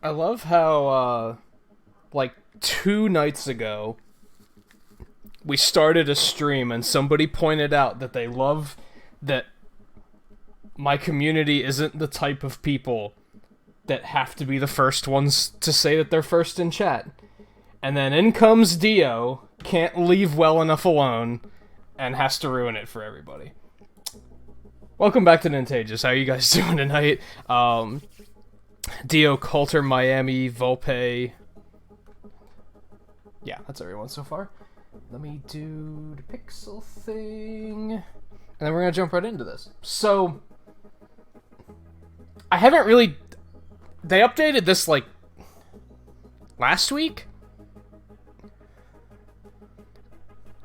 I love how, like, 2 nights ago, we started a stream and somebody pointed out that they love that my community isn't the type of people that have to be the first ones to say that they're first in chat. And then in comes Dio, can't leave well enough alone, and has to ruin it for everybody. Welcome back to Nintagious. How are you guys doing tonight? Dio, Coulter, Miami, Volpe. Yeah, that's everyone so far. Let me do the pixel thing. And then we're going to jump right into this. So, I haven't really... They updated this, like, last week?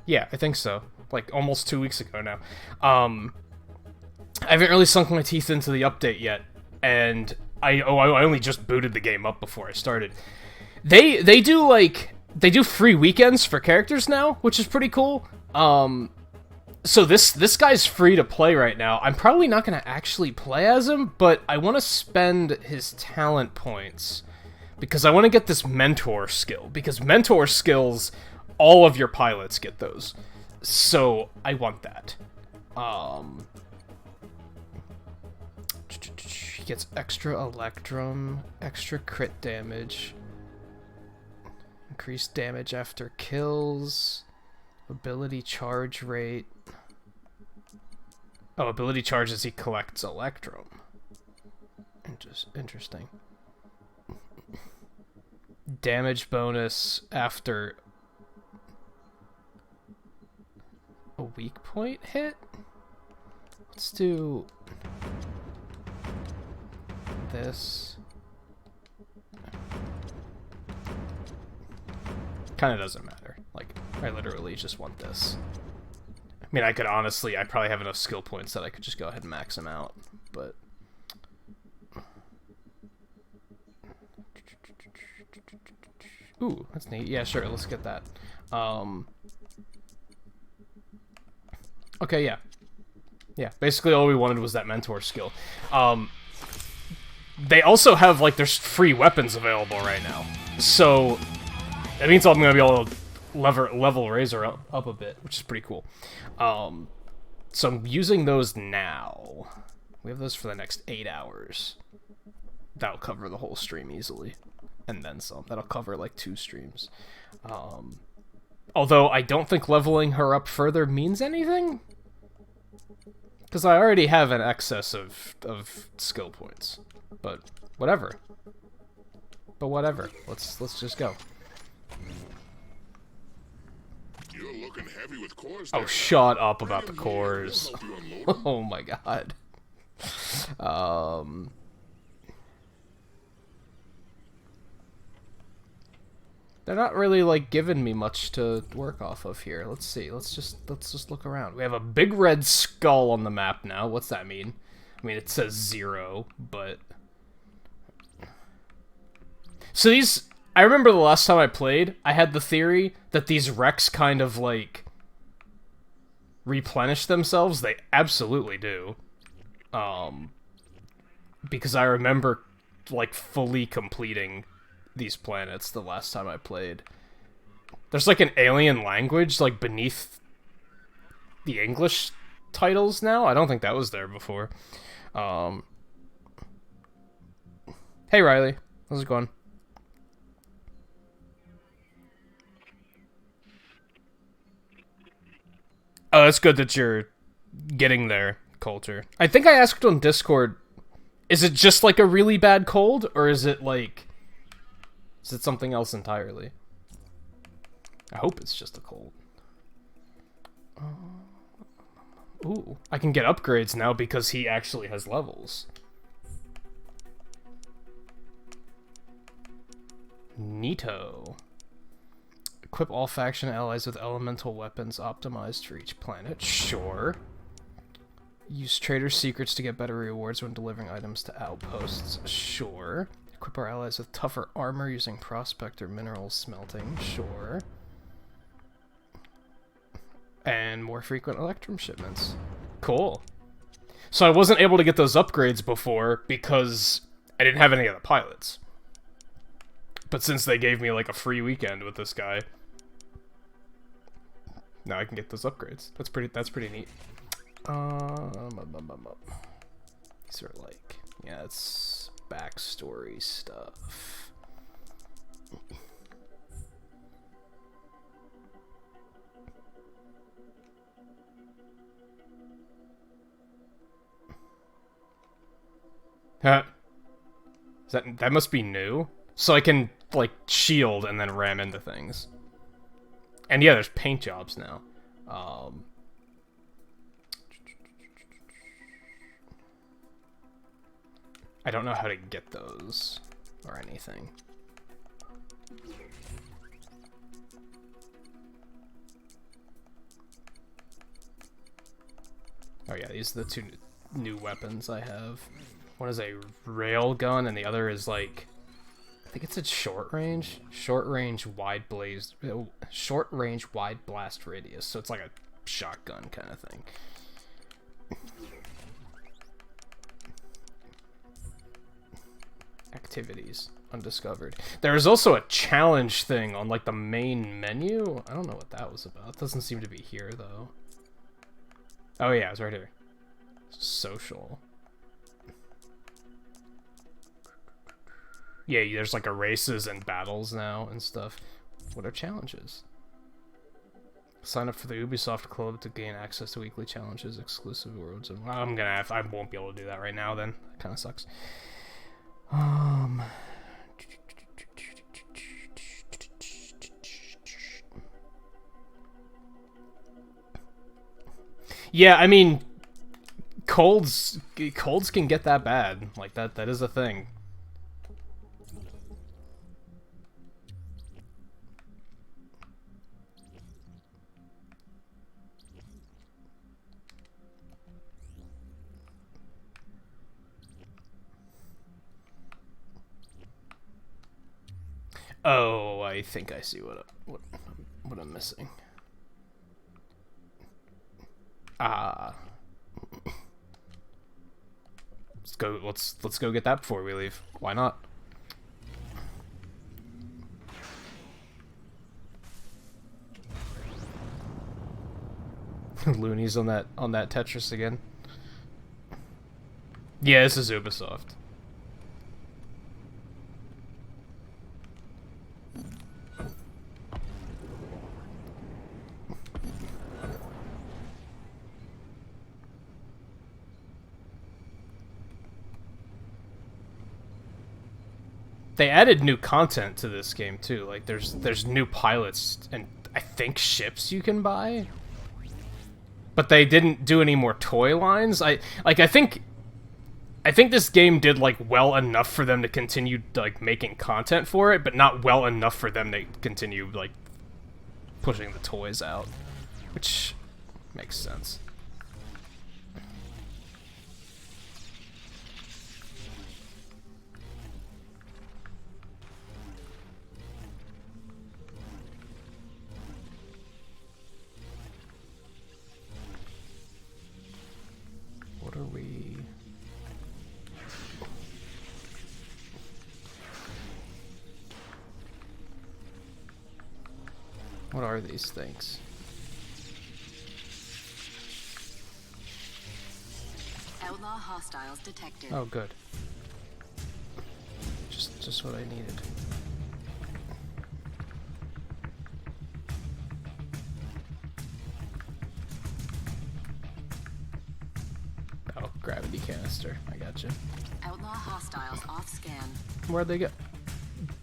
Yeah, I think so. Like, almost 2 weeks ago now. I haven't really sunk my teeth into the update yet. And I only just booted the game up before I started. They do, like... They do free weekends for characters now, which is pretty cool. So this guy's free to play right now. I'm probably not going to actually play as him, but I want to spend his talent points because I want to get this mentor skill. Because mentor skills, all of your pilots get those. So I want that. He gets extra electrum, extra crit damage. Increased damage after kills. Ability charge rate. Oh, ability charge as he collects electrum. Interesting. Damage bonus after a weak point hit? Let's do this. Kind of doesn't matter. Like, I literally just want this. I mean, I probably have enough skill points that I could just go ahead and max them out, but... Ooh, that's neat. Yeah, sure, let's get that. Okay, yeah. Yeah, basically all we wanted was that mentor skill. They also have, like, there's free weapons available right now. So... That means I'm going to be able to level Razor up a bit, which is pretty cool. So I'm using those now. We have those for the next 8 hours. That'll cover the whole stream easily. And then some. That'll cover like 2 streams. Although I don't think leveling her up further means anything. Because I already have an excess of skill points. But whatever. Let's just go. You're looking heavy with cores there. Oh, shut up about the cores. Oh my god. They're not really like giving me much to work off of here. Let's see. Let's just look around. We have a big red skull on the map now. What's that mean? I mean, it says 0, but so these, I remember the last time I played, I had the theory that these wrecks kind of, like, replenish themselves. They absolutely do. Because I remember, like, fully completing these planets the last time I played. There's, like, an alien language, like, beneath the English titles now. I don't think that was there before. Hey, Riley. How's it going? Oh, that's good that you're getting there, Coulter. I think I asked on Discord, is it just like a really bad cold, or is it like... Is it something else entirely? I hope it's just a cold. Ooh, I can get upgrades now because he actually has levels. Neato. Equip all faction allies with elemental weapons optimized for each planet. Sure. Use trader secrets to get better rewards when delivering items to outposts. Sure. Equip our allies with tougher armor using prospector mineral smelting. Sure. And more frequent electrum shipments. Cool. So I wasn't able to get those upgrades before because I didn't have any of the pilots. But since they gave me like a free weekend with this guy, now I can get those upgrades. That's pretty neat. These are like, yeah, it's backstory stuff. Huh. That must be new? So I can, like, shield and then ram into things. And yeah, there's paint jobs now. I don't know how to get those or anything. Oh yeah, these are the two new weapons I have. One is a rail gun, and the other is like, I think it's a short range wide blast radius. So it's like a shotgun kind of thing. Activities undiscovered. There is also a challenge thing on like the main menu. I don't know what that was about. It doesn't seem to be here though. Oh yeah, it's right here. Social. Yeah, there's like a races and battles now and stuff. What are challenges? Sign up for the Ubisoft Club to gain access to weekly challenges, exclusive worlds, and I won't be able to do that right now. Then that kind of sucks. Yeah, I mean, colds can get that bad. Like that is a thing. Oh, I think I see what I'm missing. Let's go get that before we leave. Why not? Loonies on that Tetris again. Yeah, this is Ubisoft. They added new content to this game too. Like there's new pilots and I think ships you can buy. But they didn't do any more toy lines. I think this game did like well enough for them to continue like making content for it, but not well enough for them to continue like pushing the toys out, which makes sense. What are we? What are these things? Outlaw hostiles detected. Oh, good. Just what I needed. Oh, gravity canister. I gotcha. Outlaw hostiles off scan. Where'd they go?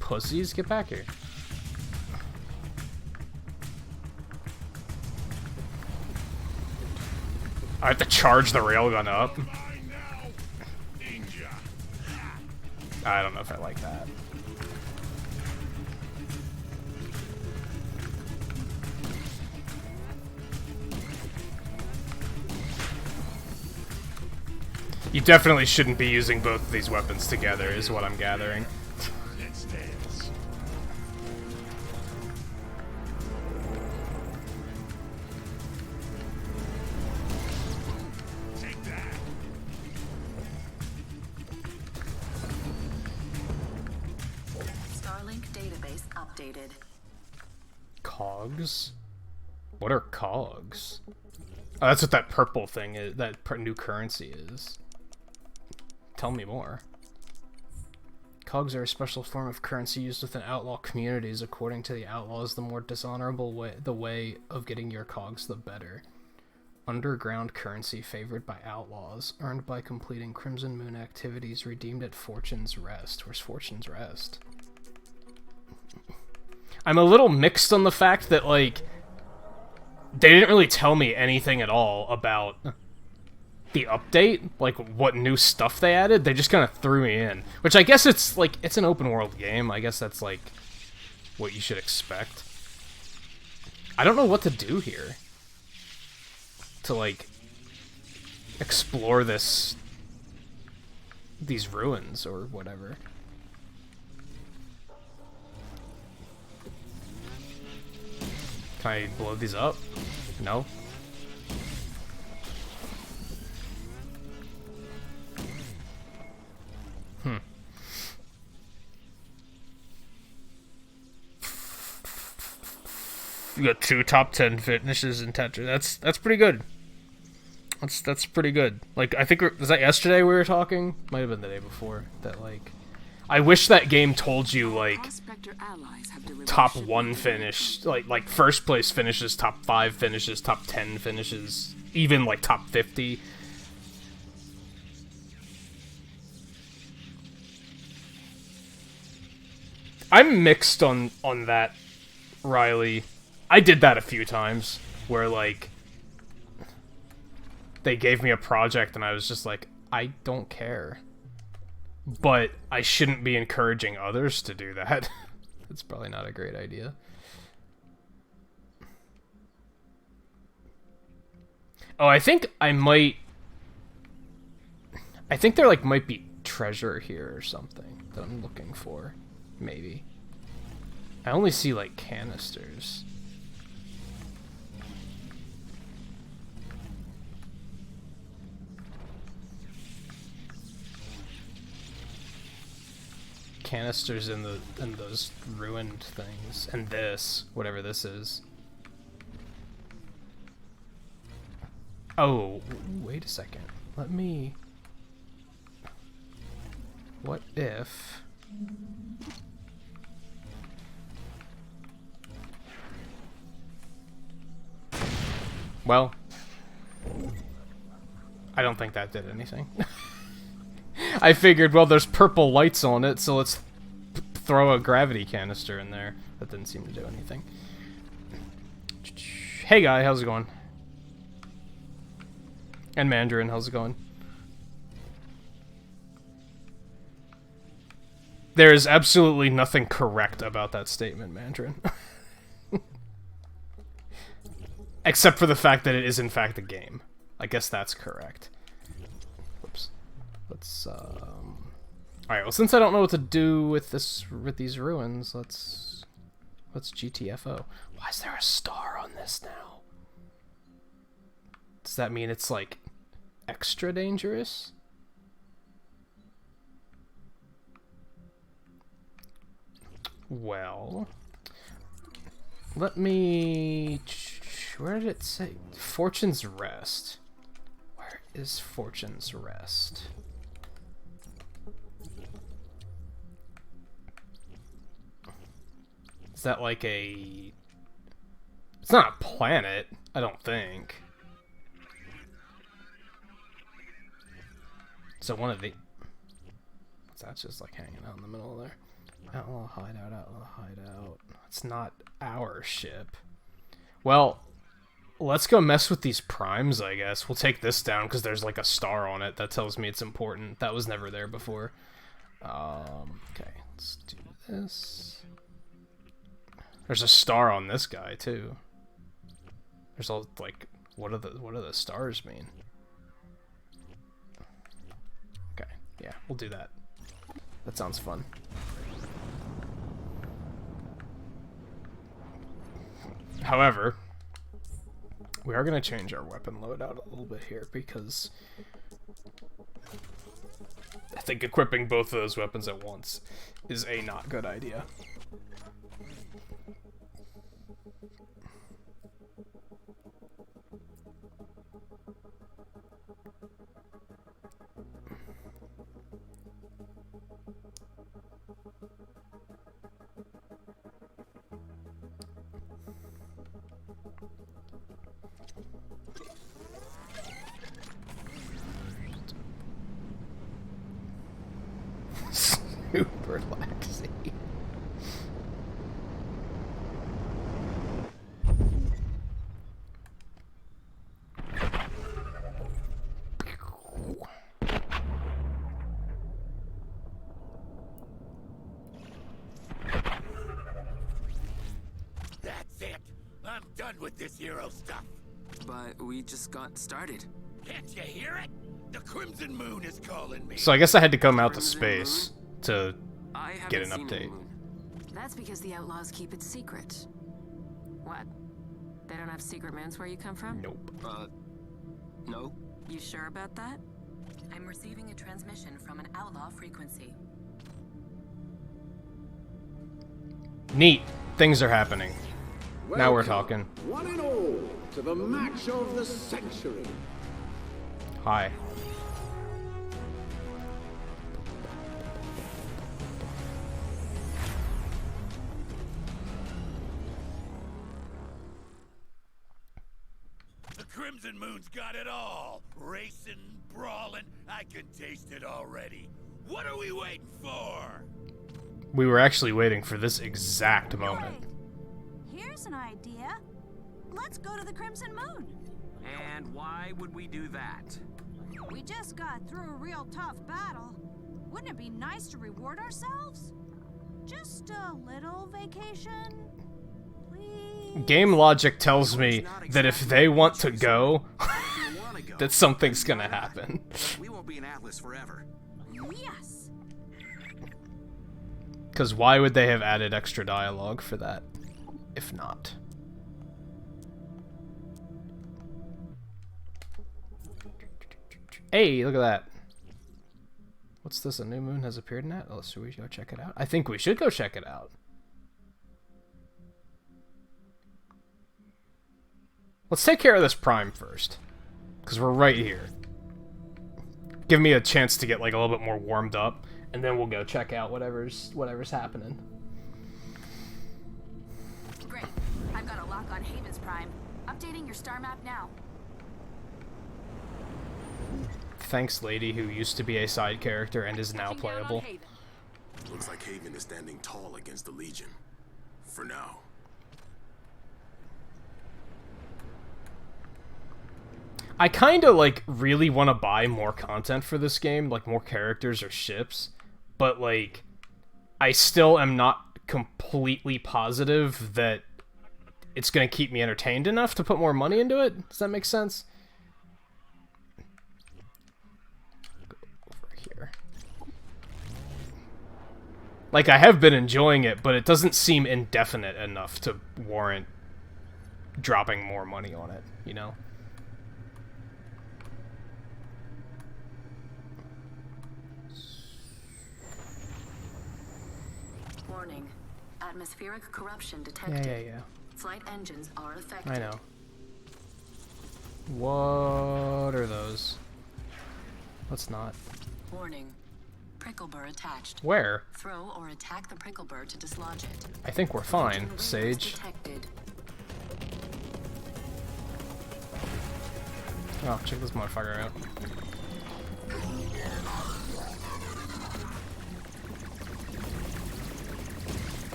Pussies, get back here. I have to charge the railgun up. I don't know if I like that. You definitely shouldn't be using both of these weapons together, is what I'm gathering. Let's dance. Take that. Starlink Database updated. Cogs? What are cogs? Oh, that's what that purple thing is, that new currency is. Tell me more. Cogs are a special form of currency used within outlaw communities. According to the outlaws, the more dishonorable way, the way of getting your cogs, the better. Underground currency favored by outlaws, earned by completing Crimson Moon activities, redeemed at Fortune's Rest. Where's Fortune's Rest? I'm a little mixed on the fact that, like, they didn't really tell me anything at all about the update, like what new stuff they added. They just kind of threw me in, which I guess it's like, it's an open world game. I guess that's like what you should expect. I don't know what to do here to like explore these ruins or whatever. Can I blow these up? No. You got 2 top 10 finishes in Tetris. That's pretty good. That's pretty good. Like, I think was that yesterday we were talking? Might have been the day before. That, like, I wish that game told you, like, top 1 finish, like first place finishes, top 5 finishes, top 10 finishes, even like top 50. I'm mixed on that, Riley. I did that a few times, where, like, they gave me a project and I was just like, I don't care. But I shouldn't be encouraging others to do that. That's probably not a great idea. Oh, I think there, like, might be treasure here or something that I'm looking for. Maybe. I only see, like, canisters. Canisters in those ruined things, and this, whatever this is. Oh, wait a second. Let me... What if... Well, I don't think that did anything. I figured, well, there's purple lights on it, so let's throw a gravity canister in there. That didn't seem to do anything. Hey, guy, how's it going? And Mandarin, how's it going? There is absolutely nothing correct about that statement, Mandarin. Except for the fact that it is, in fact, a game. I guess that's correct. Whoops. Let's, Alright, well, since I don't know what to do with these ruins, let's GTFO. Why is there a star on this now? Does that mean it's, like, extra dangerous? Well, let me... Where did it say? Fortune's Rest. Where is Fortune's Rest? Is that like a... It's not a planet, I don't think. So one of the... That's just like hanging out in the middle of there. Outlaw hideout, outlaw hideout. It's not our ship. Well, let's go mess with these primes, I guess. We'll take this down because there's like a star on it. That tells me it's important. That was never there before. Okay, let's do this. There's a star on this guy too. There's all like, what do the stars mean? Okay, yeah, we'll do that. That sounds fun. However, we are going to change our weapon loadout a little bit here because think equipping both of those weapons at once is a not good idea. Super laxy. That's it. I'm done with this hero stuff. But we just got started. Can't you hear it? The Crimson Moon is calling me. So I guess I had to come out to space to I haven't get an seen update. any moon. That's because the outlaws keep it secret. What? They don't have secret moons where you come from? Nope. No. You sure about that? I'm receiving a transmission from an outlaw frequency. Neat. Things are happening. Now we're talking. One and all to the match of the century. Hi. The Crimson Moon's got it all. Racing, brawling, I can taste it already. What are we waiting for? We were actually waiting for this exact moment. Here's an idea. Let's go to the Crimson Moon. And why would we do that? We just got through a real tough battle. Wouldn't it be nice to reward ourselves? Just a little vacation, please? Game logic tells me that if they want to go, that something's gonna happen. We won't be in Atlas forever. Yes. Because why would they have added extra dialogue for that, if not? Hey, look at that. What's this? A new moon has appeared in that? Oh, should we go check it out? I think we should go check it out. Let's take care of this Prime first. Because we're right here. Give me a chance to get like a little bit more warmed up. And then we'll go check out whatever's happening. Great. I've got a lock on Haven's Prime. Updating your star map now. Thanks, lady who used to be a side character and is now Touching down on playable. Haven. Looks like Haven is standing tall against the Legion. For now. I kinda, like, really want to buy more content for this game, like more characters or ships, but, like, I still am not completely positive that it's gonna keep me entertained enough to put more money into it. Does that make sense? Go over here. Like, I have been enjoying it, but it doesn't seem indefinite enough to warrant dropping more money on it, you know? Warning. Atmospheric corruption detected. Yeah. Flight engines are affected. I know. What are those? Let's not. Warning. Prickle burr attached. Where? Throw or attack the prickle burr to dislodge it. I think we're fine, Engine rumors Sage. detected. Oh, check this motherfucker out.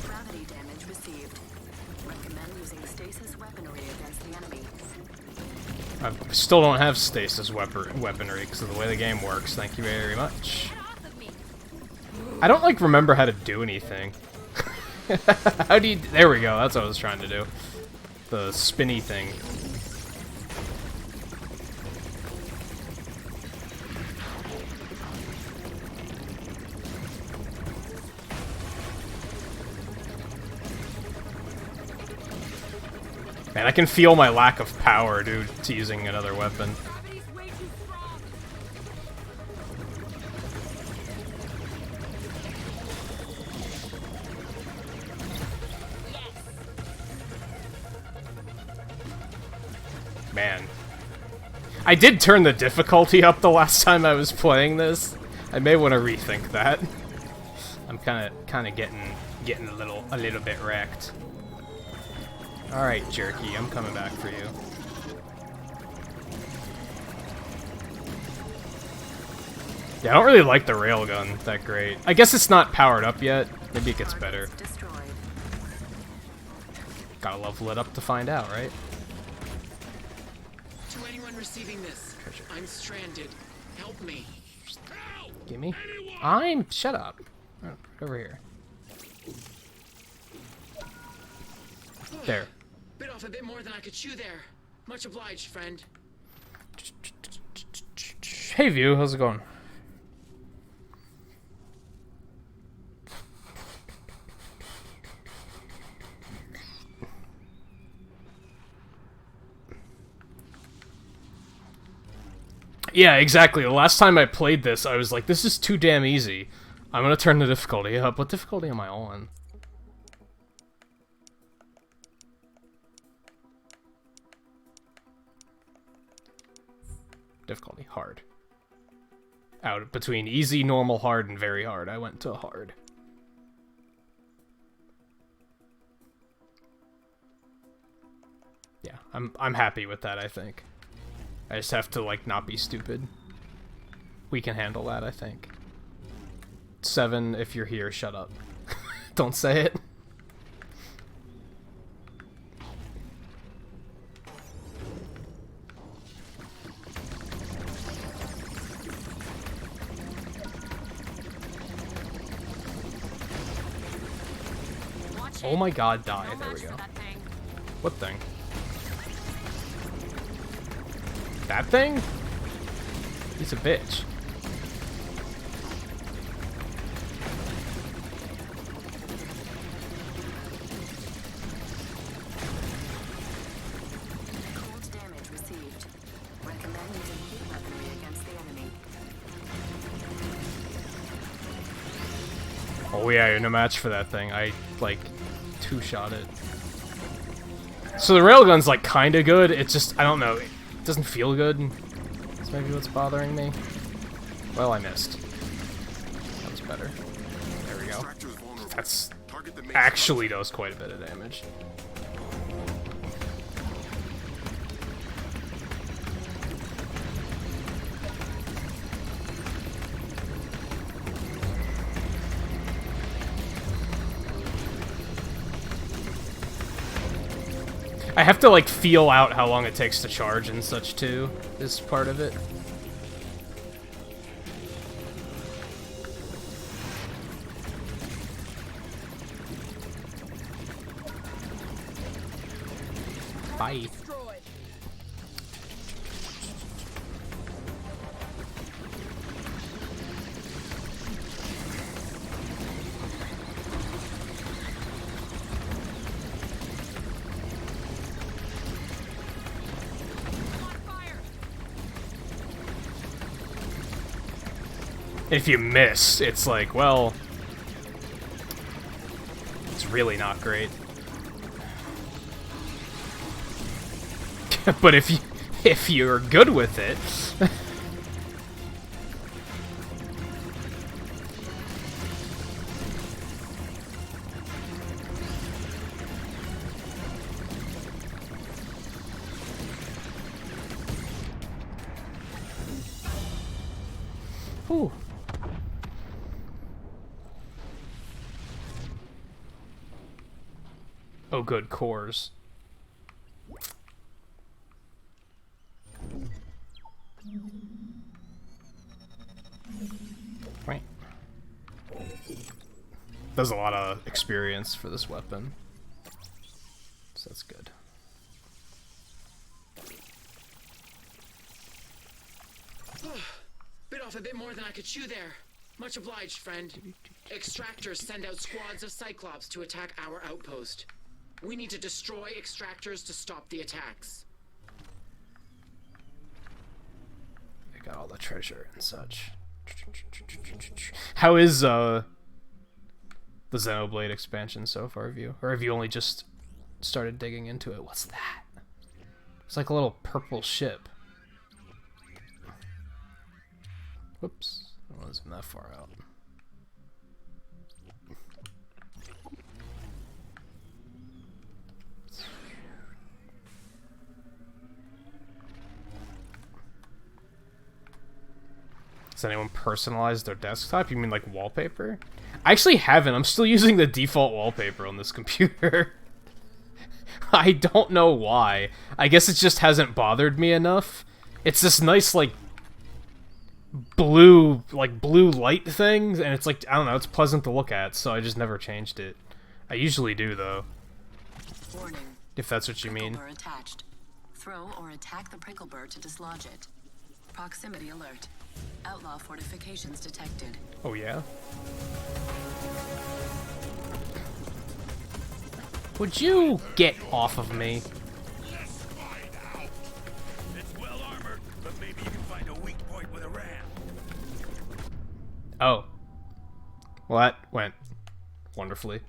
Gravity damage received. Recommend using stasis weaponry against the enemy. I still don't have stasis weaponry because of the way the game works. Thank you very much. I don't, like, remember how to do anything. How do you... There we go, that's what I was trying to do. The spinny thing. Man, I can feel my lack of power due to using another weapon. Gravity's way too strong. Man. I did turn the difficulty up the last time I was playing this. I may want to rethink that. I'm kind of getting a little bit wrecked. All right, Jerky, I'm coming back for you. Yeah, I don't really like the railgun that great. I guess it's not powered up yet. Maybe it gets better. Gotta level it up to find out, right? To anyone receiving this, I'm stranded. Help me. Gimme. Shut up. Oh, over here. There. Bit off a bit more than I could chew there. Much obliged, friend. Hey, View, how's it going? Yeah, exactly. The last time I played this, I was like, this is too damn easy. I'm gonna turn the difficulty up. What difficulty am I on? Difficulty, hard. Out between easy, normal, hard, and very hard. I went to hard. Yeah, I'm happy with that, I think. I just have to, like, not be stupid. We can handle that, I think. 7, if you're here, shut up. Don't say it. Oh my god, die. There we go. What thing? That thing? He's a bitch. Cold damage received. Recommend using heat weaponry against the enemy. Oh yeah, you're no match for that thing. I, like, two-shot it. So the railgun's, like, kinda good. It's just, I don't know. It doesn't feel good. That's maybe what's bothering me. Well, I missed. That was better. There we go. That's actually does quite a bit of damage. I have to, like, feel out how long it takes to charge and such, too, is part of it. Bye. If you miss, it's like, well, it's really not great. But if you're good with it, whew. Oh, good, cores. Right. There's a lot of experience for this weapon, so that's good. Bit off a bit more than I could chew there. Much obliged, friend. Extractors send out squads of Cyclops to attack our outpost. We need to destroy extractors to stop the attacks. I got all the treasure and such. How is the Xenoblade expansion so far, have you? Or have you only just started digging into it? What's that? It's like a little purple ship. Whoops. I wasn't that far out. Does anyone personalize their desktop? You mean like wallpaper? I actually haven't. I'm still using the default wallpaper on this computer. I don't know why. I guess it just hasn't bothered me enough. It's this nice, like, blue light thing, and it's like, I don't know, it's pleasant to look at, so I just never changed it. I usually do, though. Warning. If that's what you mean. Prickle burr attached. Throw or attack the prickle burr to dislodge it. Proximity alert. Outlaw fortifications detected. Oh, yeah? Would you get off of me? Let's find out. It's well armored, but maybe you can find a weak point with a ram. Oh. Well, that went wonderfully.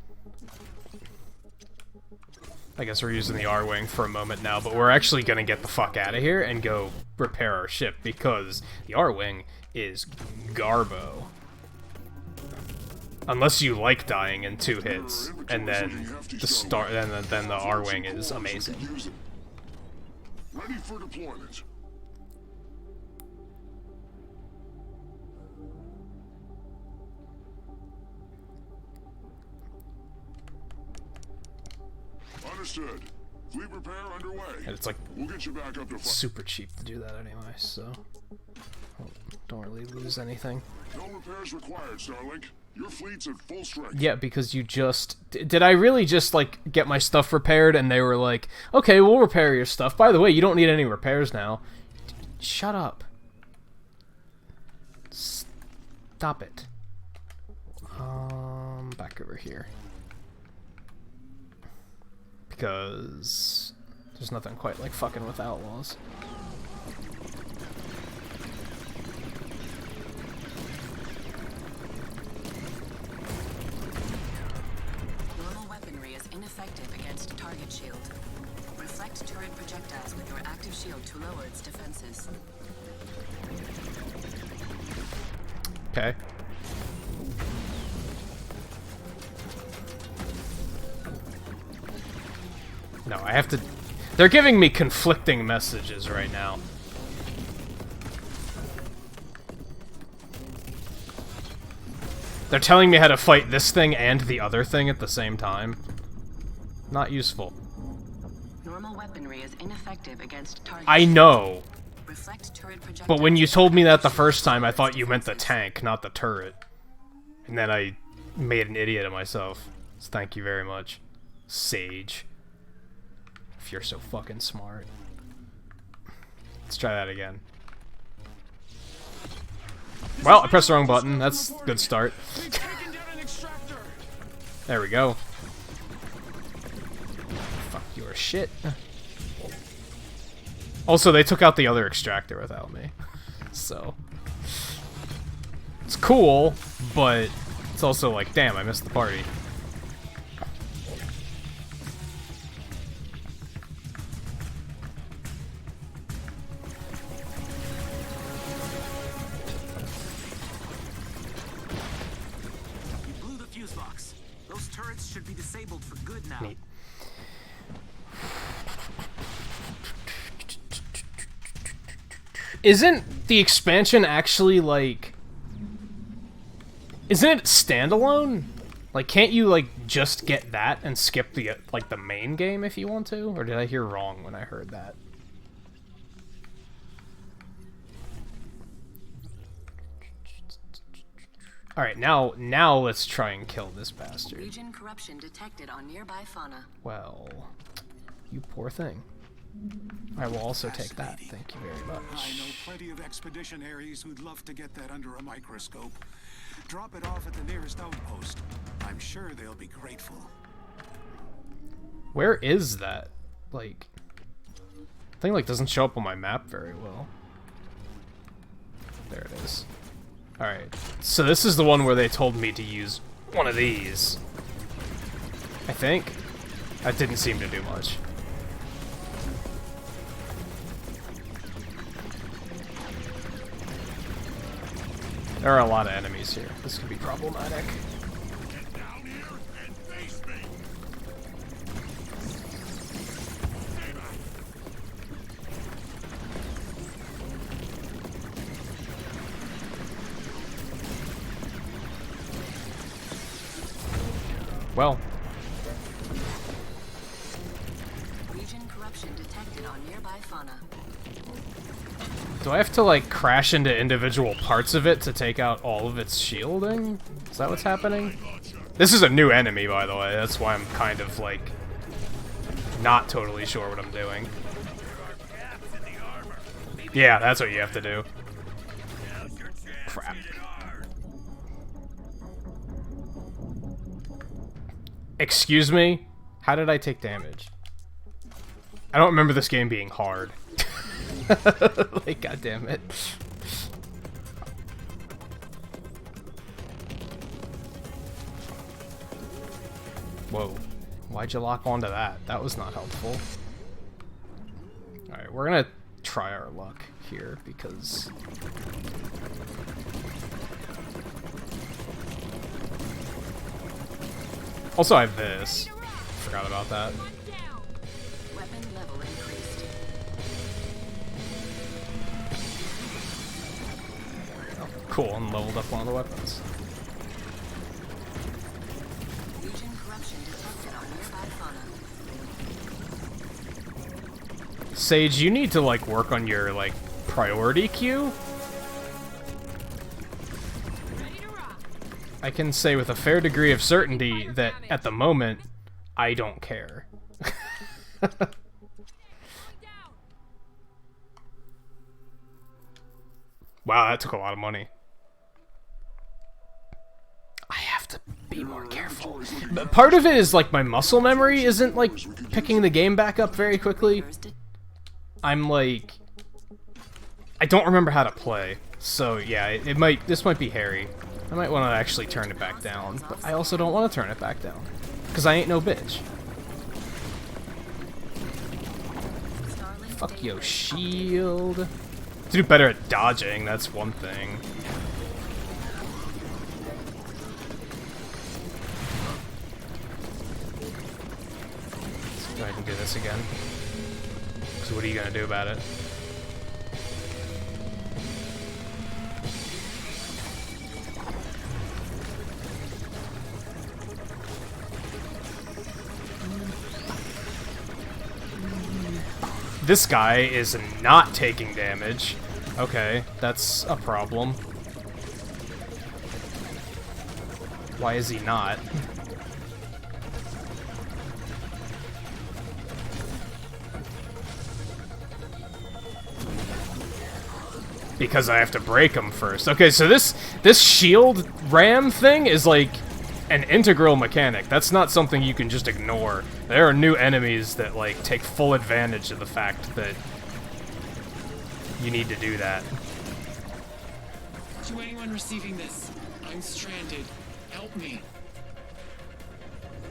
I guess we're using the R-Wing for a moment now, but we're actually gonna get the fuck out of here and go repair our ship, because the R-Wing is garbo. Unless you like dying in 2 hits, and then the R-Wing is amazing. Ready for deployment. Understood. Fleet repair underway. And it's like We'll get you back up to super cheap to do that anyway, so don't really lose anything. No repairs required, Starlink. Your fleet's at full strength. Yeah, because you just... Did I really just, like, get my stuff repaired and they were like, okay, we'll repair your stuff. By the way, you don't need any repairs now. Shut up. Stop it. Back over here. Because there's nothing quite like fucking with outlaws. Normal weaponry is ineffective against target shield. Reflect turret projectiles with your active shield to lower its defenses. Okay. No, I have to... They're giving me conflicting messages right now. They're telling me how to fight this thing and the other thing at the same time. Not useful. Normal weaponry is ineffective against target. I know. Reflect turret projectiles. But when you told me that the first time, I thought you meant the tank, not the turret. And then I made an idiot of myself. So thank you very much, Sage. If you're so fucking smart. Let's try that again. Well, I pressed the wrong button. That's a good start. There we go. Fuck your shit. Also, they took out the other extractor without me. So... It's cool, but it's also like, damn, I missed the party. Should be disabled for good now. Neat. Isn't the expansion actually like... Isn't it standalone? Like, can't you like just get that and skip the like the main game if you want to? Or did I hear wrong when I heard that? Alright, now let's try and kill this bastard. Legion corruption detected on nearby fauna. Well, you poor thing. I will also take that, thank you very much. I know plenty of expeditionaries who'd love to get that under a microscope. Drop it off at the nearest outpost. I'm sure they'll be grateful. Where is that? Like, thing like doesn't show up on my map very well. There it is. Alright, so this is the one where they told me to use one of these. I think. That didn't seem to do much. There are a lot of enemies here. This could be problematic. Get down here and face me. Stay back. Well, Region corruption detected on nearby fauna. do I have to, like, crash into individual parts of it to take out all of its shielding? Is that what's happening? This is a new enemy, by the way. That's why I'm kind of, like, not totally sure what I'm doing. Yeah, that's what you have to do. Crap. Excuse me? How did I take damage? I don't remember this game being hard. Like, goddammit. Whoa. Why'd you lock onto that? That was not helpful. Alright, we're gonna try our luck here, because... Also, I have this. Forgot about that. Weapon level increased. Oh, cool, and leveled up one of the weapons. Region corruption detected on nearby fauna. Sage, you need to, like, work on your, like, priority queue. I can say with a fair degree of certainty that, at the moment, I don't care. Wow, that took a lot of money. I have to be more careful. But part of it is, like, my muscle memory isn't, like, picking the game back up very quickly. I'm, like... I don't remember how to play. So, yeah, this might be hairy. I might want to actually turn it back down, but I also don't want to turn it back down. Because I ain't no bitch. Fuck yo, shield. To do better at dodging, that's one thing. Let's go ahead and do this again. So what are you gonna do about it? This guy is not taking damage. Okay, that's a problem. Why is he not? Because I have to break him first. Okay, so this shield ram thing is like an integral mechanic. That's not something you can just ignore. There are new enemies that, like, take full advantage of the fact that you need to do that. To anyone receiving this, I'm stranded. Help me.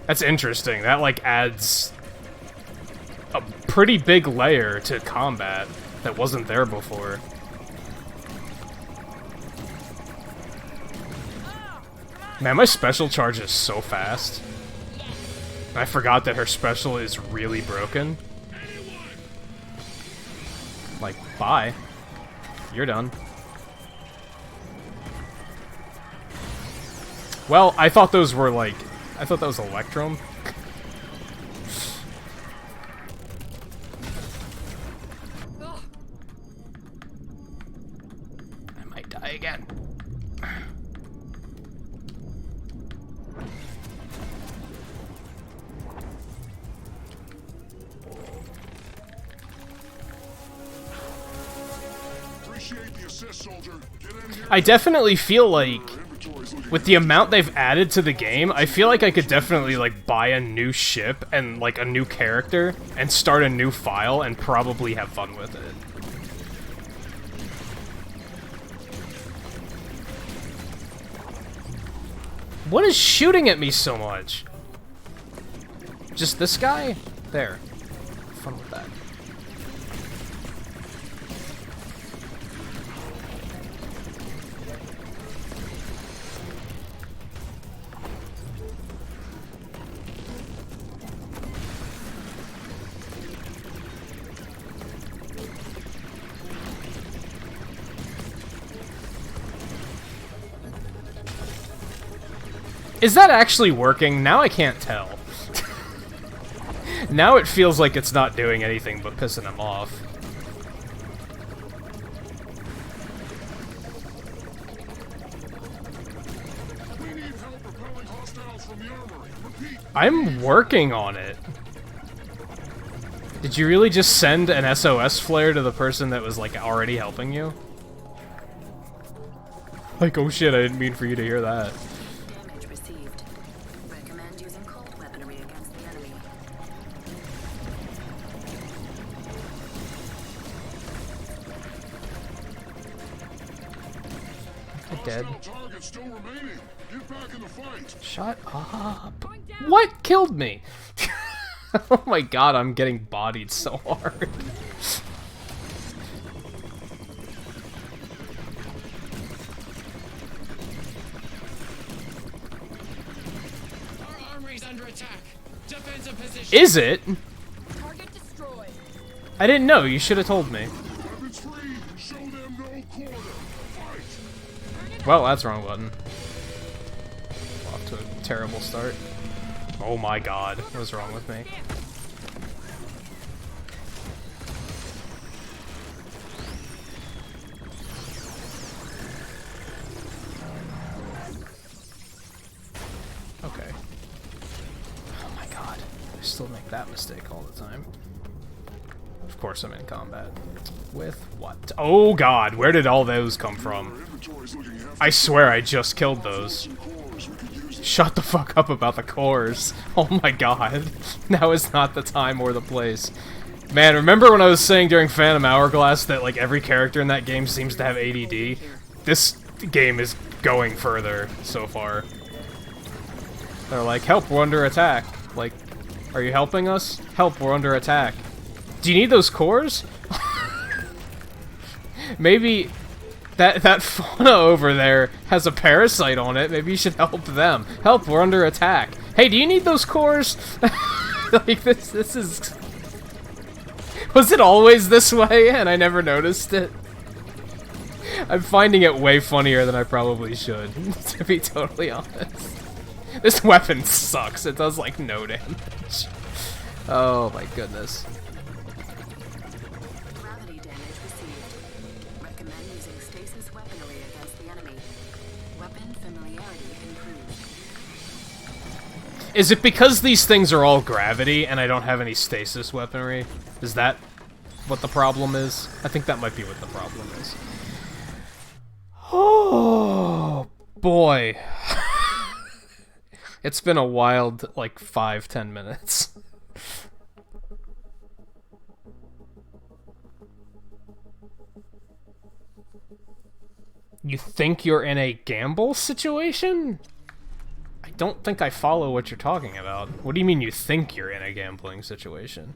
That's interesting. That, like, adds a pretty big layer to combat that wasn't there before. Man, my special charge is so fast. I forgot that her special is really broken. Like, bye. You're done. Well, I thought those were, like... I thought that was Electrum. I might die again. I definitely feel like, with the amount they've added to the game, I feel like I could definitely, like, buy a new ship and, like, a new character and start a new file and probably have fun with it. What is shooting at me so much? Just this guy? There. Have fun with that. Is that actually working? Now I can't tell. Now it feels like it's not doing anything but pissing him off. I'm working on it. Did you really just send an SOS flare to the person that was, like, already helping you? Like, oh shit, I didn't mean for you to hear that. Damage received. Recommend using cold weaponry against the enemy. I'm dead. Target still remaining. Get back in the fight. Shut up. What killed me? Oh my god, I'm getting bodied so hard. Our armory's under attack. Defensive position. Is it? Target destroyed. I didn't know. You should have told me. Weapons free. Show them no quarter. Fight. Well, that's the wrong button. Off to a terrible start. Oh my god. What was wrong with me? Okay. Oh my god. I still make that mistake all the time. Of course I'm in combat. With what? Oh god, where did all those come from? I swear I just killed those. Shut the fuck up about the cores. Oh my god. Now is not the time or the place. Man, remember when I was saying during Phantom Hourglass that like every character in that game seems to have ADD? This game is going further so far. They're like, help, we're under attack. Like, are you helping us? Help, we're under attack. Do you need those cores? Maybe that fauna over there has a parasite on it. Maybe you should help them. Help, we're under attack. Hey, do you need those cores? Like, this is... Was it always this way and I never noticed it? I'm finding it way funnier than I probably should, to be totally honest. This weapon sucks. It does, like, no damage. Oh my goodness. Gravity damage received. Recommend using stasis weaponry against the enemy. Weapon familiarity improved. Is it because these things are all gravity and I don't have any stasis weaponry? Is that what the problem is? I think that might be what the problem is. Oh, boy. It's been a wild, like, 5-10 minutes. You think you're in a gamble situation? I don't think I follow what you're talking about. What do you mean you think you're in a gambling situation?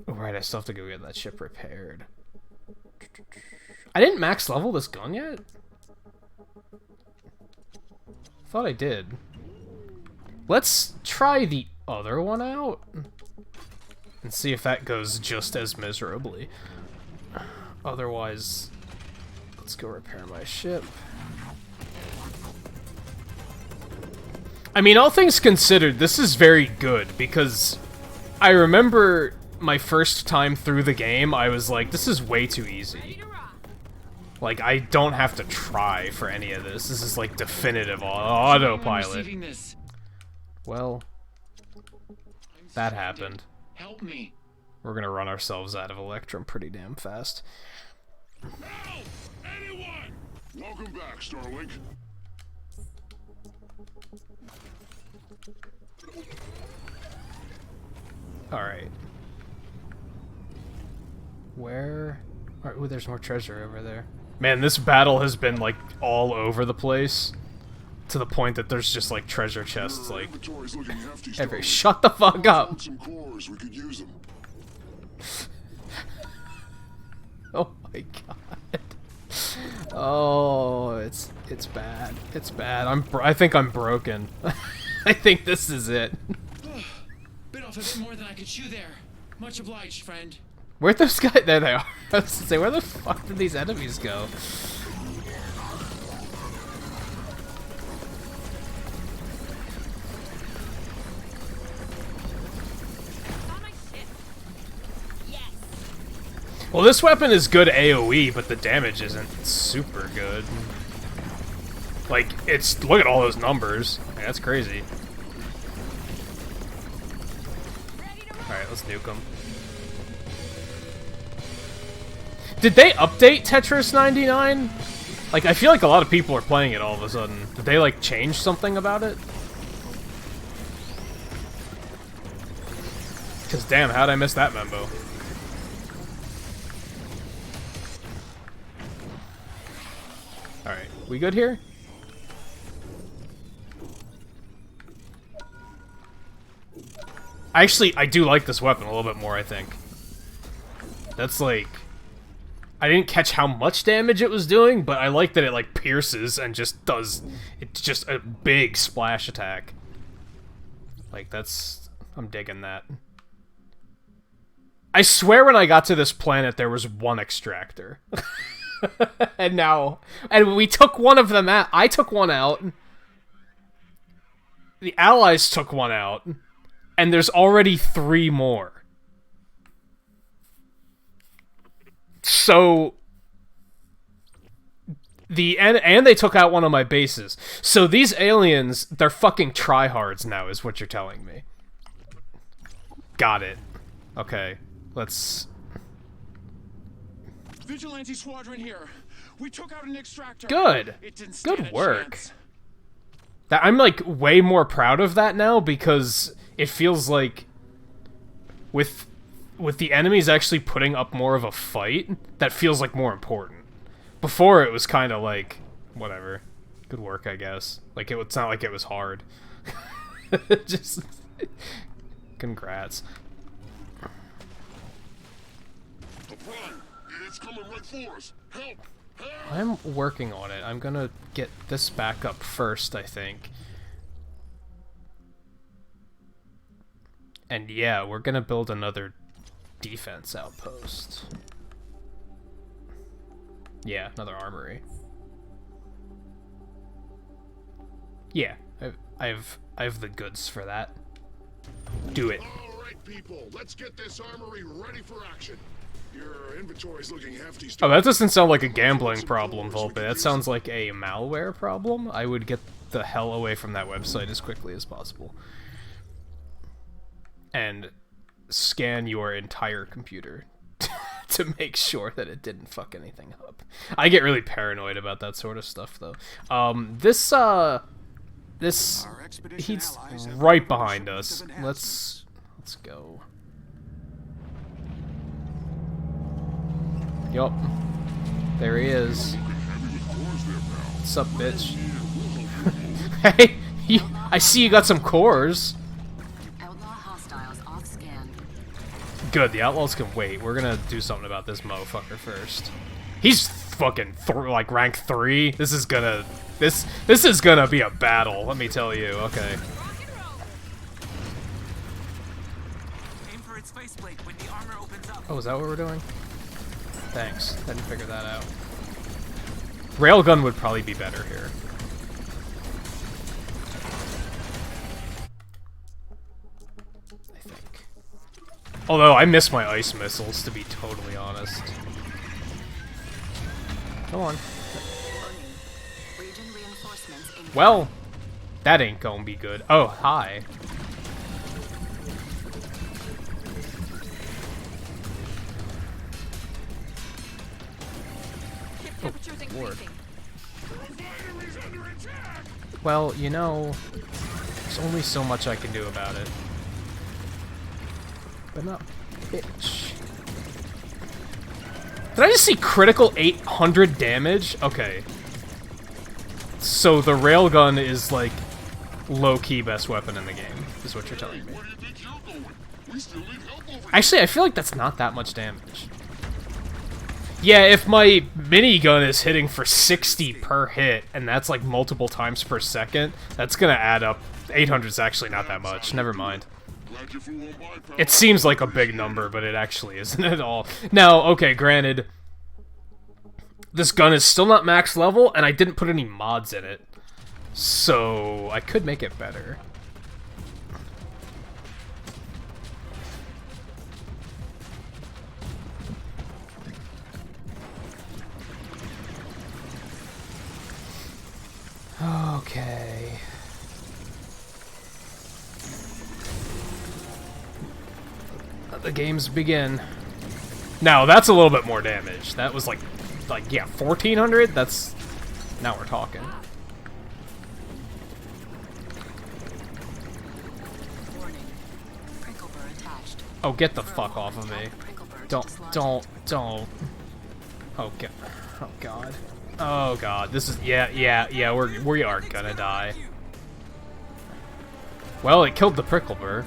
Oh, right, I still have to go get that ship repaired. I didn't max level this gun yet? Thought I did. Let's try the other one out and see if that goes just as miserably. Otherwise, let's go repair my ship. I mean, all things considered, this is very good because I remember my first time through the game, I was like, this is way too easy. Like, I don't have to try for any of this. This is, like, definitive autopilot. Well, that happened. Help me. We're gonna run ourselves out of Electrum pretty damn fast. Help! Anyone! Welcome back, Starlink. Alright. Where... Alright, ooh, there's more treasure over there. Man, this battle has been, like, all over the place. To the point that there's just, like, treasure chests, like... every... Shut the fuck up! Some cores, we could use them. Oh my god. Oh, it's bad. It's bad. I think I'm broken. I think this is it. Bit off a bit more than I could chew there. Much obliged, friend. Where'd those guys... There they are. I was gonna say, where the fuck did these enemies go? Well, this weapon is good AoE, but the damage isn't super good. Like, it's... Look at all those numbers. Like, that's crazy. Alright, let's nuke them. Did they update Tetris 99? Like, I feel like a lot of people are playing it all of a sudden. Did they, like, change something about it? Because, damn, how'd I miss that memo? Alright, we good here? Actually, I do like this weapon a little bit more, I think. That's, like... I didn't catch how much damage it was doing, but I like that it, like, pierces and just does... It's just a big splash attack. Like, that's... I'm digging that. I swear when I got to this planet, there was one extractor. And now... And we took one of them out. I took one out. The Allies took one out. And there's already 3 more. So... And they took out one of my bases. So these aliens, they're fucking tryhards now, is what you're telling me. Got it. Okay, let's... Vigilante squadron here. We took out an extractor. Good. Good work. That I'm like way more proud of that now because it feels like with the enemies actually putting up more of a fight, that feels like more important. Before it was kind of like whatever. Good work, I guess. Like it's not like it was hard. Just congrats. It's coming right for us. Help! Help! I'm working on it. I'm gonna get this back up first, I think. And yeah, we're gonna build another defense outpost. Yeah, another armory. Yeah, I have the goods for that. Do it. All right, people, let's get this armory ready for action. Your inventory's looking hefty. Oh, that doesn't sound like a gambling problem, Volpe. That sounds like a malware problem. I would get the hell away from that website as quickly as possible. And scan your entire computer to make sure that it didn't fuck anything up. I get really paranoid about that sort of stuff, though. He's right behind us. Let's go. Yup. There he is. What's up, bitch? Hey, I see you got some cores. Outlaw hostiles off scan. Good, the outlaws can wait. We're gonna do something about this motherfucker first. He's fucking like rank 3. This is gonna be a battle. Let me tell you. Okay. Aim for its faceplate when the armor opens up. Oh, is that what we're doing? Thanks. Didn't figure that out. Railgun would probably be better here. I think. Although, I miss my ice missiles, to be totally honest. Come on. Region reinforcements in Well, that ain't gonna be good. Oh, hi. Oh, Lord. Well, you know, there's only so much I can do about it. But not bitch. Did I just see critical 800 damage? Okay. So the railgun is like low-key best weapon in the game, is what you're telling me. Actually, I feel like that's not that much damage. Yeah, if my minigun is hitting for 60 per hit, and that's like multiple times per second, that's gonna add up. 800 is actually not that much. Never mind. It seems like a big number, but it actually isn't at all. Now, okay, granted, this gun is still not max level, and I didn't put any mods in it, so I could make it better. Okay. Let the games begin. Now that's a little bit more damage. That was like yeah, 1400. That's now we're talking. Warning. Prickle burr attached. Oh, get the fuck off of me! Don't. Oh god. Oh god. Oh god. This is yeah. We are gonna die. Well, it killed the prickle burr.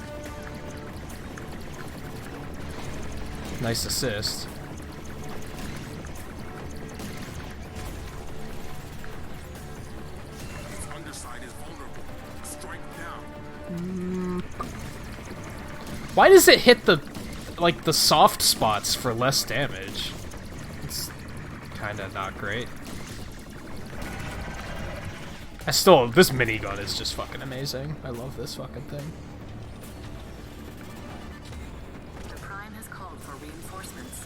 Nice assist. Its underside is vulnerable. Strike down. Why does it hit the like the soft spots for less damage? It's kind of not great. This minigun is just fucking amazing. I love this fucking thing. The Prime has called for reinforcements.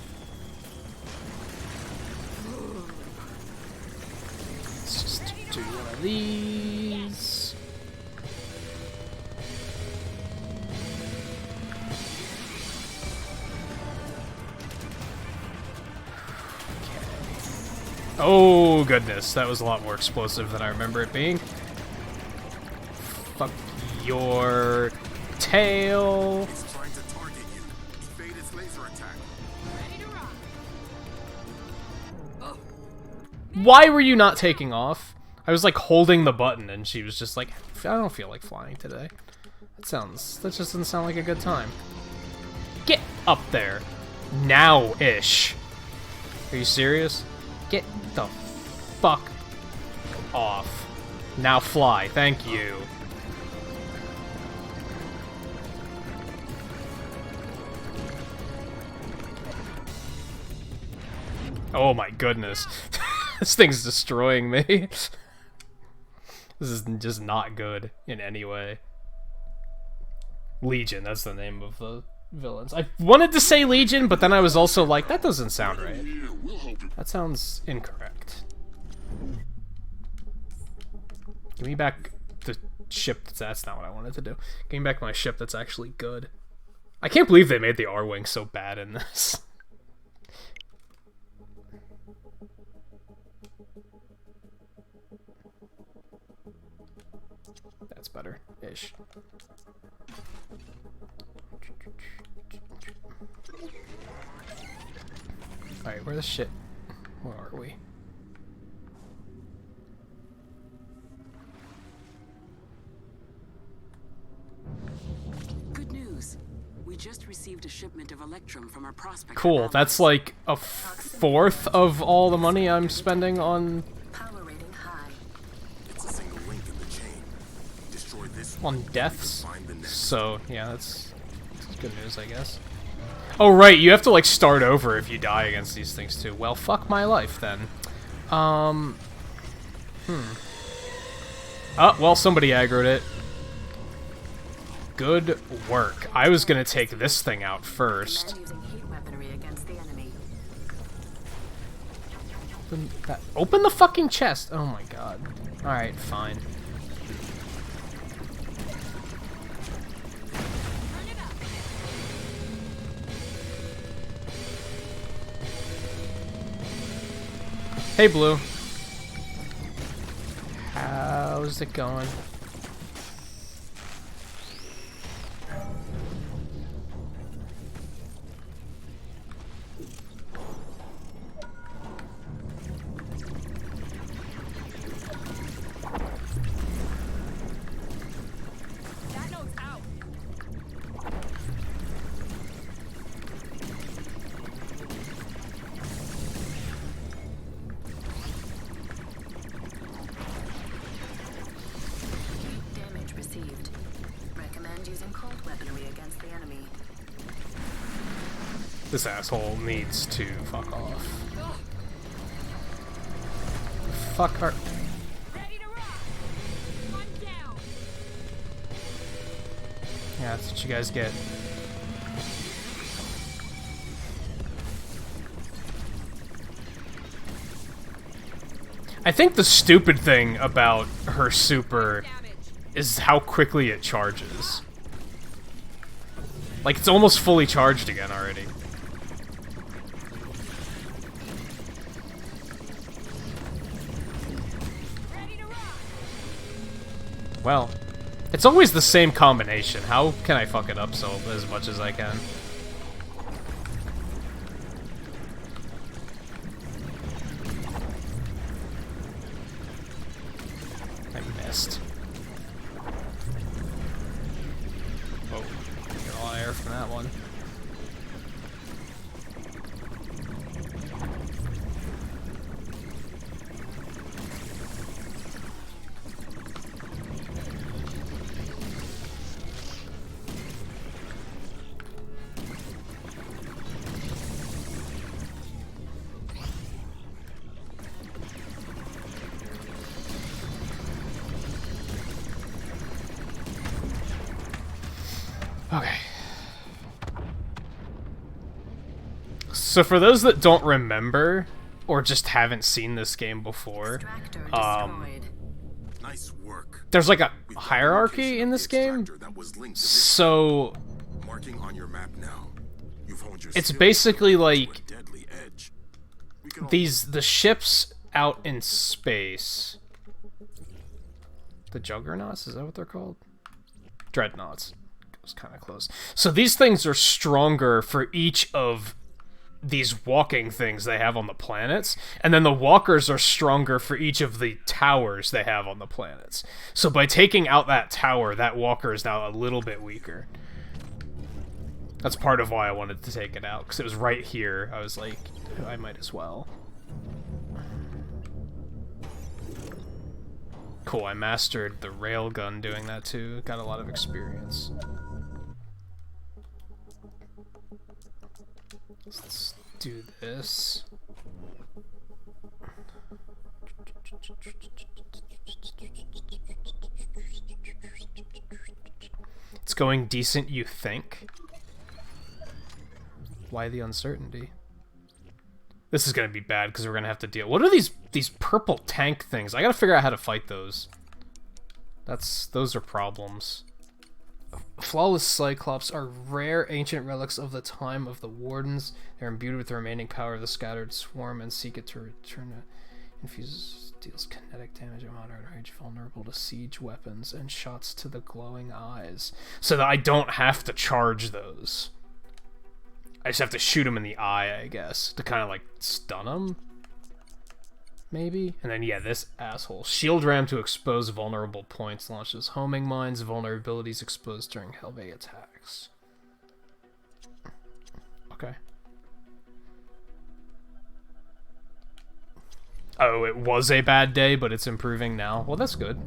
Let's just do one of these. Oh goodness, that was a lot more explosive than I remember it being. Fuck your tail. It's trying to target you. Evade its laser attack. Why were you not taking off? I was like holding the button and she was just like, I don't feel like flying today. That just doesn't sound like a good time. Get up there. Now-ish. Are you serious? Get the fuck off. Now fly. Thank you. Oh my goodness. This thing's destroying me. This is just not good in any way. Legion, that's the name of the villains. I wanted to say Legion, but then I was also like, that doesn't sound right. That sounds incorrect. Give me back the ship that's not what I wanted to do. Give me back my ship that's actually good. I can't believe they made the R-Wing so bad in this. That's better-ish. Alright, where the shit? Where are we? Good news. We just received a shipment of Electrum from our prospect. Cool, that's like a fourth of all the money I'm spending on... Power rating high. It's a single link in the chain. Destroy this on one, deaths. you can find the next. So, yeah, that's good news, I guess. Oh, right, you have to, like, start over if you die against these things, too. Well, fuck my life, then. Oh, well, somebody aggroed it. Good work. I was gonna take this thing out first. Using heat weaponry against the enemy. Open the fucking chest! Oh my god. Alright, fine. Hey, Blue. How's it going? That note's out. Damage received. Recommend using cold weaponry against the enemy. This asshole needs to fuck off. Fuck her. Ready to rock. One down. Yeah, that's what you guys get. I think the stupid thing about her super is how quickly it charges. Like, it's almost fully charged again already. Well, it's always the same combination. How can I fuck it up so as much as I can? I missed. Oh, get a lot of air from that one. Okay. So for those that don't remember, or just haven't seen this game before, Nice work. there's like a hierarchy in this game. So Marking on your map now. You've honed your it's skills basically to a like deadly edge. We can all the ships out in space. The Juggernauts, is that what they're called? Dreadnoughts. It was kind of close. So these things are stronger for each of these walking things they have on the planets, and then the walkers are stronger for each of the towers they have on the planets. So by taking out that tower, that walker is now a little bit weaker. That's part of why I wanted to take it out, because it was right here. I was like, I might as well. Cool, I mastered the railgun doing that too. Got a lot of experience. Let's do this. It's going decent, you think? Why the uncertainty? This is gonna be bad because we're gonna have to deal. What are these purple tank things? I gotta figure out how to fight those. Those are problems. Flawless Cyclops are rare ancient relics of the time of the Wardens. They're imbued with the remaining power of the scattered swarm and seek it to return to infuse deals kinetic damage at moderate range, vulnerable to siege weapons and shots to the glowing eyes. So that I don't have to charge those. I just have to shoot him in the eye, I guess, to kind of like stun him. Maybe? And then, yeah, this asshole. Shield ram to expose vulnerable points. Launches homing mines. Vulnerabilities exposed during Hellbay attacks. Okay. Oh, it was a bad day, but it's improving now. Well, that's good.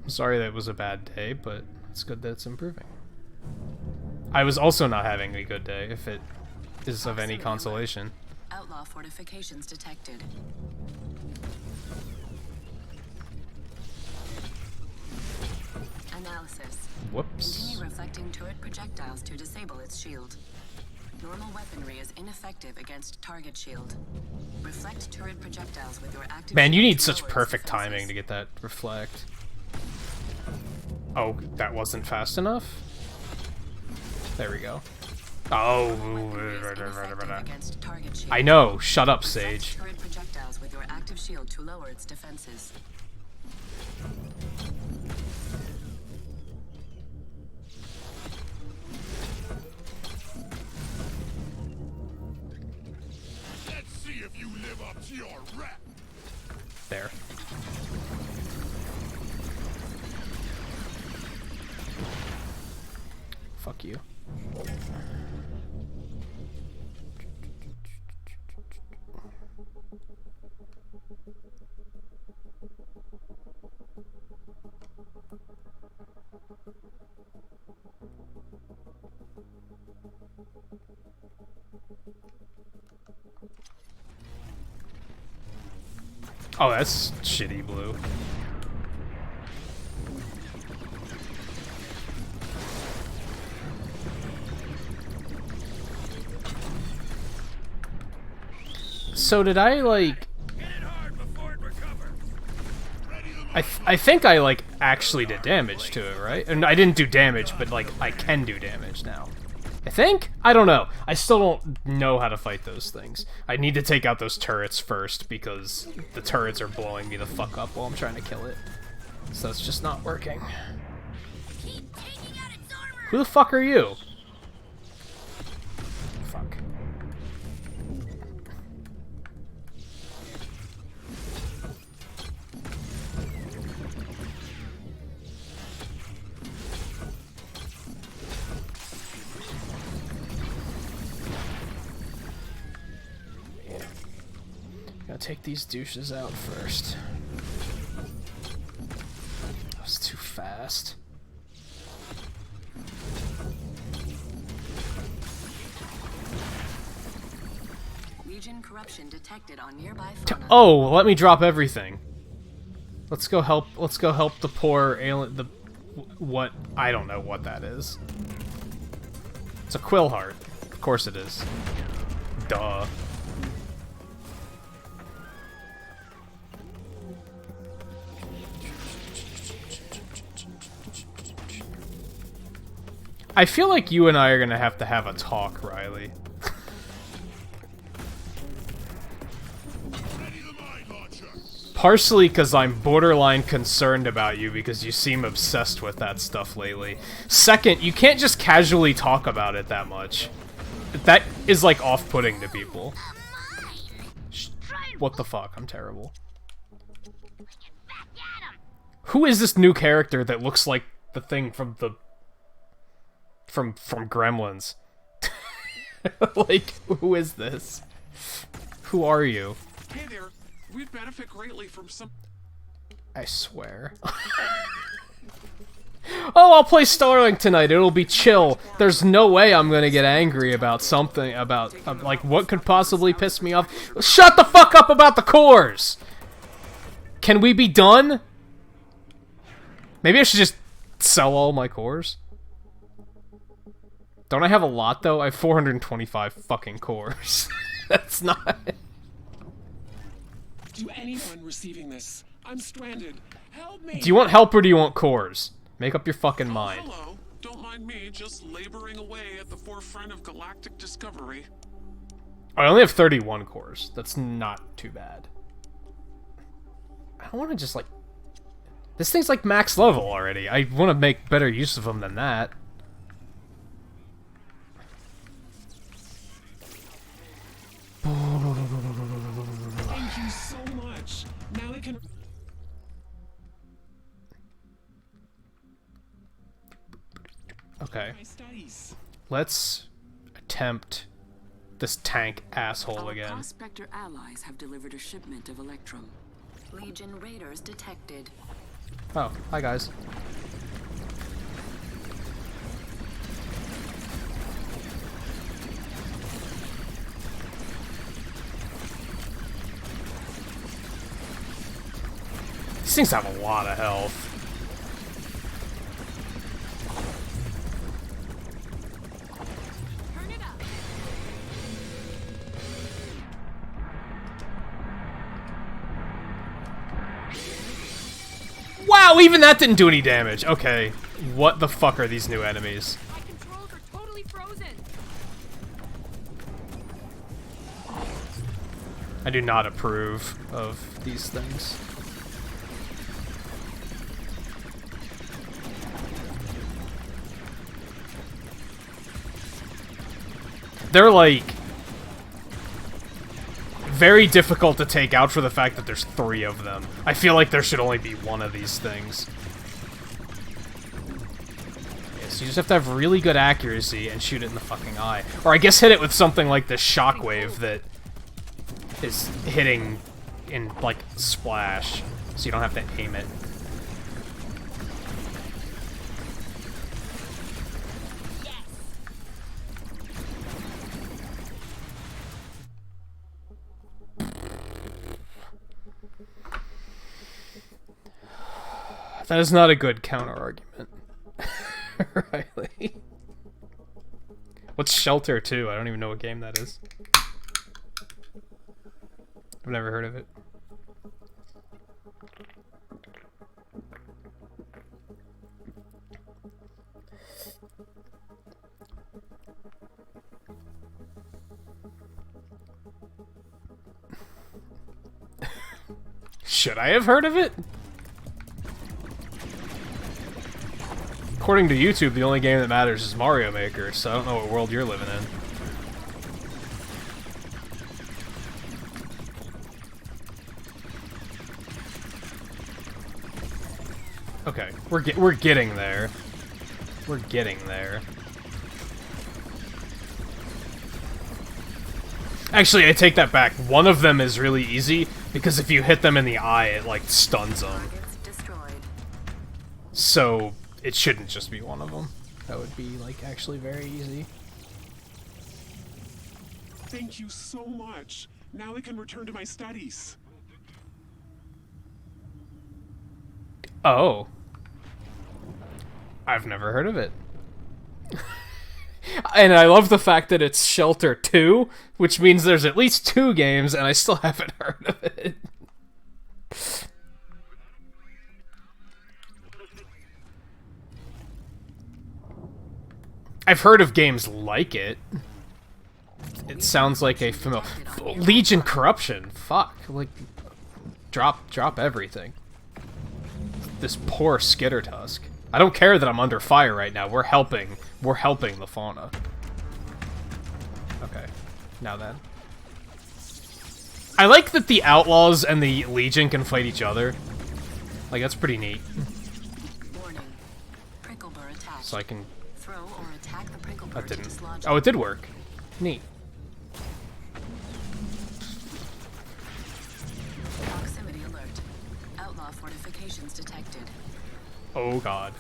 I'm sorry that it was a bad day, but it's good that it's improving. I was also not having a good day, if it is of any consolation. Outlaw fortifications detected. Analysis. Whoops. Continue reflecting turret projectiles to disable its shield. Normal weaponry is ineffective against target shield. Reflect turret projectiles with your active Man, you shield need to such lower its perfect defenses. timing to get that reflect. Oh, that wasn't fast enough? There we go. Oh, Against target shield. I know. Shut up, Reflect Sage. turret projectiles with your active shield to lower its defenses. Let's see if you live up to your rep. There. Fuck you. Oh, that's shitty blue. So did I, like... I think I, like, actually did damage to it, right? And I didn't do damage, but, like, I can do damage now. I think? I don't know. I still don't know how to fight those things. I need to take out those turrets first, because the turrets are blowing me the fuck up while I'm trying to kill it. So it's just not working. Who the fuck are you? Fuck. Gotta take these douches out first. That was too fast. Legion corruption detected on nearby fauna. fauna. Oh, let me drop everything. Let's go help the poor alien. What? I don't know what that is. It's a quill heart. Of course it is. Duh. I feel like you and I are gonna have a talk, Riley. Partially because I'm borderline concerned about you because you seem obsessed with that stuff lately. Second, you can't just casually talk about it that much. That is, like, off-putting to people. What the fuck? I'm terrible. Who is this new character that looks like the thing from the... From Gremlins? Like, who is this? Who are you? Hey there. We'd benefit greatly from some... I swear. Oh, I'll play Starlink tonight. It'll be chill. There's no way I'm gonna get angry about something about like what could possibly piss me off. Shut the fuck up about the cores. Can we be done? Maybe I should just sell all my cores. Don't I have a lot though? I have 425 fucking cores. That's not. To anyone receiving this, I'm stranded. Help me. Do you want help or do you want cores? Make up your fucking mind. Hello. Don't mind me, just laboring away at the forefront of galactic discovery. I only have 31 cores. That's not too bad. I don't want to just, like... This thing's, like, max level already. I want to make better use of them than that. Thank you so much. Now I can... Okay. Let's attempt this tank asshole again. Prospector allies have delivered a shipment of Electrum. Legion raiders detected. Oh, hi guys. These things have a lot of health. Wow, even that didn't do any damage. Okay, what the fuck are these new enemies? My controls are totally frozen. I do not approve of these things. They're like very difficult to take out for the fact that there's 3 of them. I feel like there should only be 1 of these things. Yeah, so you just have to have really good accuracy and shoot it in the fucking eye. Or I guess hit it with something like this shockwave that is hitting in, like, splash, so you don't have to aim it. That is not a good counter-argument. Riley. What's Shelter 2? I don't even know what game that is. I've never heard of it. Should I have heard of it? According to YouTube, the only game that matters is Mario Maker, so I don't know what world you're living in. Okay, we're getting there. We're getting there. Actually, I take that back. One of them is really easy, because if you hit them in the eye, it, like, stuns them. So, it shouldn't just be one of them. That would be, like, actually very easy. Thank you so much. Now I can return to my studies. Oh. I've never heard of it. And I love the fact that it's Shelter 2, which means there's at least 2 games, and I still haven't heard of it. I've heard of games like it. It sounds like a familiar... Legion Corruption. Fuck. Like, drop everything. This poor Skittertusk. I don't care that I'm under fire right now. We're helping the fauna. Okay. Now then. I like that the Outlaws and the Legion can fight each other. Like, that's pretty neat. Warning. Prickle burr attached. So I can... Throw or attack the prickle burr That to didn't... dislodge Oh, it did work. Neat. Proximity alert. Outlaw fortifications detected. Oh god.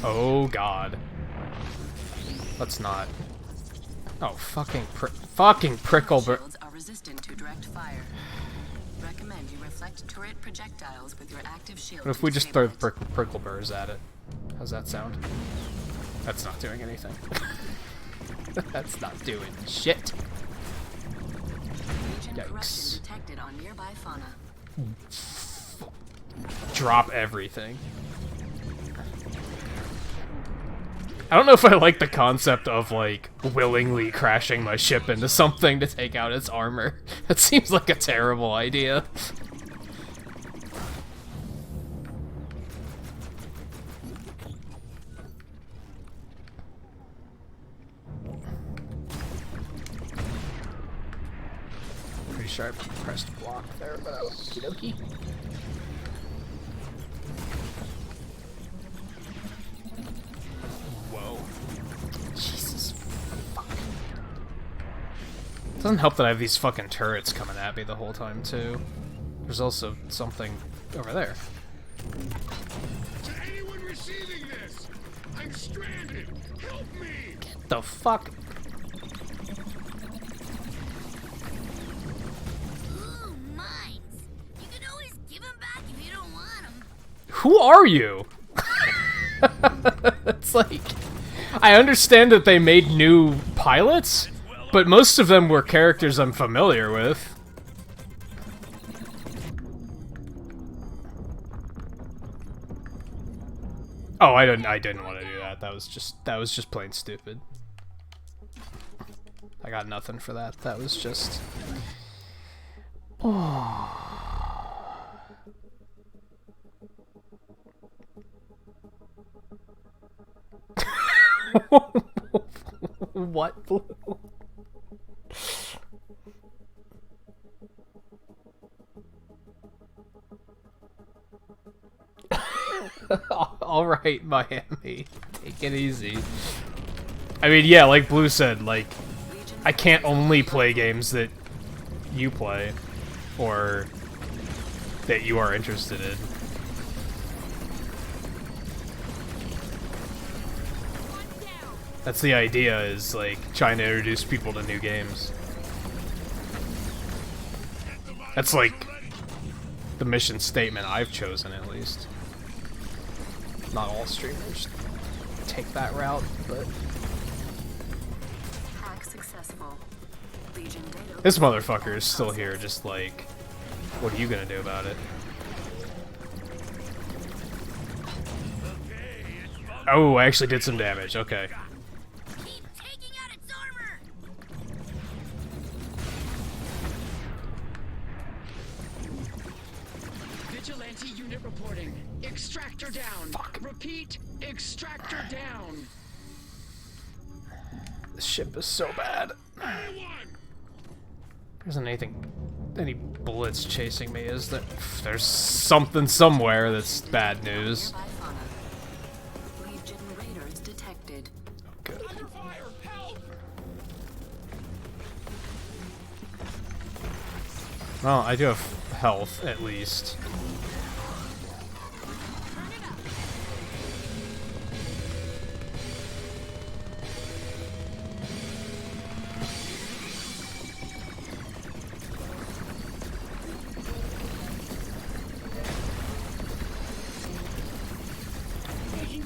Oh god. Let's not. Oh, fucking prickle burr. Shields are resistant to direct fire. Recommend you reflect turret projectiles with your active shield. What if we just throw the prickle burrs at it? How's that sound? That's not doing anything. That's not doing shit. Yikes. Detected on nearby fauna. Drop everything. I don't know if I like the concept of, like, willingly crashing my ship into something to take out its armor. That seems like a terrible idea. Pretty sure I pressed block there, but okie dokie. Whoa. Jesus. Fuck. Doesn't help that I have these fucking turrets coming at me the whole time, too. There's also something over there. To anyone receiving this, I'm stranded. Help me. Get the fuck. Ooh, mines. You can always give them back if you don't want them. Who are you? It's like, I understand that they made new pilots, but most of them were characters I'm familiar with. Oh, I didn't want to do that. That was just plain stupid. I got nothing for that. That was just... Oh. What blue? All right, Miami, take it easy. I mean, yeah, like Blue said, like, I can't only play games that you play or that you are interested in. That's the idea, is like trying to introduce people to new games. That's like the mission statement I've chosen, at least. Not all streamers take that route, but Hack successful. Legion data. this motherfucker is still here, just like, what are you gonna do about it? Oh, I actually did some damage, okay. Keep taking out its armor. Vigilante unit reporting. Extractor down. Fuck. Repeat, extractor down. This ship is so bad. There isn't any bullets chasing me, is there? There's something somewhere that's bad news. Nearby fauna. Legion raiders detected. Good. Well, I do have health, at least.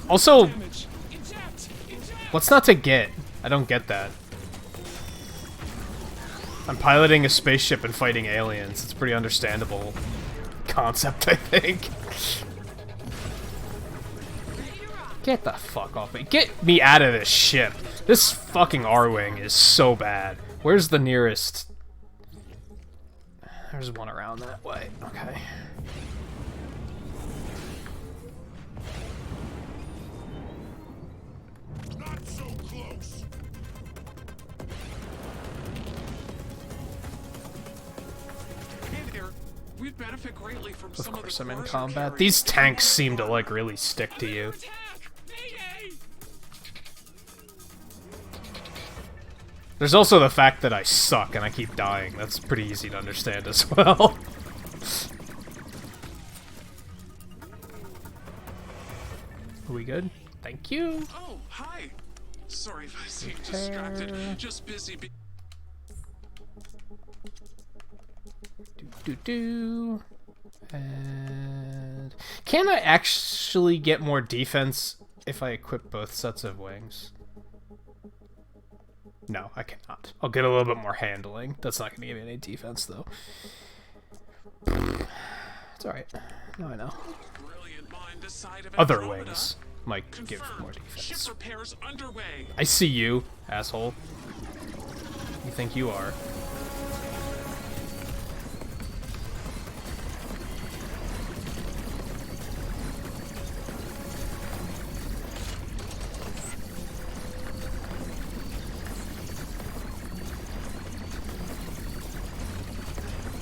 Also, what's not to get? I don't get that. I'm piloting a spaceship and fighting aliens. It's a pretty understandable concept, I think. Get the fuck off me. Get me out of this ship. This fucking R-Wing is so bad. Where's the nearest? There's one around that way. Okay. Not so close. Hey there. We'd benefit greatly from Of some of course the I'm in cores combat. you're These carrying. tanks seem to, like, really stick to you. Attack! Mayday! There's also the fact that I suck and I keep dying. That's pretty easy to understand as well. Are we good? Thank you. Oh, hi. Sorry if I seem distracted. Just busy. Do. And can I actually get more defense if I equip both sets of wings? No, I cannot. I'll get a little bit more handling. That's not going to give me any defense, though. It's alright. Now I know. Brilliant mind this side of Other Andromeda. wings might give Confirmed. more defense. Ship repairs underway. I see you, asshole. You think you are.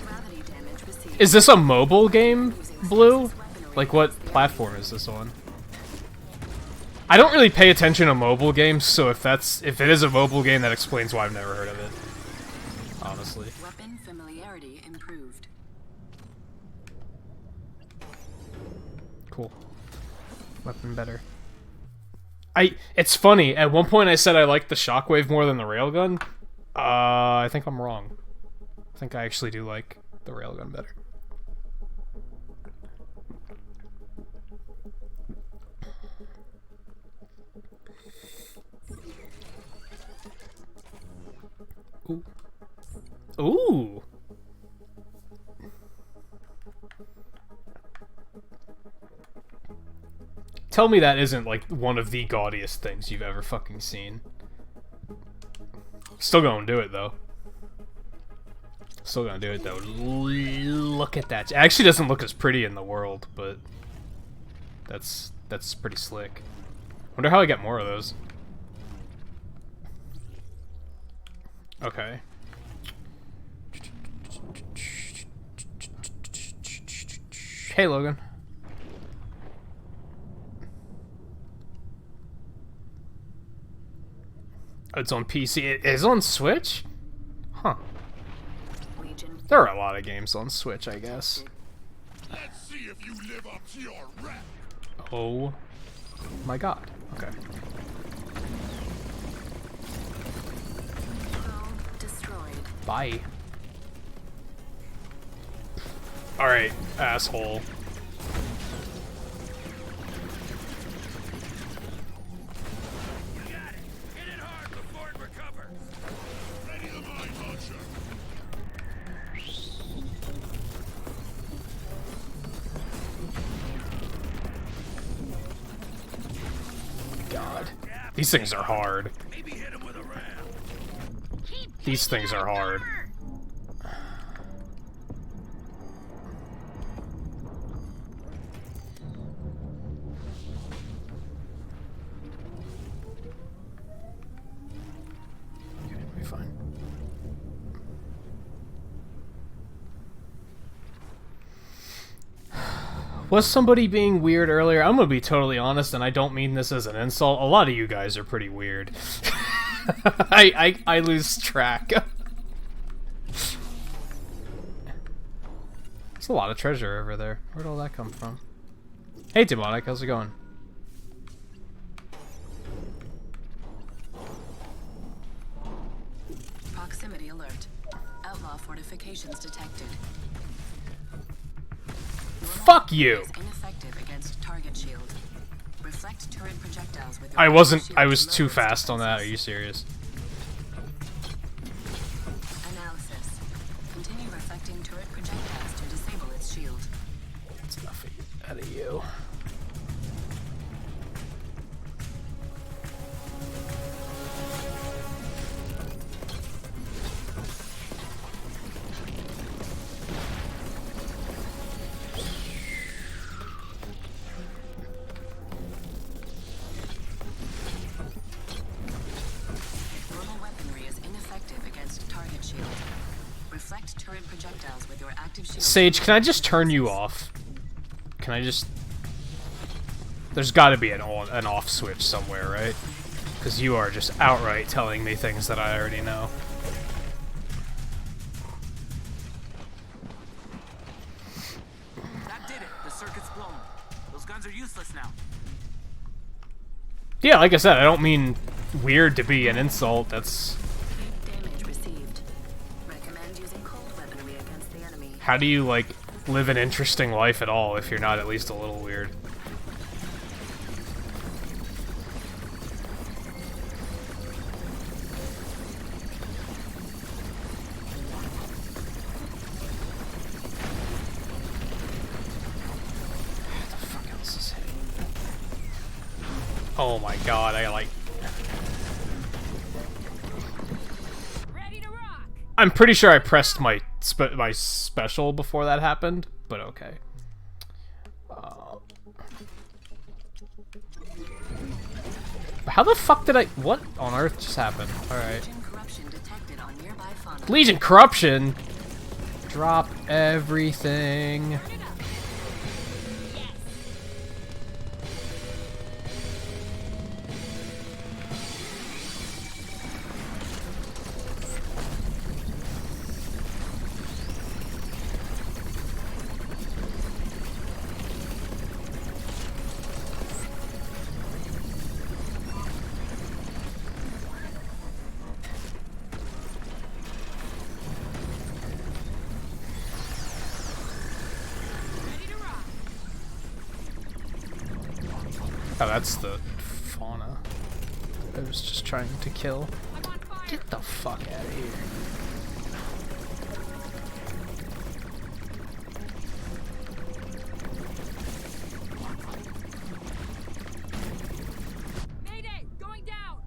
Gravity damage received. Is this a mobile game, Blue? Like, what platform is this on? I don't really pay attention to mobile games, so if it is a mobile game, that explains why I've never heard of it. Honestly. Weapon familiarity improved. Cool. Weapon better. It's funny, at one point I said I liked the shockwave more than the railgun. I think I'm wrong. I think I actually do like the railgun better. Ooh. Ooh! Tell me that isn't, like, one of the gaudiest things you've ever fucking seen. Still gonna do it, though. Still gonna do it, though. Look at that. It actually doesn't look as pretty in the world, but that's pretty slick. Wonder how I get more of those. Okay. Hey, Logan. Oh, it's on PC. It is on Switch? Huh. Legion. There are a lot of games on Switch, I guess. Let's see if you live up to your rep. Oh my god. Okay. Hull destroyed. Bye. Alright, asshole. You got it. Hit it hard before it recovers. Ready the mine launcher. God. These things are hard. Maybe hit him with a ram. These things are hard. Was somebody being weird earlier? I'm gonna be totally honest, and I don't mean this as an insult. A lot of you guys are pretty weird. I lose track. There's a lot of treasure over there. Where'd all that come from? Hey, Demonic, how's it going? Proximity alert. Outlaw fortifications detected. Fuck you! Is ineffective against target shield. Reflect turret projectiles with your I was shield too low fast on that. Are defenses. you serious? Analysis. Continue reflecting turret projectiles to disable its shield. That's enough out of you. Normal weaponry is ineffective against target shield. Reflect turret projectiles with your active shield. Sage, can I just turn you off? Can I just... There's gotta be an off switch somewhere, right? Because you are just outright telling me things that I already know. That did it. The circuit's blown. Those guns are useless now. Yeah, like I said, I don't mean weird to be an insult. That's... Damage received. Recommend using cold weaponry against the enemy. How do you, like, live an interesting life at all if you're not at least a little weird? What the fuck else is hitting? Oh my god, I like... Ready to rock. I'm pretty sure I pressed my special before that happened, but okay. How the fuck did I... What on earth just happened? Alright. Legion corruption detected on nearby fauna. Legion corruption? Drop everything. Oh, that's the fauna I was just trying to kill. Get the fuck out of here. Mayday! Going down!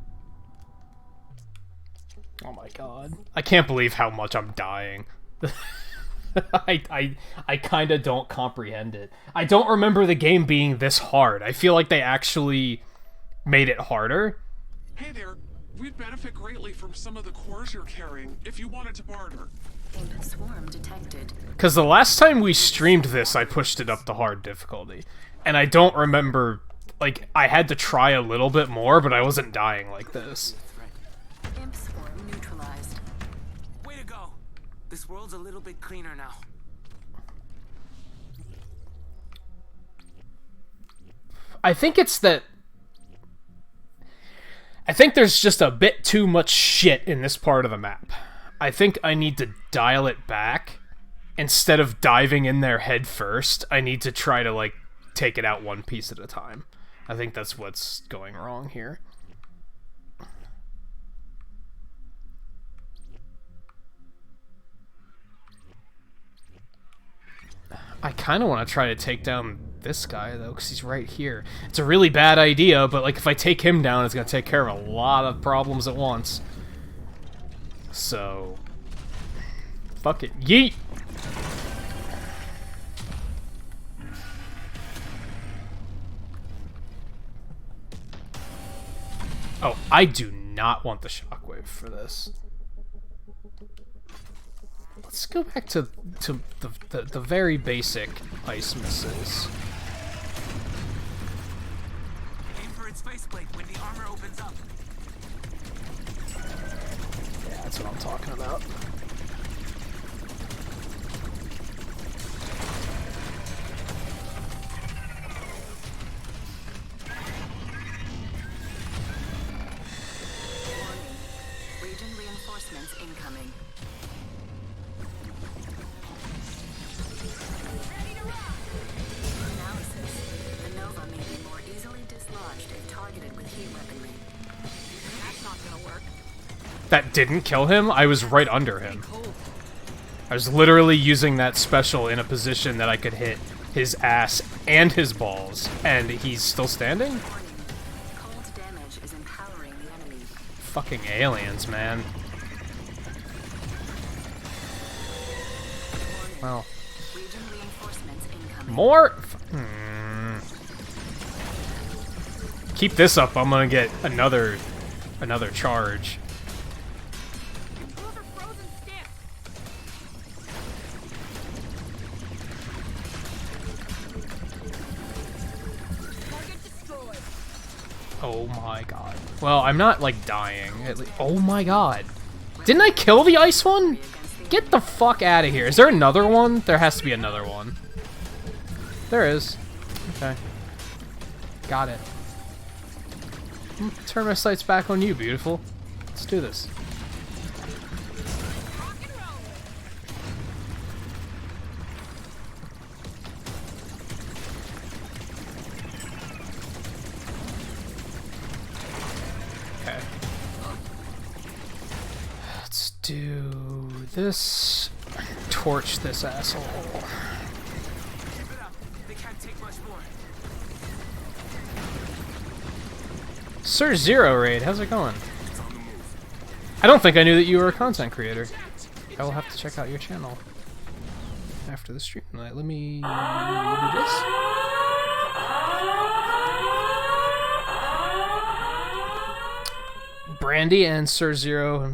Oh my god. I can't believe how much I'm dying. I kinda don't comprehend it. I don't remember the game being this hard. I feel like they actually made it harder. Hey there, we'd benefit greatly from some of the cores you're carrying if you wanted to barter. Imp swarm detected. Because the last time we streamed this, I pushed it up to hard difficulty. And I don't remember, like, I had to try a little bit more, but I wasn't dying like this. Imp swarm neutralized. Way to go. This world's a little bit cleaner now. I think it's that... I think there's just a bit too much shit in this part of the map. I think I need to dial it back. Instead of diving in there head first, I need to try to, like, take it out one piece at a time. I think that's what's going wrong here. I kind of want to try to take down this guy, though, because he's right here. It's a really bad idea, but, like, if I take him down, it's going to take care of a lot of problems at once. So... fuck it. Yeet! Oh, I do not want the shockwave for this. Let's go back to the very basic ice missiles. armor opens up. Yeah, that's what I'm talking about. Region reinforcements incoming. Analysis. The Nova may be more easily dislodged if targeted with heat weaponry. That's not gonna work. That didn't kill him? I was right under him. I was literally using that special in a position that I could hit his ass and his balls, and he's still standing? Cold damage is empowering the enemy. Fucking aliens, man. Well. Region reinforcements incoming. More? Keep this up, I'm gonna get another charge. Oh my god. Well, I'm not, like, dying. Oh my god. Didn't I kill the ice one? Get the fuck out of here. Is there another one? There has to be another one. There is. Okay. Got it. Turn my sights back on you, beautiful. Let's do this. Okay. Let's do this. Torch this asshole. Keep it up. They can't take much more. Sir Zero Raid, how's it going? I don't think I knew that you were a content creator. I will have to check out your channel after the stream tonight. Let me do this. Brandy and Sir Zero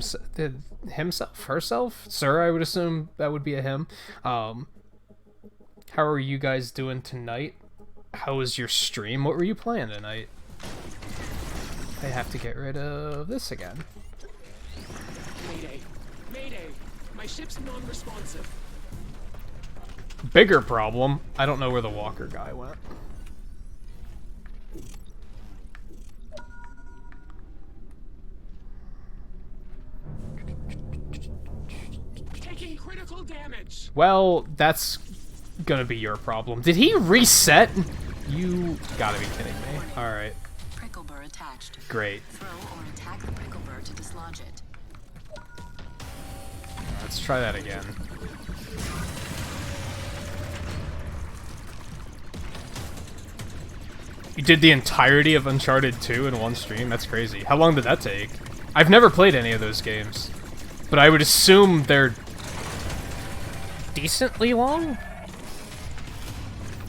herself? Sir, I would assume that would be a him. How are you guys doing tonight? How was your stream? What were you playing tonight? I have to get rid of this again. Mayday. Mayday. My ship's non-responsive. Bigger problem, I don't know where the walker guy went. Taking critical damage. Well, that's gonna be your problem. Did he reset? You gotta be kidding me. Alright. Prickle burr attached. Great. Throw or attack the prickle burr to dislodge it. Let's try that again. You did the entirety of Uncharted 2 in one stream? That's crazy. How long did that take? I've never played any of those games, but I would assume they're decently long?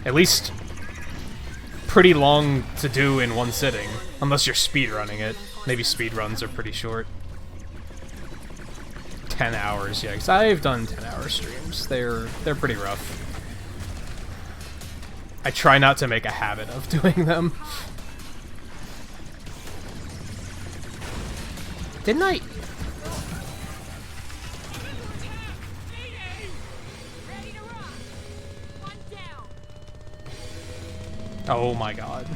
At least pretty long to do in one sitting, unless you're speedrunning it. Maybe speedruns are pretty short. 10 hours, yeah, 'cause I've done 10-hour streams. They're pretty rough. I try not to make a habit of doing them. Didn't I? Oh my god.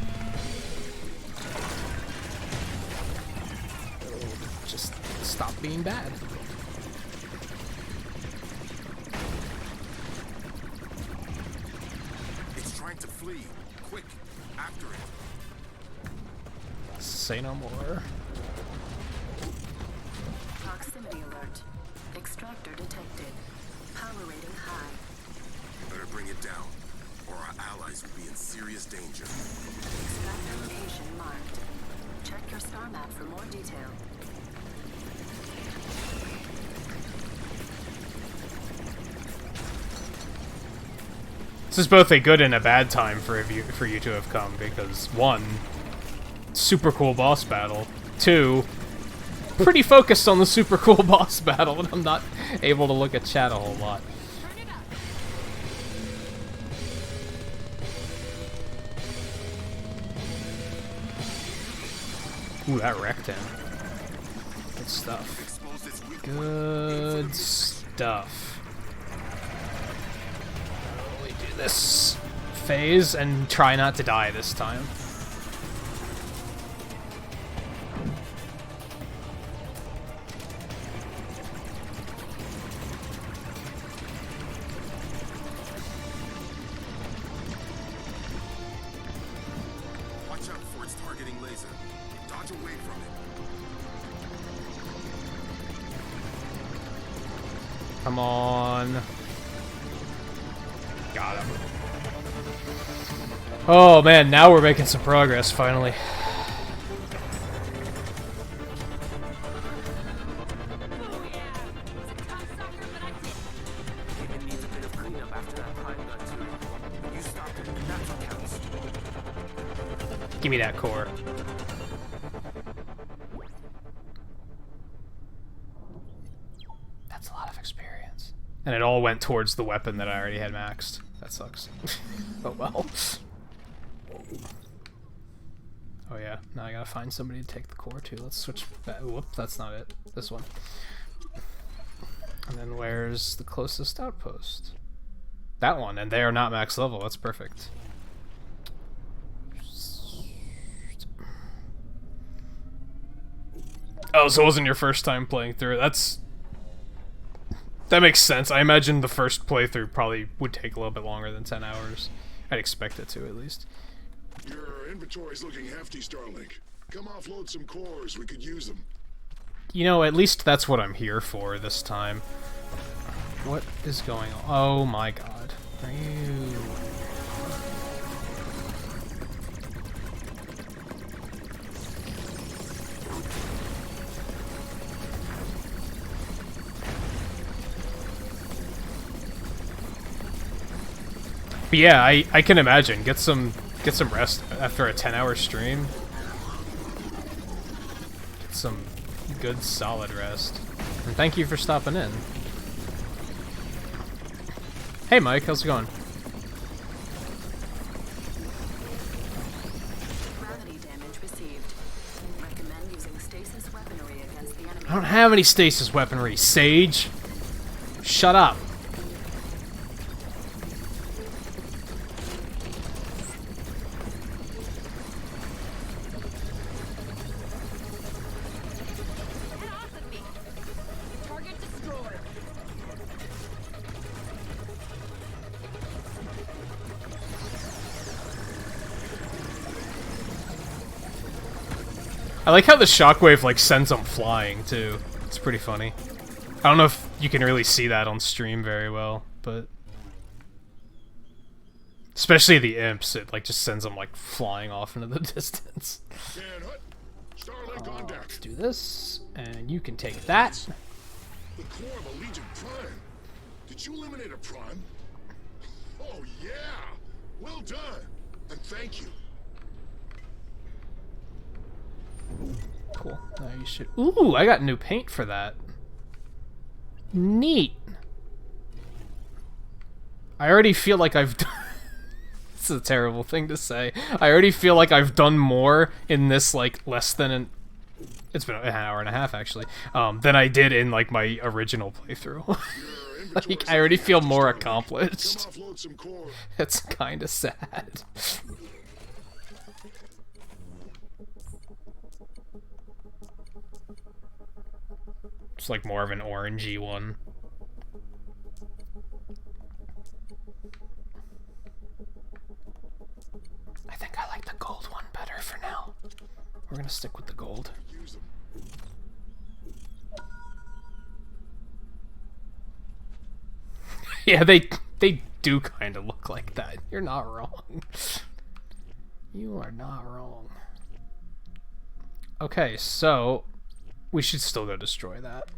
Just stop being bad. It's trying to flee. Quick, after it. Say no more. Proximity alert. Extractor detected. Power rating high. Better bring it down, or our allies will be in serious danger. Extractor location marked. Check your star map for more detail. This is both a good and a bad time for you to have come, because 1, super cool boss battle. 2, pretty focused on the super cool boss battle, and I'm not able to look at chat a whole lot. Ooh, that wrecked him. Good stuff. Good stuff. We do this phase and try not to die this time. Watch out for its targeting laser. Dodge away from it. Come on. Got him. Oh man, now we're making some progress finally. Even needs a bit of cleanup after that prime gun too. You stopped it, and that's what counts. Give me that core. That's a lot of experience. And it all went towards the weapon that I already had maxed. That sucks. Oh well. Oh yeah, now I gotta find somebody to take the core too. Let's switch back. Whoop, that's not it. This one. And then where's the closest outpost? That one, and they are not max level. That's perfect. Oh, so it wasn't your first time playing through. That makes sense. I imagine the first playthrough probably would take a little bit longer than 10 hours. I'd expect it to, at least. Your inventory's looking hefty, Starlink. Come offload some cores. We could use them. You know, at least that's what I'm here for this time. What is going on? Oh my god. Are you... But yeah, I can imagine. Get some rest after a 10-hour stream. Get some good solid rest. And thank you for stopping in. Hey Mike, how's it going? Gravity damage received. Recommend using stasis weaponry against the enemy. I don't have any stasis weaponry, Sage. Shut up. I like how the shockwave like sends them flying too. It's pretty funny. I don't know if you can really see that on stream very well, but especially the imps, it like just sends them like flying off into the distance. Let's do this, and you can take that. The core of a Legion Prime. Did you eliminate a Prime? Oh yeah! Well done, and thank you. Cool. Now you should. Ooh, I got new paint for that. Neat. I already feel like I've done. This is a terrible thing to say. I already feel like I've done more in this like less than an. It's been an hour and a half actually. Than I did in like my original playthrough. Like I already feel more accomplished. It's kind of sad. It's like more of an orangey one. I think I like the gold one better for now. We're gonna stick with the gold. Yeah, they do kind of look like that. You're not wrong. You are not wrong. Okay, so we should still go destroy that.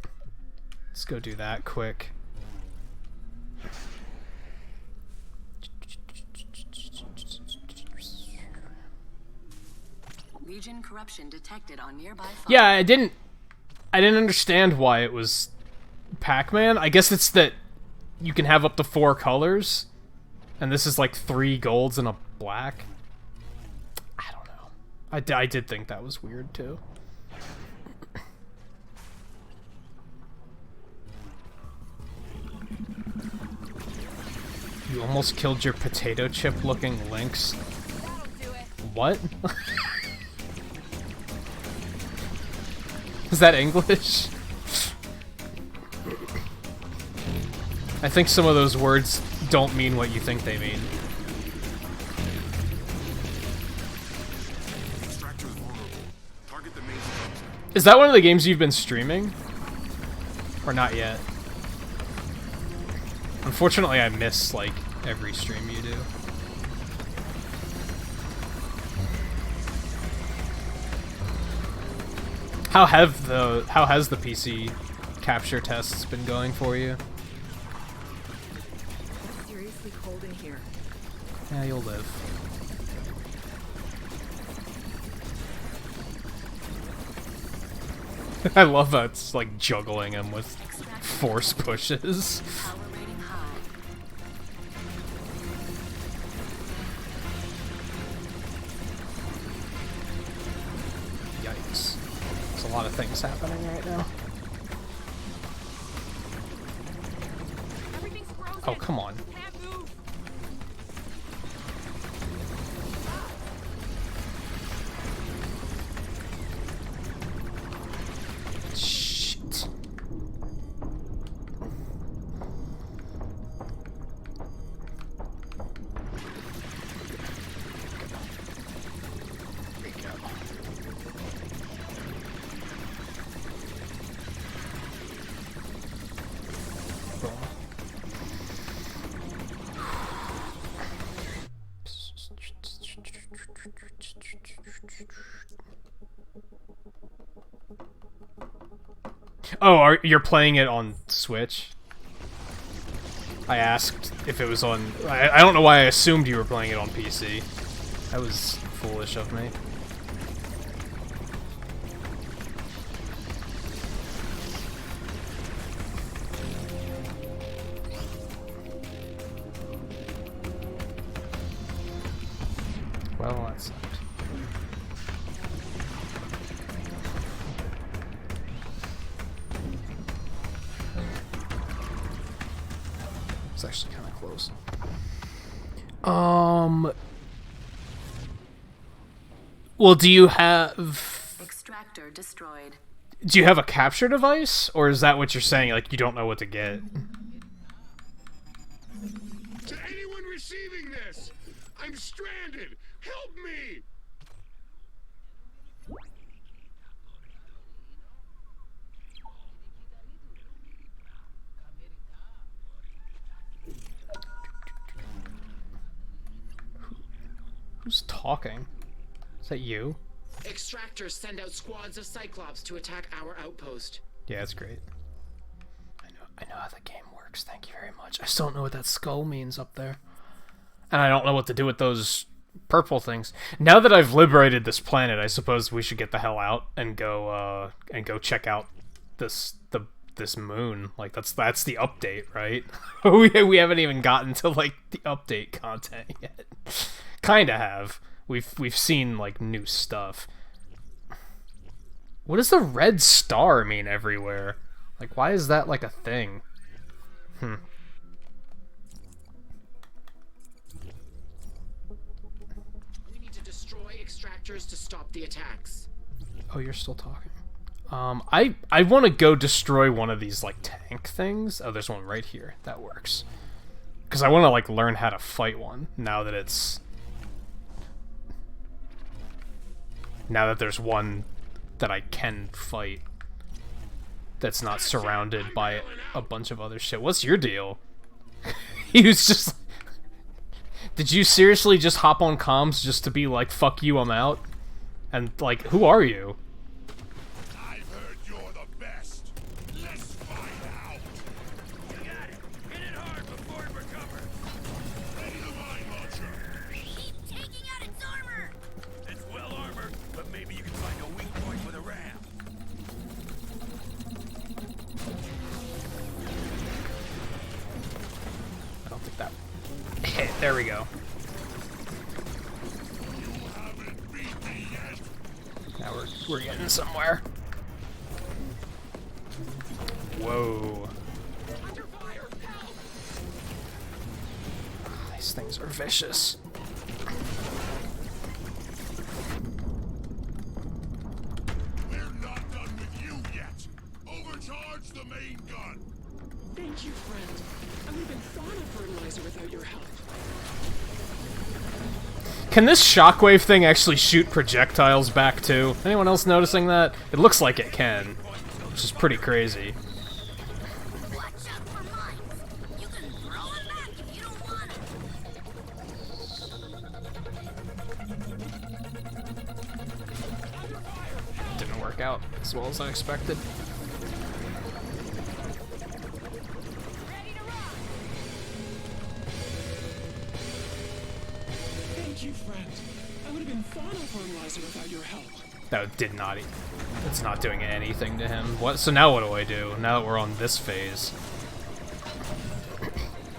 Let's go do that quick. Legion corruption detected on nearby farm. Yeah, I didn't understand why it was Pac-Man. I guess it's that you can have up to 4 colors, and this is like 3 golds and a black. I don't know. I did think that was weird too. You almost killed your potato chip looking lynx. What? Is that English? I think some of those words don't mean what you think they mean. Is that one of the games you've been streaming? Or not yet? Unfortunately, I miss, like, every stream you do. How has the PC capture tests been going for you? It's seriously cold in here. Yeah, you'll live. I love that it's like juggling him with force pushes. Yikes. There's a lot of things happening right now. Oh, come on. Shit. There we go. Boom. Oh, you're playing it on Switch? I asked if it was on... I don't know why I assumed you were playing it on PC. That was foolish of me. Well, that sucked. It's actually kind of close. Well, do you have... Extractor destroyed. Do you have a capture device? Or is that what you're saying? Like, you don't know what to get? To anyone receiving this, I'm stranded. Help me! Who's talking? Is that you? Extractors send out squads of Cyclops to attack our outpost. Yeah, that's great. I know how the game works. Thank you very much. I still don't know what that skull means up there. And I don't know what to do with those purple things. Now that I've liberated this planet, I suppose we should get the hell out and go check out this moon. Like that's the update, right? we haven't even gotten to like the update content yet. Kinda have. We've seen like new stuff. What does the red star mean everywhere? Like, why is that like a thing? We need to destroy extractors to stop the attacks. Oh, you're still talking. I want to go destroy one of these like tank things. Oh, there's one right here. That works. Because I want to like learn how to fight one now that there's one that I can fight that's not surrounded by a bunch of other shit. What's your deal? He was just... Did you seriously just hop on comms just to be like, fuck you, I'm out? And like, who are you? I've heard you're the best. Let's find out. You got it. Hit it hard before it recovers. Ready the mine launcher. Keep taking out its armor! It's well armored, but maybe you can find a weak point with a ram. I don't think that hit. There we go. Now we're getting somewhere. Whoa. things are vicious. We're not done with you yet. Overcharge the main gun. Thank you, friend. I would have been fond of fertilizer without your help. Can this shockwave thing actually shoot projectiles back too? Anyone else noticing that? It looks like it can, which is pretty crazy. Watch out for mines. You can throw it back if you don't want it. Didn't work out as well as I expected. Thank you, friend. I would have been fond of fertilizer without your help. That did not. It's not doing anything to him. What? So now what do I do? Now that we're on this phase,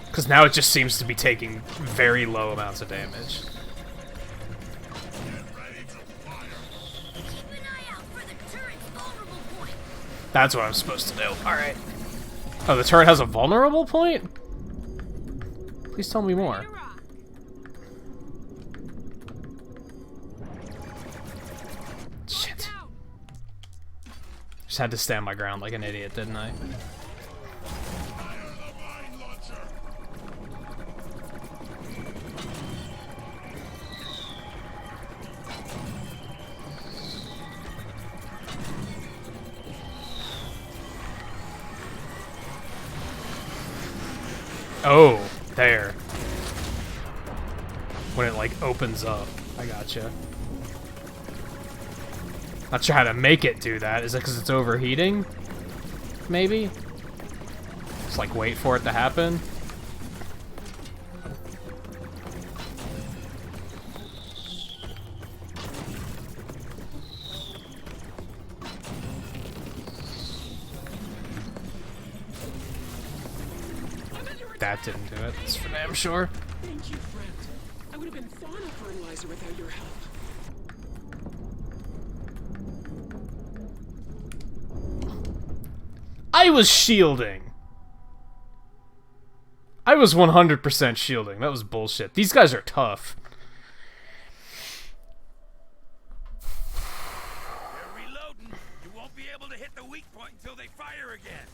because now it just seems to be taking very low amounts of damage. Keep an eye out for the turret's vulnerable point. That's what I'm supposed to do. All right. Oh, the turret has a vulnerable point? Please tell me more. Shit. Just had to stand my ground like an idiot, didn't I? Oh, there. When it, like, opens up. I gotcha. Not sure how to make it do that. Is it because it's overheating? Maybe? Just, like, wait for it to happen? That didn't do it. That's for damn sure. Thank you, friend. I would have been fond of fertilizer without your help. I was shielding. I was 100% shielding. That was bullshit. These guys are tough. They're reloading. You won't be able to hit the weak point until they fire again.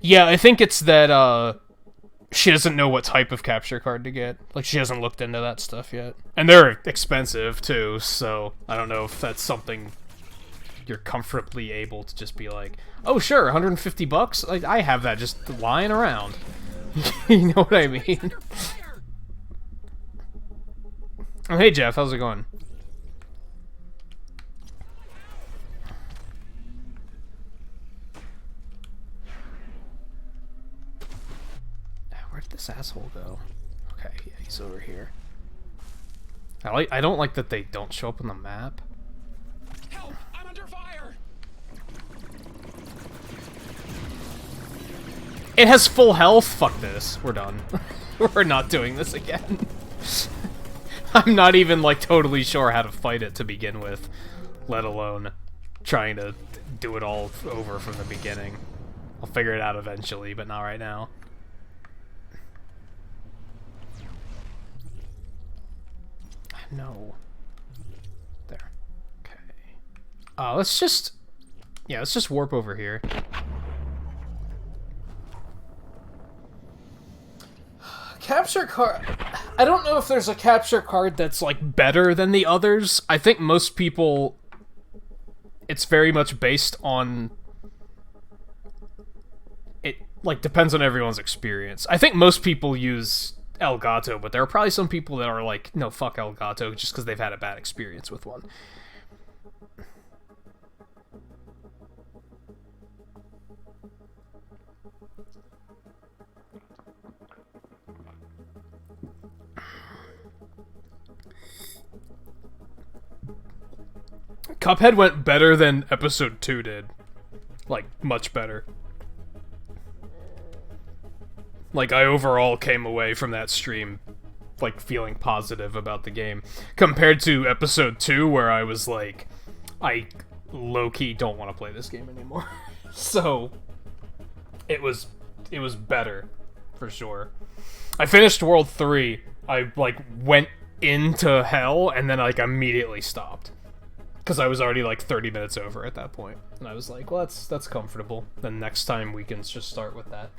Yeah, I think it's that, she doesn't know what type of capture card to get. Like, she hasn't looked into that stuff yet. And they're expensive, too, so I don't know if that's something you're comfortably able to just be like, oh, sure, 150 bucks? Like, I have that just lying around. You know what I mean? Oh, hey, Jeff, how's it going? Where'd this asshole go? Okay, yeah, he's over here. I don't like that they don't show up on the map. Help! I'm under fire! It has full health? Fuck this. We're done. We're not doing this again. I'm not even, like, totally sure how to fight it to begin with, let alone trying to do it all over from the beginning. I'll figure it out eventually, but not right now. No. There. Okay. Let's just... Yeah, let's just warp over here. Capture card... I don't know if there's a capture card that's, like, better than the others. I think most people... It's very much based on... It, like, depends on everyone's experience. I think most people use Elgato, but there are probably some people that are like, no, fuck Elgato, just because they've had a bad experience with one. Cuphead went better than episode 2 did. Like, much better. Like, I overall came away from that stream like feeling positive about the game compared to episode 2 where I was like, I low-key don't want to play this game anymore. So it was better for sure. I finished World 3. I like went into hell and then like immediately stopped because I was already like 30 minutes over at that point, and I was like, well, that's comfortable. Then next time we can just start with that.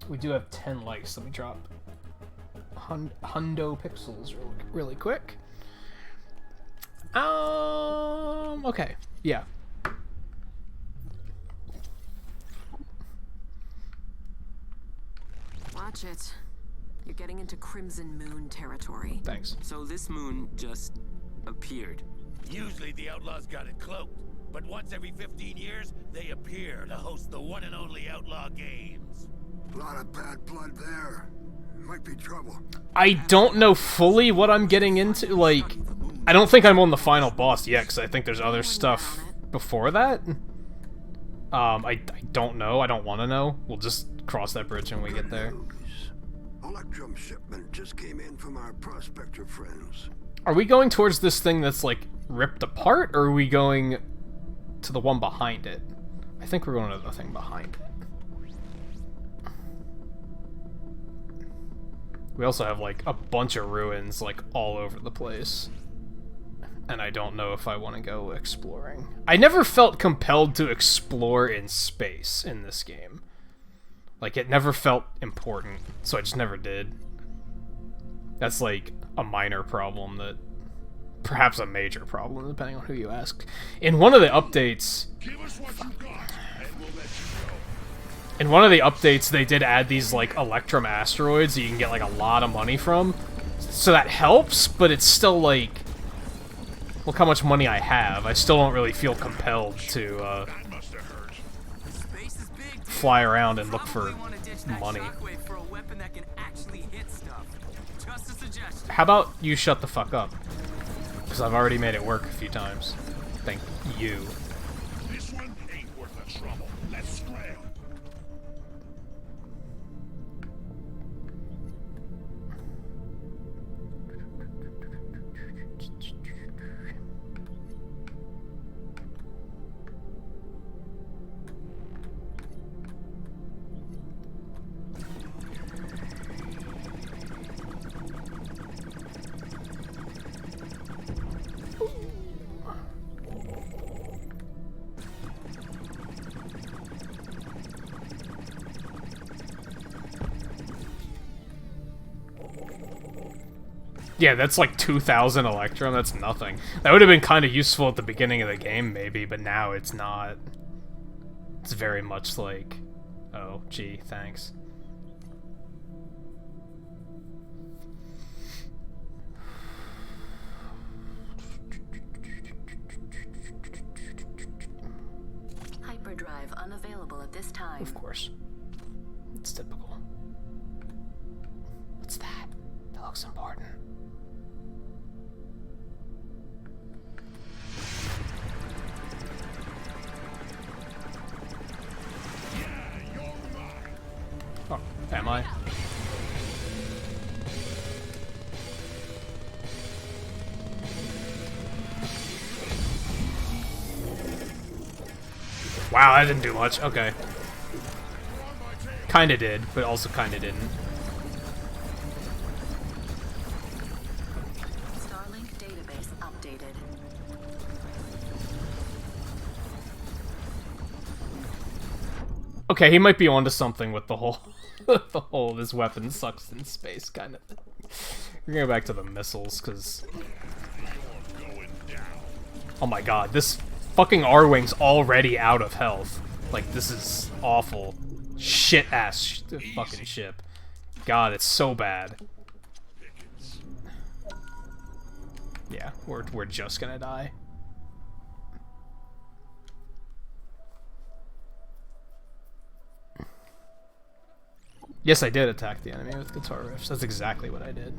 We do have 10 likes. Let me drop hundo pixels really quick. Okay, yeah. Watch it. You're getting into Crimson Moon territory. Thanks. So this moon just appeared. Usually the Outlaws got it cloaked, but once every 15 years, they appear to host the one and only Outlaw Games. A lot of bad blood there. Might be trouble. I don't know fully what I'm getting into. Like, I don't think I'm on the final boss yet, because I think there's other stuff before that. I don't know. I don't want to know. We'll just cross that bridge when we get there. Electrum shipment just came in from our prospector friends. Are we going towards this thing that's, like, ripped apart, or are we going to the one behind it? I think we're going to the thing behind it. We also have, like, a bunch of ruins, like, all over the place. And I don't know if I want to go exploring. I never felt compelled to explore in space in this game. Like, it never felt important, so I just never did. That's, like, a minor problem that... Perhaps a major problem, depending on who you ask. In one of the updates... Give us what you got, and we'll let you go. In one of the updates, they did add these, like, Electrum asteroids that you can get, like, a lot of money from. So that helps, but it's still, like... Look how much money I have. I still don't really feel compelled to, fly around and look for money. How about you shut the fuck up? Because I've already made it work a few times. Thank you. This one ain't worth the trouble. Let's scram. Yeah, that's like 2,000 Electrum, that's nothing. That would have been kind of useful at the beginning of the game, maybe, but now it's not. It's very much like, oh, gee, thanks. Hyperdrive unavailable at this time. Of course. It's typical. What's that? That looks important. Oh, am I? Wow, that didn't do much. Okay. Kinda did, but also kinda didn't. Starlink database updated. Okay, he might be onto something with the whole this weapon sucks in space kind of thing. We're gonna go back to the missiles, because... Oh my god, this fucking R-Wing's already out of health. Like, this is awful. Shit-ass fucking ship. God, it's so bad. Yeah, we're just gonna die. Yes, I did attack the enemy with guitar riffs. That's exactly what I did.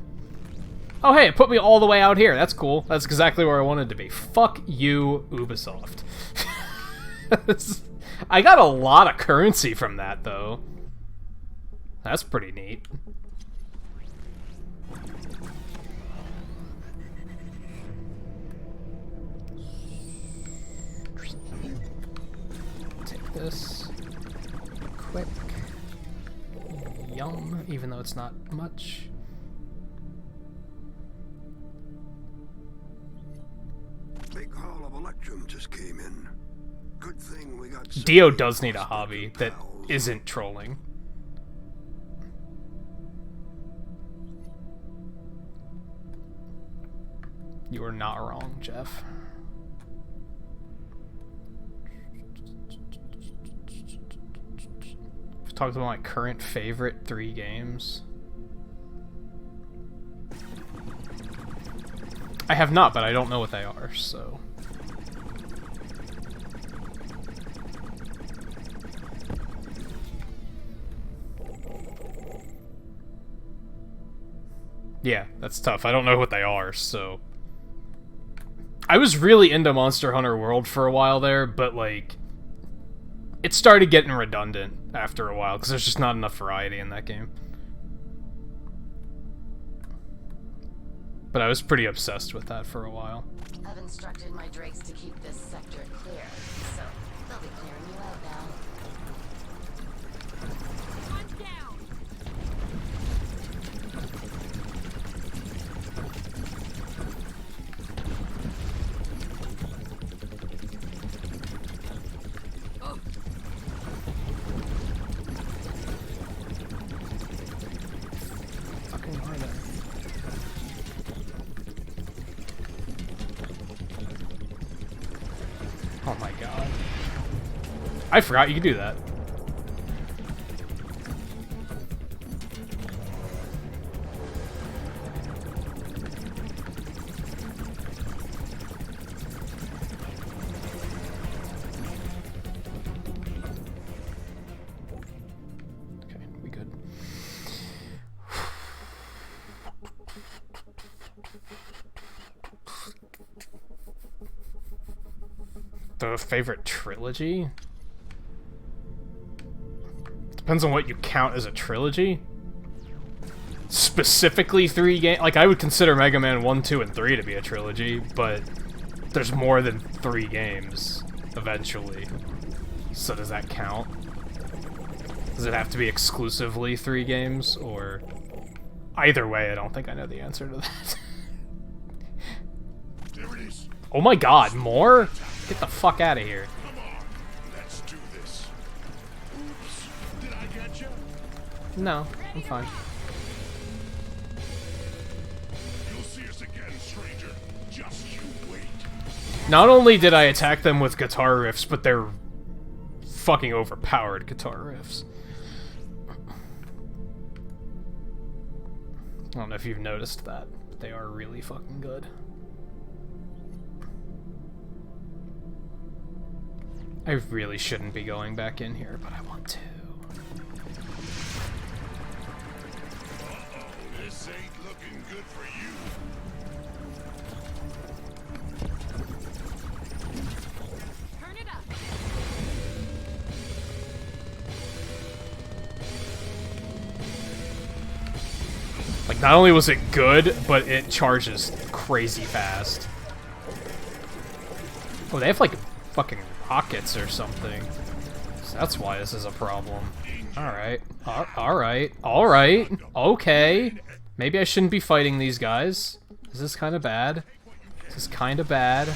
Oh, hey, it put me all the way out here. That's cool. That's exactly where I wanted to be. Fuck you, Ubisoft. I got a lot of currency from that, though. That's pretty neat. this quick. Yum, even though it's not much. Big haul of Electrum just came in. Good thing we got Dio does need a hobby that isn't trolling. You are not wrong, Jeff. I've talked about my current favorite 3 games. I have not, but I don't know what they are, so... Yeah, that's tough. I don't know what they are, so... I was really into Monster Hunter World for a while there, but, like... it started getting redundant after a while, because there's just not enough variety in that game. But I was pretty obsessed with that for a while. I've instructed my drakes to keep this sector clear, so they'll be clearing you out now. One down. Oh. Fucking are they? Oh my god. I forgot you could do that. Okay, we good. The favorite trilogy? Depends on what you count as a trilogy. Specifically 3 games. Like, I would consider Mega Man 1, 2, and 3 to be a trilogy, but there's more than 3 games eventually. So does that count? Does it have to be exclusively 3 games, or... Either way, I don't think I know the answer to that. There it is. Oh my god, more? Get the fuck out of here. Come on, let's do this. Oops, did I get you? No, I'm fine. You'll see us again, stranger. Just you wait. Not only did I attack them with guitar riffs, but they're fucking overpowered guitar riffs. I don't know if you've noticed that, but they are really fucking good. I really shouldn't be going back in here, but I want to. Uh-oh, this ain't looking good for you. Turn it up. Like, not only was it good, but it charges crazy fast. Oh, they have, like, fucking rockets or something. So that's why this is a problem. Alright. Alright. Alright. Okay. Maybe I shouldn't be fighting these guys. Is this kind of bad? This is kind of bad.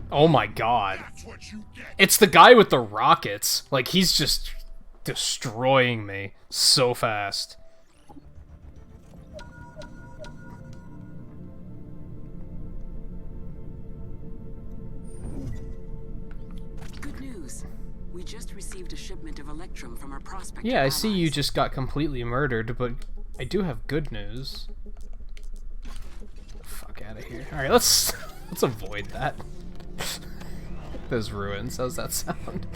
Oh my god. It's the guy with the rockets. Like, he's just destroying me so fast. Good news. We just received a shipment of Electrum from our prospect. Yeah, I see you just got completely murdered, but I do have good news. Fuck out of here. Alright, let's avoid that. Those ruins, how's that sound?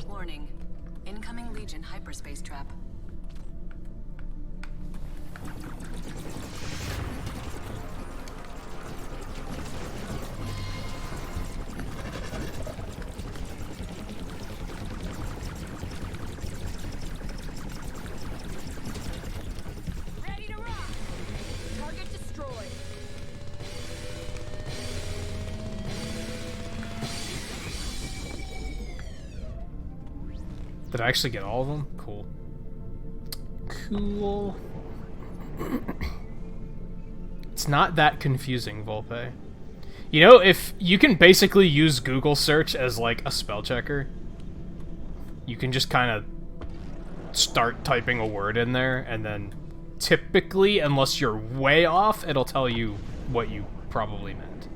Warning. Incoming Legion hyperspace trap. Did I actually get all of them? Cool. Cool. It's not that confusing, Volpe. You know, if you can basically use Google search as like a spell checker, you can just kind of start typing a word in there, and then typically, unless you're way off, it'll tell you what you probably meant.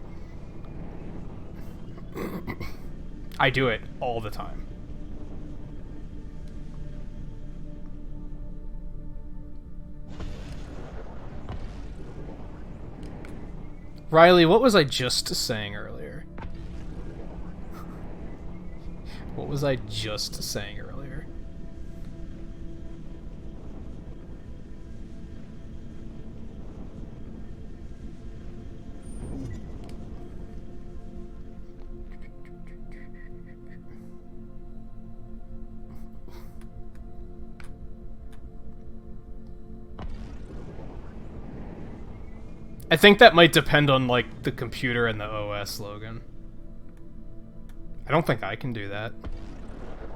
I do it all the time. Riley, what was I just saying earlier? What was I just saying earlier? I think that might depend on, like, the computer and the OS, Logan. I don't think I can do that.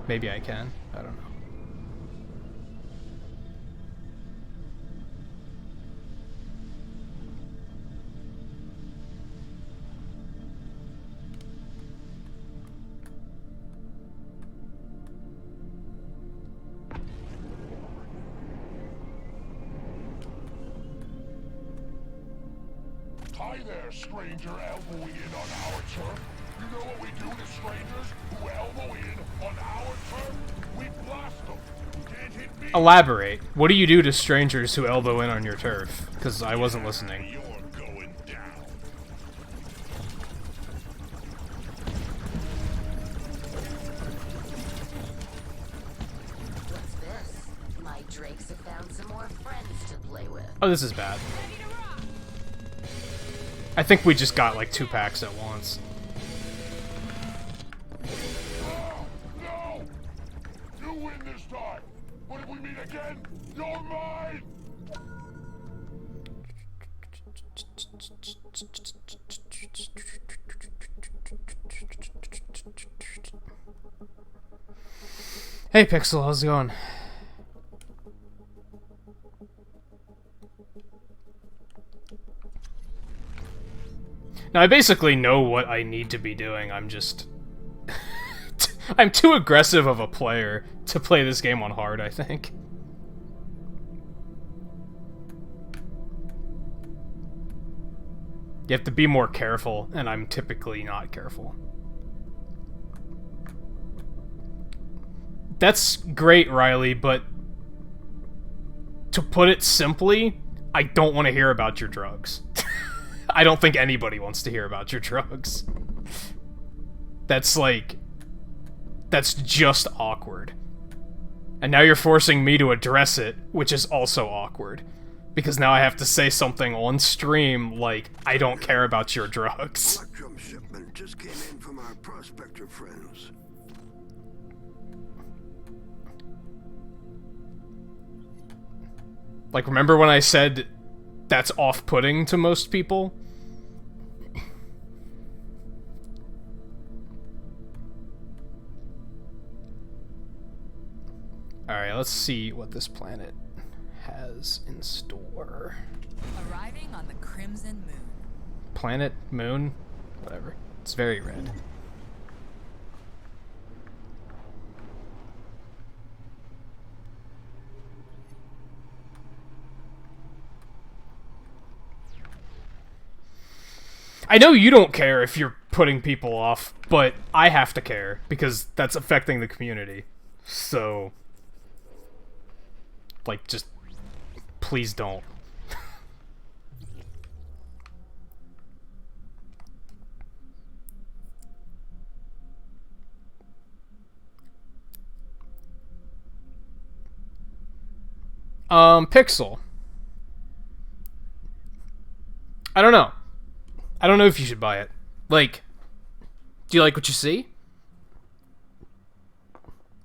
Maybe I can. I don't know. Hi there, stranger elbowing in on our turf. You know what we do to strangers who elbow in on our turf? We blast them. Can't hit me. Elaborate. What do you do to strangers who elbow in on your turf? Because I wasn't listening. You're going down. What's this? My drakes have found some more friends to play with. Oh, this is bad. I think we just got like 2 packs at once. No! You win this time! But if we meet again, you're mine! Hey Pixel, how's it going? Now, I basically know what I need to be doing, I'm just... I'm too aggressive of a player to play this game on hard, I think. You have to be more careful, and I'm typically not careful. That's great, Riley, but... to put it simply, I don't want to hear about your drugs. I don't think anybody wants to hear about your drugs. That's like... that's just awkward. And now you're forcing me to address it, which is also awkward. Because now I have to say something on stream like, I don't care about your drugs. Electrum shipment just came in from our prospector friends. Like, remember when I said that's off-putting to most people? Alright, let's see what this planet has in store. Arriving on the Crimson Moon. Planet, moon, whatever. It's very red. I know you don't care if you're putting people off, but I have to care, because that's affecting the community. So... like, just... please don't. Pixel. I don't know. I don't know if you should buy it. Like, do you like what you see?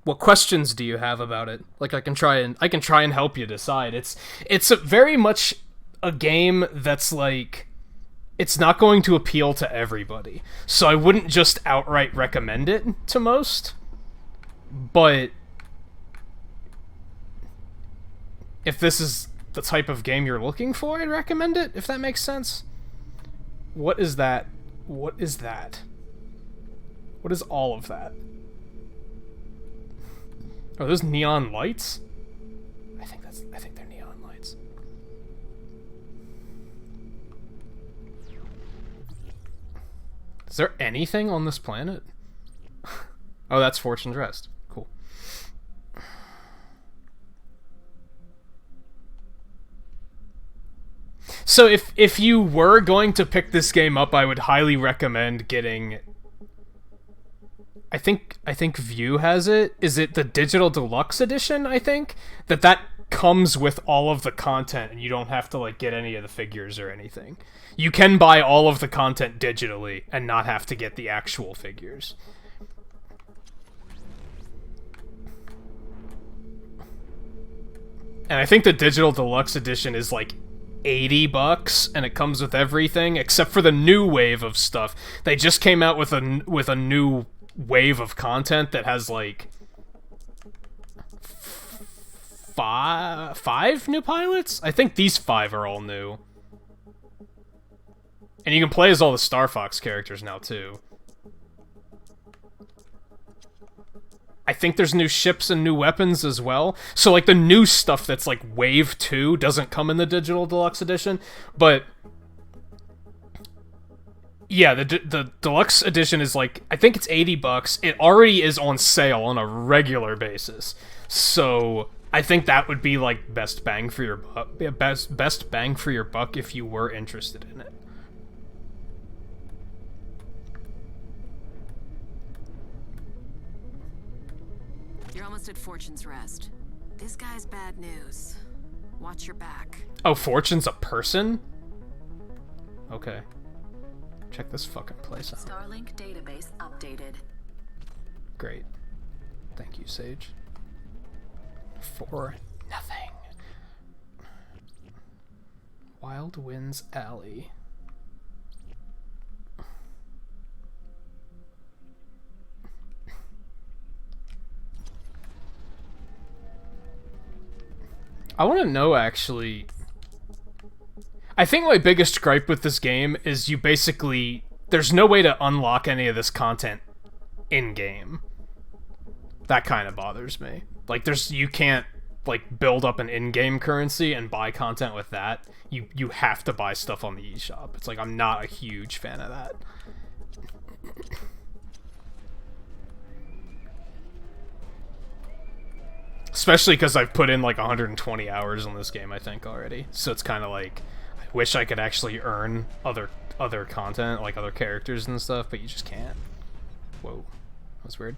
What questions do you have about it? Like, I can try and help you decide. It's very much a game that's like, it's not going to appeal to everybody. So I wouldn't just outright recommend it to most. But if this is the type of game you're looking for, I'd recommend it, if that makes sense. What is that? What is that? What is all of that? Are those neon lights? I think they're neon lights. Is there anything on this planet? Oh, that's Fortune's Rest. Cool. So if you were going to pick this game up, I would highly recommend getting... I think View has it. Is it the Digital Deluxe Edition, I think? That comes with all of the content, and you don't have to, like, get any of the figures or anything. You can buy all of the content digitally and not have to get the actual figures. And I think the Digital Deluxe Edition is, like, $80, and it comes with everything, except for the new wave of stuff. They just came out with a new wave of content that has, like, five new pilots? I think these 5 are all new. And you can play as all the Star Fox characters now, too. I think there's new ships and new weapons as well. So, like, the new stuff that's, like, Wave 2 doesn't come in the Digital Deluxe Edition. But, yeah, the Deluxe Edition is, like, I think it's $80. It already is on sale on a regular basis. So, I think that would be, like, best bang for your buck. Yeah, best bang for your buck if you were interested in it. You're almost at Fortune's Rest. This guy's bad news. Watch your back. Oh, Fortune's a person? Okay. Check this fucking place out. Starlink database updated. Great. Thank you, Sage. For nothing. Wild Winds Alley. I want to know, actually... I think my biggest gripe with this game is you basically... There's no way to unlock any of this content in-game. That kind of bothers me. Like, you can't, like, build up an in-game currency and buy content with that. You have to buy stuff on the eShop. It's like, I'm not a huge fan of that. Especially because I've put in like 120 hours on this game, I think, already. So it's kind of like, I wish I could actually earn other content, like other characters and stuff, but you just can't. Whoa, that was weird.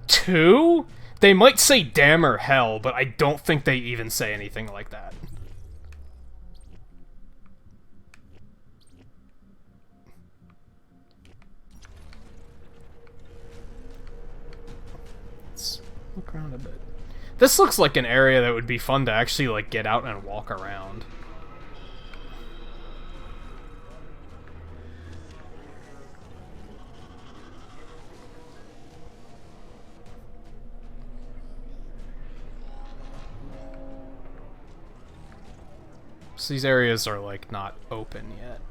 Two? They might say damn or hell, but I don't think they even say anything like that. Let's look around a bit. This looks like an area that would be fun to actually, like, get out and walk around. So these areas are, like, not open yet.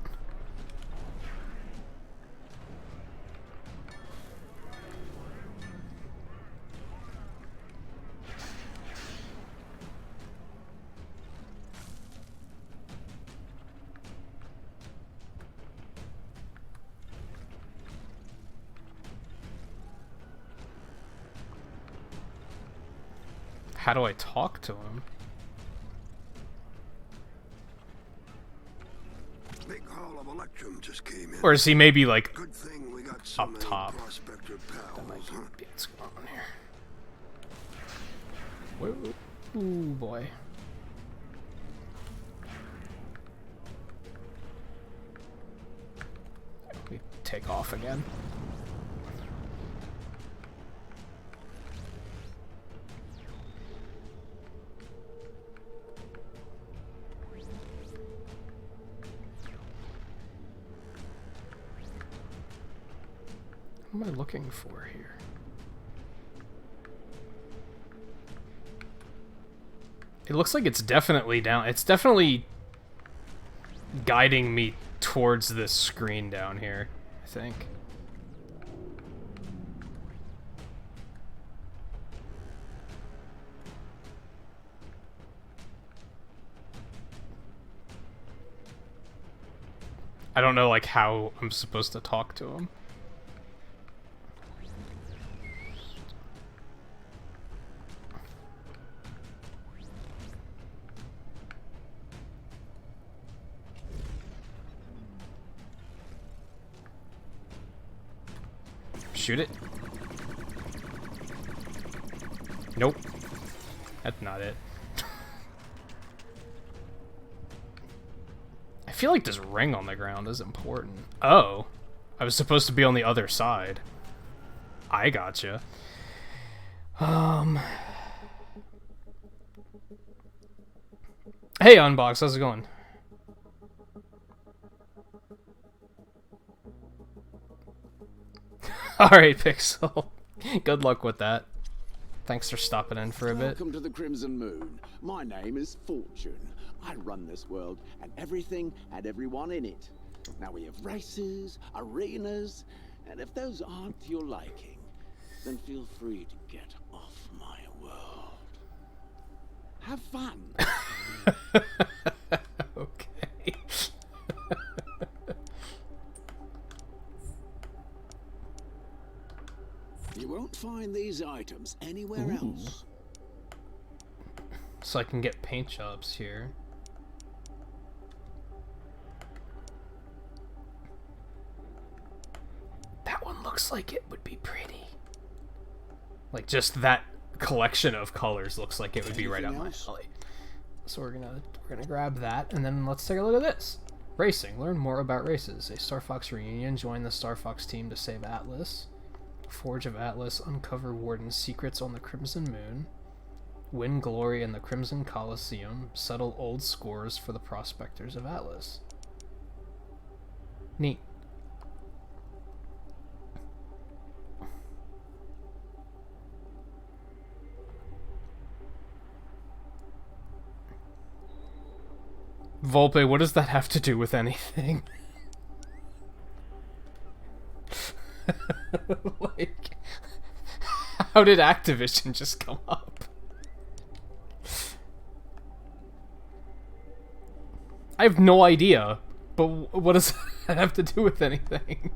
How do I talk to him? Big haul of electrum just came in. Or is he maybe, like, Good thing we got so up many top? prospector pals, That might huh? be what's going on here. Whoa. Ooh, boy. We take off again. What am I looking for here? It looks like it's definitely down. It's definitely guiding me towards this screen down here, I think. I don't know, like, how I'm supposed to talk to him. Shoot it. Nope. That's not it. I feel like this ring on the ground is important. Oh. I was supposed to be on the other side. I gotcha. Hey, Unbox, how's it going? Alright, Pixel. Good luck with that. Thanks for stopping in for a bit. Welcome to the Crimson Moon. My name is Fortune. I run this world and everything and everyone in it. Now we have races, arenas, and if those aren't to your liking, then feel free to get off my world. Have fun. Okay. You won't find these items anywhere else. So I can get paint jobs here. That one looks like it would be pretty. Like, just that collection of colors looks like it would be right up my alley. So we're gonna grab that, and then let's take a look at this. Racing. Learn more about races. A Star Fox reunion. Join the Star Fox team to save Atlas. Forge of Atlas. Uncover Warden's secrets on the Crimson Moon. Win glory in the Crimson Coliseum. Settle old scores for the prospectors of Atlas. Neat. Volpe, what does that have to do with anything? Like, how did Activision just come up? I have no idea, but what does that have to do with anything?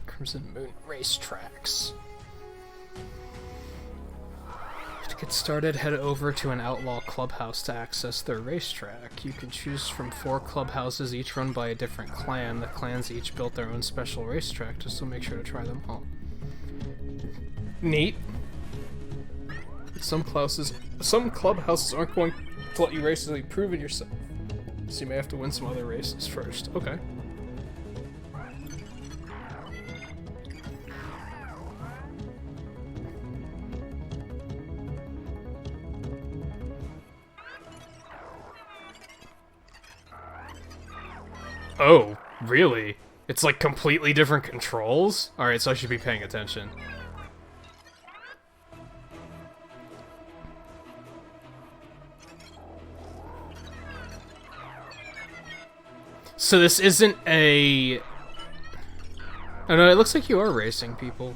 Crimson Moon racetracks. To get started, head over to an outlaw clubhouse to access their racetrack. You can choose from 4 clubhouses, each run by a different clan. The clans each built their own special racetrack, so make sure to try them all. Neat. Some clubhouses aren't going to let you race until you've proven yourself, so you may have to win some other races first. Okay. Oh, really? It's like completely different controls? Alright, so I should be paying attention. So this isn't a... Oh no, it looks like you are racing people.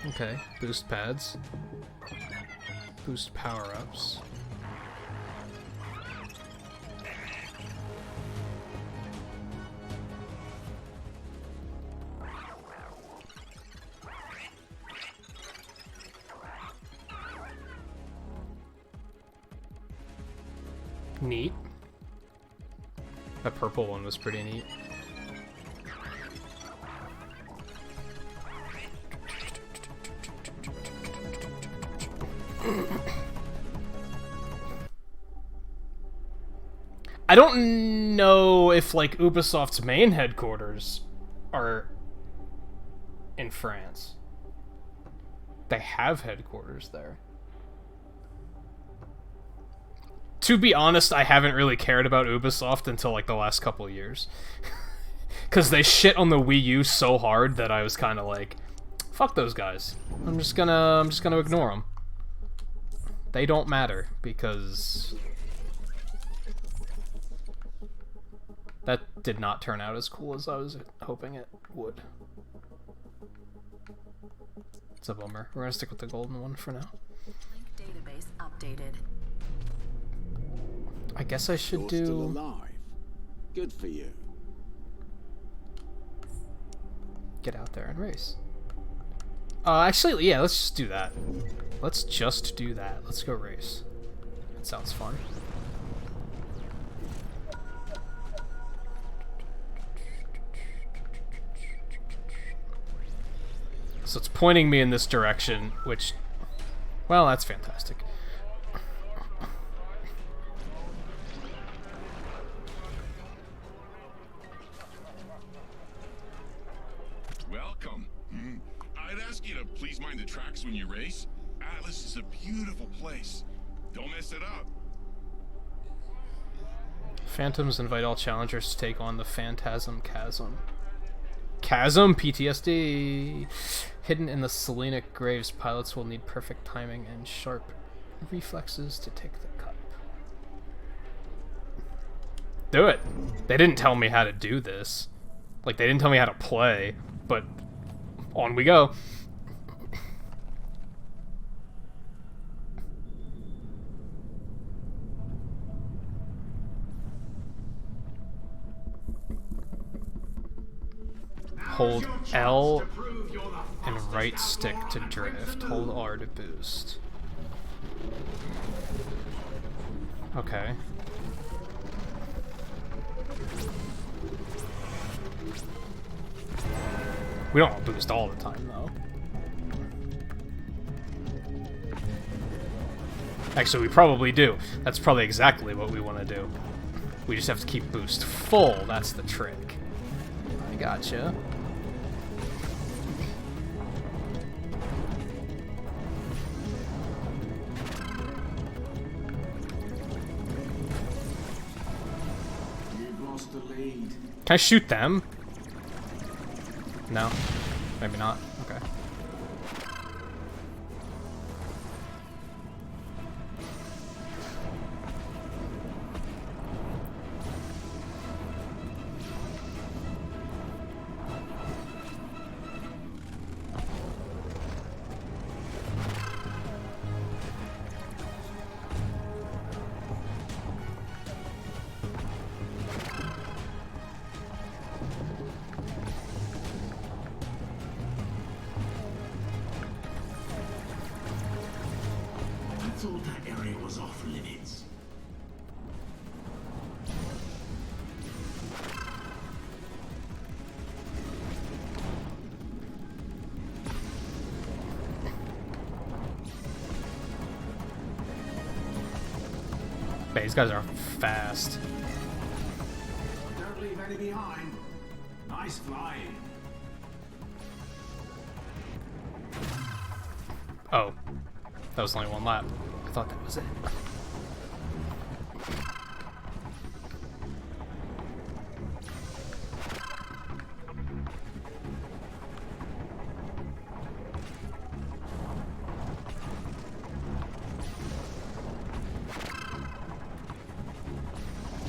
Okay, boost pads. Boost power-ups. Neat. That purple one was pretty neat. I don't know if, like, Ubisoft's main headquarters are in France. They have headquarters there. To be honest, I haven't really cared about Ubisoft until, like, the last couple of years. Because they shit on the Wii U so hard that I was kind of like, fuck those guys. I'm just gonna ignore them. They don't matter, because that did not turn out as cool as I was hoping it would. It's a bummer. We're gonna stick with the golden one for now. Link database updated. I guess I should You're still alive. Good for you. Get out there and race. Actually, yeah, let's just do that. Let's just do that. Let's go race. That sounds fun. So it's pointing me in this direction, which, well, that's fantastic. Welcome. I'd ask you to please mind the tracks when you race. Atlas is a beautiful place. Don't mess it up. Phantoms invite all challengers to take on the Phantasm Chasm. Chasm? PTSD! Hidden in the Selenic graves, pilots will need perfect timing and sharp reflexes to take the cup. Do it! They didn't tell me how to do this. Like, they didn't tell me how to play, but on we go. Hold L and right stick to drift. Hold R to boost. Okay. We don't boost all the time, though. Actually, we probably do. That's probably exactly what we want to do. We just have to keep boost full. That's the trick. I gotcha. You've lost the lead. Can I shoot them? No. Maybe not. Okay. I thought that area was off limits. Man, these guys are fast. Don't leave any behind. Nice flying. Oh. That was only one lap. I thought that was it.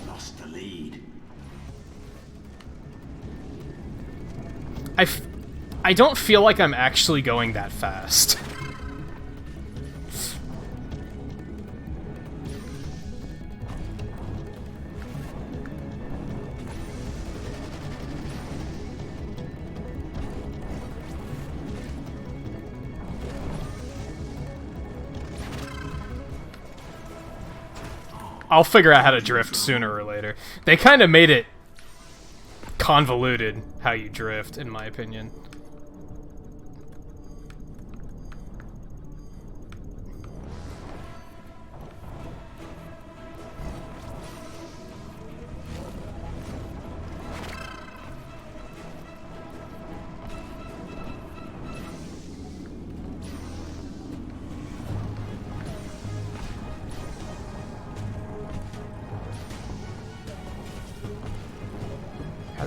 Lost the lead. I don't feel like I'm actually going that fast. I'll figure out how to drift sooner or later. They kind of made it convoluted how you drift, in my opinion.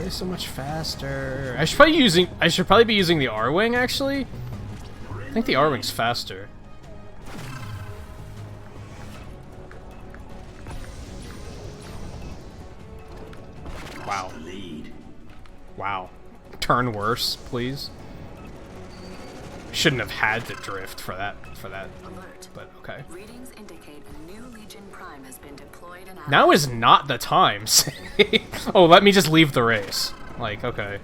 are they so much faster? I should probably be using the R-Wing, actually. I think the R-Wing's faster. Wow. Wow. Turn worse, please. Shouldn't have had to drift for that, Alert. but okay. Readings indicate a new Legion Prime has been deployed and Now is not the time. Oh, let me just leave the race. Like, okay.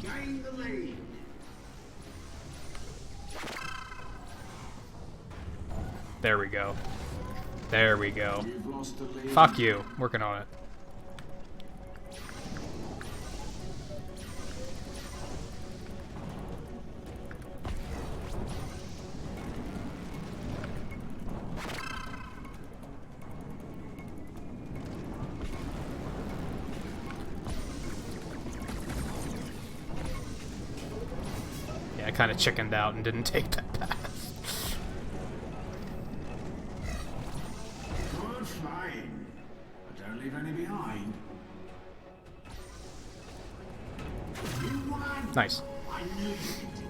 Gain the lead. There we go. There we go. Fuck you. Working on it. Yeah, I kind of chickened out and didn't take that path. Good flying. But don't leave any behind. You won. Nice. I knew you could do it.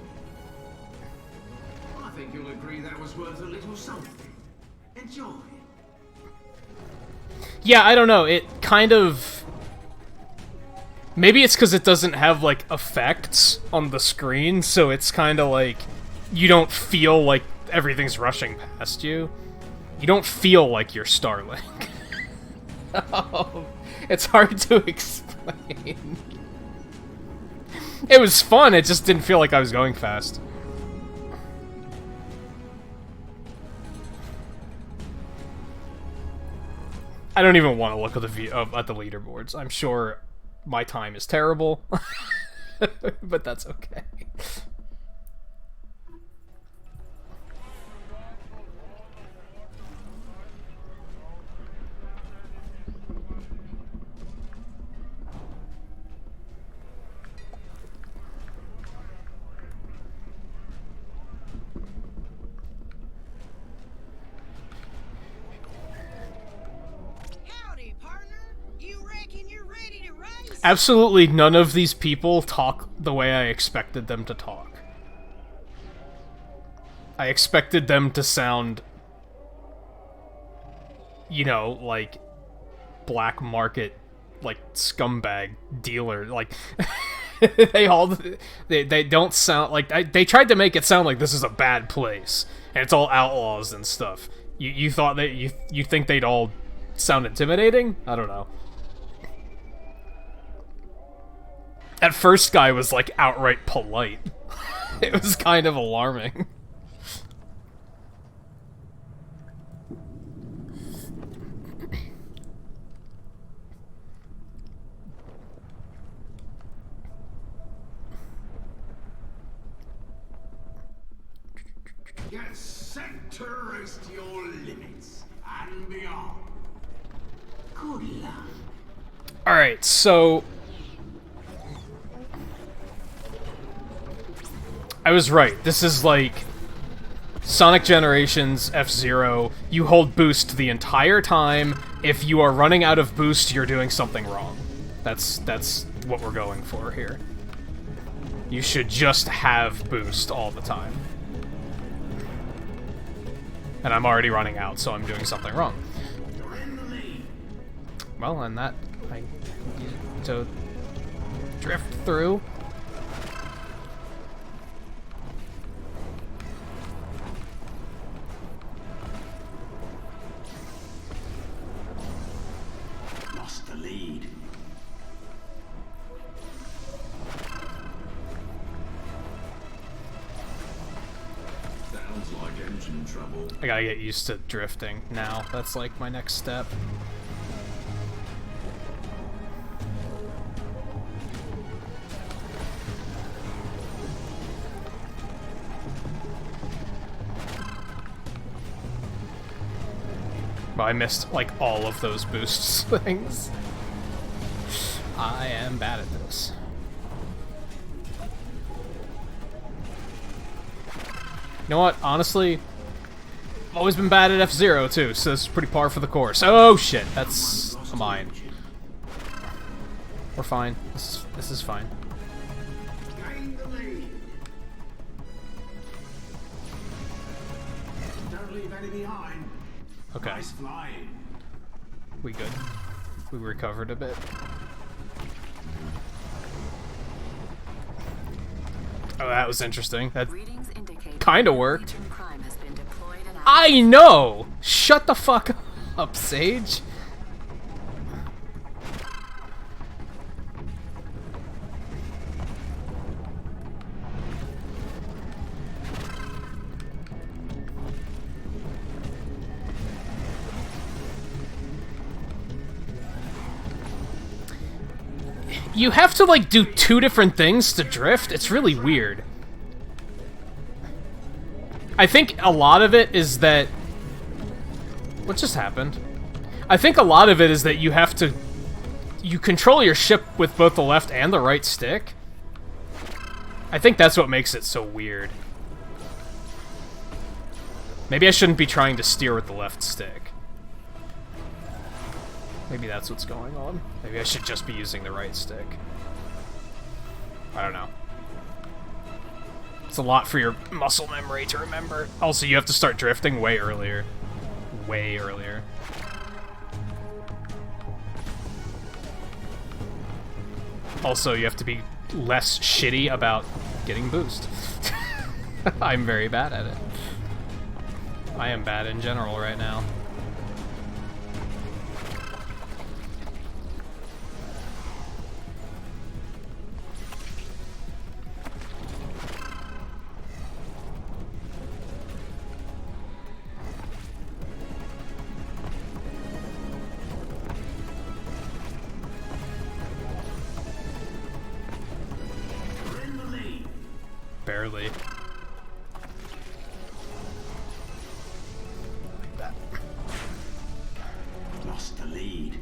I think you'll agree that was worth a little something. Enjoy. Yeah, I don't know. It kind of... Maybe it's because it doesn't have, like, effects on the screen, so it's kind of like... You don't feel like everything's rushing past you. You don't feel like you're Starlink. Oh, it's hard to explain. It was fun, it just didn't feel like I was going fast. I don't even want to look at the leaderboards. I'm sure my time is terrible, but that's okay. Howdy, partner. You reckon you're ready to race? Absolutely none of these people talk the way I expected them to talk. I expected them to sound, you know, like black market, like scumbag dealer. Like they don't sound like they tried to make it sound like this is a bad place and it's all outlaws and stuff. You thought that you think they'd all sound intimidating? I don't know. At first, guy was like outright polite. It was kind of alarming. Get set to race to your limits and beyond. Good luck. Alright, so... I was right. This is like Sonic Generations F-Zero. You hold boost the entire time. If you are running out of boost, you're doing something wrong. That's what we're going for here. You should just have boost all the time. And I'm already running out, so I'm doing something wrong. Well, and that I need to drift through. Lost the lead. Sounds like engine trouble. I gotta get used to drifting now. That's like my next step. Well, I missed, like, all of those boosts things. I am bad at this. You know what? Honestly, I've always been bad at F-Zero, too, so this is pretty par for the course. Oh, shit. That's mine. We're fine. This is fine. Don't leave any behind. Okay. Nice flying. We good. We recovered a bit. Oh, that was interesting. That kinda worked. I know! Shut the fuck up, Sage. You have to, like, do 2 different things to drift? It's really weird. I think a lot of it is that... What just happened? I think a lot of it is that you have to... You control your ship with both the left and the right stick. I think that's what makes it so weird. Maybe I shouldn't be trying to steer with the left stick. Maybe that's what's going on. Maybe I should just be using the right stick. I don't know. It's a lot for your muscle memory to remember. Also, you have to start drifting way earlier. Way earlier. Also, you have to be less shitty about getting boost. I'm very bad at it. I am bad in general right now. Barely. Like that. Lost the lead.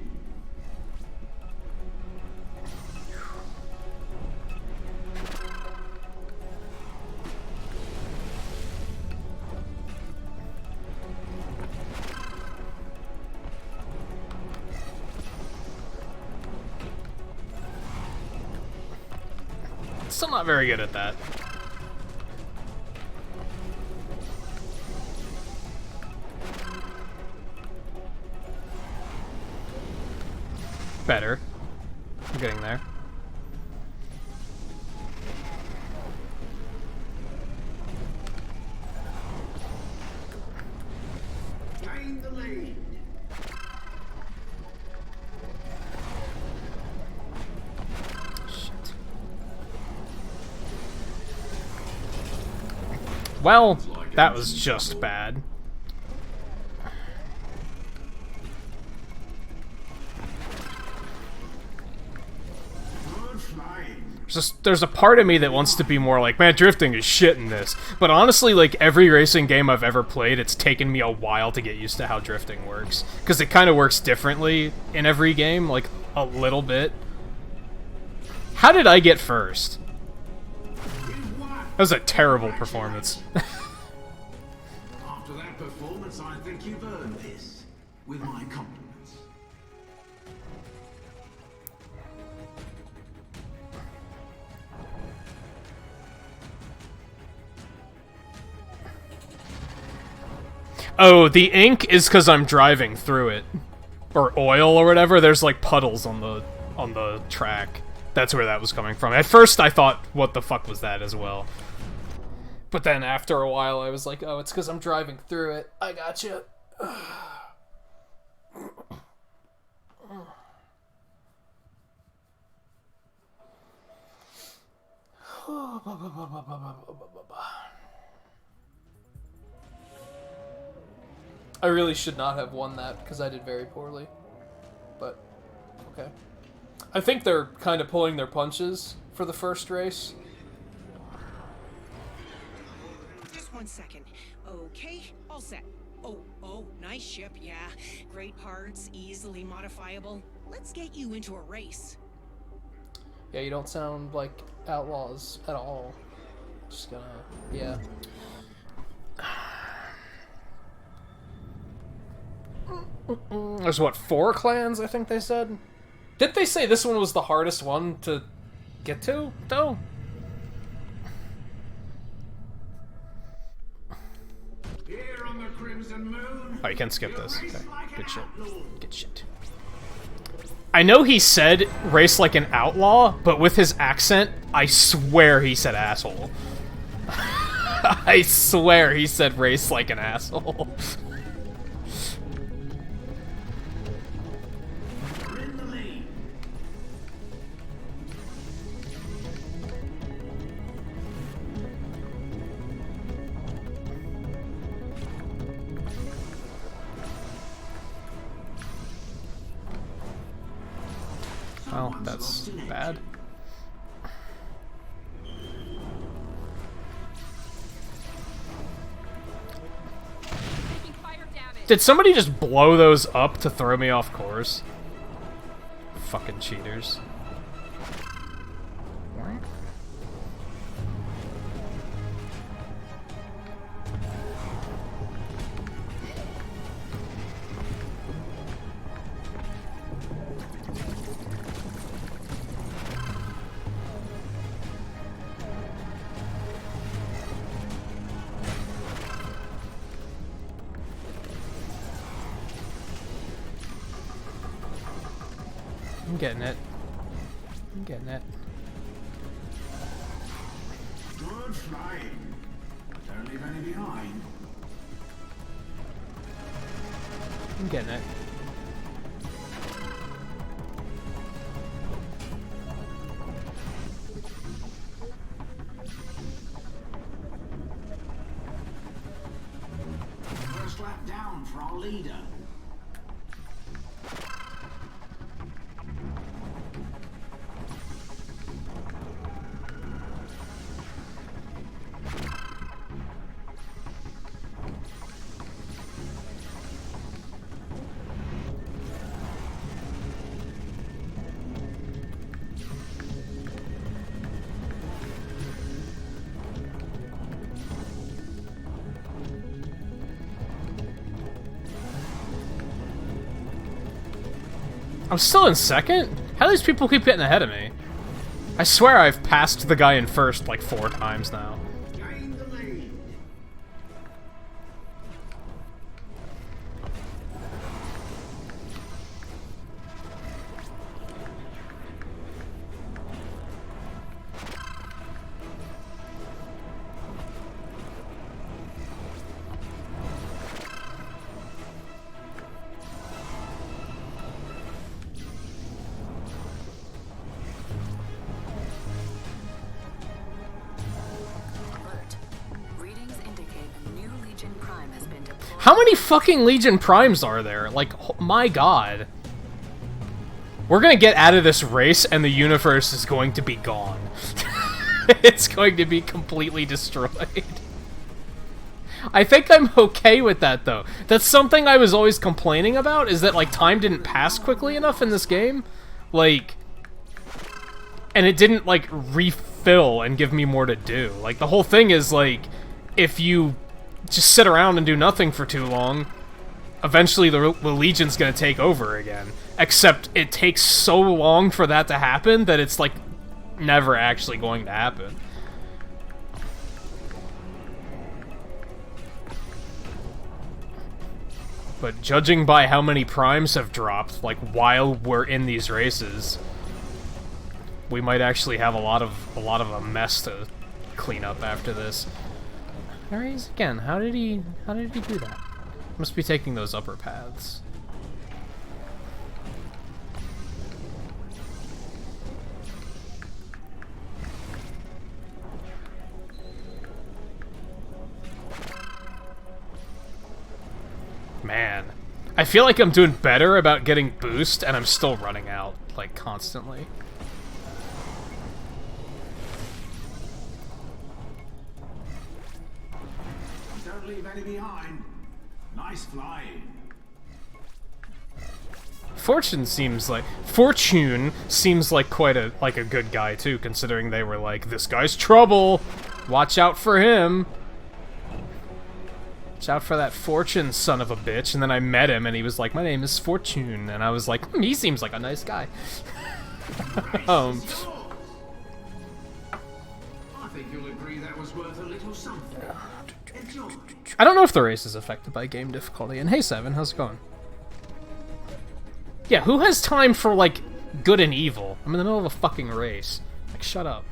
Still not very good at that. Better. I'm getting there. Gain the lead. Shit. Well, that was just bad. There's a part of me that wants to be more like, man, drifting is shit in this. But honestly, like, every racing game I've ever played, it's taken me a while to get used to how drifting works. Because it kind of works differently in every game, like, a little bit. How did I get first? That was a terrible performance. After that performance, I think you've earned this. With my compliments. Oh, the ink is because I'm driving through it. Or oil or whatever. There's like puddles on the track. That's where that was coming from. At first I thought, what the fuck was that as well? But then after a while I was like, oh, it's because I'm driving through it. I gotcha. I really should not have won that because I did very poorly. But, okay. I think they're kind of pulling their punches for the first race. Just 1 second. Okay, all set. Oh, nice ship, yeah. Great parts, easily modifiable. Let's get you into a race. Yeah, you don't sound like outlaws at all. Just gonna, yeah. There's what, 4 clans, I think they said? Didn't they say this one was the hardest one to get to, though? Here on the Crimson Moon, Oh, you can skip this. Okay. Good shit. Good shit. I know he said race like an outlaw, but with his accent, I swear he said asshole. I swear he said race like an asshole. Well, that's bad. Did somebody just blow those up to throw me off course? Fucking cheaters. I'm getting it. I'm getting it. good flying. Don't leave any behind. I'm getting it. First lap down for our leader. I'm still in second? How do these people keep getting ahead of me? I swear I've passed the guy in first like 4 times now. Gain the lead. How many fucking Legion Primes are there? Like, oh my god. We're gonna get out of this race and the universe is going to be gone. It's going to be completely destroyed. I think I'm okay with that, though. That's something I was always complaining about, is that, like, time didn't pass quickly enough in this game. Like, and it didn't, like, refill and give me more to do. Like, the whole thing is, like, if you just sit around and do nothing for too long, eventually the Legion's gonna take over again. Except it takes so long for that to happen that it's, like, never actually going to happen. But judging by how many primes have dropped, like, while we're in these races, we might actually have a lot of a mess to clean up after this. There he is again. How did he do that? Must be taking those upper paths. Man, I feel like I'm doing better about getting boost, and I'm still running out, like, constantly. Don't leave any behind. Nice flying. Fortune seems like quite a good guy too, considering they were like, this guy's trouble. Watch out for him. Watch out for that Fortune son of a bitch. And then I met him and he was like, my name is Fortune, and I was like, he seems like a nice guy. I think you'll agree that was worth a little something. Enjoy. I don't know if the race is affected by game difficulty. And hey, Seven, how's it going? Yeah, who has time for, like, good and evil? I'm in the middle of a fucking race. Like, shut up.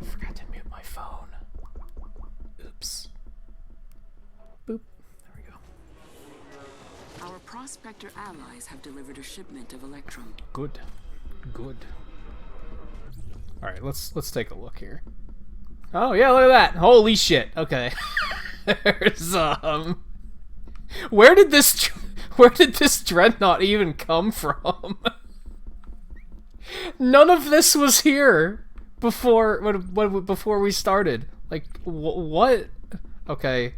I forgot to mute my phone. Oops. Boop. There we go. Our Prospector allies have delivered a shipment of Electrum. Good. Good. Alright, let's take a look here. Oh yeah, look at that! Holy shit. Okay. There's where did this dreadnought even come from? None of this was here before before we started. Like what? Okay.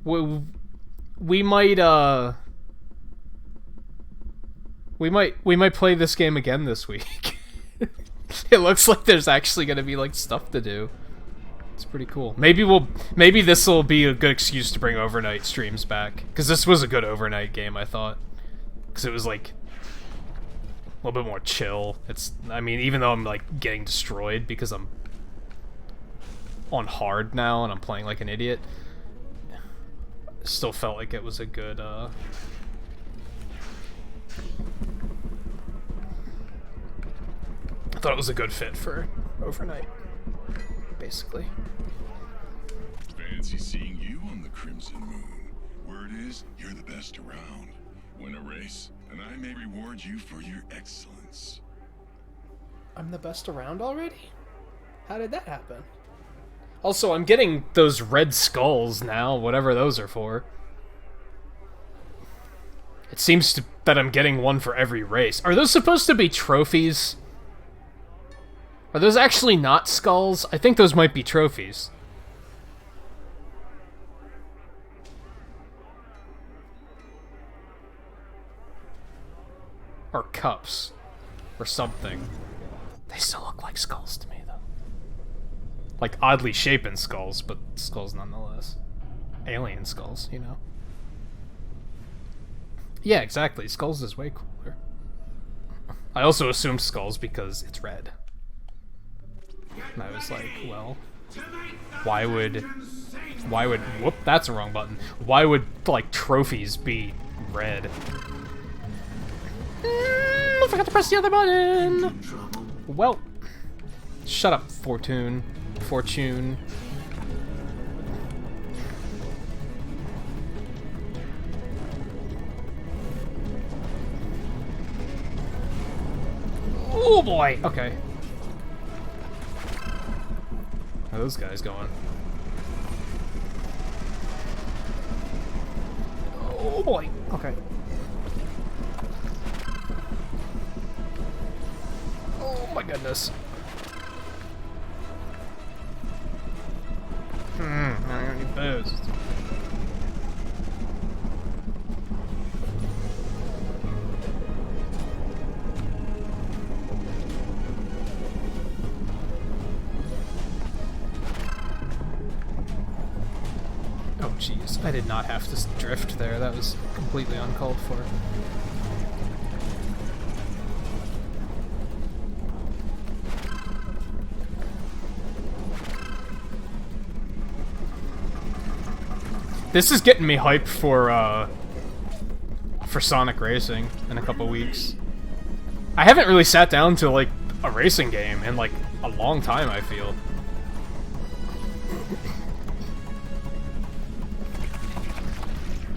We might play this game again this week. It looks like there's actually gonna be like stuff to do. It's pretty cool. Maybe this will be a good excuse to bring overnight streams back, because this was a good overnight game, I thought, because it was like a little bit more chill. I mean, even though I'm like getting destroyed because I'm on hard now and I'm playing like an idiot, still felt like it was a good I thought it was a good fit for overnight, basically. Fancy seeing you on the Crimson Moon. Word is, you're the best around. Win a race, and I may reward you for your excellence. I'm the best around already? How did that happen? Also, I'm getting those red skulls now, whatever those are for. It seems that I'm getting one for every race. Are those supposed to be trophies? Are those actually not skulls? I think those might be trophies. Or cups. Or something. They still look like skulls to me, though. Like, oddly shapen skulls, but skulls nonetheless. Alien skulls, you know? Yeah, exactly. Skulls is way cooler. I also assumed skulls because it's red. And I was like, well, why would, whoop, that's the wrong button. Why would, like, trophies be red? I forgot to press the other button! Well, shut up, Fortune. Oh boy, okay. How are those guys going? Oh boy, okay. Oh my goodness. I don't need boost. Oh jeez, I did not have to drift there. That was completely uncalled for. This is getting me hyped for Sonic Racing in a couple weeks. I haven't really sat down to like a racing game in like a long time, I feel.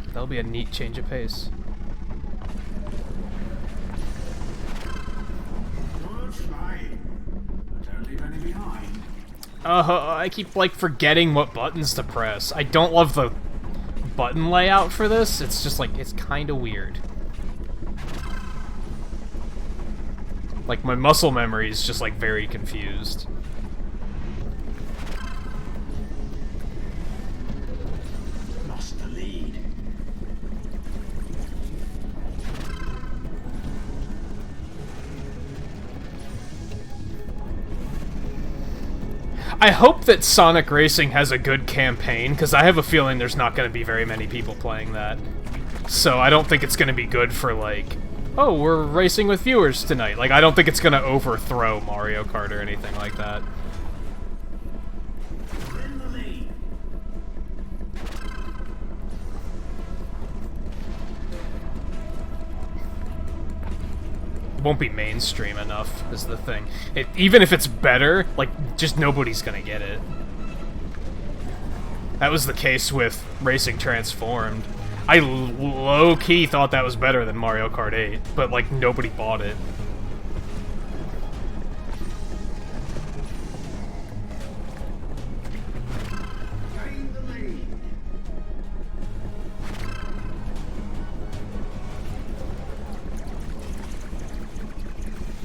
That'll be a neat change of pace. I keep like forgetting what buttons to press. I don't love the button layout for this. It's just like, it's kind of weird. Like, my muscle memory is just like very confused. Lost the lead. I hope that Sonic Racing has a good campaign, because I have a feeling there's not going to be very many people playing that. So I don't think it's going to be good for, like, oh, we're racing with viewers tonight. Like, I don't think it's going to overthrow Mario Kart or anything like that. Won't be mainstream enough, is the thing. Even if it's better, like, just nobody's gonna get it. That was the case with Racing Transformed. I low-key thought that was better than Mario Kart 8, but, like, nobody bought it.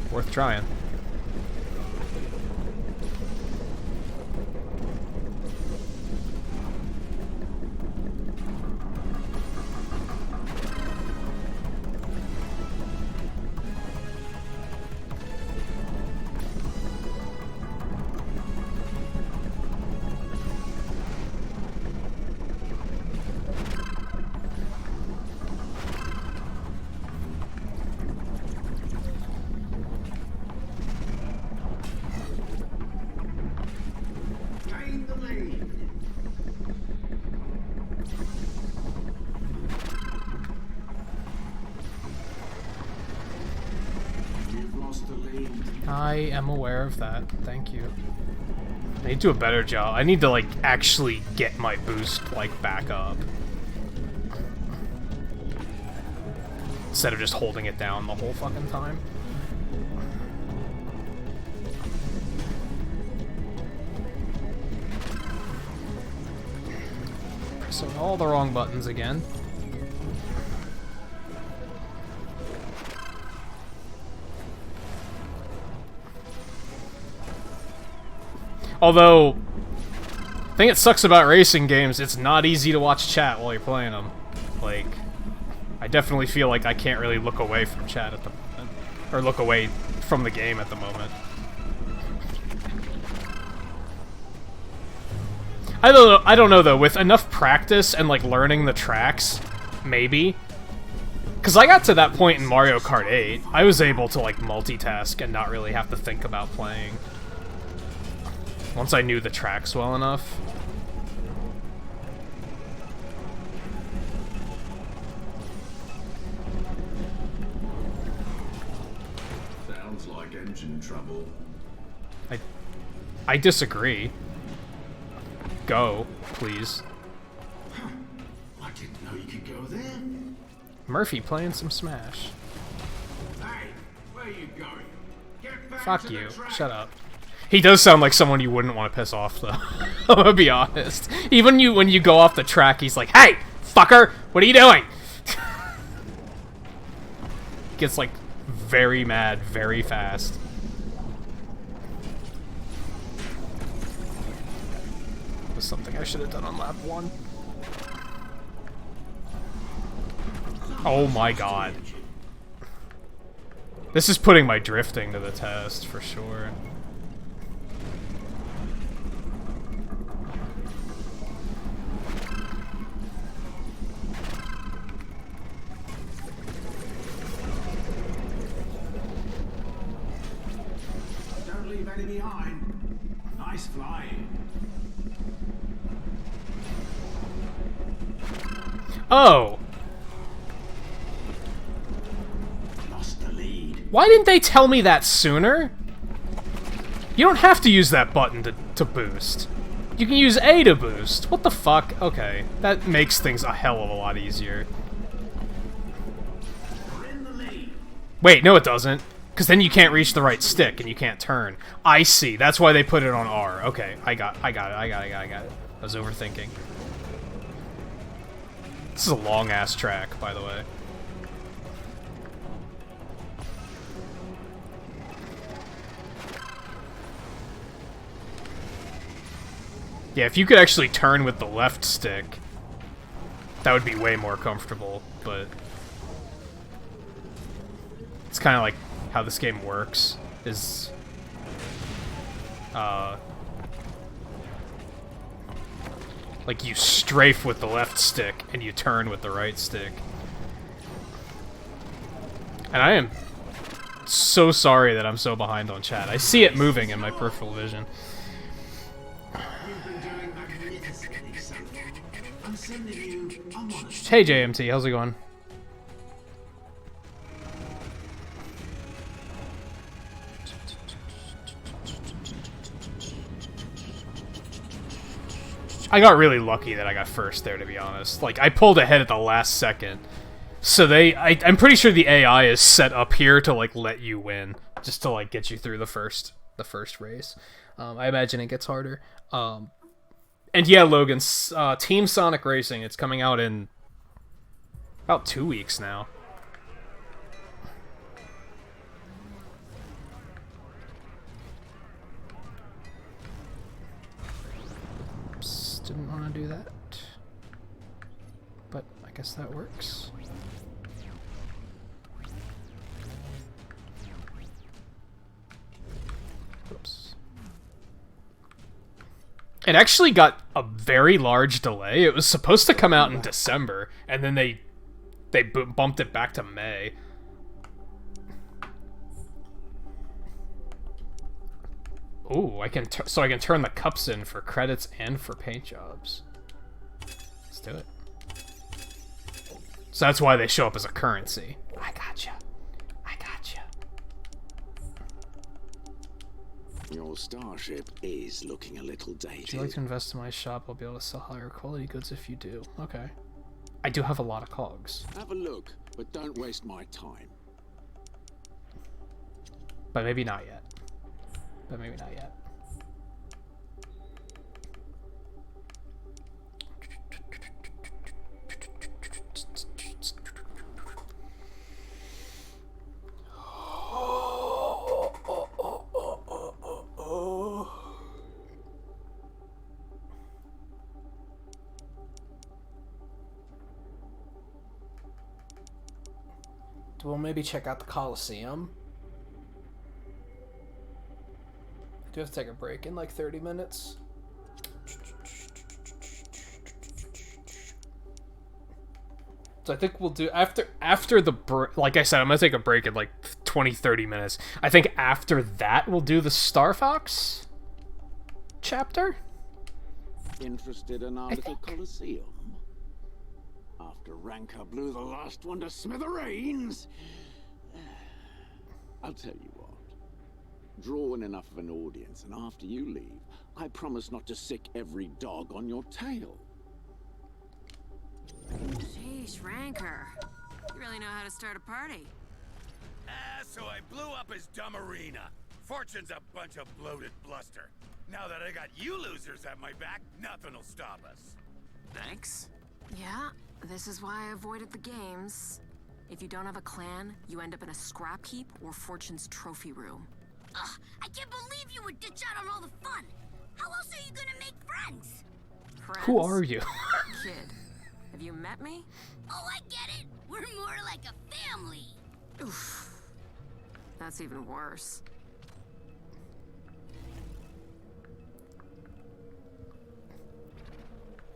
Worth trying. I am aware of that. Thank you. I need to do a better job. I need to, like, actually get my boost, like, back up. Instead of just holding it down the whole fucking time. Pressing all the wrong buttons again. Although, the thing that sucks about racing games, it's not easy to watch chat while you're playing them. Like, I definitely feel like I can't really look away from chat at the moment. Or look away from the game at the moment. I don't know though, with enough practice and like learning the tracks, maybe. Because I got to that point in Mario Kart 8, I was able to like multitask and not really have to think about playing. Once I knew the tracks well enough. Sounds like engine trouble. I disagree. Go, please. Huh. I didn't know you could go there. Murphy playing some Smash. Hey, where you going? Get back Fuck to you. the track. Shut up. He does sound like someone you wouldn't want to piss off, though. I'm gonna be honest. Even when you go off the track, he's like, "Hey, fucker, what are you doing?" Gets like very mad, very fast. Was something I should have done on lap 1. Oh my god. This is putting my drifting to the test, for sure. Don't leave any behind. Nice flying. Oh! Lost the lead. Why didn't they tell me that sooner? You don't have to use that button to boost. You can use A to boost. What the fuck? Okay, that makes things a hell of a lot easier. Wait, no it doesn't. Because then you can't reach the right stick and you can't turn. I see. That's why they put it on R. Okay, I got it. I was overthinking. This is a long-ass track, by the way. Yeah, if you could actually turn with the left stick, that would be way more comfortable, but it's kind of like how this game works, is like you strafe with the left stick and you turn with the right stick. And I am so sorry that I'm so behind on chat. I see it moving in my peripheral vision. Hey JMT, how's it going? I got really lucky that I got first there, to be honest. Like, I pulled ahead at the last second. So I'm pretty sure the AI is set up here to, like, let you win. Just to, like, get you through the first race. I imagine it gets harder. And yeah, Logan, Team Sonic Racing, it's coming out in about 2 weeks now. Oops, didn't want to do that. But I guess that works. Oops. It actually got a very large delay. It was supposed to come out in December, and then they bumped it back to May. Ooh, I can turn the cups in for credits and for paint jobs. Let's do it. So that's why they show up as a currency. I gotcha. Your starship is looking a little dated. Would you like to invest in my shop? I'll be able to sell higher quality goods if you do. Okay. I do have a lot of cogs. Have a look, but don't waste my time. But maybe not yet. We'll maybe check out the Coliseum. I do have to take a break in like 30 minutes. So I think we'll do after the break. Like I said, I'm gonna take a break in like 20-30 minutes. I think after that we'll do the Star Fox chapter. Interested in our little Coliseum? After Rancor blew the last one to smithereens. I'll tell you what. Draw in enough of an audience, and after you leave, I promise not to sick every dog on your tail. Sheesh, Rancor. You really know how to start a party. So I blew up his dumb arena. Fortune's a bunch of bloated bluster. Now that I got you losers at my back, nothing will stop us. Thanks. Yeah, this is why I avoided the games. If you don't have a clan, you end up in a scrap heap or Fortune's trophy room. Ugh, I can't believe you would ditch out on all the fun. How else are you gonna make friends? Friends? Who are you? Kid, have you met me? Oh, I get it. We're more like a family. Oof. That's even worse.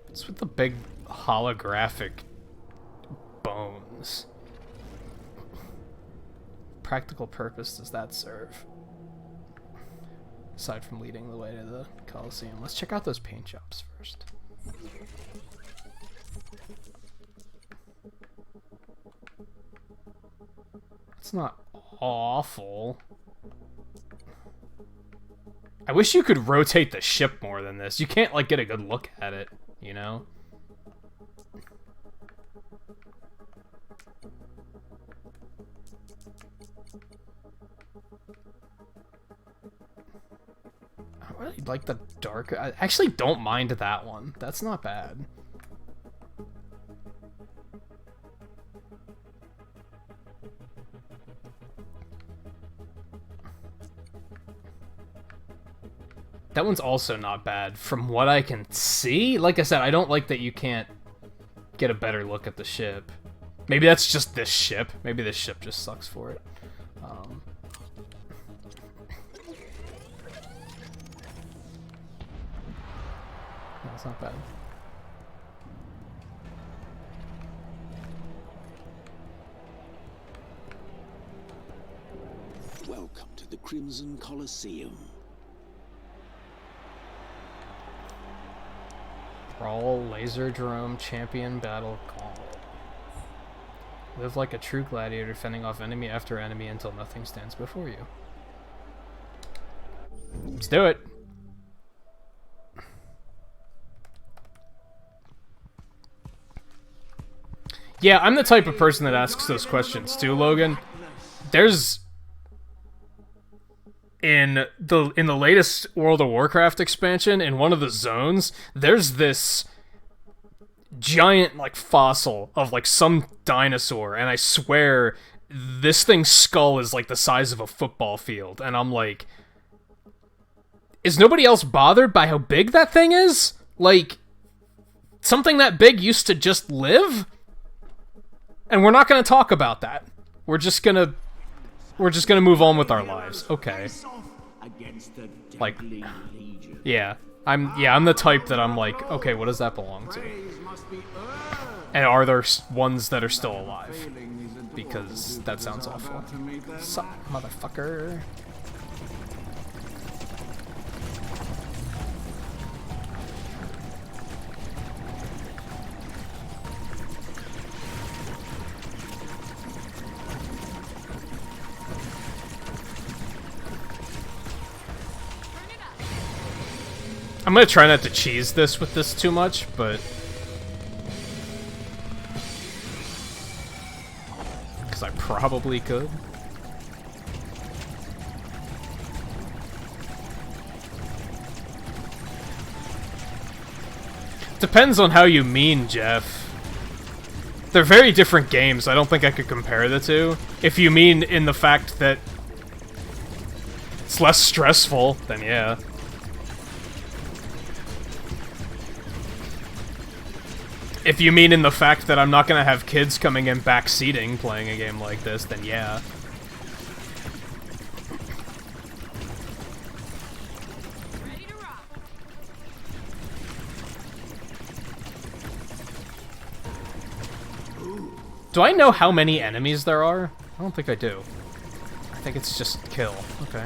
What's with the big holographic bones? Practical purpose does that serve? Aside from leading the way to the Coliseum. Let's check out those paint jobs first. It's not awful. I wish you could rotate the ship more than this. You can't, like, get a good look at it, you know? I really like the darker... I actually don't mind that one. That's not bad. That one's also not bad, from what I can see. Like I said, I don't like that you can't get a better look at the ship. Maybe that's just this ship. Maybe this ship just sucks for it. That's not bad. Welcome to the Crimson Colosseum. Brawl, Laserdrome, Champion, Battle, Gauntlet. Live like a true gladiator, fending off enemy after enemy until nothing stands before you. Let's do it! Yeah, I'm the type of person that asks those questions too, Logan. There's... In the latest World of Warcraft expansion, in one of the zones, there's this giant, like, fossil of, like, some dinosaur, and I swear this thing's skull is, like, the size of a football field, and I'm like... Is nobody else bothered by how big that thing is? Like, something that big used to just live? And we're not gonna talk about that. We're just gonna move on with our lives. Okay. Like, yeah. I'm the type that I'm like, okay, what does that belong to? And are there ones that are still alive? Because that sounds awful. Suck, motherfucker. I'm gonna try not to cheese this with this too much, but... Because I probably could. Depends on how you mean, Jeff. They're very different games. I don't think I could compare the two. If you mean in the fact that it's less stressful, then yeah. If you mean in the fact that I'm not gonna have kids coming in backseating playing a game like this, then yeah. Do I know how many enemies there are? I don't think I do. I think it's just kill. Okay.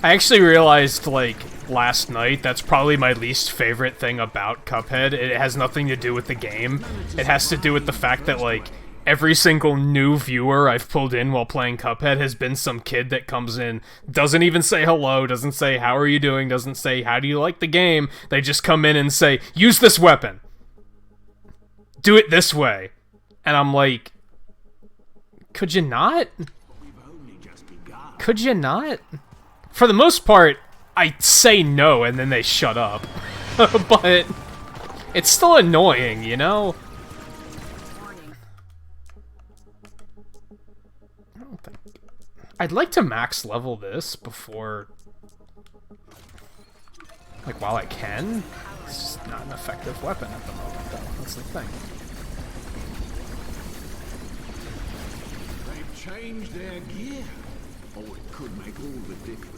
I actually realized, like, last night, that's probably my least favorite thing about Cuphead. It has nothing to do with the game. It has to do with the fact that, like, every single new viewer I've pulled in while playing Cuphead has been some kid that comes in, doesn't even say hello, doesn't say how are you doing, doesn't say how do you like the game. They just come in and say, use this weapon. Do it this way. And I'm like, could you not? Could you not? For the most part, I say no and then they shut up. But it's still annoying, you know? I don't think... I'd like to max level this before... Like, while I can. It's just not an effective weapon at the moment, though. That's the thing. They've changed their gear. Oh, it could make all the difference.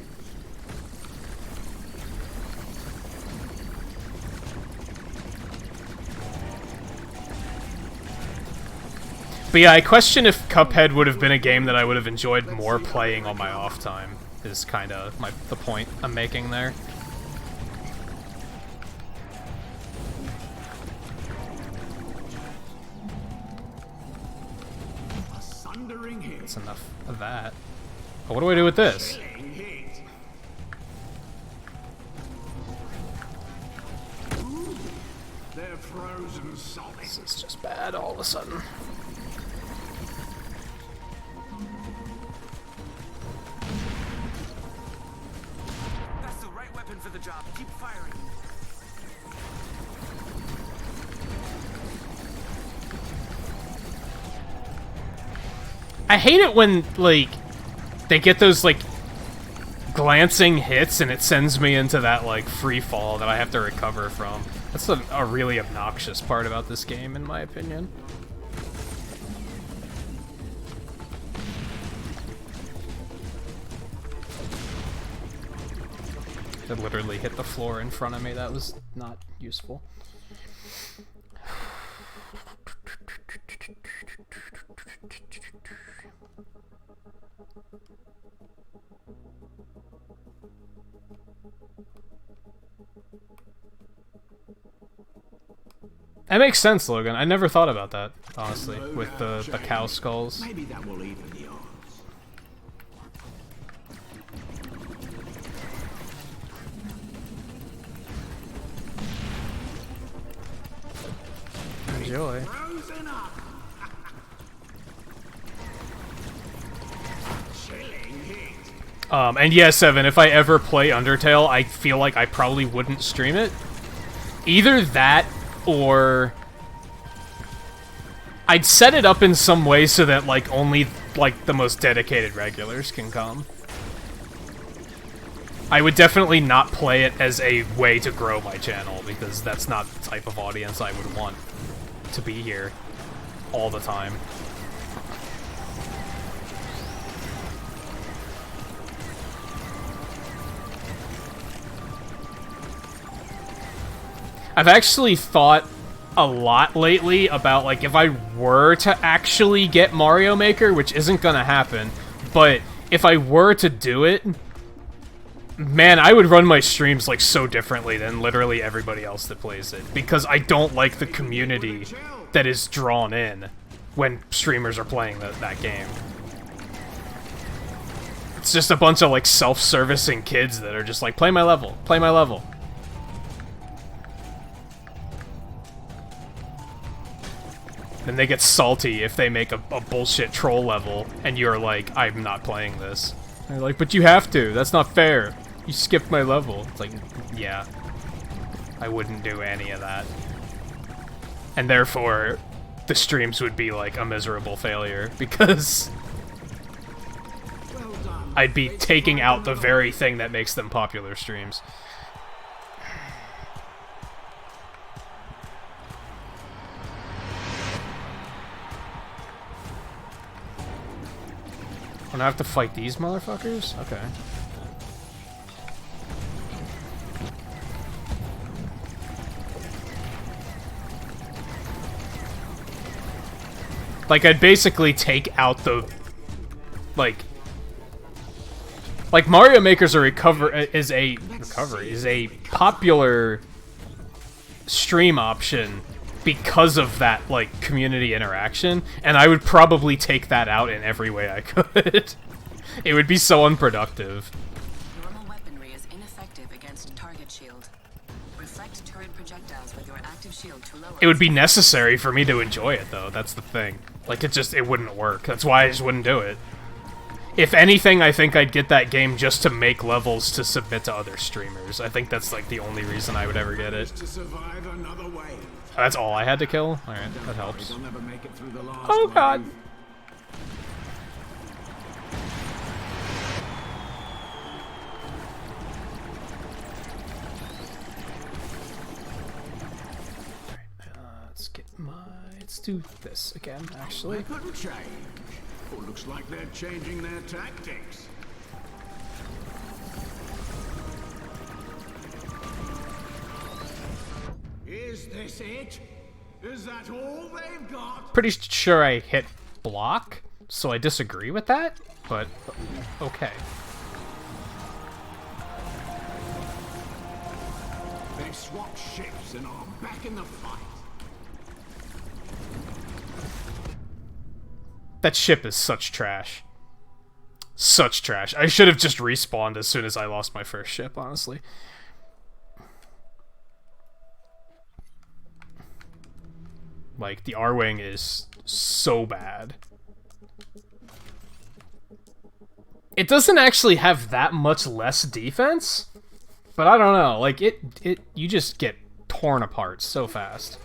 But yeah, I question if Cuphead would have been a game that I would have enjoyed more playing on my off time, is kind of the point I'm making there. That's enough of that. But what do I do with this? They're frozen solid. This is just bad all of a sudden. That's the right weapon for the job. Keep firing. I hate it when, like, they get those, like, glancing hits and it sends me into that, like, free fall that I have to recover from. That's a really obnoxious part about this game, in my opinion. It literally hit the floor in front of me. That was not useful. That makes sense, Logan. I never thought about that, honestly, with the cow skulls. Maybe that will even the odds. Enjoy. Frozen up. Chilling heat. And yeah, Seven, if I ever play Undertale, I feel like I probably wouldn't stream it. Either that, or I'd set it up in some way so that, like, only, like, the most dedicated regulars can come. I would definitely not play it as a way to grow my channel, because that's not the type of audience I would want to be here all the time. I've actually thought a lot lately about, like, if I were to actually get Mario Maker, which isn't gonna happen, but if I were to do it, man, I would run my streams, like, so differently than literally everybody else that plays it, because I don't like the community that is drawn in when streamers are playing that game. It's just a bunch of, like, self-servicing kids that are just like, play my level, play my level. Then they get salty if they make a bullshit troll level, and you're like, I'm not playing this. And they're like, but you have to, that's not fair. You skipped my level. It's like, yeah. I wouldn't do any of that. And therefore, the streams would be like a miserable failure, because I'd be taking out the very thing that makes them popular streams. And I have to fight these motherfuckers? Okay. Like, I'd basically take out the... Like Mario Maker's is a popular stream option because of that, like, community interaction, and I would probably take that out in every way I could. It would be so unproductive. Normal weaponry is ineffective against target shield. Reflect turret projectiles with your active shield to lower... It would be necessary for me to enjoy it, though. That's the thing. Like, it wouldn't work. That's why I just wouldn't do it. If anything, I think I'd get that game just to make levels to submit to other streamers. I think that's, like, the only reason I would ever get it. That's all I had to kill? Alright, that helps. Oh god! Let's do this again, actually. They couldn't change. Well, looks like they're changing their tactics. Is this it? Is that all they've got? Pretty sure I hit block, so I disagree with that, but okay. They've swapped ships and are back in the fight. That ship is such trash. Such trash. I should have just respawned as soon as I lost my first ship, honestly. Like, the R-Wing is so bad. It doesn't actually have that much less defense, but I don't know. Like, you just get torn apart so fast.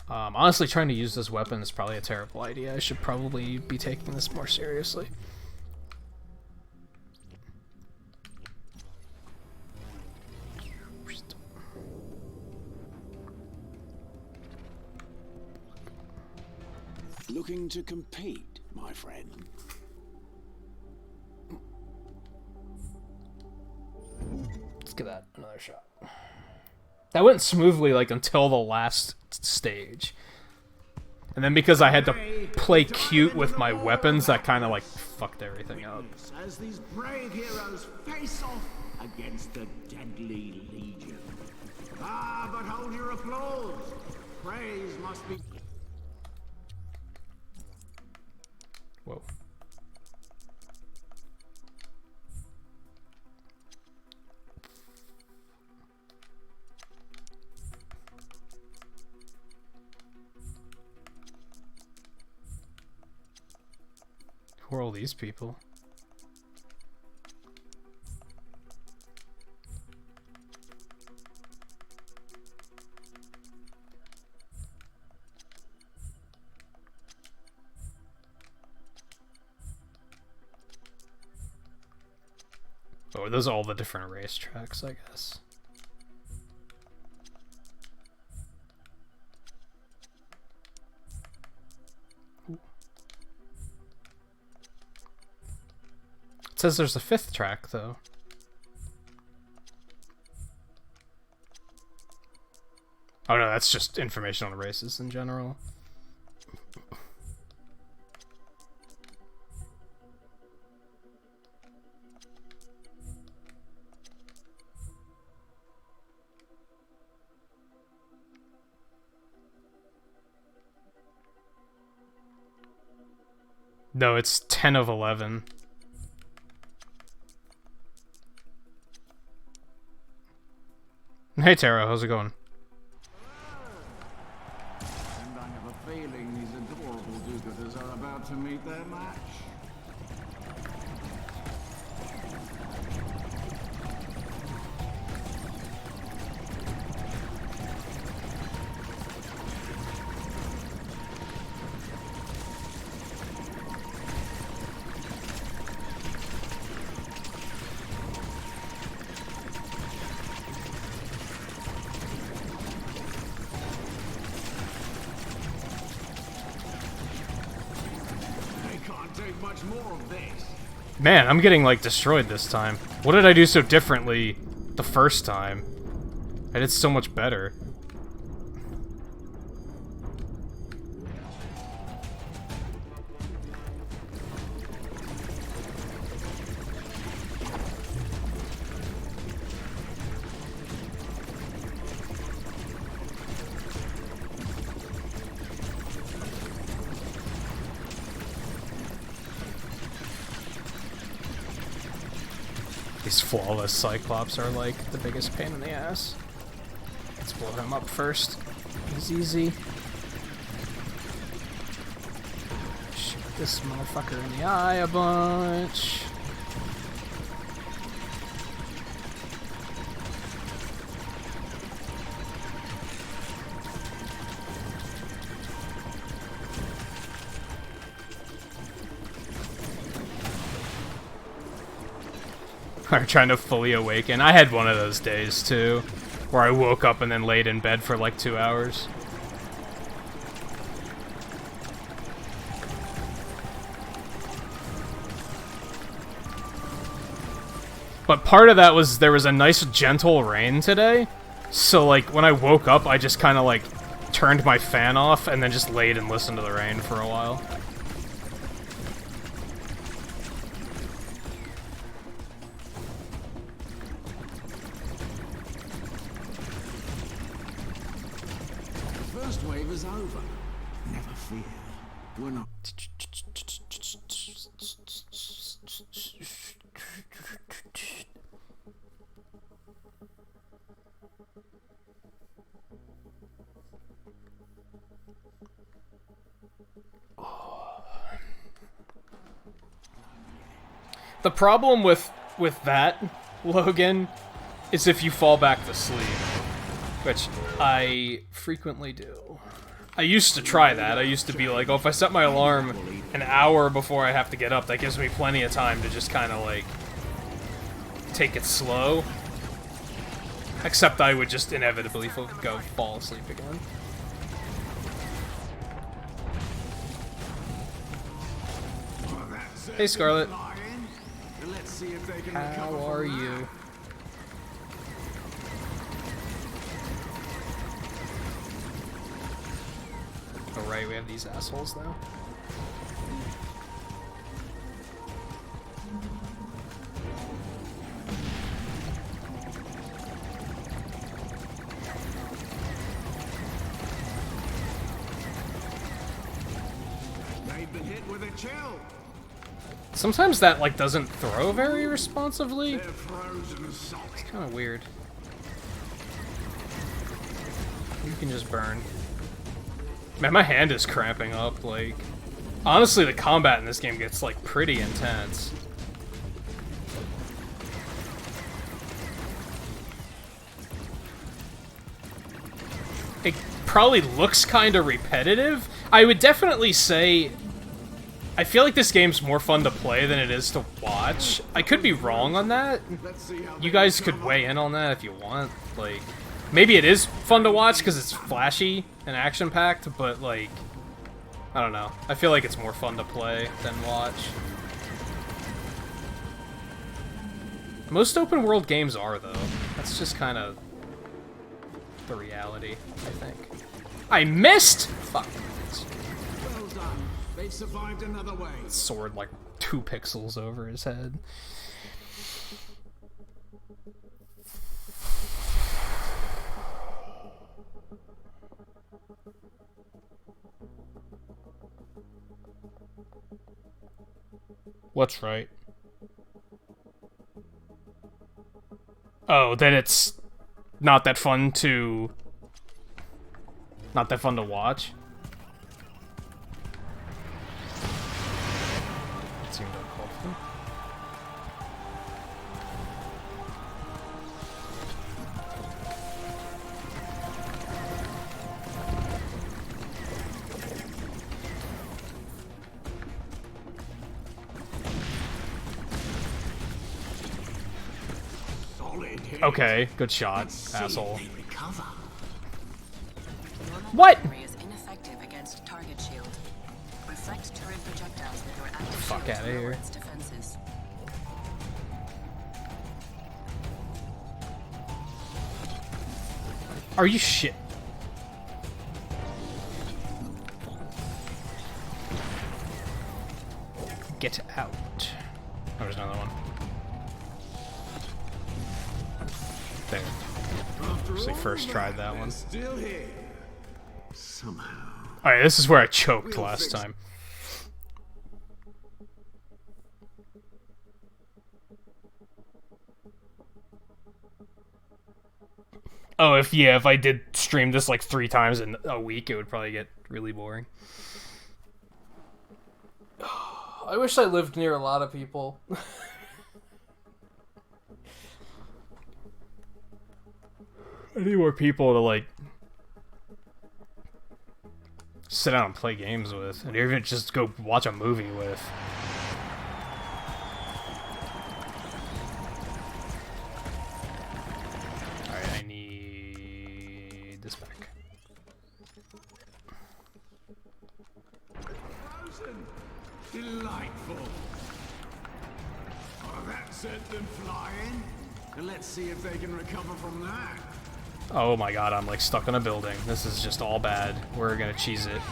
Honestly, trying to use this weapon is probably a terrible idea. I should probably be taking this more seriously. Looking to compete, my friend? Let's give that another shot. That went smoothly, like, until the last stage. And then because I had to play cute with my weapons, that kind of, like, fucked everything up. As these brave heroes face off against the deadly Legion. Ah, but hold your applause. Praise must be... Whoa. Who are all these people? Oh, those are all the different racetracks, I guess. Ooh. It says there's a 5th track, though. Oh no, that's just information on the races in general. No, it's 10 of 11. Hey Tara, how's it going? And I have a feeling these adorable do-gooders are about to meet their match. Much more of this. Man, I'm getting, like, destroyed this time. What did I do so differently the first time? I did so much better. These flawless Cyclops are like the biggest pain in the ass. Let's blow him up first. He's easy. Shoot this motherfucker in the eye a bunch. Are trying to fully awaken. I had one of those days too, where I woke up and then laid in bed for like 2 hours. But part of that was there was a nice gentle rain today, so like when I woke up I just kind of like turned my fan off and then just laid and listened to the rain for a while. First wave is over. Never fear. We're not. The problem with that, Logan, is if you fall back to sleep, which I frequently do. I used to try that. I used to be like, oh, if I set my alarm an hour before I have to get up, that gives me plenty of time to just kind of, like, take it slow. Except I would just inevitably fall asleep again. Hey, Scarlet. How are you? Oh, right, we have these assholes now. They've been hit with a chill. Sometimes that, like, doesn't throw very responsively. They're frozen solid. It's kind of weird. You can just burn. Man, my hand is cramping up, like... Honestly, the combat in this game gets, like, pretty intense. It probably looks kind of repetitive. I would definitely say... I feel like this game's more fun to play than it is to watch. I could be wrong on that. You guys could weigh in on that if you want. Like, maybe it is fun to watch because it's flashy and action-packed, but, like, I don't know. I feel like it's more fun to play than watch. Most open-world games are, though. That's just kind of the reality, I think. I missed! Fuck. Well done. They've survived another way. Sword like 2 pixels over his head. What's right? Oh, then it's not that fun to... Not that fun to watch? That seemed uncalled for. Okay, good shot, asshole. What? Is ineffective against target shield. Reflect turret projectiles with your active Fuck shield outta to here. lower its defenses. Are you shit? Get out. Oh, there's another one. There. Actually, first tried that one. Still here. Somehow. Alright, this is where I choked last time. Oh, if I did stream this like 3 times in a week, it would probably get really boring. I wish I lived near a lot of people. I need more people to, like, sit down and play games with, and even just go watch a movie with. Alright, I need this back. Frozen. Delightful. Oh, that sent them flying. And let's see if they can recover from that. Oh my god, I'm like stuck in a building. This is just all bad. We're gonna cheese it.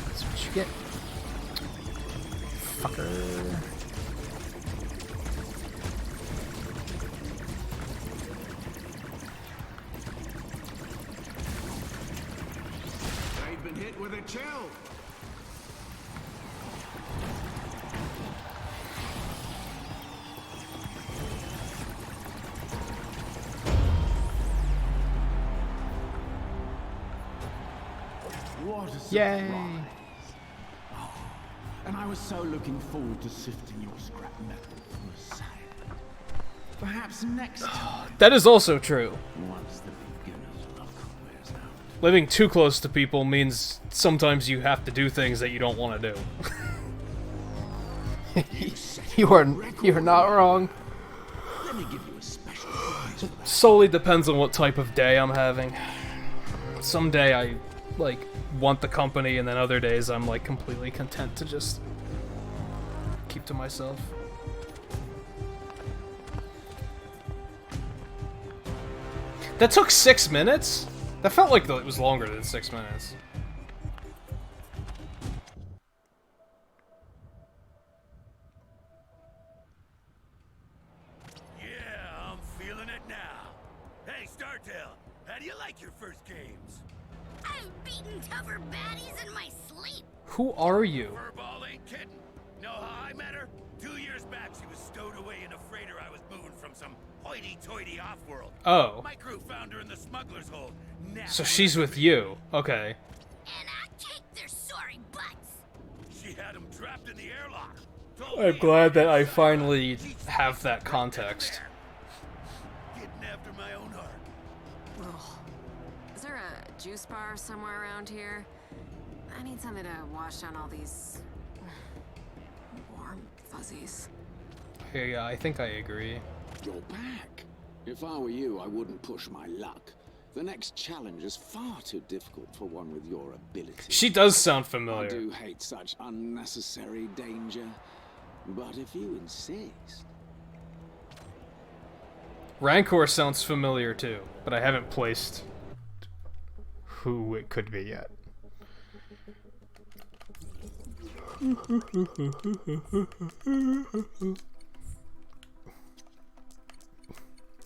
That's what you get. Fucker. They've been hit with a chill. What a surprise. Yay! Oh, and I was so looking forward to sifting your scrap metal from a sale. Perhaps next time. That is also true. Once the beginner's luck wears out. Living too close to people means sometimes you have to do things that you don't want to do. you are not wrong. Let me give you a special prize for that. Solely depends on what type of day I'm having. Some day I like want the company, and then other days I'm like completely content to just keep to myself. That took 6 minutes? That felt like it was longer than 6 minutes. Yeah, I'm feeling it now. Hey, Startail, how do you like your first games? I've beaten tougher baddies in my sleep. Who are you? Furball ain't kidding. Know how I met her? 2 years back, she was stowed away in a freighter I was moving from some hoity-toity off-world. Oh. My crew found her in the smuggler's hold. So she's with you. Okay. And I kicked their sorry butts. She had them trapped in the airlock. I'm glad that I finally have that context. Getting after my own heart. Ugh. Is there a juice bar somewhere around here? I need something to wash down all these warm fuzzies. Yeah, I think I agree. You're back. If I were you, I wouldn't push my luck. The next challenge is far too difficult for one with your ability. She does sound I familiar. do hate such unnecessary danger, but if you insist... Rancor sounds familiar too, but I haven't placed who it could be yet.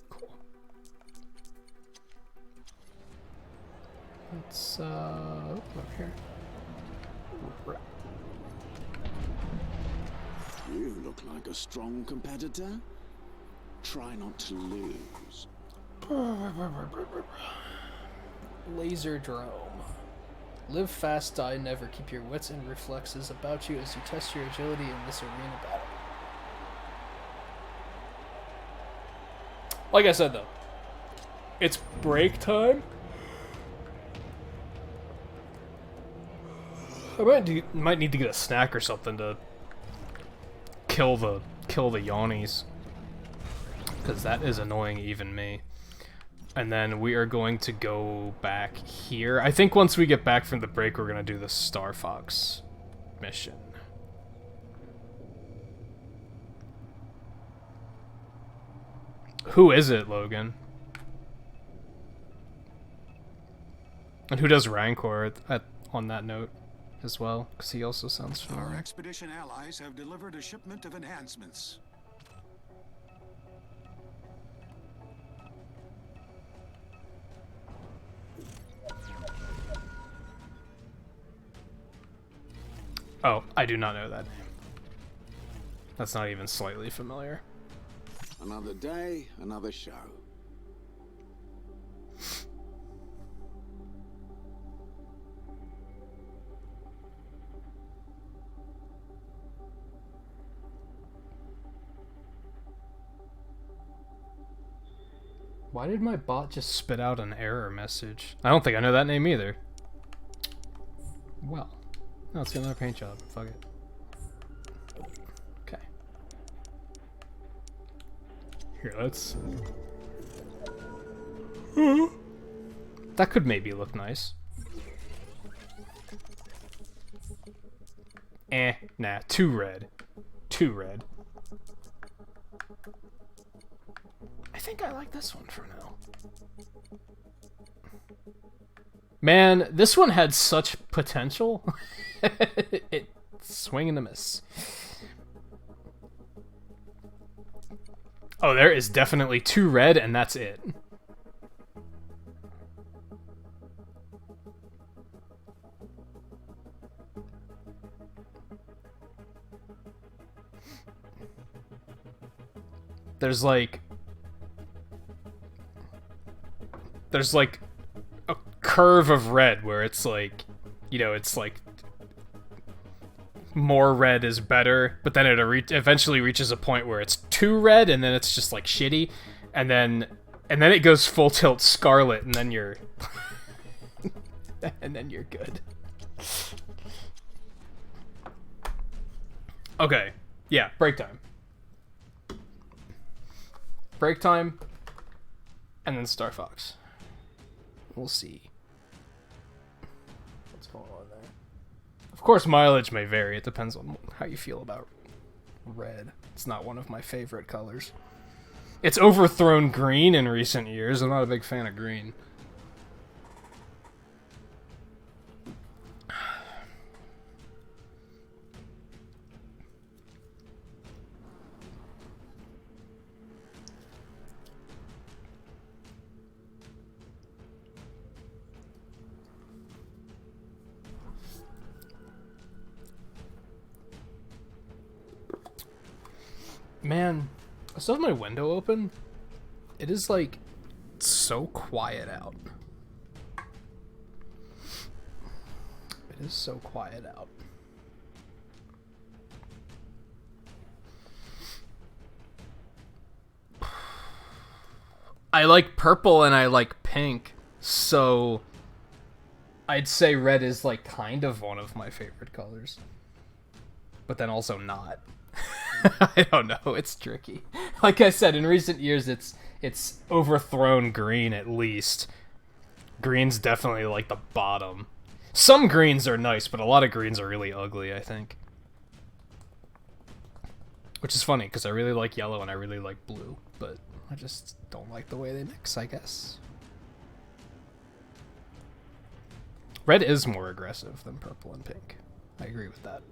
Cool. Let's over here. You look like a strong competitor. Try not to lose. Laser drone. Live fast, die never. Keep your wits and reflexes about you as you test your agility in this arena battle. Like I said though, it's break time. I might need to get a snack or something to kill the yawnies, because that is annoying even me. And then we are going to go back here. I think once we get back from the break, we're gonna do the Star Fox mission. Who is it, Logan? And who does Rancor on that note as well? Because he also sounds Our familiar. expedition allies have delivered a shipment of enhancements. Oh, I do not know that name. That's not even slightly familiar. Another day, another show. Why did my bot just spit out an error message? I don't think I know that name either. Well, no, let's get another paint job. Fuck it. Okay. Here, let's... That could maybe look nice. Nah, too red. Too red. I think I like this one for now. Man, this one had such potential. It swing and a miss. Oh, there is definitely two red, and that's it. There's like a curve of red where it's like, you know, it's like more red is better, but then it eventually reaches a point where it's too red, and then it's just like shitty, and then it goes full tilt scarlet, and then you're good. Okay, yeah, break time. Break time, and then Star Fox. We'll see what's going on there. Of course, mileage may vary. It depends on how you feel about red. It's not one of my favorite colors. It's overthrown green in recent years. I'm not a big fan of green. Man, I still have my window open. It is like so quiet out. It is so quiet out. I like purple and I like pink, so I'd say red is like kind of one of my favorite colors. But then also not. I don't know, it's tricky. Like I said, in recent years it's overthrown green at least. Green's definitely like the bottom. Some greens are nice, but a lot of greens are really ugly, I think. Which is funny, because I really like yellow and I really like blue, but I just don't like the way they mix, I guess. Red is more aggressive than purple and pink. I agree with that.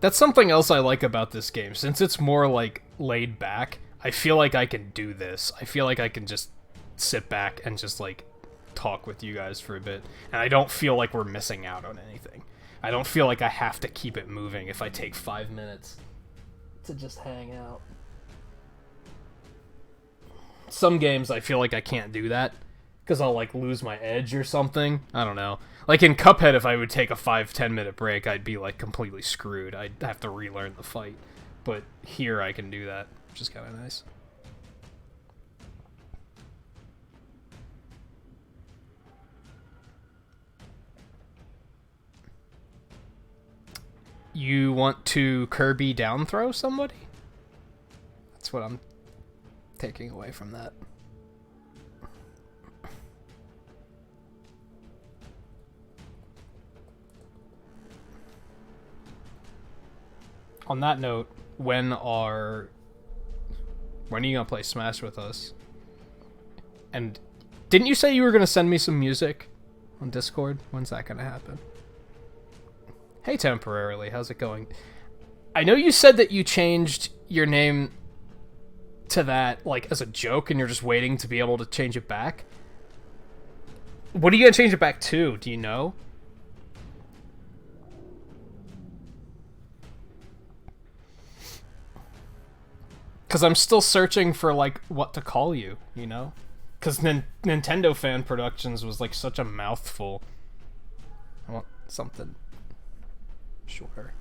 That's something else I like about this game. Since it's more, like, laid back, I feel like I can do this. I feel like I can just sit back and just, like, talk with you guys for a bit. And I don't feel like we're missing out on anything. I don't feel like I have to keep it moving if I take 5 minutes to just hang out. Some games I feel like I can't do that, because I'll, like, lose my edge or something. I don't know. Like, in Cuphead, if I would take a 5-10 minute break, I'd be, like, completely screwed. I'd have to relearn the fight. But here I can do that, which is kind of nice. You want to Kirby down throw somebody? That's what I'm taking away from that. On that note, when are you gonna play Smash with us? And didn't you say you were gonna send me some music on Discord? When's that gonna happen? Hey, Temporarily, how's it going? I know you said that you changed your name to that, like, as a joke, and you're just waiting to be able to change it back. What are you gonna change it back to? Do you know? Because I'm still searching for, like, what to call you, you know? Because Nintendo Fan Productions was, like, such a mouthful. I want something shorter.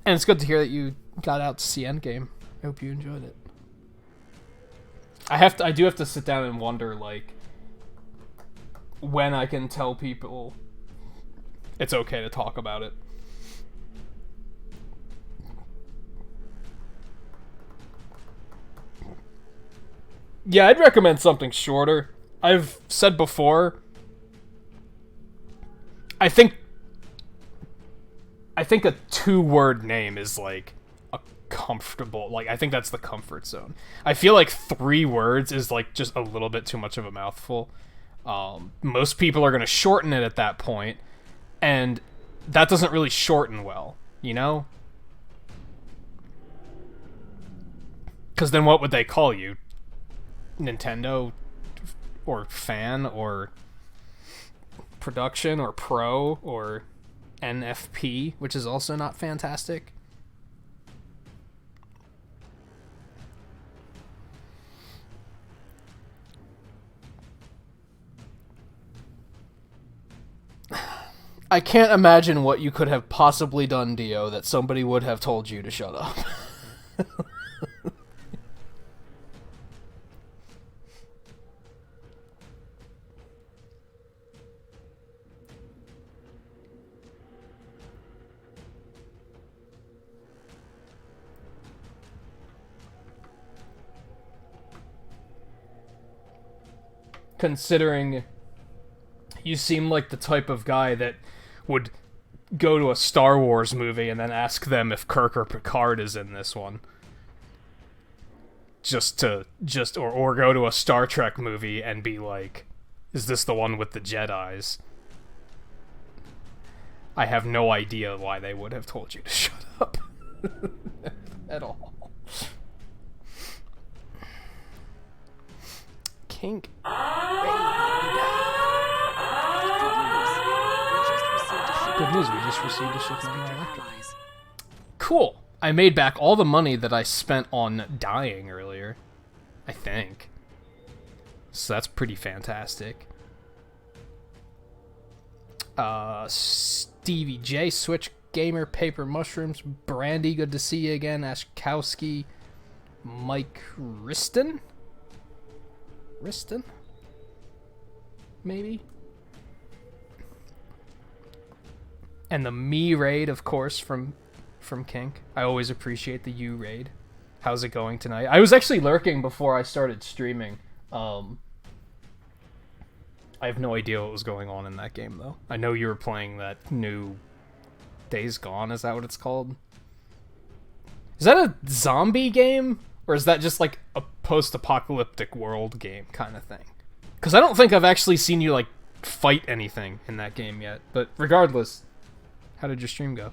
And it's good to hear that you got out to see Endgame. I hope you enjoyed it. I do have to sit down and wonder, like, when I can tell people it's okay to talk about it. Yeah, I'd recommend something shorter. I've said before, I think a 2-word name is, like, a comfortable, like, I think that's the comfort zone. I feel like 3 words is, like, just a little bit too much of a mouthful. Most people are going to shorten it at that point, and that doesn't really shorten well, you know? Because then what would they call you? Nintendo? Or fan? Or production? Or pro? Or NFP, which is also not fantastic. I can't imagine what you could have possibly done, Dio, that somebody would have told you to shut up. Considering you seem like the type of guy that would go to a Star Wars movie and then ask them if Kirk or Picard is in this one. Or go to a Star Trek movie and be like, is this the one with the Jedis? I have no idea why they would have told you to shut up. At all. Kink. Good news, we just received a shipment of electric. Cool! I made back all the money that I spent on dying earlier. I think. So that's pretty fantastic. Stevie J, Switch Gamer, Paper Mushrooms, Brandy, good to see you again, Ashkowski, Mike Riston? Riston? Maybe? And the me raid, of course, from Kink. I always appreciate the you raid. How's it going tonight? I was actually lurking before I started streaming. I have no idea what was going on in that game, though. I know you were playing that new Days Gone, is that what it's called? Is that a zombie game? Or is that just like a post-apocalyptic world game kind of thing? Because I don't think I've actually seen you, like, fight anything in that game yet. But regardless, how did your stream go?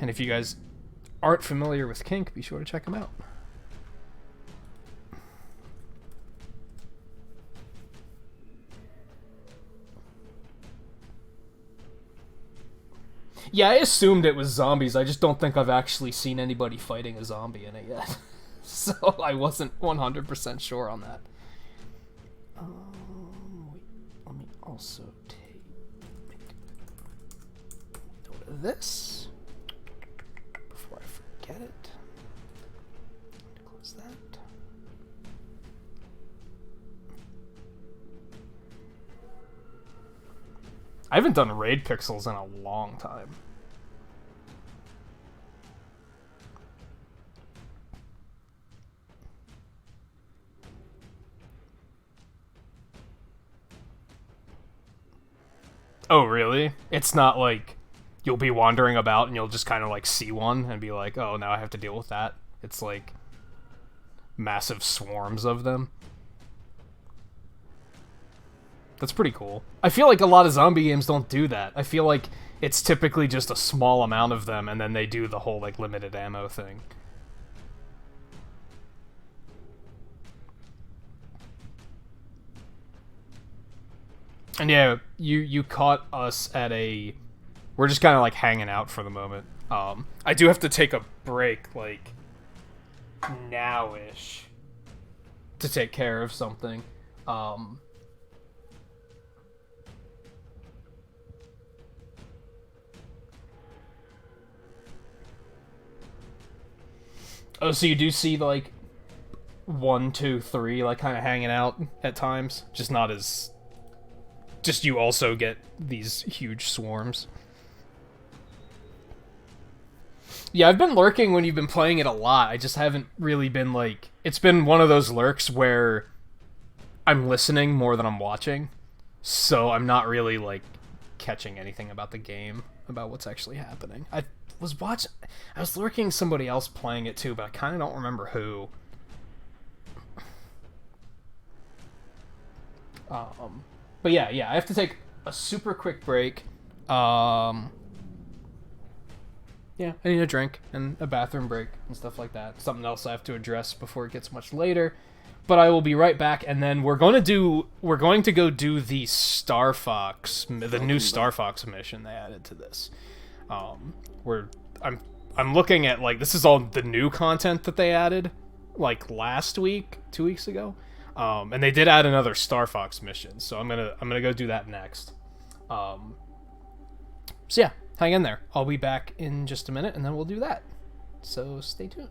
And if you guys aren't familiar with Kink, be sure to check him out. Yeah, I assumed it was zombies. I just don't think I've actually seen anybody fighting a zombie in it yet. So I wasn't 100% sure on that. Wait, let me also take note of this before I forget it. Close that. I haven't done raid pixels in a long time. Oh, really? It's not like you'll be wandering about and you'll just kind of like see one and be like, oh, now I have to deal with that. It's like massive swarms of them. That's pretty cool. I feel like a lot of zombie games don't do that. I feel like it's typically just a small amount of them and then they do the whole like limited ammo thing. And yeah, you caught us at a... We're just kind of like hanging out for the moment. I do have to take a break, like, now-ish, to take care of something. Oh, so you do see, like, 1, 2, 3, like, kind of hanging out at times? Just not as... Just you also get these huge swarms. Yeah, I've been lurking when you've been playing it a lot. I just haven't really been, like... It's been one of those lurks where I'm listening more than I'm watching. So I'm not really, like, catching anything about the game, about what's actually happening. I was lurking somebody else playing it too, but I kind of don't remember who. But yeah, I have to take a super quick break. Yeah, I need a drink and a bathroom break and stuff like that. Something else I have to address before it gets much later. but I will be right back, and then we're going to go do the Star Fox, the new Star Fox mission they added to this. I'm looking at, like, this is all the new content that they added, like, last week, 2 weeks ago. And they did add another Star Fox mission, so I'm gonna go do that next. So yeah, hang in there. I'll be back in just a minute, and then we'll do that. So stay tuned.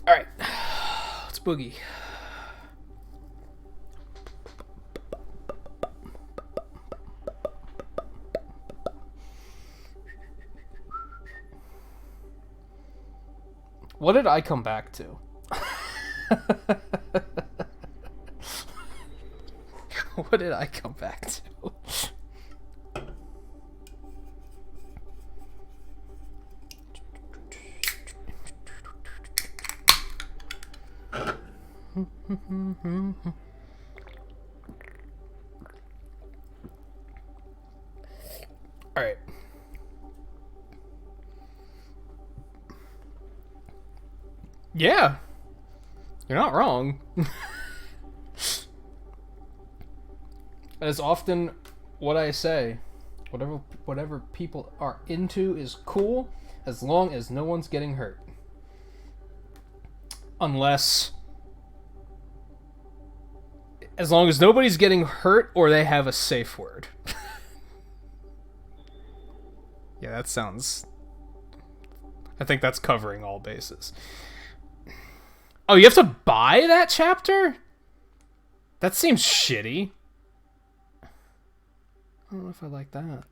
Alright, let's boogie. What did I come back to? What did I come back to? All right. Yeah. You're not wrong. That is often what I say. Whatever people are into is cool as long as no one's getting hurt. As long as nobody's getting hurt or they have a safe word. Yeah, that sounds... I think that's covering all bases. Oh, you have to buy that chapter? That seems shitty. I don't know if I like that.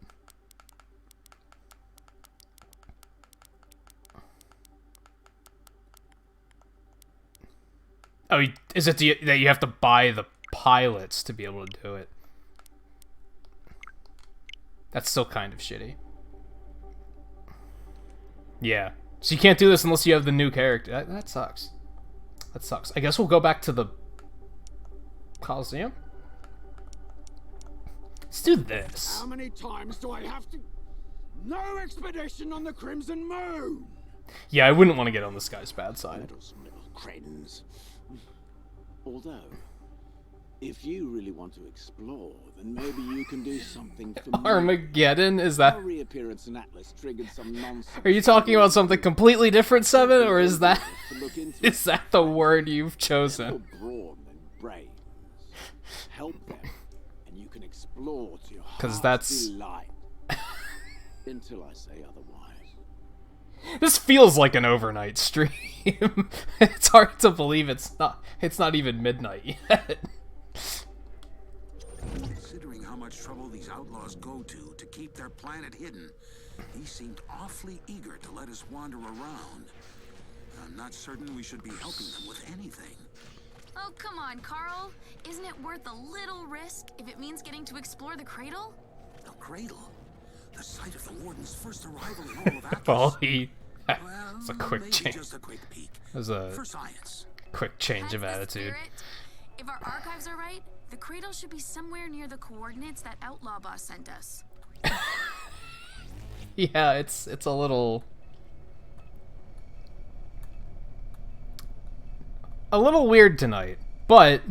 Oh, is it that you have to buy the pilots to be able to do it? That's still kind of shitty. Yeah. So you can't do this unless you have the new character. That sucks. That sucks. I guess we'll go back to the Coliseum? Let's do this. How many times do I have to... No expedition on the Crimson Moon! Yeah, I wouldn't want to get on this guy's bad side. Little cretins. Although, if you really want to explore, then maybe you can do something for me. Armageddon? Is that... Our reappearance in Atlas triggered some nonsense. Are you talking about something completely different, Seven? Or is that... is that the word you've chosen? Brawn and brains. Help them, and you can explore to your heart's 'Cause that's... delight. Until I say otherwise. This feels like an overnight stream. It's hard to believe it's not even midnight yet. Considering how much trouble these outlaws go to keep their planet hidden, he seemed awfully eager to let us wander around. I'm not certain we should be helping them with anything. Oh, come on, Carl. Isn't it worth a little risk if it means getting to explore the cradle? The cradle? The site of the Warden's first arrival in all of Atlas? Well, it's a quick change. Just a quick peek. It was a For science. quick change of attitude. If our archives are right, the cradle should be somewhere near the coordinates that Outlaw Boss sent us. Yeah, it's a little weird tonight, but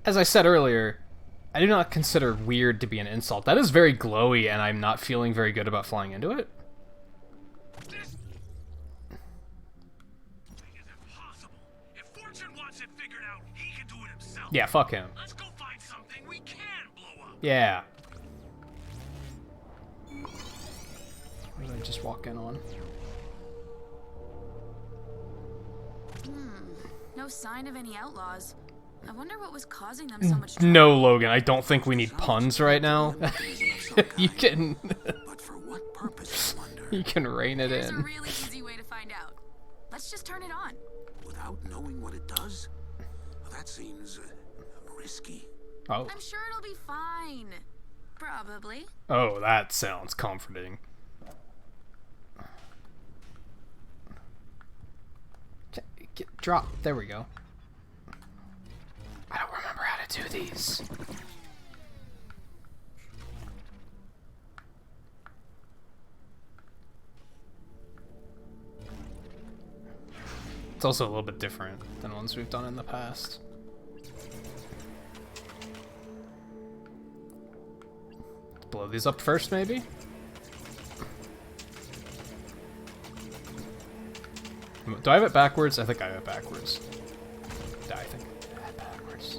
as I said earlier, I do not consider weird to be an insult. That is very glowy, and I'm not feeling very good about flying into it. Yeah, fuck him. Let's go find something we can blow up. Yeah. What did I just walk in on? No sign of any outlaws. I wonder what was causing them so much trouble. No, Logan, I don't think we need puns right now. You can... But for what purpose, I wonder? You can rein it There's a in. really easy way to find out. Let's just turn it on. Without knowing what it does? Well, that seems risky. Oh. I'm sure it'll be fine. Probably. Oh, that sounds comforting. Drop. There we go. I don't remember how to do these. It's also a little bit different than ones we've done in the past. Let's blow these up first, maybe? Do I have it backwards? I think I have it backwards. I think I have it backwards.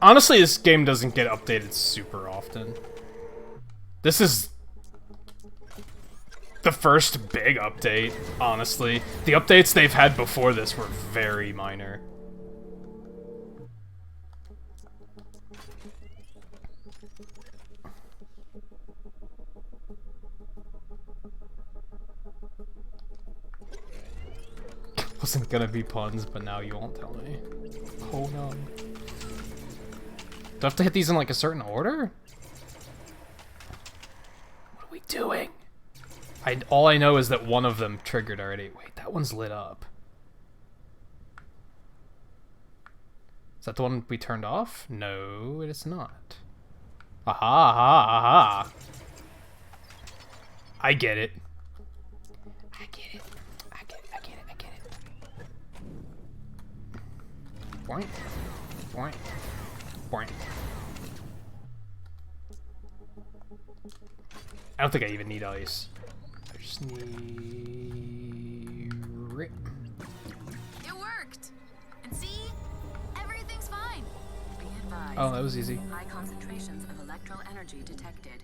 Honestly, this game doesn't get updated super often. This is the first big update, honestly. The updates they've had before this were very minor. Wasn't gonna be puns, but now you won't tell me. Hold on. Do I have to hit these in like a certain order? What are we doing? All I know is that one of them triggered already. Wait, that one's lit up. Is that the one we turned off? No, it is not. Aha, aha, aha. I get it. I get it. I get it. I get it. I get it. Boink. Boink. Boink. I don't think I even need ice. I just need... rip. It worked! And see? Everything's fine. Be advised. Oh, that was easy. High concentrations of electro energy detected.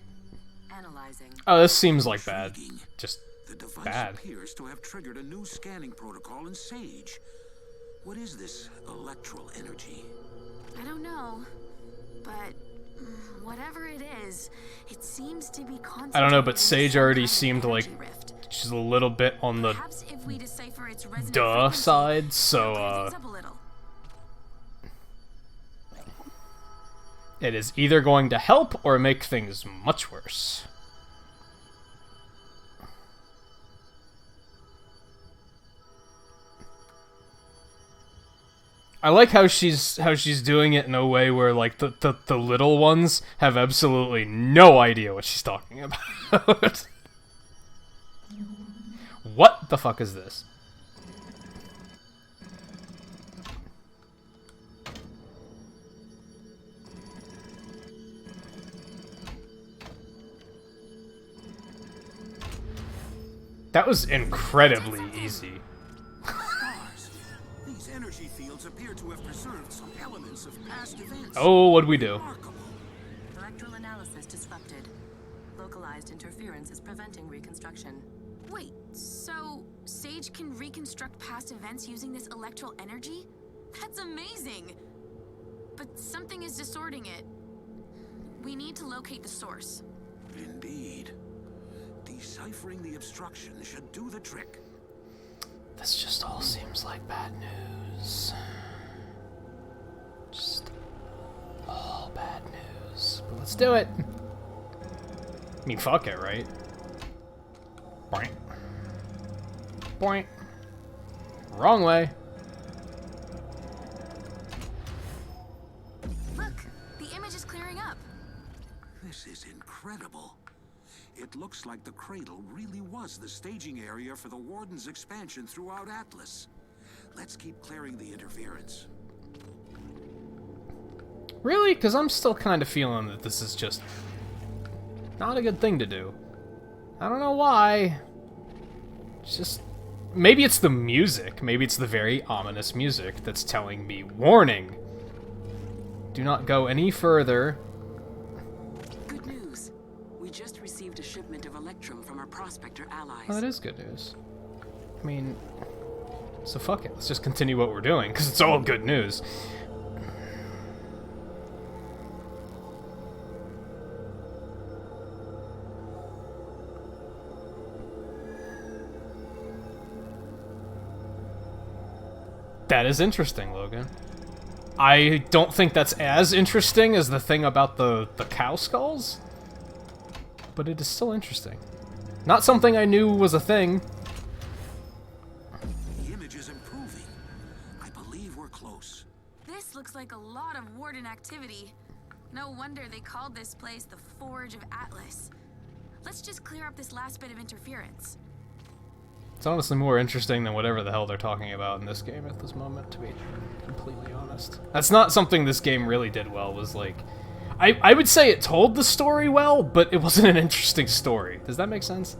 Analyzing. Oh, this seems like bad. Just The device bad. appears to have triggered a new scanning protocol in Sage. What is this electral energy? I don't know, but whatever it is, it seems to be I don't know, but Sage already seemed like she's a little bit on the duh frequency, side, so things up a little. I don't know. What? It is either going to help or make things much worse. I like how she's doing it in a way where like the little ones have absolutely no idea what she's talking about. What the fuck is this? That was incredibly easy. Stars. These energy fields appear to have preserved some elements of past events. Oh, what'd we do? Electrical analysis disrupted. Localized interference is preventing reconstruction. Wait, so Sage can reconstruct past events using this electrical energy? That's amazing! But something is distorting it. We need to locate the source. Indeed. Deciphering the obstruction should do the trick. This just all seems like bad news. Just all bad news. But let's do it. I mean, fuck it, right? Boink. Boink. Wrong way. Look, the image is clearing up. This is incredible. It looks like the cradle really was the staging area for the Warden's expansion throughout Atlas. Let's keep clearing the interference. Really? Because I'm still kind of feeling that this is just not a good thing to do. I don't know why. It's just... Maybe it's the music. Maybe it's the very ominous music that's telling me, warning! Do not go any further. Good news. We just received a shipment of Electrum from our prospector allies. Oh, that is good news. I mean... So fuck it. Let's just continue what we're doing, because it's all good news. That is interesting, Logan. I don't think that's as interesting as the thing about the cow skulls, but it is still interesting. Not something I knew was a thing. The image is improving. I believe we're close. This looks like a lot of Warden activity. No wonder they called this place the Forge of Atlas. Let's just clear up this last bit of interference. It's honestly more interesting than whatever the hell they're talking about in this game at this moment, to be completely honest. That's not something this game really did well, was like... I would say it told the story well, but it wasn't an interesting story. Does that make sense?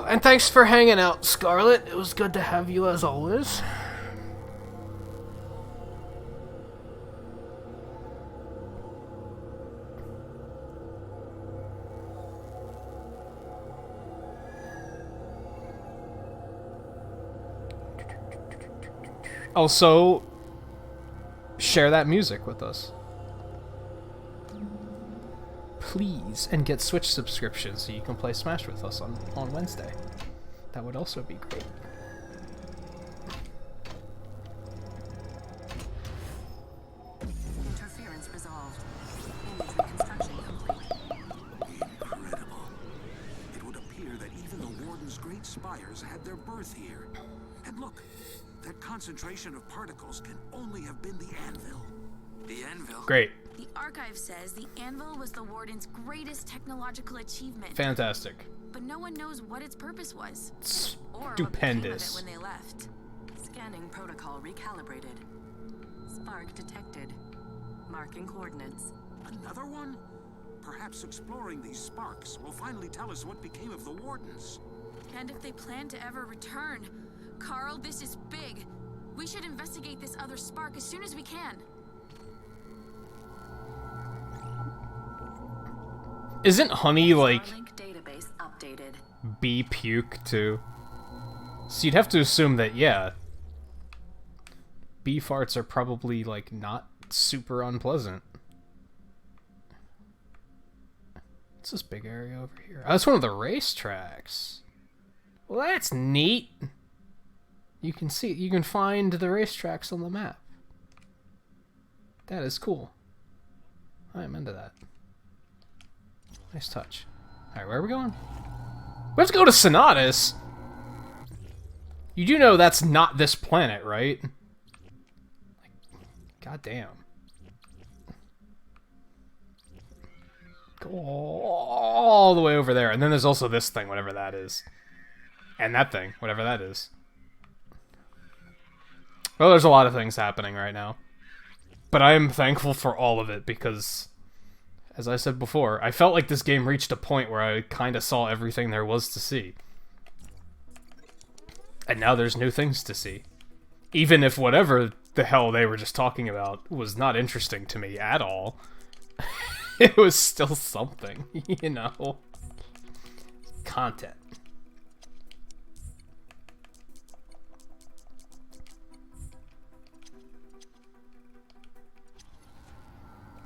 And thanks for hanging out, Scarlet. It was good to have you as always. Also, share that music with us. Please, and get Switch subscriptions so you can play Smash with us on Wednesday. That would also be great. Interference resolved. Image reconstruction complete. Incredible. It would appear that even the Warden's great spires had their birth here. And look, that concentration of particles can only have been the anvil. The anvil? Great. The archive says the anvil was the Warden's greatest technological achievement. Fantastic. But no one knows what its purpose was. Stupendous. Or what became of it when they left. Scanning protocol recalibrated. Spark detected. Marking coordinates. Another one? Perhaps exploring these sparks will finally tell us what became of the Wardens. And if they plan to ever return. Carl, this is big. We should investigate this other spark as soon as we can. Isn't honey like Starlink database updated. bee puke too? So you'd have to assume that, yeah, bee farts are probably like not super unpleasant. What's this big area over here? Oh, that's one of the racetracks. Well, that's neat. You can see, you can find the racetracks on the map. That is cool. I am into that. Nice touch. Alright, where are we going? We have to go to Sonatus! You do know that's not this planet, right? God damn. Go all the way over there. And then there's also this thing, whatever that is. And that thing, whatever that is. Well, there's a lot of things happening right now. But I am thankful for all of it because, as I said before, I felt like this game reached a point where I kind of saw everything there was to see. And now there's new things to see. Even if whatever the hell they were just talking about was not interesting to me at all, it was still something, you know? Content.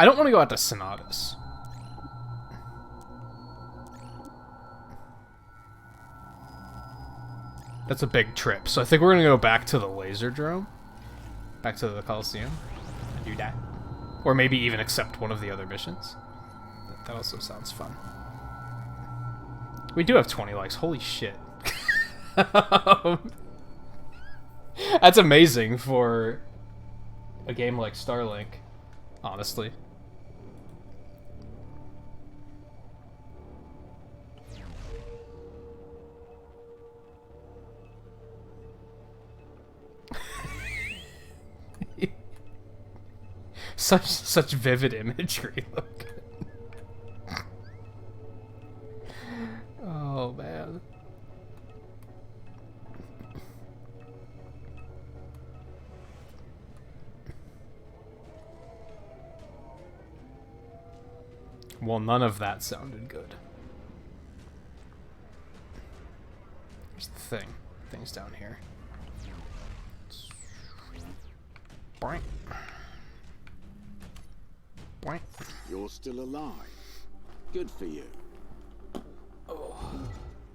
I don't want to go out to Sonatus. That's a big trip, so I think we're gonna go back to the Laserdrome. Back to the Coliseum. And do that. Or maybe even accept one of the other missions. That also sounds fun. We do have 20 likes, holy shit. That's amazing for a game like Starlink, honestly. Such vivid imagery. Look. Oh man. Well, none of that sounded good. Here's the thing. Things down here. Boink. Boink. You're still alive. Good for you.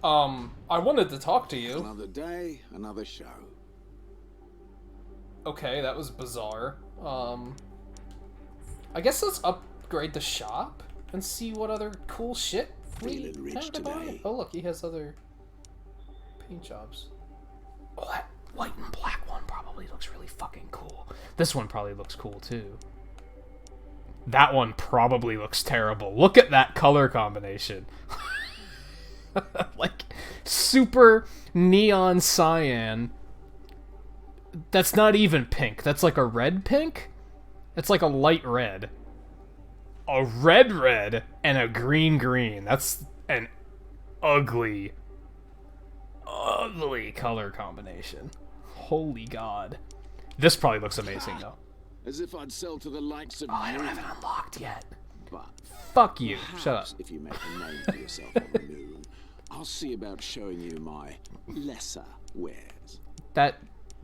I wanted to talk to you. Another day, another show. Okay, that was bizarre. I guess let's upgrade the shop and see what other cool shit we Feeling rich have to buy. today. Oh look, he has other paint jobs. Oh, that white and black one probably looks really fucking cool. This one probably looks cool too. That one probably looks terrible. Look at that color combination. Like, super neon cyan. That's not even pink. That's like a red pink? It's like a light red. A red and a green. That's an ugly color combination. Holy God. This probably looks amazing, though. As if I'd sell to the likes of Oh, I you. don't have it unlocked yet. But fuck you. Shut up. if you make a name for yourself on the moon, I'll see about showing you my lesser wares. That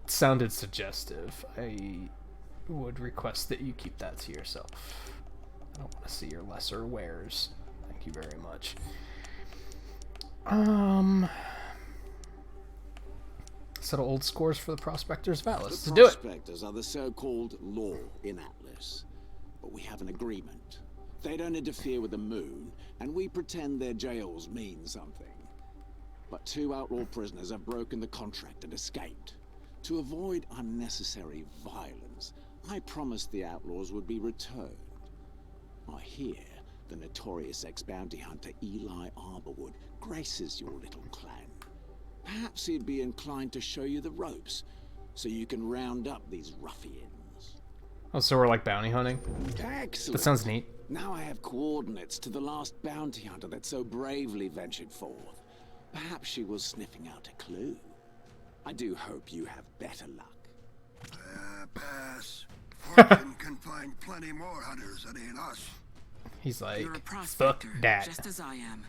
sounded suggestive. I would request that you keep that to yourself. I don't want to see your lesser wares. Thank you very much. Settle old scores for the Prospector's Vow. Let's do it. The Prospectors are the so-called law in Atlas. But we have an agreement. They don't interfere with the moon, and we pretend their jails mean something. But 2 outlaw prisoners have broken the contract and escaped. To avoid unnecessary violence, I promised the outlaws would be returned. I hear the notorious ex-bounty hunter Eli Arborwood graces your little clan. Perhaps he'd be inclined to show you the ropes, so you can round up these ruffians. Oh, so we're like bounty hunting? Excellent. That sounds neat. Now I have coordinates to the last bounty hunter that so bravely ventured forth. Perhaps she was sniffing out a clue. I do hope you have better luck. Pass. Fortune can find plenty more hunters that ain't us. He's like, You're a fuck prospector, that. just as I am.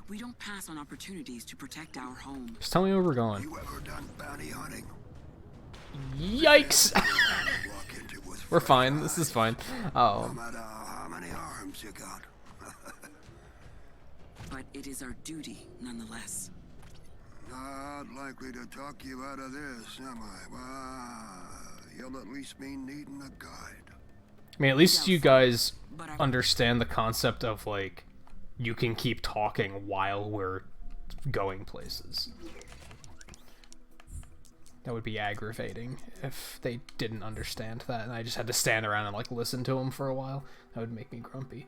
We don't pass on opportunities to protect our home. Just tell me where we're going. You ever done bounty hunting? Yikes! We're fine. This is fine. Oh. No matter how many arms you got. But it is our duty, nonetheless. Not likely to talk you out of this, am I? Well, you'll at least be needing a guide. I mean, at least you guys understand the concept of, like, you can keep talking while we're going places. That would be aggravating if they didn't understand that and I just had to stand around and, like, listen to them for a while. That would make me grumpy.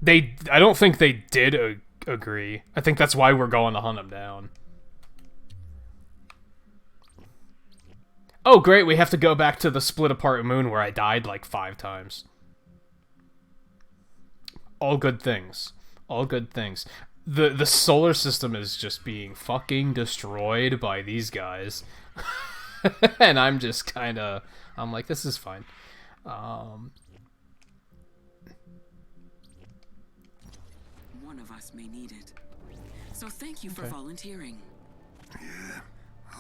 I don't think they did agree. I think that's why we're going to hunt them down. Oh, great, we have to go back to the split apart moon where I died like 5 times. All good things. All good things. The solar system is just being fucking destroyed by these guys. And I'm just kind of... I'm like, this is fine. One of us may need it. So thank you for volunteering. Yeah,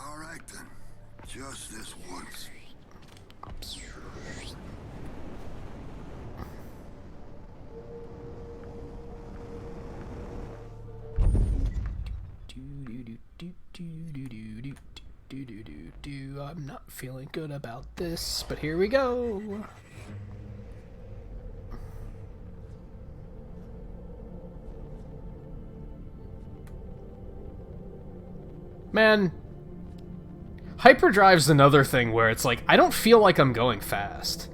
all right then. Just this once. I'm not feeling good about this, but here we go. Man, hyperdrive's another thing where it's like, I don't feel like I'm going fast.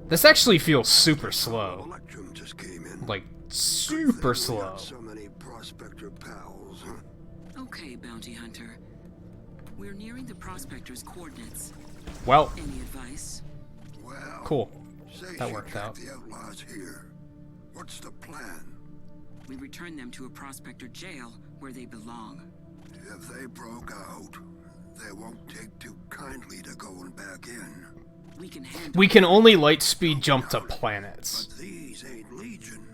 This actually feels super slow. Like, super slow. So many prospector pals, huh? Okay, bounty hunter. We're nearing the prospector's coordinates. Well. Any advice? Well, cool. Say That you worked track out. The outlaws here. What's the plan? We return them to a prospector jail where they belong. If they broke out, they won't take too kindly to going back in. We can only light speed jump to planets. But these ain't Legion.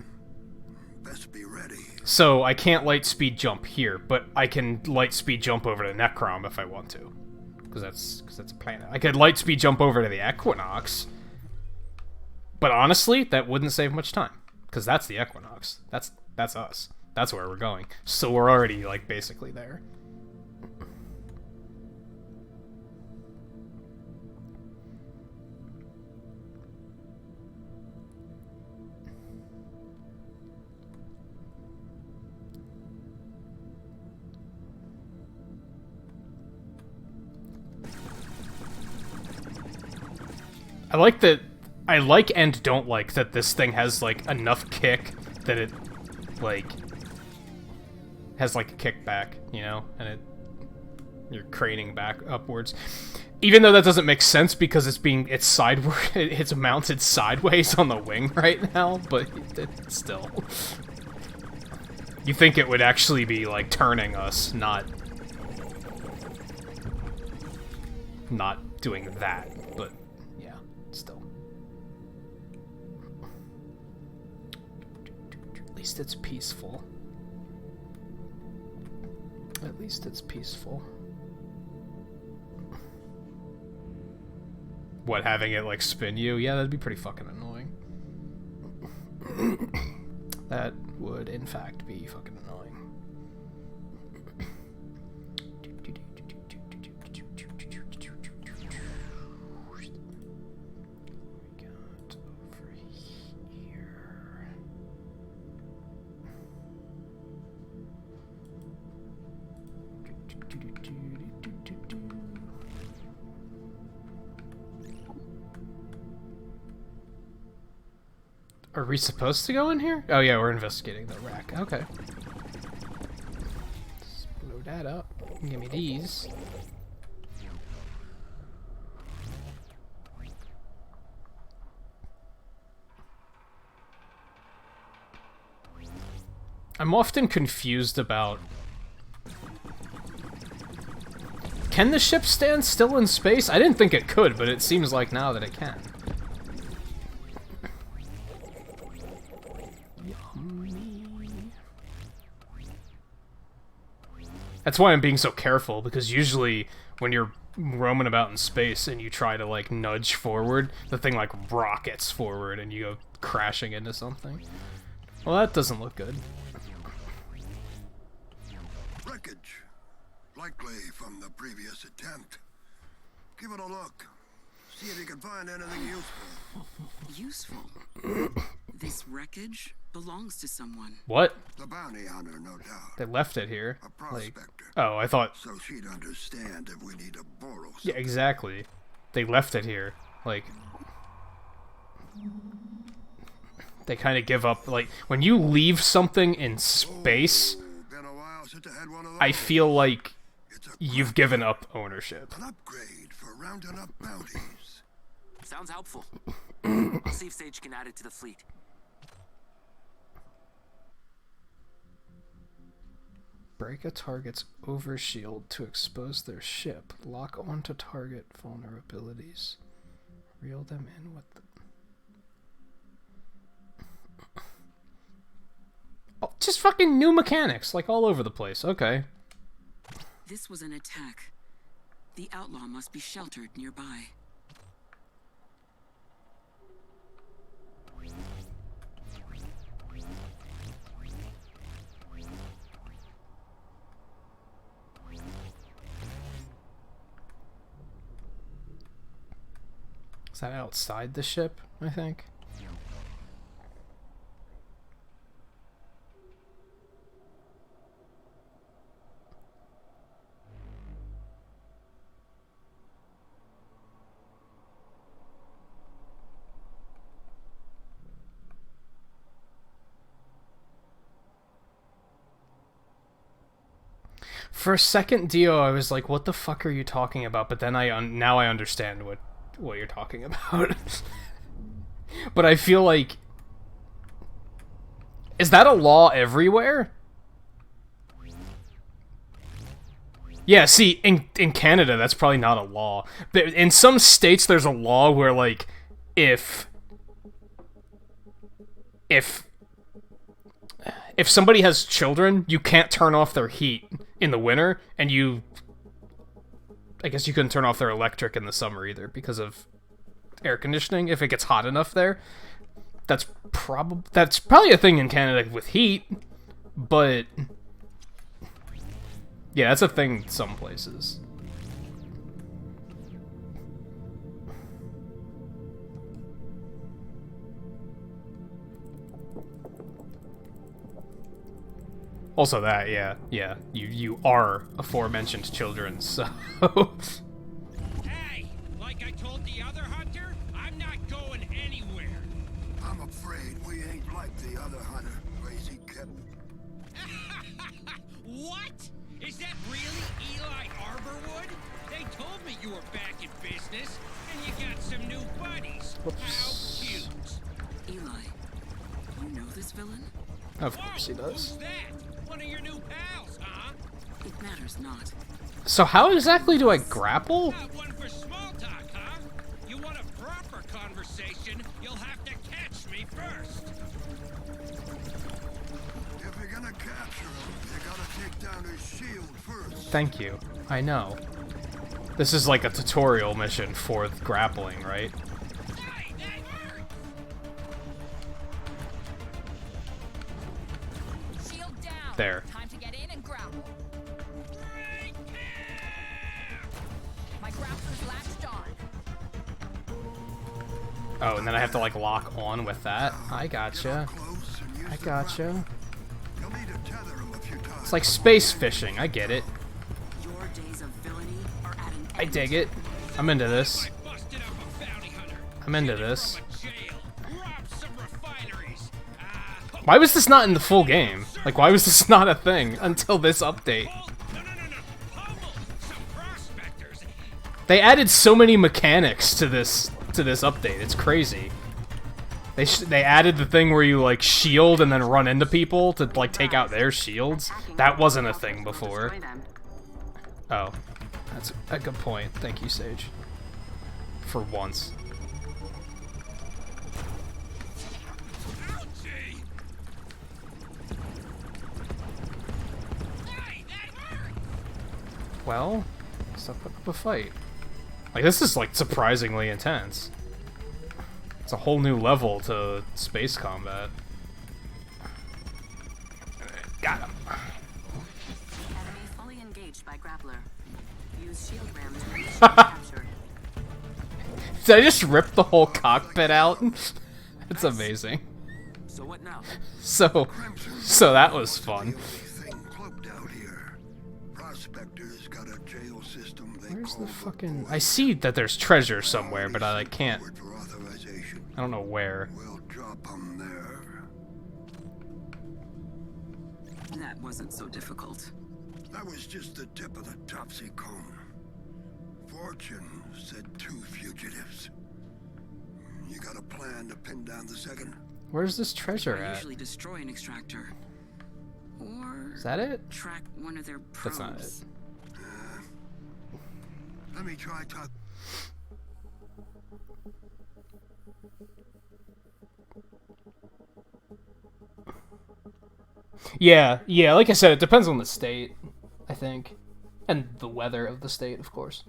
Best be ready. So I can't light speed jump here, but I can light speed jump over to Necrom if I want to. Because that's a planet. I could light speed jump over to the Equinox. But honestly, that wouldn't save much time. Because that's the Equinox. That's us. That's where we're going. So we're already, like, basically there. I like that. I like and don't like that this thing has, like, enough kick that it, like, has, like, a kickback, you know? And you're craning back upwards. Even though that doesn't make sense because it's sideward, it's mounted sideways on the wing right now, but it's still. You think it would actually be, like, turning us, not doing that, but yeah, still. At least it's peaceful. At least it's peaceful. What, having it, like, spin you? Yeah, that'd be pretty fucking annoying. That would, in fact, be fucking annoying. Are we supposed to go in here? Oh yeah, we're investigating the rack. Okay. Let's blow that up. Give me these. I'm often confused about... Can the ship stand still in space? I didn't think it could, but it seems like now that it can. That's why I'm being so careful, because usually when you're roaming about in space and you try to, like, nudge forward, the thing, like, rockets forward and you go crashing into something. Well, that doesn't look good. wreckage. Likely from the previous attempt. Give it a look. See if you can find anything useful. Useful? This wreckage belongs to someone. What? The bounty hunter, no doubt. They left it here. A prospector. Oh, I thought... So she'd understand if we need to borrow something. Yeah, exactly. They left it here. Like... They kind of give up. Like, when you leave something in space, I feel like you've given up ownership. An upgrade for rounding up bounties. Sounds helpful. I'll see if Sage can add it to the fleet. Break a target's overshield to expose their ship. Lock onto target vulnerabilities. Reel them in with the... Oh, just fucking new mechanics, like all over the place. Okay. This was an attack. The outlaw must be sheltered nearby. Is that outside the ship, I think? For a second, Dio, I was like, what the fuck are you talking about? But then now I understand what you're talking about. But I feel like... Is that a law everywhere? Yeah, see, in Canada, that's probably not a law. In some states, there's a law where, like, if somebody has children, you can't turn off their heat in the winter, and I guess you couldn't turn off their electric in the summer either because of air conditioning if it gets hot enough there. That's probably a thing in Canada with heat, but yeah, that's a thing in some places. Also that, yeah, you are aforementioned children, so... Hey, like I told the other hunter, I'm not going anywhere. I'm afraid we ain't like the other hunter, crazy kitten. What? Is that really Eli Arborwood? They told me you were back in business, and you got some new buddies. How cute. Eli, you know this villain? Of course he does. Who's that? One of your new pals, huh? It matters not. So how exactly do I grapple? Got one for small talk, huh? You want a proper conversation, you'll have to catch me first. If you're gonna capture him, you gotta take down his shield first. Thank you. I know. This is like a tutorial mission for grappling, right? There. Time to get in and grapple. My grappler's latched on. Oh, and then I have to like lock on with that. I gotcha. I gotcha. It's like space fishing. I get it. Your days of villainy are at an I dig it. I'm into this. I'm into this. Why was this not in the full game? Like, why was this not a thing until this update? They added so many mechanics to this update. It's crazy. They added the thing where you like shield and then run into people to like take out their shields. That wasn't a thing before. Oh, that's a good point. Thank you, Sage. For once. Well, stop putting up a fight. Like, this is, like, surprisingly intense. It's a whole new level to space combat. Got him. Enemy use shield ram to reach and capture. Did I just rip the whole cockpit out? That's amazing. So what now? So that was fun. Where's the fucking... I see that there's treasure somewhere, but I can't... I don't know where. That wasn't so difficult. That was just the tip of the topsy cone. Fortune said 2 fugitives. You got a plan to pin down the second? Where's this treasure I at? usually destroy an extractor. Or Is that it? track one of their That's probes. not it. Let me try talk. Yeah, like I said, it depends on the state, I think. And the weather of the state, of course.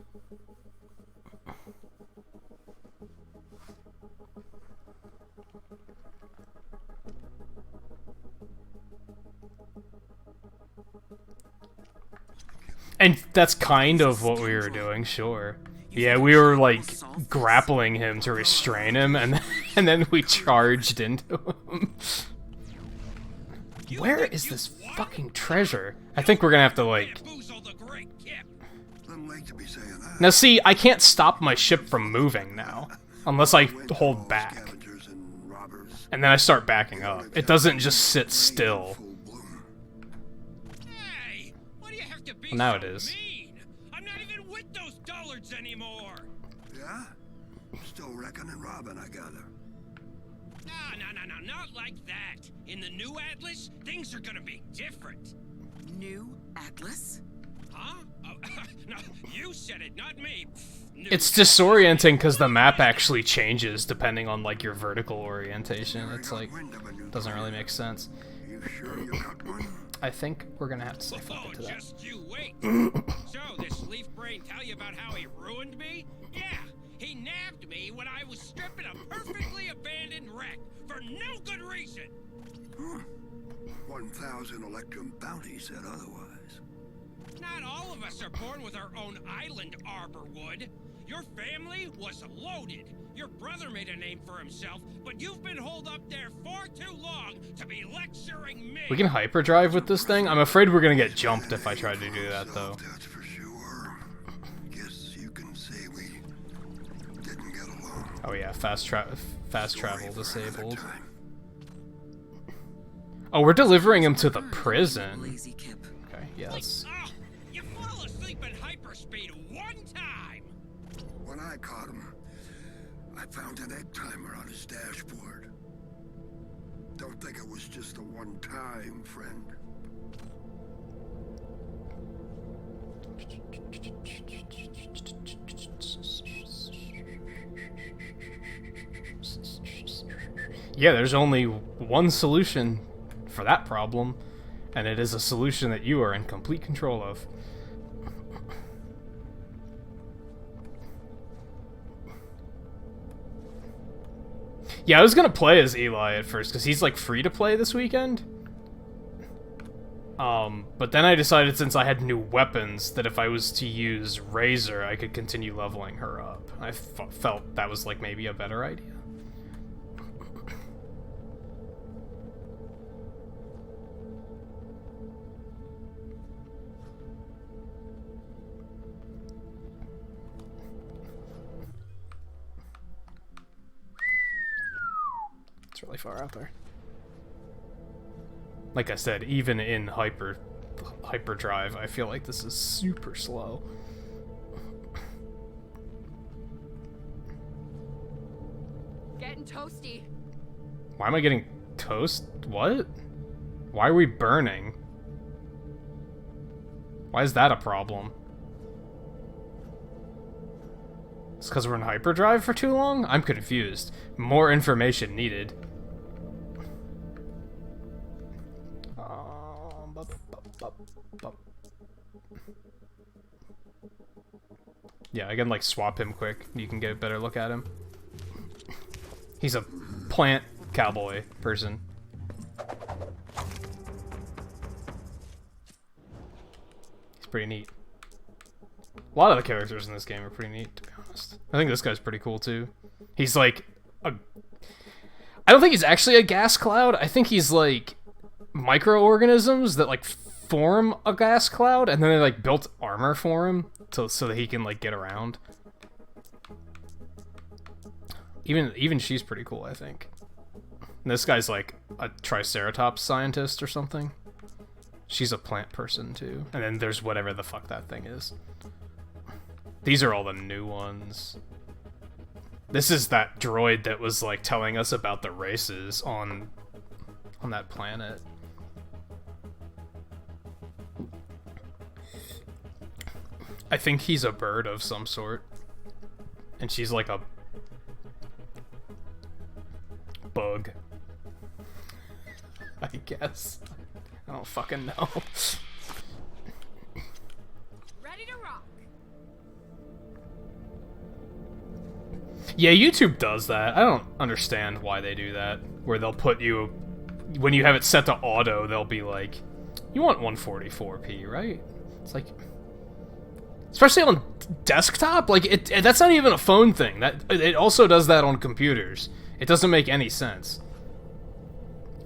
And that's kind of what we were doing, sure. Yeah, we were, like, grappling him to restrain him, and then we charged into him. Where is this fucking treasure? I think we're gonna have to, like... Now see, I can't stop my ship from moving now. Unless I hold back. And then I start backing up. It doesn't just sit still. Well, now it is. I'm not even with those dullards anymore. Yeah? Still reckoning Robin, I gather. No, not like that. In the new Atlas, things are gonna be different. New Atlas? Huh? Oh, no, you said it, not me. It's disorienting because the map actually changes depending on, like, your vertical orientation. It's like, doesn't really make sense. I think we're gonna have to say fuck it to that. Just you wait. So, this leaf brain tell you about how he ruined me? Yeah, he nabbed me when I was stripping a perfectly abandoned wreck for no good reason. 1,000 Electrum bounty said otherwise. Not all of us are born with our own island, Arborwood. Your family was loaded. Your brother made a name for himself, but you've been holed up there far too long to be lecturing me. We can hyperdrive with this thing? I'm afraid we're gonna get jumped if I try to do that, though. That's for sure. Guess you can say we didn't get along. Oh yeah, fast travel disabled. Oh, we're delivering him to the prison. Okay, yes. You fall asleep in hyperspeed one time. When I caught him, I found an egg timer on his dashboard. Don't think it was just a one-time, friend. Yeah, there's only one solution for that problem, and it is a solution that you are in complete control of. Yeah, I was gonna play as Eli at first, because he's, like, free to play this weekend. But then I decided, since I had new weapons, that if I was to use Razor, I could continue leveling her up. I felt that was, like, maybe a better idea. It's really far out there. Like I said, even in hyperdrive, I feel like this is super slow. Getting toasty. Why am I getting toast? What? Why are we burning? Why is that a problem? It's because we're in hyperdrive for too long? I'm confused. More information needed. Yeah, I can, like, swap him quick. You can get a better look at him. He's a plant cowboy person. He's pretty neat. A lot of the characters in this game are pretty neat, to be honest. I think this guy's pretty cool, too. He's like a... I don't think he's actually a gas cloud. I think he's like microorganisms that like form a gas cloud, and then they like built armor for him so that he can like get around. Even she's pretty cool, I think. And this guy's like a triceratops scientist or something. She's a plant person too. And then there's whatever the fuck that thing is. These are all the new ones. This is that droid that was like telling us about the races on that planet. I think he's a bird of some sort. And she's like a bug. I guess. I don't fucking know. Ready to rock. Yeah, YouTube does that. I don't understand why they do that. Where they'll put you... When you have it set to auto, they'll be like, you want 144p, right? It's like... Especially on desktop? Like, that's not even a phone thing. It also does that on computers. It doesn't make any sense.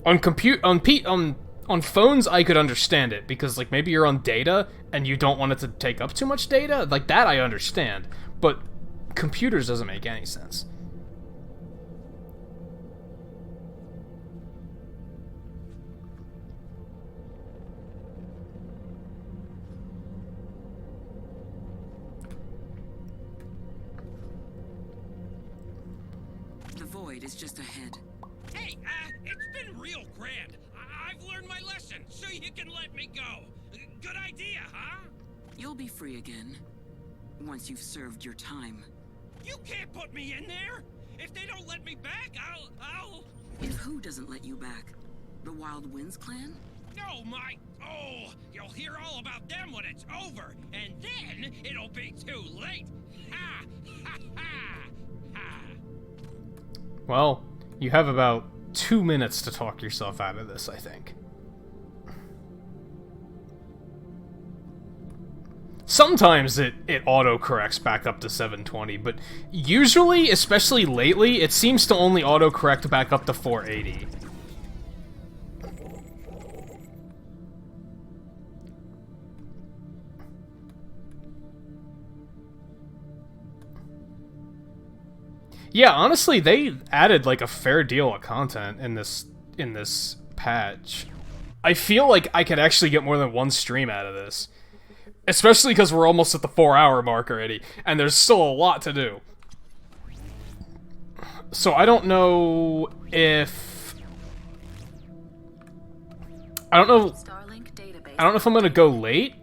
On phones, I could understand it, because, like, maybe you're on data, and you don't want it to take up too much data. Like, that I understand. But computers doesn't make any sense. The void is just ahead. Hey, it's been real grand. I've learned my lesson, so you can let me go. Good idea, huh? You'll be free again once you've served your time. You can't put me in there. If they don't let me back, I'll... If who doesn't let you back? The Wild Winds clan? No, Oh, you'll hear all about them when it's over, and then it'll be too late. Ha! Ha! Ha! Ha! Well, you have about 2 minutes to talk yourself out of this, I think. Sometimes it auto-corrects back up to 720, but usually, especially lately, it seems to only auto-correct back up to 480. Yeah, honestly, they added like a fair deal of content in this patch. I feel like I could actually get more than one stream out of this. Especially because we're almost at the 4-hour mark already, and there's still a lot to do. So I don't know if... I don't know if I'm gonna go late,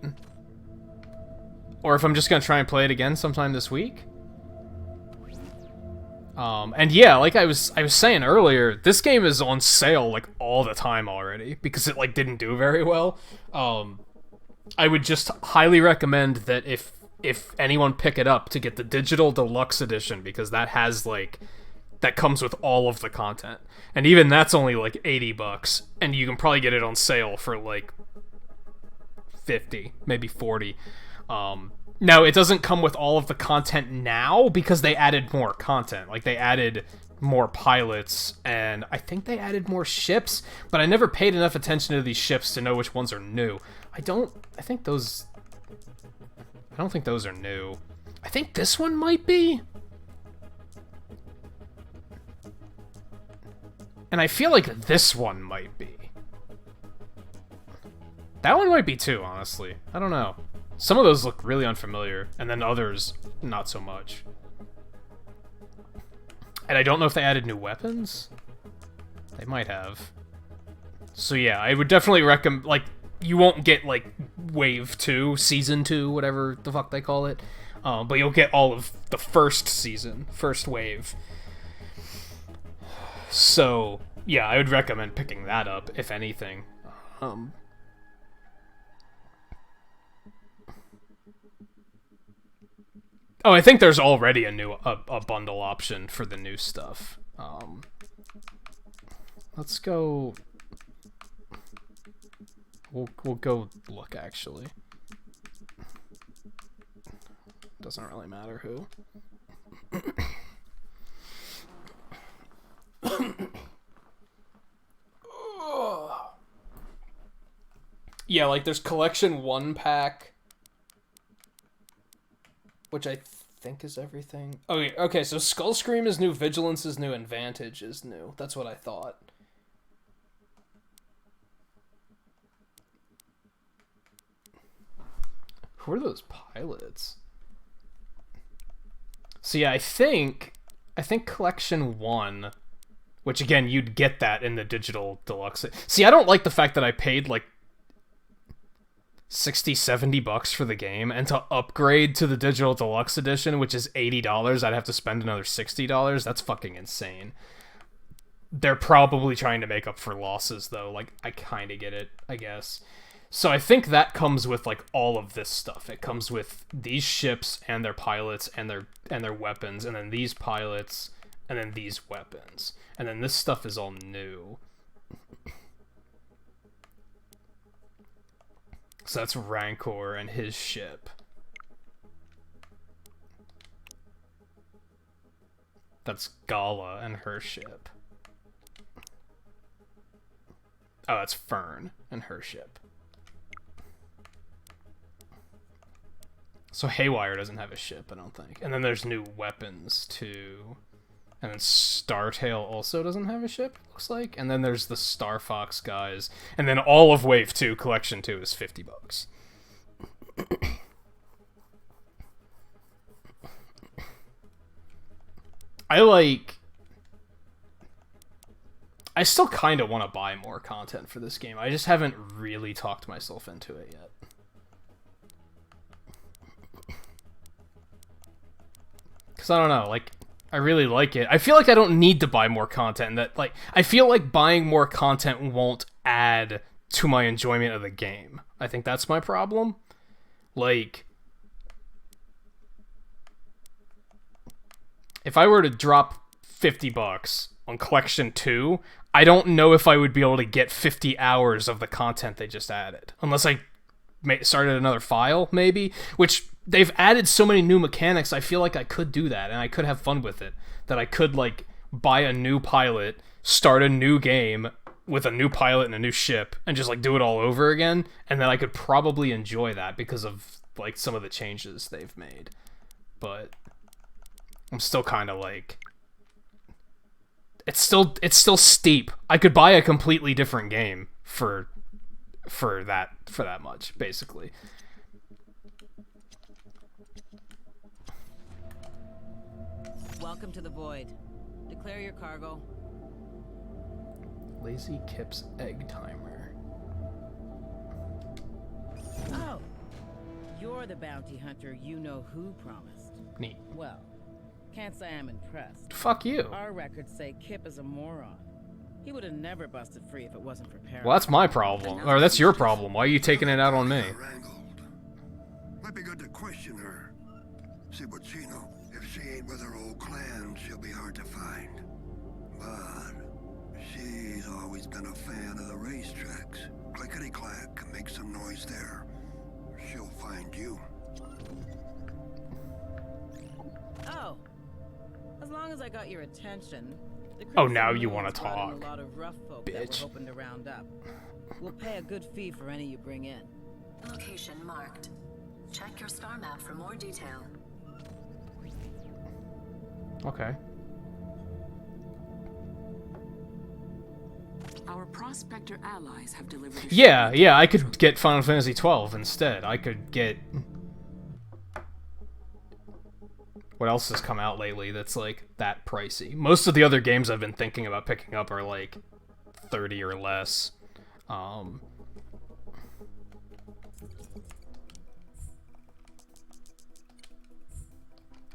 or if I'm just gonna try and play it again sometime this week. And yeah, like I was saying earlier, this game is on sale like all the time already because it like didn't do very well. I would just highly recommend that if anyone pick it up to get the digital deluxe edition, because that has like that comes with all of the content, and even that's only like $80, and you can probably get it on sale for like 50, maybe 40. Now, it doesn't come with all of the content now, because they added more content. Like, they added more pilots, and I think they added more ships, but I never paid enough attention to these ships to know which ones are new. I don't think those are new. I think this one might be? And I feel like this one might be. That one might be too, honestly. I don't know. Some of those look really unfamiliar, and then others, not so much. And I don't know if they added new weapons? They might have. So yeah, I would definitely recommend, like, you won't get, like, Wave 2, Season 2, whatever the fuck they call it, but you'll get all of the first season, first wave. So, yeah, I would recommend picking that up, if anything. Oh, I think there's already a bundle option for the new stuff. Let's go... We'll go look, actually. Doesn't really matter who. Yeah, like there's Collection 1 pack, which I think is everything. Okay, so Skull Scream is new, Vigilance is new, and Vantage is new. That's what I thought. Who are those pilots? So yeah, I think Collection 1, which again, you'd get that in the digital deluxe. See, I don't like the fact that I paid like 60, 70 bucks for the game, and to upgrade to the digital deluxe edition, which is $80, I'd have to spend another $60. That's fucking insane. They're probably trying to make up for losses though. Like, I kind of get it, I guess. So I think that comes with like all of this stuff. It comes with these ships and their pilots and their weapons, and then these pilots and then these weapons. And then this stuff is all new. So that's Rancor and his ship. That's Gala and her ship. Oh, that's Fern and her ship. So Haywire doesn't have a ship, I don't think. And then there's new weapons, too. And then Startail also doesn't have a ship, looks like. And then there's the Star Fox guys. And then all of Wave 2, Collection 2 is 50 bucks. I still kind of want to buy more content for this game. I just haven't really talked myself into it yet. Because I don't know, like, I really like it. I feel like I don't need to buy more content. That, like, I feel like buying more content won't add to my enjoyment of the game. I think that's my problem. Like, if I were to drop 50 bucks on Collection 2, I don't know if I would be able to get 50 hours of the content they just added. Unless I started another file, maybe? Which, they've added so many new mechanics, I feel like I could do that, and I could have fun with it. That I could, like, buy a new pilot, start a new game with a new pilot and a new ship, and just, like, do it all over again, and then I could probably enjoy that because of, like, some of the changes they've made. But I'm still kind of, like... It's still steep. I could buy a completely different game for that much, basically. Welcome to the Void. Declare your cargo. Lazy Kip's egg timer. Oh, you're the bounty hunter you know who promised. Neat. Well, can't say I'm impressed. Fuck you. Our records say Kip is a moron. He would have never busted free if it wasn't for Paradise. Well, that's my problem. Or that's your problem. Why are you taking it out on me? Might be good to question her. See what she knows. If she ain't with her old clan, she'll be hard to find. But she's always been a fan of the racetracks. Clickety-clack can make some noise there. She'll find you. Oh. As long as I got your attention. Oh, now you want to talk. A lot of rough folk that we're hoping to round up. We'll pay a good fee for any you bring in. Location marked. Check your star map for more detail. Okay. Our prospector allies have delivered. Yeah, I could get Final Fantasy 12 instead. I could get... What else has come out lately that's, like, that pricey? Most of the other games I've been thinking about picking up are, like, 30 or less.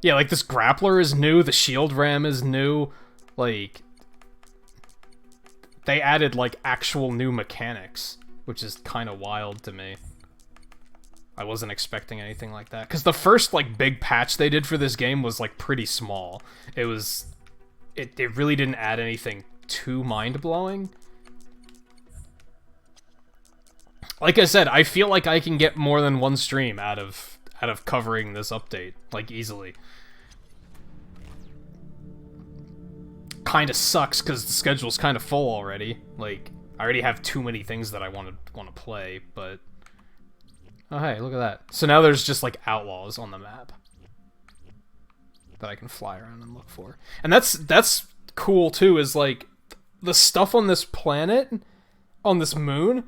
Yeah, like, this grappler is new, the shield ram is new, like... They added, like, actual new mechanics, which is kind of wild to me. I wasn't expecting anything like that. Because the first, like, big patch they did for this game was, like, pretty small. It was... It really didn't add anything too mind-blowing. Like I said, I feel like I can get more than one stream out of out of covering this update, like, easily. Kinda sucks, because the schedule's kind of full already. Like, I already have too many things that I want to play, but... Oh, hey, look at that. So now there's just, like, outlaws on the map that I can fly around and look for. And that's cool, too, is, like, the stuff on this planet, on this moon,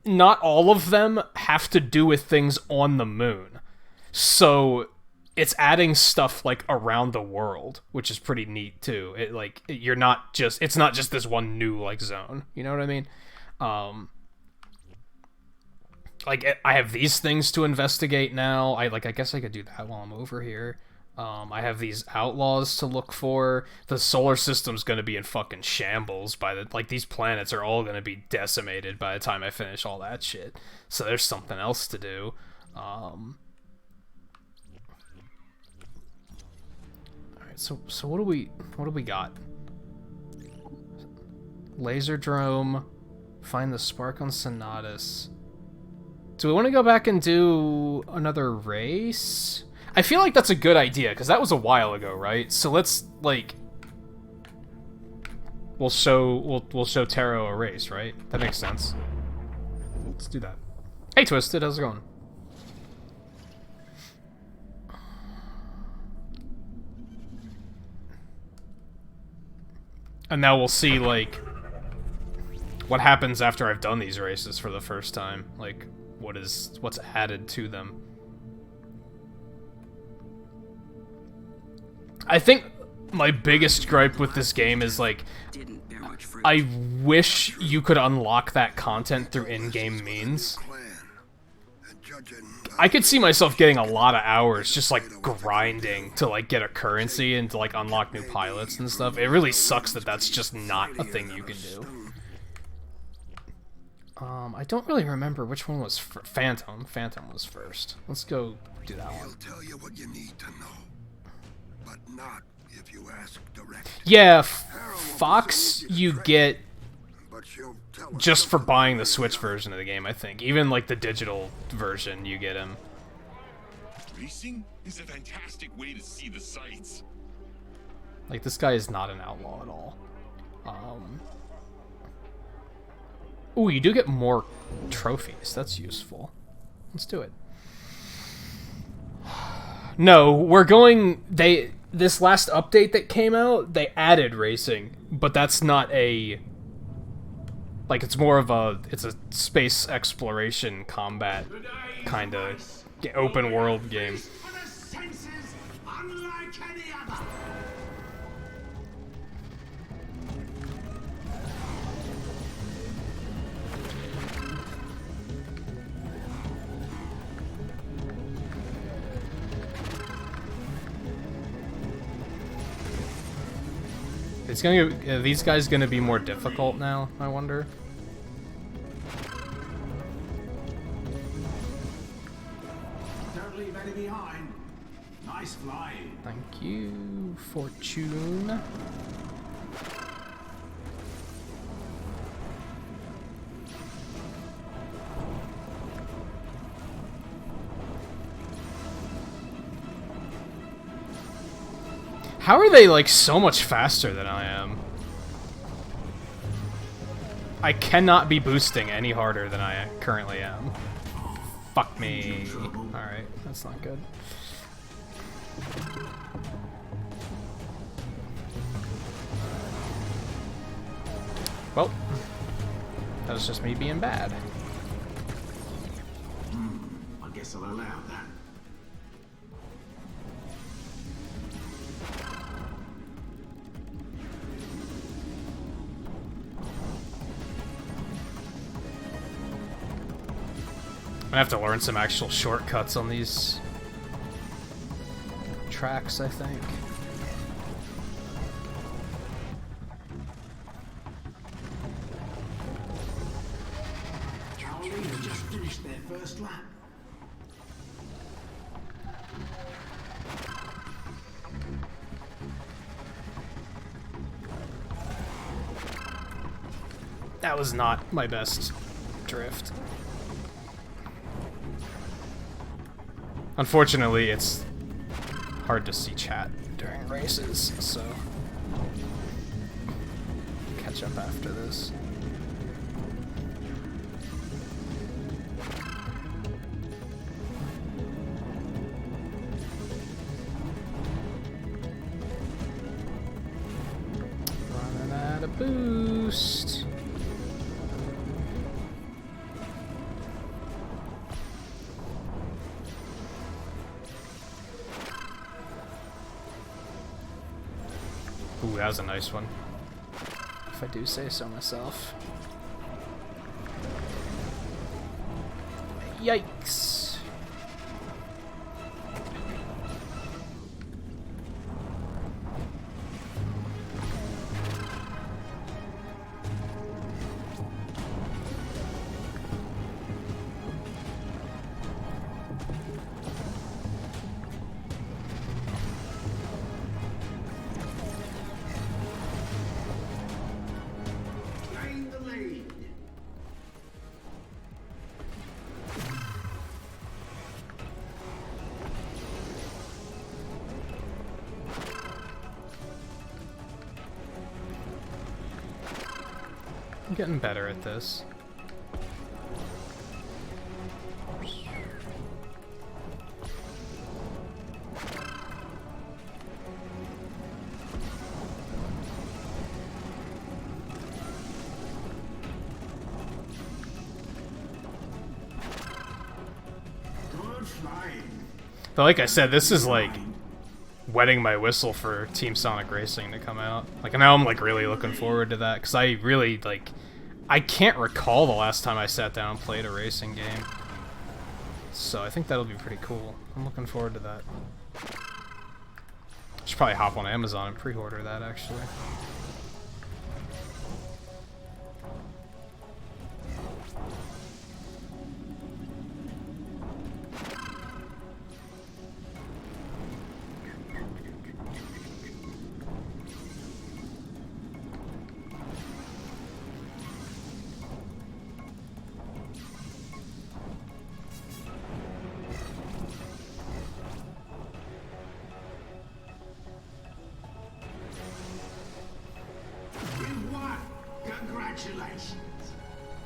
not all of them have to do with things on the moon. So it's adding stuff, like, around the world, which is pretty neat, too. It, like, it's not just this one new, like, zone. You know what I mean? Like, I have these things to investigate now. I guess I could do that while I'm over here. I have these outlaws to look for. The solar system's gonna be in fucking shambles by the... Like, these planets are all gonna be decimated by the time I finish all that shit. So there's something else to do. Alright, so what do we got? Laserdrome. Find the spark on Sonatus. Do we want to go back and do another race? I feel like that's a good idea, because that was a while ago, right? So let's, like... We'll show Taro a race, right? That makes sense. Let's do that. Hey, Twisted, how's it going? And now we'll see, like... what happens after I've done these races for the first time. Like, what's added to them. I think my biggest gripe with this game is, like, I wish you could unlock that content through in-game means. I could see myself getting a lot of hours just, like, grinding to, like, get a currency and to, like, unlock new pilots and stuff. It really sucks that that's just not a thing you can do. I don't really remember which one was Phantom. Phantom was first. Let's go do that one. Tell you what you need to know, but not if you ask directly. Yeah, Fox you get just for buying the Switch version of the game, I think. Even like the digital version, you get him. Racing is a fantastic way to see the sights. Like, this guy is not an outlaw at all. Ooh, you do get more trophies. That's useful. Let's do it. No, we're going... This last update that came out, they added racing, but that's not a... Like, it's more of a... It's a space exploration combat kind of open world game. It's gonna get, are these guys gonna be more difficult now, I wonder? Don't leave any behind. Nice flying. Thank you, Fortune. How are they, like, so much faster than I am? I cannot be boosting any harder than I currently am. Fuck me. Alright, that's not good. Well, that was just me being bad. I guess I'll allow that. I have to learn some actual shortcuts on these tracks, I think. Carolina just finished their first lap. That was not my best drift. Unfortunately, it's hard to see chat during races, so catch up after this. Running out of boost. Ooh, that was a nice one, if I do say so myself. Yikes. Gain the lead. I'm getting better at this. Good flying. But like I said, this is like wetting my whistle for Team Sonic Racing to come out. Like now I'm like really looking forward to that, because I really like, I can't recall the last time I sat down and played a racing game. So I think that'll be pretty cool. I'm looking forward to that. Should probably hop on Amazon and pre-order that actually. You've won. Congratulations.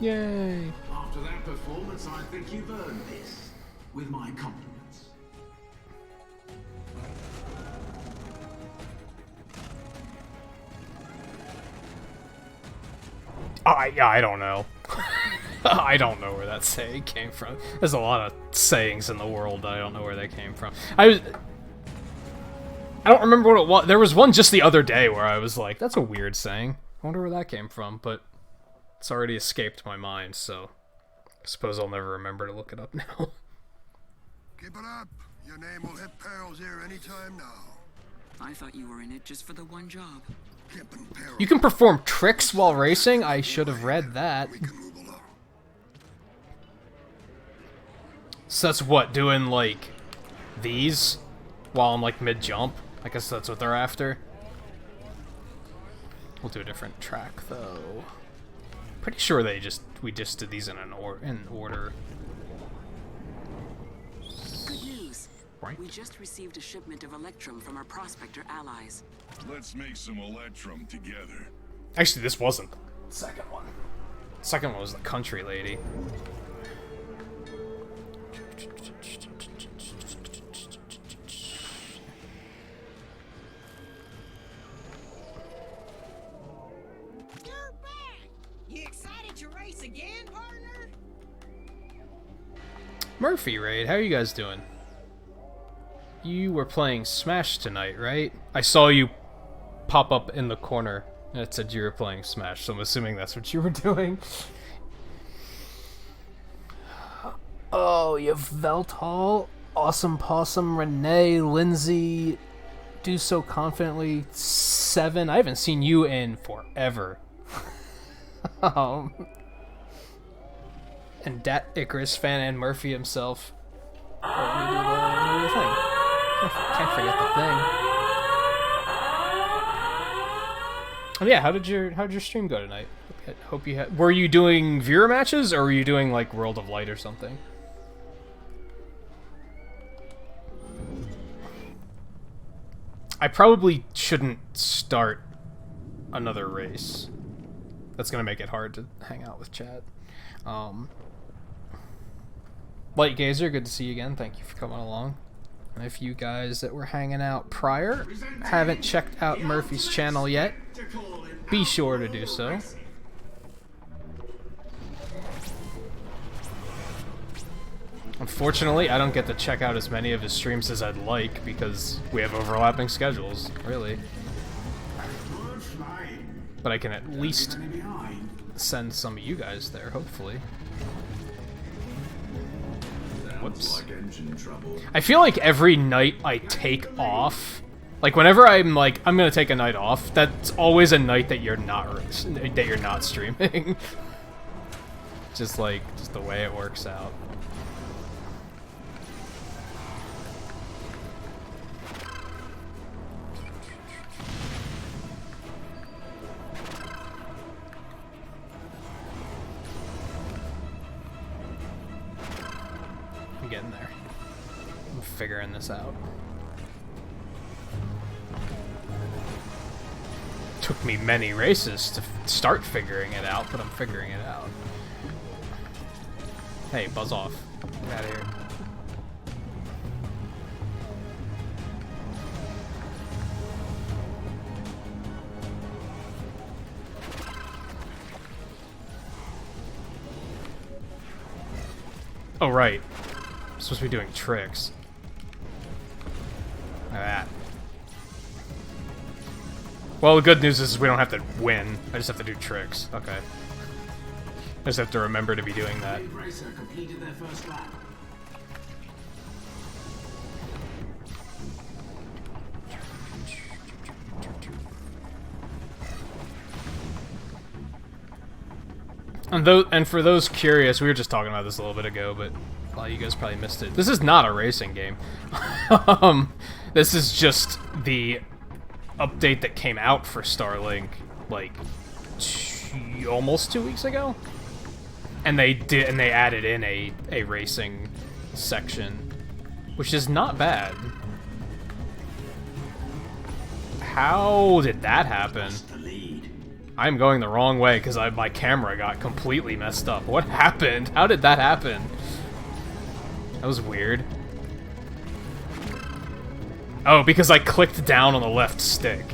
Yay! After that performance, I think you've earned this. With my compliments. I don't know. I don't know where that saying came from. There's a lot of sayings in the world that I don't know where they came from. I don't remember what it was. There was one just the other day where I was like, that's a weird saying. I wonder where that came from, but it's already escaped my mind, so I suppose I'll never remember to look it up now. Keep it up. Your name will hit perils here anytime now. I thought you were in it just for the one job. You can perform tricks while racing? I should have read that. So that's what, doing like these while I'm like mid-jump? I guess that's what they're after. We'll do a different track though. Pretty sure we just did these in order. Good news. Right. We just received a shipment of Electrum from our prospector allies. Let's make some Electrum together. Actually, this wasn't the second one. The second one was the country lady. You're back! You excited to race again, partner? Murphy Raid, how are you guys doing? You were playing Smash tonight, right? I saw you pop up in the corner and it said you were playing Smash, so I'm assuming that's what you were doing. Oh, you have Veltal, Awesome Possum, Renee, Lindsay, Do So Confidently, 7. I haven't seen you in forever. And Dat Icarus fan and Murphy himself. Oh, let me do the thing. Can't forget the thing. Oh yeah, how did your stream go tonight? Hope you had. Were you doing viewer matches or were you doing like World of Light or something? I probably shouldn't start another race. That's gonna make it hard to hang out with chat. Light Gazer, good to see you again. Thank you for coming along. And if you guys that were hanging out prior haven't checked out Murphy's channel yet, be sure to do so. Unfortunately, I don't get to check out as many of his streams as I'd like because we have overlapping schedules, really. But I can at least send some of you guys there, hopefully. Whoops. I feel like every night I take off, like whenever I'm like, I'm gonna take a night off, that's always a night that you're not streaming. just the way it works out. I'm getting there. I'm figuring this out. Took me many races to start figuring it out, but I'm figuring it out. Hey, buzz off. Get out of here. Oh, right. I'm supposed to be doing tricks. Look at that. Well, the good news is we don't have to win. I just have to do tricks. Okay. I just have to remember to be doing that. And for those curious, we were just talking about this a little bit ago, but a lot of you guys probably missed it. This is not a racing game. This is just the update that came out for Starlink, like, almost 2 weeks ago? And they added in a racing section, which is not bad. How did that happen? I'm going the wrong way because my camera got completely messed up. What happened? How did that happen? That was weird. Oh, because I clicked down on the left stick.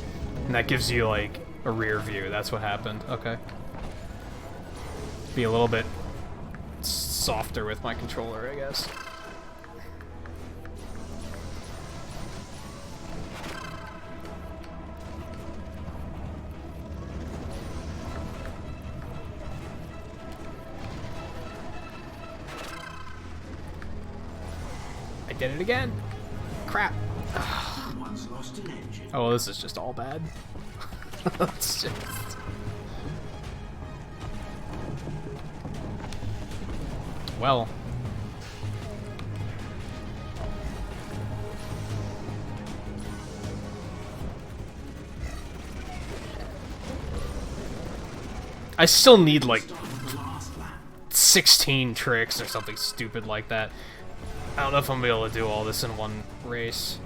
And that gives you, like, a rear view. That's what happened. Okay. Be a little bit softer with my controller, I guess. I did it again. Crap. Oh, well, this is just all bad. It's just... Well. I still need, like, 16 tricks or something stupid like that. I don't know if I'm gonna be able to do all this in one race.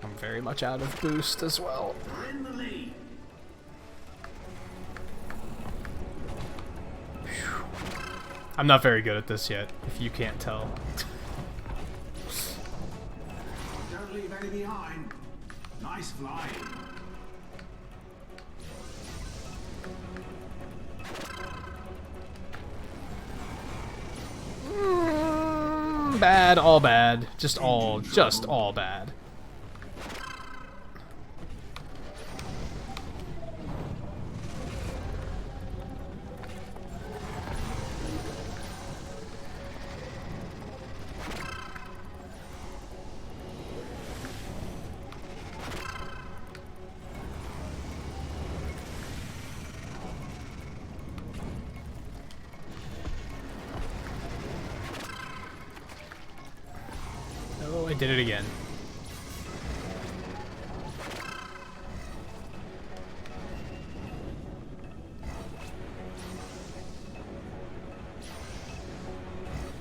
I'm very much out of boost as well. I'm not very good at this yet, if you can't tell. Don't leave any behind. Nice flying. Bad, all bad. Just all bad. Oh, I did it again.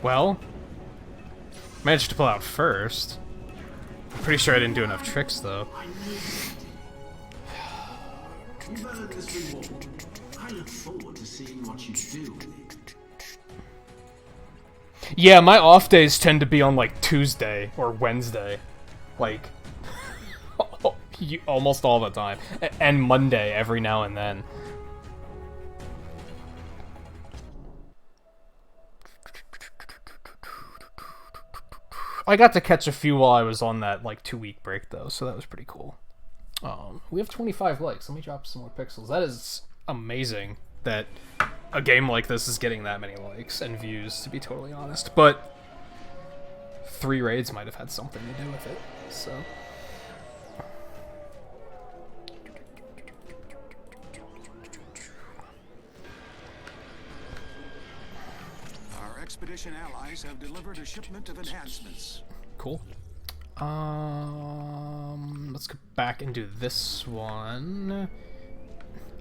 Well, managed to pull out first. I'm pretty sure I didn't do enough tricks, though. You've earned this reward. I look forward to seeing what you do with it. Yeah, my off days tend to be on, like, Tuesday or Wednesday. Like, almost all the time. And Monday every now and then. I got to catch a few while I was on that, like, 2-week break, though, so that was pretty cool. We have 25 likes. Let me drop some more pixels. That is amazing that a game like this is getting that many likes and views, to be totally honest. But 3 raids might have had something to do with it, so... Our expedition allies have delivered a shipment of enhancements. Cool. Let's go back and do this one.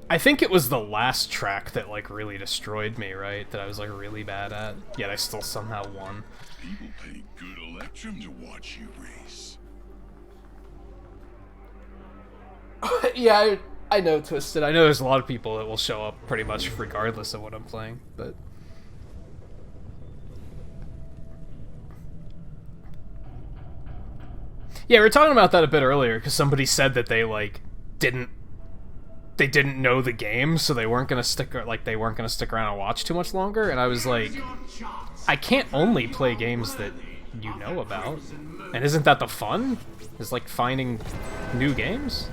I think it was the last track that, like, really destroyed me, right? That I was, like, really bad at. Yet I still somehow won. People pay good electrum to watch you race. Yeah, I know, Twisted. I know there's a lot of people that will show up pretty much regardless of what I'm playing, but... Yeah, we were talking about that a bit earlier, because somebody said that they, like, didn't know the game, so they weren't gonna stick around and watch too much longer, and I was like, I can't only play games that you know about, and isn't that the fun? Is, like, finding new games?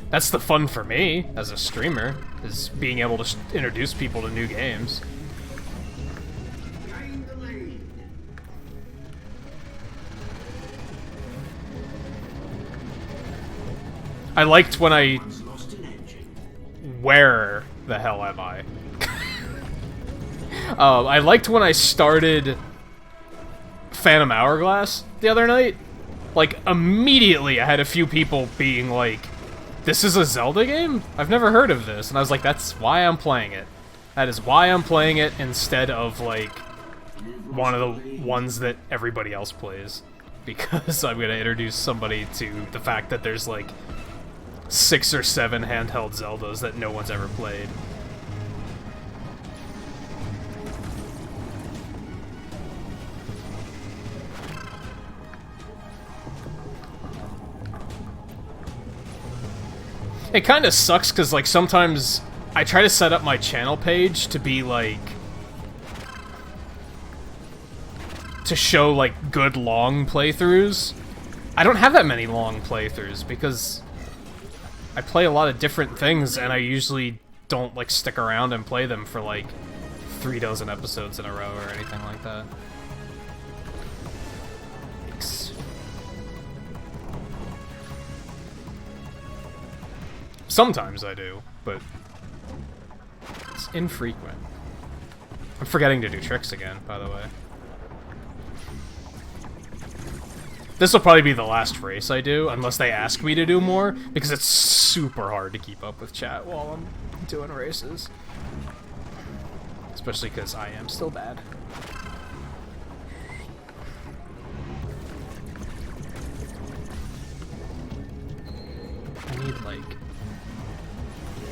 That's the fun for me, as a streamer, is being able to introduce people to new games. I liked when I... Where the hell am I? I liked when I started Phantom Hourglass the other night. Like, immediately I had a few people being like, this is a Zelda game? I've never heard of this. And I was like, that's why I'm playing it. That is why I'm playing it instead of, like, one of the ones that everybody else plays. Because I'm gonna introduce somebody to the fact that there's, like, 6 or 7 handheld Zeldas that no one's ever played. It kind of sucks because, like, sometimes I try to set up my channel page to be, like, to show, like, good long playthroughs. I don't have that many long playthroughs because I play a lot of different things, and I usually don't, like, stick around and play them for, like, 3 dozen episodes in a row or anything like that. Thanks. Sometimes I do, but it's infrequent. I'm forgetting to do tricks again, by the way. This will probably be the last race I do, unless they ask me to do more, because it's super hard to keep up with chat while I'm doing races. Especially because I am still bad. I need, like,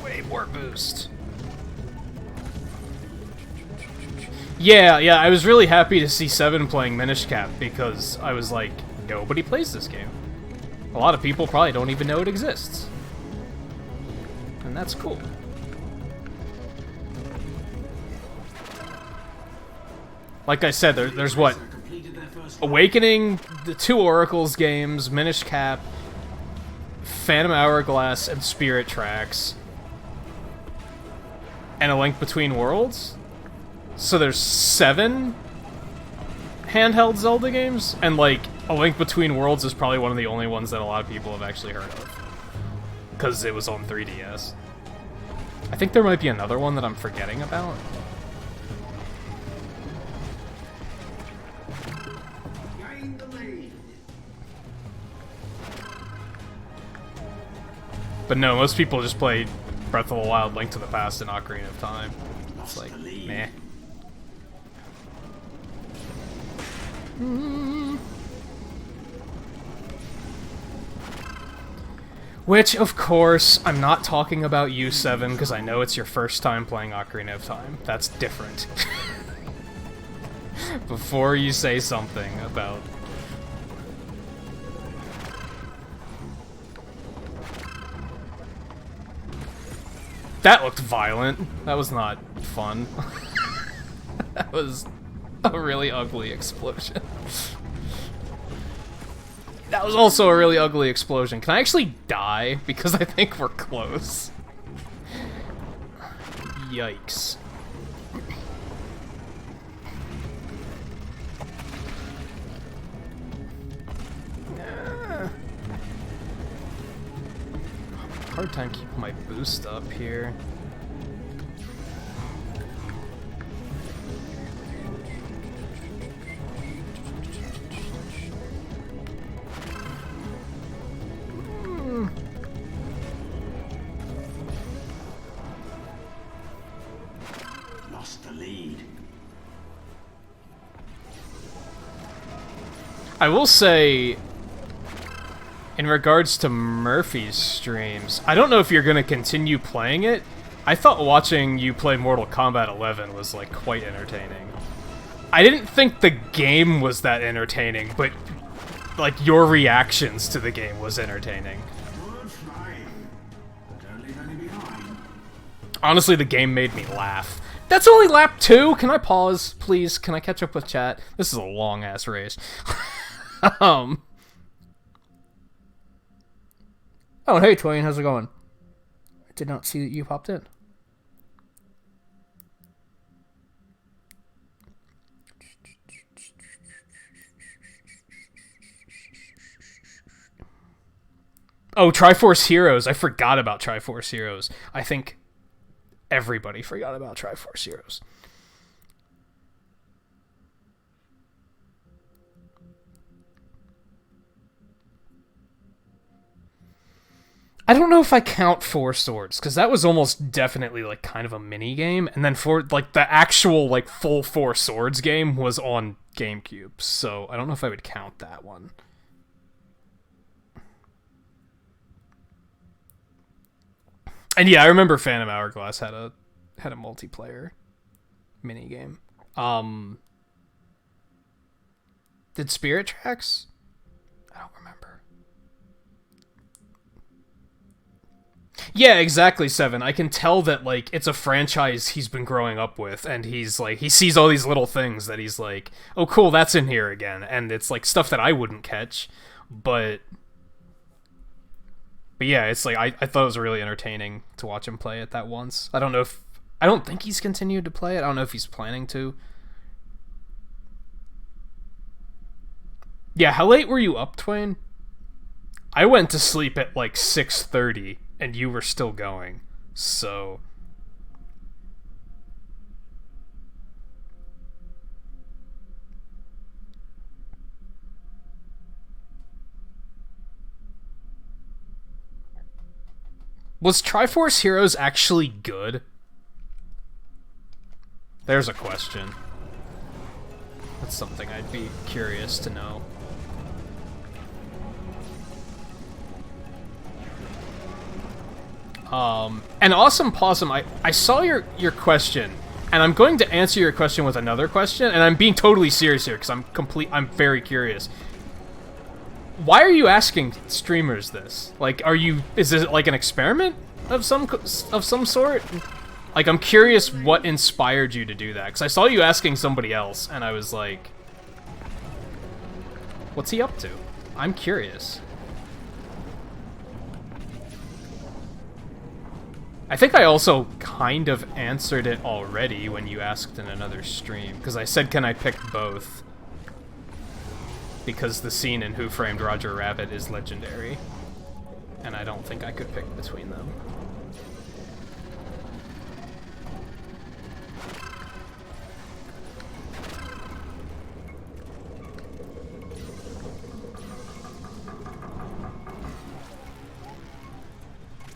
way more boost. Yeah, I was really happy to see Seven playing Minish Cap, because I was like, nobody plays this game. A lot of people probably don't even know it exists. And that's cool. Like I said, there's what? Awakening, the 2 Oracles games, Minish Cap, Phantom Hourglass, and Spirit Tracks. And A Link Between Worlds? So there's 7 handheld Zelda games? And, like, A Link Between Worlds is probably one of the only ones that a lot of people have actually heard of. Because it was on 3DS. I think there might be another one that I'm forgetting about. But no, most people just play Breath of the Wild, Link to the Past, and Ocarina of Time. It's like, meh. Which, of course, I'm not talking about you, Seven, because I know it's your first time playing Ocarina of Time. That's different. Before you say something about... That looked violent. That was not fun. That was a really ugly explosion. That was also a really ugly explosion. Can I actually die? Because I think we're close. Yikes. Hard time keeping my boost up here. Lost the lead. I will say, in regards to Murphy's streams, I don't know if you're going to continue playing it. I thought watching you play Mortal Kombat 11 was, like, quite entertaining. I didn't think the game was that entertaining, but, like, your reactions to the game was entertaining. Honestly, the game made me laugh. That's only lap 2! Can I pause, please? Can I catch up with chat? This is a long-ass race. Oh, hey, Twain, how's it going? I did not see that you popped in. Oh, Triforce Heroes. I forgot about Triforce Heroes. I think everybody forgot about Triforce Heroes. I don't know if I count Four Swords, because that was almost definitely, like, kind of a mini-game, and then for, like, the actual, like, full Four Swords game was on GameCube, so I don't know if I would count that one. And yeah, I remember Phantom Hourglass had a multiplayer mini-game. Did Spirit Tracks? I don't remember. Yeah, exactly, Seven. I can tell that, like, it's a franchise he's been growing up with, and he's, like, he sees all these little things that he's like, oh, cool, that's in here again, and it's, like, stuff that I wouldn't catch, but yeah, it's, like, I thought it was really entertaining to watch him play it that once. I don't think he's continued to play it. I don't know if he's planning to. Yeah, how late were you up, Twain? I went to sleep at, like, 6:30. And you were still going, so... Was Triforce Heroes actually good? There's a question. That's something I'd be curious to know. And Awesome Possum, I saw your question, and I'm going to answer your question with another question, and I'm being totally serious here, because I'm very curious. Why are you asking streamers this? Like, is it like an experiment of some sort? Like, I'm curious what inspired you to do that, because I saw you asking somebody else, and I was like, what's he up to? I'm curious. I think I also kind of answered it already when you asked in another stream, because I said, can I pick both? Because the scene in Who Framed Roger Rabbit is legendary, and I don't think I could pick between them.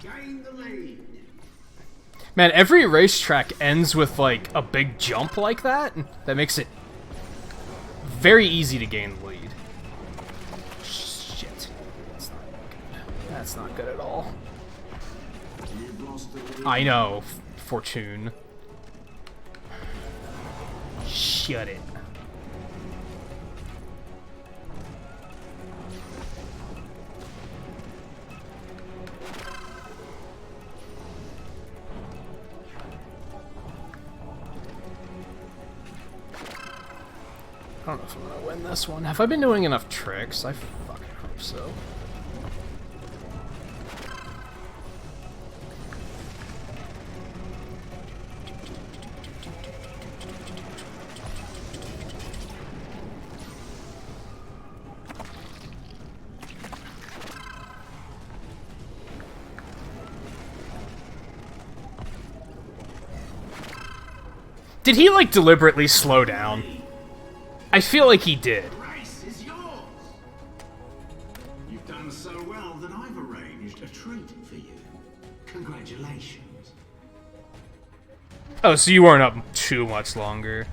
Gain the lead. Man, every racetrack ends with, like, a big jump like that. That makes it very easy to gain the lead. Shit. That's not good. That's not good at all. I know, Fortune. Shut it. I don't know if I'm gonna win this one. Have I been doing enough tricks? I fucking hope so. Did he, like, deliberately slow down? I feel like he did. The race is yours. You've done so well that I've arranged a treat for you. Congratulations. Oh, so you weren't up too much longer.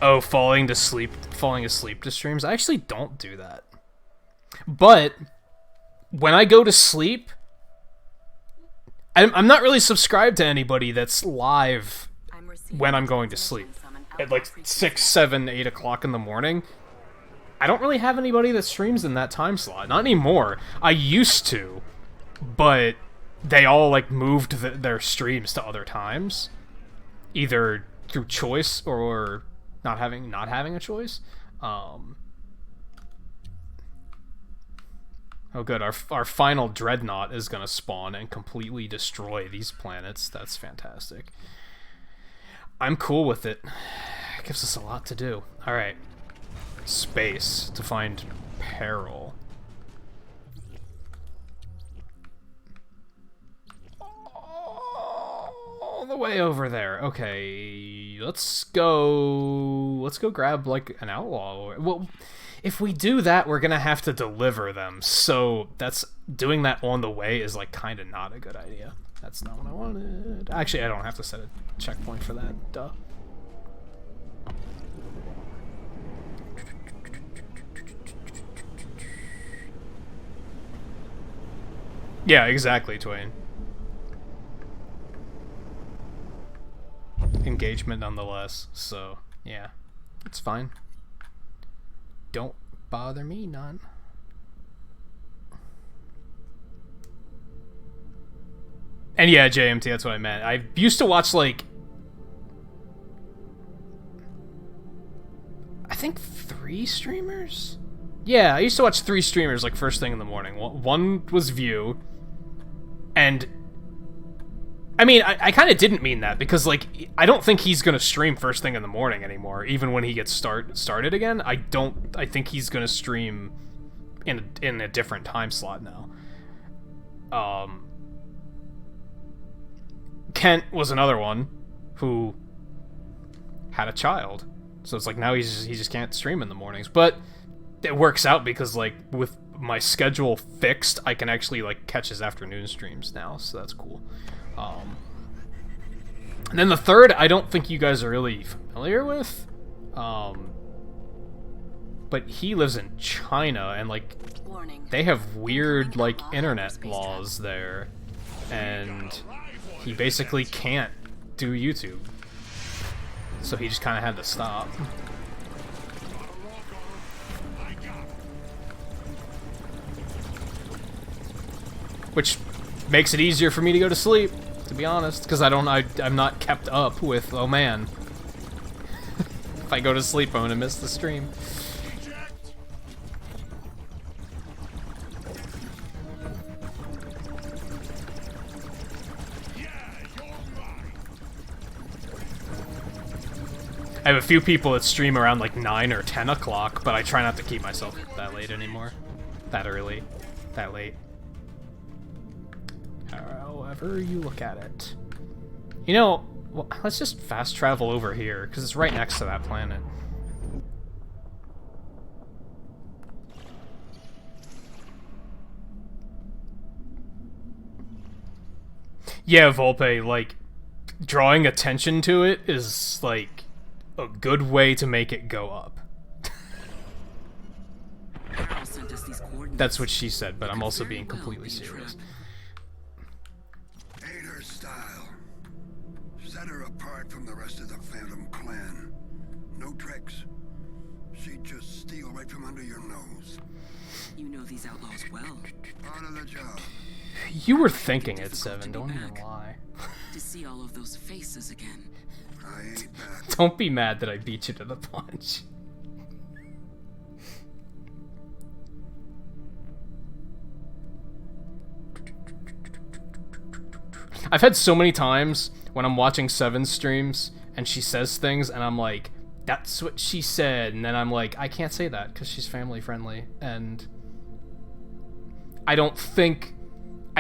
Oh, falling asleep to streams? I actually don't do that. But when I go to sleep, I'm not really subscribed to anybody that's live when I'm going to sleep. At like 6, 7, 8 o'clock in the morning. I don't really have anybody that streams in that time slot. Not anymore. I used to, but they all like moved their streams to other times. Either through choice or not having a choice. Oh good, our final dreadnought is gonna spawn and completely destroy these planets. That's fantastic. I'm cool with it. It gives us a lot to do. Alright. Space to find peril. All the way over there. Okay, let's go grab like an outlaw. Well, if we do that, we're gonna have to deliver them. So doing that on the way is like kind of not a good idea. That's not what I wanted. Actually, I don't have to set a checkpoint for that. Duh. Yeah, exactly, Twain. Engagement nonetheless, so yeah, it's fine. Don't bother me none. And yeah, JMT, that's what I meant. I used to watch like I think 3 streamers? Yeah, I used to watch 3 streamers like first thing in the morning. One was View, and I mean, I kind of didn't mean that, because, like, I don't think he's gonna stream first thing in the morning anymore, even when he gets started again. I think he's gonna stream in a different time slot now. Kent was another one who had a child, so it's like now he just can't stream in the mornings, but it works out because, like, with my schedule fixed, I can actually, like, catch his afternoon streams now, so that's cool. And then the third, I don't think you guys are really familiar with, but he lives in China, and like they have weird like internet laws there, and he basically can't do YouTube, so he just kind of had to stop. Which makes it easier for me to go to sleep, to be honest, because I'm not kept up with, oh man. If I go to sleep, I'm gonna miss the stream. I have a few people that stream around like 9 or 10 o'clock, but I try not to keep myself that late anymore. that early, that late. However you look at it. You know, well, let's just fast travel over here, because it's right next to that planet. Yeah, Volpe, like, drawing attention to it is, like, a good way to make it go up. That's what she said, but I'm also being completely serious. Ain't her style. Set her apart from the rest of the Phantom clan. No tricks. She'd just steal right from under your nose. You know these outlaws well. Part of the job. You were thinking it, Seven, don't even lie. To see all of those faces again. I ain't back. Don't be mad that I beat you to the punch. I've had so many times when I'm watching Seven's streams and she says things and I'm like, that's what she said, and then I'm like, I can't say that because she's family friendly, and I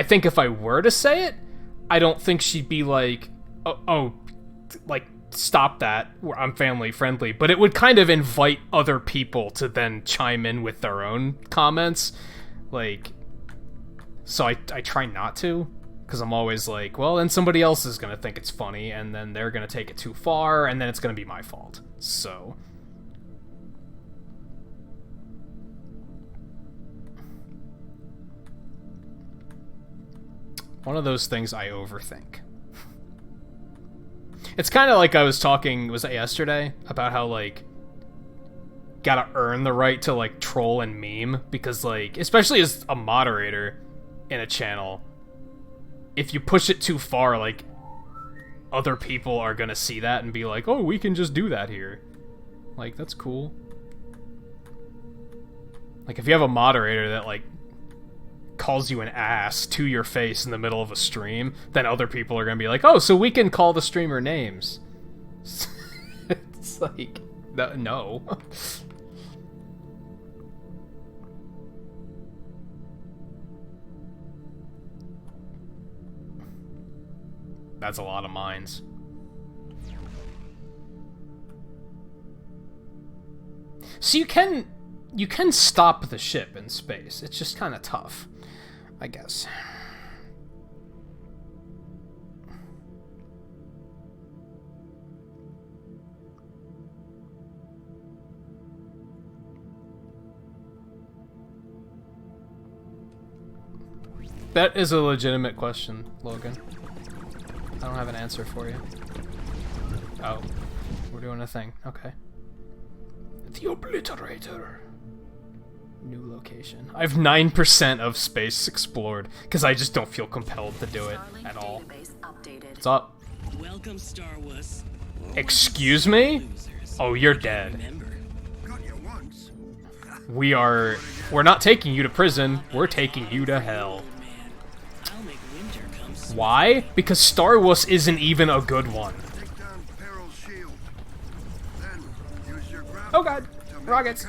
think if I were to say it, I don't think she'd be like, oh, like, stop that, I'm family friendly, but it would kind of invite other people to then chime in with their own comments, like, so I try not to, because I'm always like, well, then somebody else is going to think it's funny, and then they're going to take it too far, and then it's going to be my fault, so... One of those things I overthink. It's kind of like I was talking, was it yesterday, about how, like, gotta earn the right to, like, troll and meme, because, like, especially as a moderator in a channel, if you push it too far, like, other people are gonna see that and be like, oh, we can just do that here. Like, that's cool. Like, if you have a moderator that, like, calls you an ass to your face in the middle of a stream, then other people are gonna be like, oh, so we can call the streamer names. It's like, no. That's a lot of mines. So you can stop the ship in space. It's just kind of tough, I guess. That is a legitimate question, Logan. I don't have an answer for you. Oh, we're doing a thing. Okay. The Obliterator. New location. I have 9% of space explored, because I just don't feel compelled to do it at all. What's up? Welcome, Star Wars. Excuse me? Oh, you're dead. We're not taking you to prison, we're taking you to hell. Why? Because Star Wars isn't even a good one. Oh god, rockets.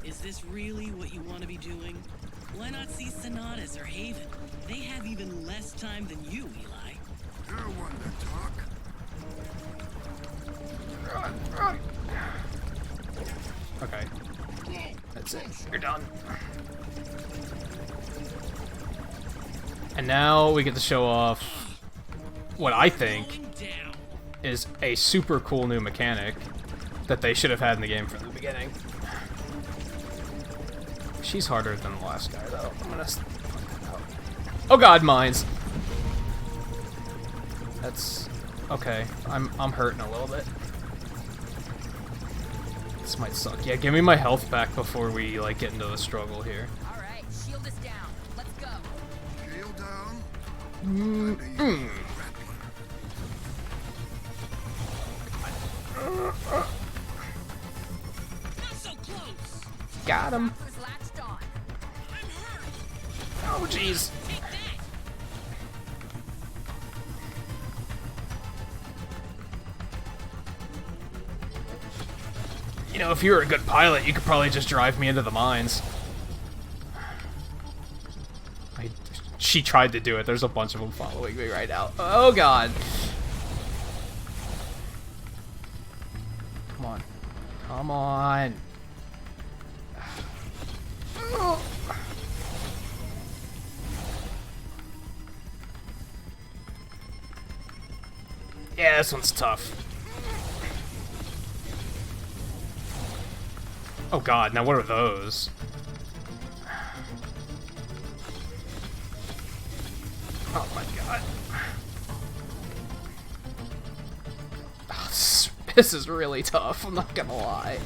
Is this really what you want to be doing? Why not see Sonatas or Haven? They have even less time than you, Eli. You're one to talk. Run. Okay. That's it. You're done. And now we get to show off what I think is a super cool new mechanic that they should have had in the game from the beginning. She's harder than the last guy, though. I'm gonna... Oh god, mines! That's... okay. I'm hurting a little bit. This might suck. Yeah, give me my health back before we, like, get into the struggle here. Alright, shield is down. Let's go. Shield down. Not so close. Got him. Oh, jeez. You know, if you were a good pilot, you could probably just drive me into the mines. she tried to do it. There's a bunch of them following me right now. Oh god. Come on. Come on. Yeah, this one's tough. Oh god, now what are those? Oh my god. Oh, this is really tough, I'm not gonna lie.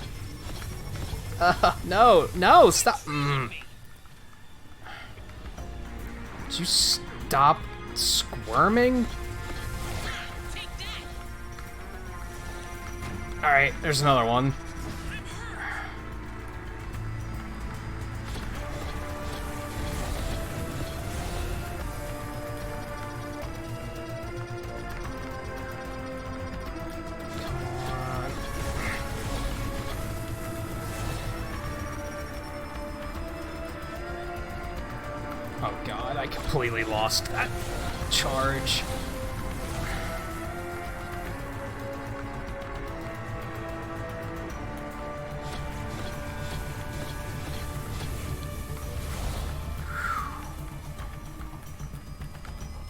No, no, stop. Would you stop squirming? Alright, there's another one. Oh god, I completely lost that charge.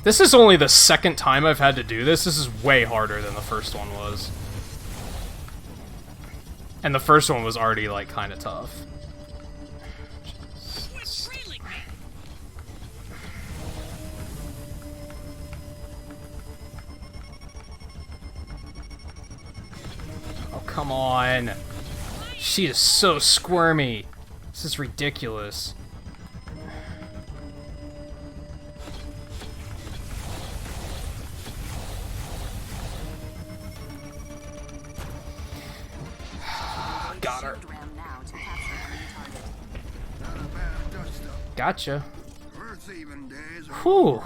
This is only the second time I've had to do this. This is way harder than the first one was. And the first one was already, like, kind of tough. Oh, come on. She is so squirmy. This is ridiculous. Got her. Gotcha. Whew.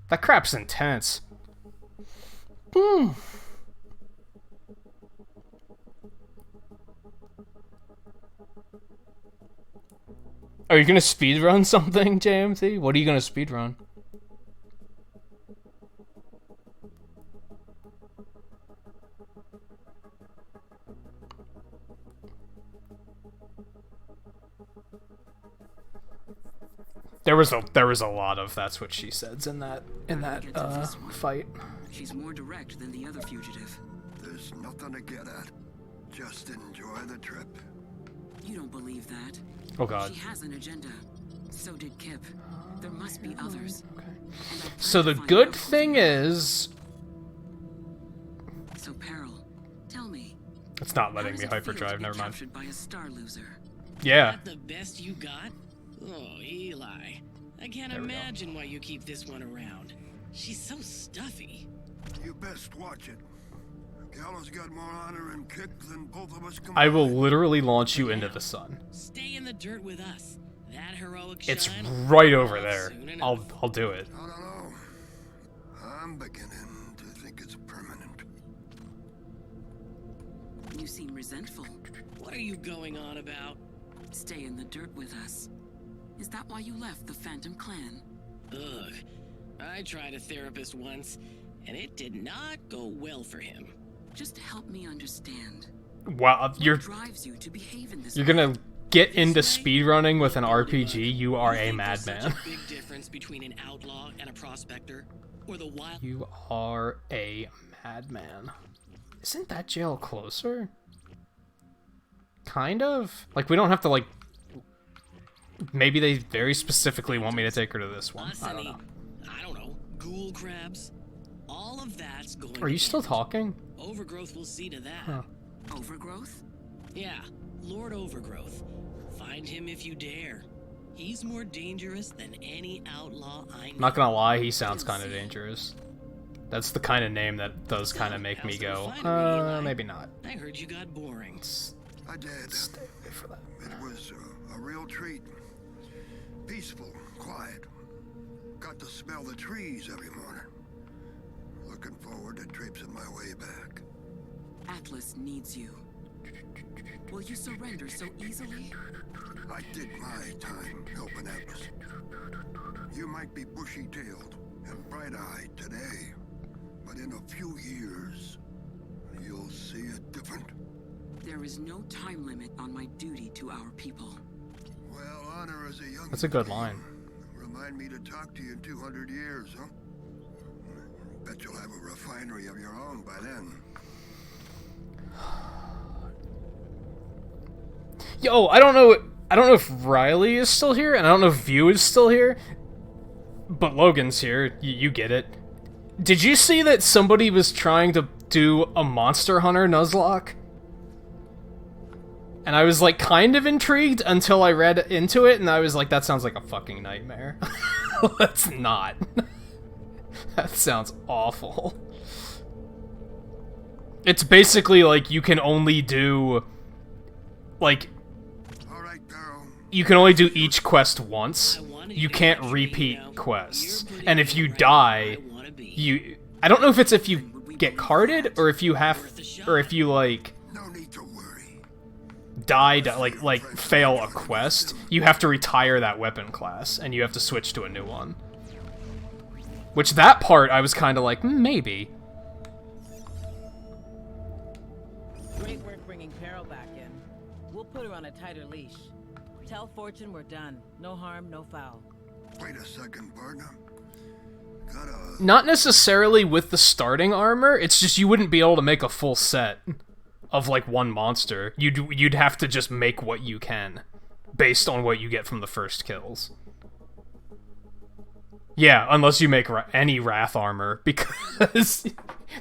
That crap's intense. Hmm. Are you gonna speedrun something, JMT? What are you gonna speedrun? There was a lot of that's what she says in that fight. She's more direct than the other fugitive. There's nothing to get at. Just enjoy the trip. You don't believe that? Oh god. She has an agenda. So did Kip. There must be others. Okay. So the good thing is, so Peril, tell me. It's not letting me hyperdrive. Never mind. By a star loser. Yeah. Is that the best you got? Oh, Eli. I can't imagine why you keep this one around. She's so stuffy. You best watch it. Gallows got more honor and kick than both of us combined. I will literally launch you into the sun. Stay in the dirt with us. That heroic It's shine right over there. I'll do it. I don't know. I'm beginning to think it's permanent. You seem resentful. What are you going on about? Stay in the dirt with us. Is that why you left the Phantom Clan? Ugh. I tried a therapist once, and it did not go well for him. Just help me understand. Wow, What drives you to behave in this you're way? gonna get into speedrunning with an RPG? You are a madman. Such a big difference between an outlaw and a prospector, or the wild. You are a madman. Isn't that jail closer? Kind of. Like, we don't have to, like... Maybe they very specifically want me to take her to this one. I don't know. I don't know. Ghoul crabs. All of that's going. Are you still talking? Overgrowth will see to that. Huh. Overgrowth? Yeah, Lord Overgrowth. Find him if you dare. He's more dangerous than any outlaw I know. Not gonna lie, he sounds kind of dangerous. That's the kind of name that does kind of make me go, maybe not. I heard you got boring. I did. Stay away for that. It was a real treat. Peaceful, quiet. Got to smell the trees every morning. Looking forward to traipsing my way back. Atlas needs you. Will you surrender so easily? I did my time helping out. You might be bushy-tailed and bright-eyed today, but in a few years, you'll see it different. There is no time limit on my duty to our people. Well, honor as a young... That's a good line. Remind me to talk to you in 200 years, huh? Bet you'll have a refinery of your own by then. Yo, I don't know if Riley is still here, and I don't know if View is still here, but Logan's here. You get it. Did you see that somebody was trying to do a Monster Hunter Nuzlocke? And I was, like, kind of intrigued until I read into it, and I was like, that sounds like a fucking nightmare. Let's not. That sounds awful. It's basically, like, you can only do... Like... You can only do each quest once. You can't repeat quests. And if you die, you... I don't know if it's if you get carded, or if you have... Or if you, like... like fail a quest, you have to retire that weapon class, and you have to switch to a new one. Which, that part, I was kind of like, maybe. Great work bringing Peril back in. We'll put her on a tighter leash. Tell Fortune we're done. No harm, no foul. Wait a second, partner. Not necessarily with the starting armor, it's just you wouldn't be able to make a full set of, like, one monster. You'd have to just make what you can, based on what you get from the first kills. Yeah, unless you make any Wrath armor, because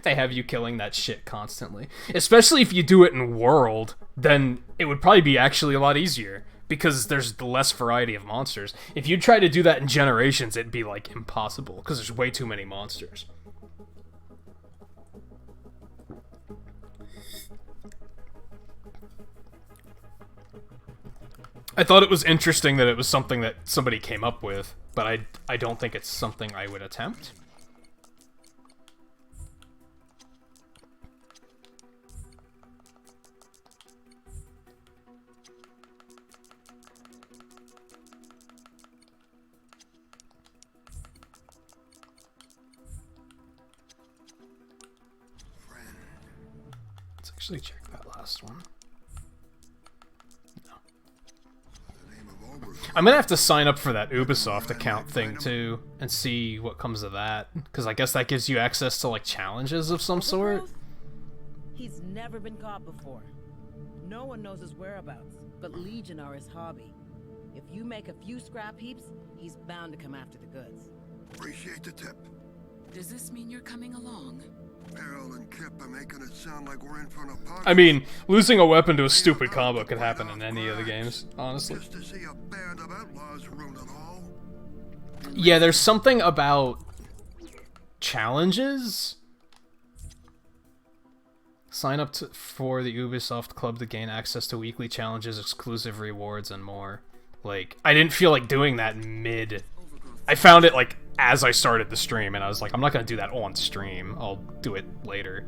they have you killing that shit constantly. Especially if you do it in World, then it would probably be actually a lot easier, because there's less variety of monsters. If you try to do that in Generations, it'd be, like, impossible, because there's way too many monsters. I thought it was interesting that it was something that somebody came up with, but I don't think it's something I would attempt. Let's actually check that last one. I'm gonna have to sign up for that Ubisoft account thing, too, and see what comes of that. Because I guess that gives you access to, like, challenges of some sort. He's never been caught before. No one knows his whereabouts, but Legion are his hobby. If you make a few scrap heaps, he's bound to come after the goods. Appreciate the tip. Does this mean you're coming along? Peril and Kip are making it sound like we're in for an apocalypse. I mean, losing a weapon to a stupid combo could happen in any of the games, honestly. Just to see a band of outlaws ruin it all. Yeah, there's something about challenges. Sign up for the Ubisoft Club to gain access to weekly challenges, exclusive rewards, and more. Like, I didn't feel like doing that mid... I found it, like, as I started the stream, and I was like, I'm not gonna do that on stream. I'll do it later.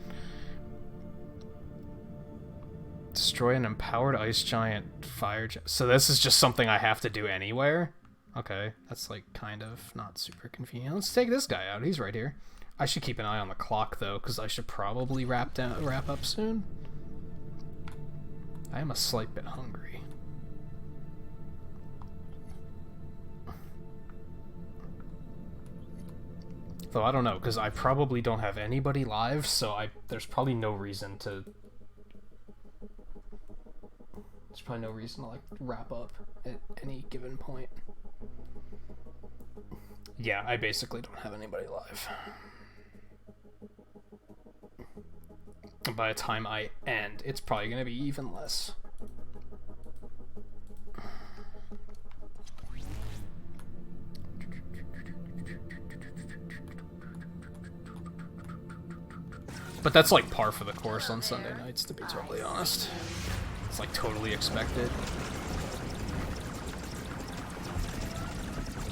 Destroy an empowered ice giant fire so this is just something I have to do anywhere? Okay, that's, like, kind of not super convenient. Let's take this guy out. He's right here. I should keep an eye on the clock, though, because I should probably wrap up soon. I am a slight bit hungry. Though I don't know, because I probably don't have anybody live, so there's probably no reason to... There's probably no reason to, like, wrap up at any given point. Yeah, I basically don't have anybody live. And by the time I end, it's probably going to be even less. But that's like par for the course on Sunday nights, to be totally honest. It's like totally expected.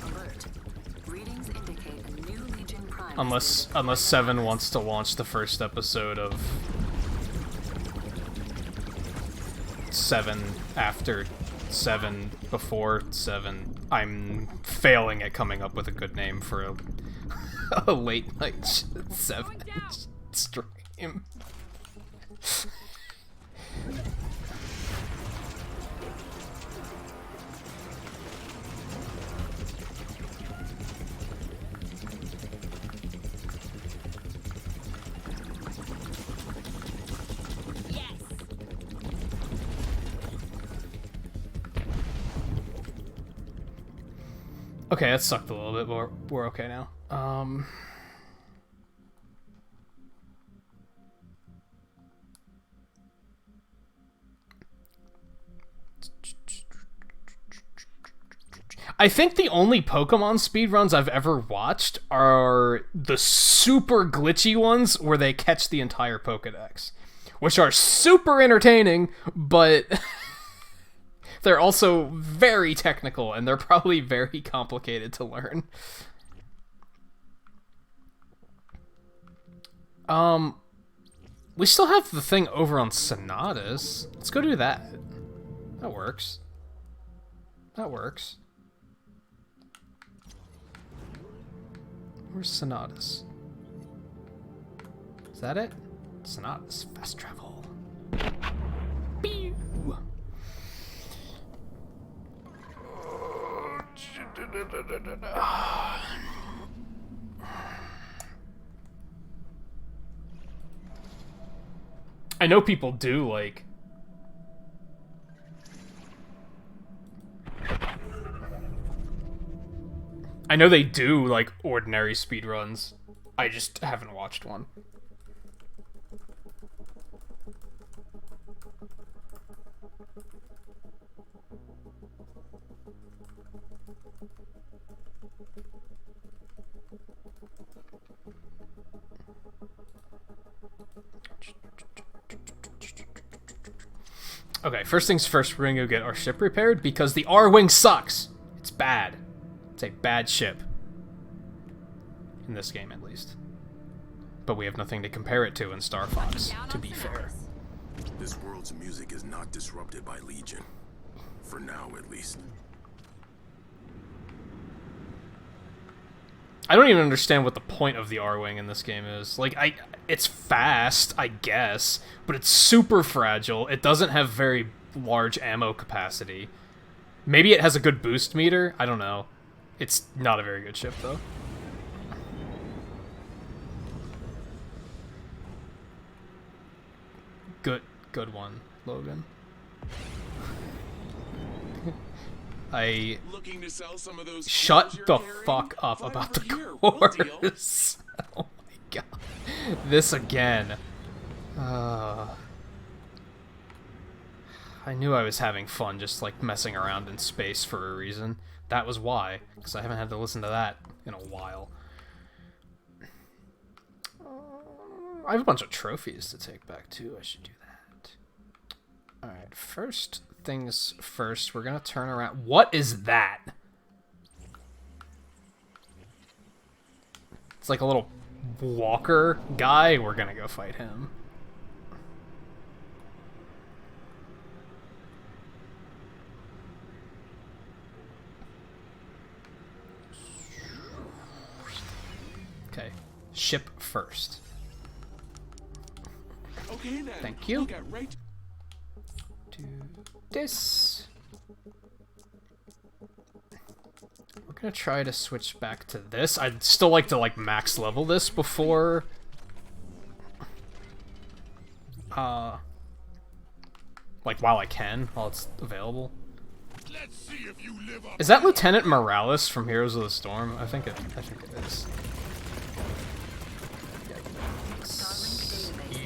Alert. Readings indicate a new Legion Prime. Unless Seven wants to launch the first episode of 7 after 7 before 7. I'm failing at coming up with a good name for a late night 7 stream. Okay, that sucked a little bit, but we're okay now. I think the only Pokemon speedruns I've ever watched are the super glitchy ones where they catch the entire Pokedex, which are super entertaining, but they're also very technical, and they're probably very complicated to learn. We still have the thing over on Sonatas. Let's go do that. That works. That works. Where's Sonatas? Is that it? Sonatas. Fast travel. Pew! I know people do, like... I know they do, like, ordinary speedruns. I just haven't watched one. Okay, first things first, we're gonna go get our ship repaired because the R-Wing sucks. It's bad. It's a bad ship. In this game, at least. But we have nothing to compare it to in Star Fox, to be fair. This world's music is not disrupted by Legion. For now, at least. I don't even understand what the point of the R-Wing in this game is. Like, it's fast, I guess, but it's super fragile. It doesn't have very large ammo capacity. Maybe it has a good boost meter? I don't know. It's not a very good ship, though. Good one, Logan. Looking to sell some of those Shut the fuck up about the cores. Oh my god. This again. I knew I was having fun just like messing around in space for a reason. That was why, because I haven't had to listen to that in a while. I have a bunch of trophies to take back too. I should do that. Alright, first things first, we're gonna turn around. What is that? It's like a little walker guy. We're gonna go fight him. Okay, ship first. Okay, then. Thank you. Right. Do this. We're gonna try to switch back to this. I'd still like to like max level this before like while I can, while it's available. Let's see if you live up. Is that Lieutenant Morales from Heroes of the Storm? I think it is.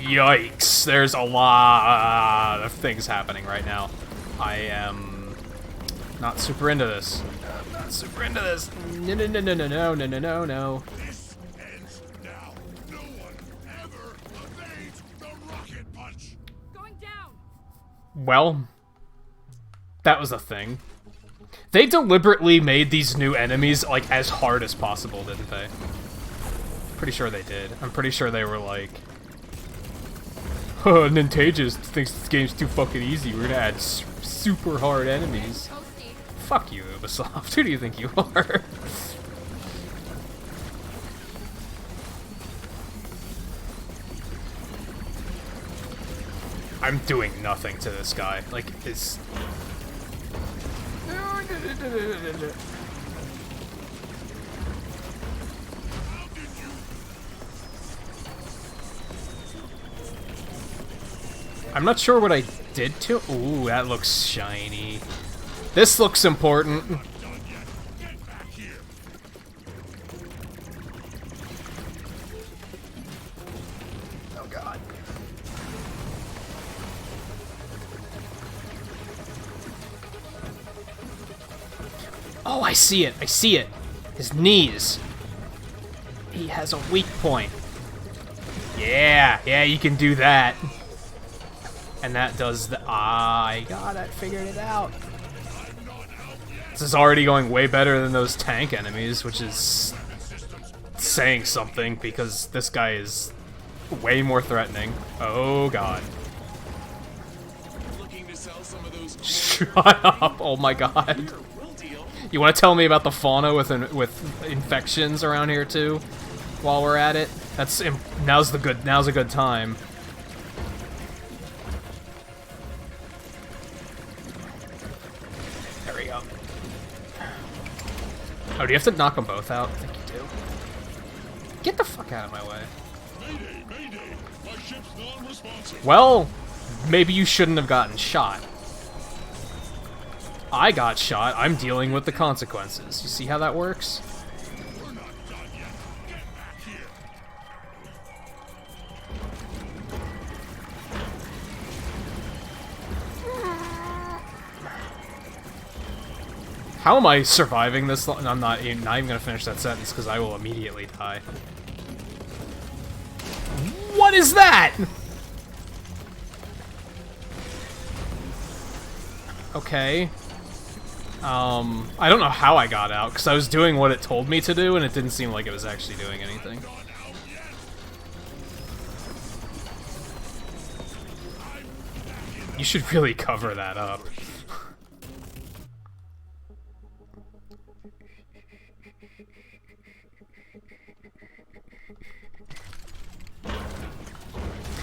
Yikes, there's a lot of things happening right now. I am not super into this. I'm not super into this. No, no, no, no, no, no, no, no, no, no. This ends now. No one ever evades the rocket punch. Going down. Well, that was a thing. They deliberately made these new enemies, like, as hard as possible, didn't they? Pretty sure they did. I'm pretty sure they were like... Nintagious thinks this game's too fucking easy. We're gonna add super hard enemies. Fuck you, Ubisoft. Who do you think you are? I'm doing nothing to this guy. Like, it's... I'm not sure what I did to... Ooh, that looks shiny. This looks important. Oh god. Oh, I see it. I see it. His knees. He has a weak point. Yeah, yeah, you can do that. And that does the... I got it. Figured it out. This is already going way better than those tank enemies, which is saying something, because this guy is way more threatening. Oh god. Shut up! Oh my god. You want to tell me about the fauna with infections around here too? While we're at it, now's a good time. There we go. Oh, do you have to knock them both out? I think you do. Get the fuck out of my way. Mayday, mayday. My ship's non-responsive. Well, maybe you shouldn't have gotten shot. I got shot. I'm dealing with the consequences. You see how that works? We're not done yet. Get back here. How am I surviving this long? I'm not even gonna finish that sentence because I will immediately die. What is that? Okay. I don't know how I got out, because I was doing what it told me to do, and it didn't seem like it was actually doing anything. You should really cover that up.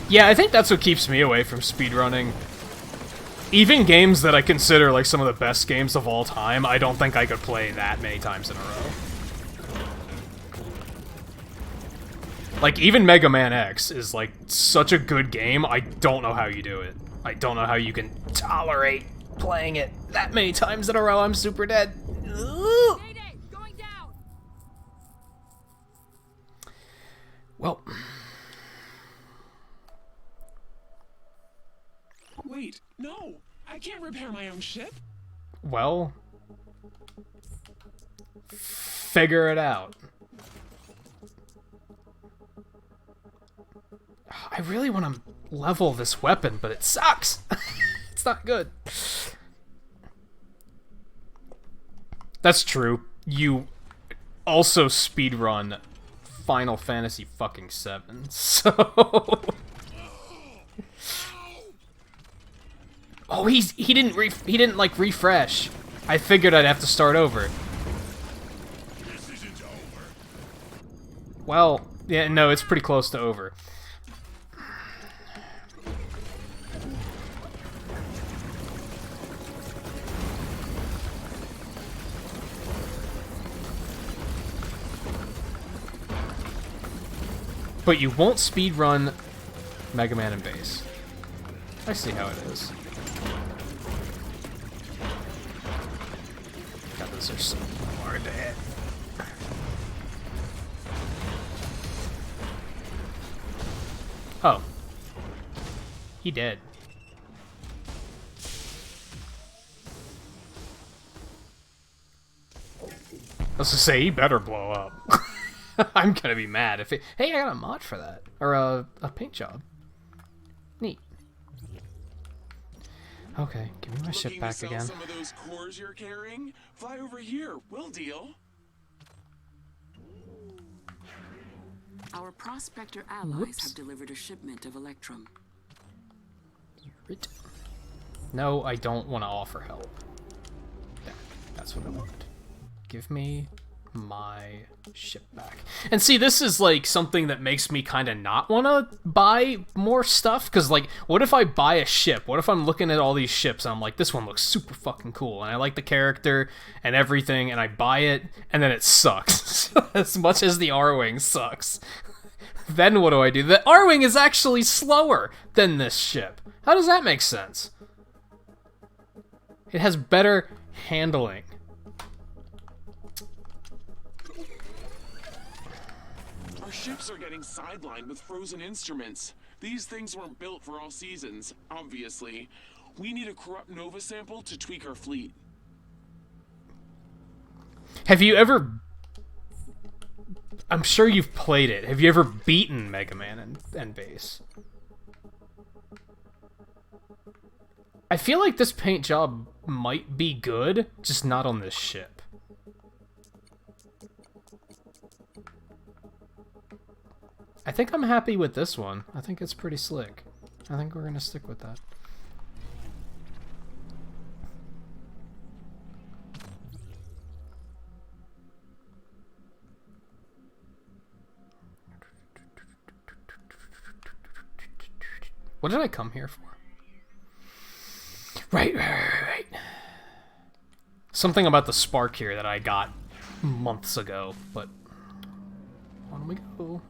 Yeah, I think that's what keeps me away from speedrunning. Even games that I consider like some of the best games of all time, I don't think I could play that many times in a row. Like, even Mega Man X is like such a good game, I don't know how you do it. I don't know how you can tolerate playing it that many times in a row. I'm super dead. Going down. Well... Wait, no! I can't repair my own ship! Well... figure it out. I really want to level this weapon, but it sucks! It's not good. That's true. You also speedrun Final Fantasy fucking 7, so... Oh, he didn't like refresh. I figured I'd have to start over. This isn't over. Well, yeah, no, it's pretty close to over. But you won't speedrun Mega Man and Bass. I see how it is. God, those are so hard to hit. Oh. He dead. I was gonna say, he better blow up. I'm gonna be mad if it... Hey, I got a mod for that. Or a paint job. Neat. Okay, give me my ship back again. Some of those cores you're carrying? Fly over here, we'll deal. Our prospector allies have delivered a shipment of Electrum. Right. No, I don't want to offer help. There, that's what I want. Give me my ship back. And see, this is like something that makes me kind of not want to buy more stuff, because like, what if I buy a ship? What if I'm looking at all these ships and I'm like, this one looks super fucking cool, and I like the character and everything, and I buy it, and then it sucks. As much as the R-Wing sucks. Then what do? The R-Wing is actually slower than this ship. How does that make sense? It has better handling. Our ships are getting sidelined with frozen instruments. These things weren't built for all seasons, obviously. We need a corrupt Nova sample to tweak our fleet. Have you ever... I'm sure you've played it. Have you ever beaten Mega Man and Base? I feel like this paint job might be good, just not on this ship. I think I'm happy with this one. I think it's pretty slick. I think we're gonna stick with that. What did I come here for? Right. Something about the spark here that I got months ago, but on we go.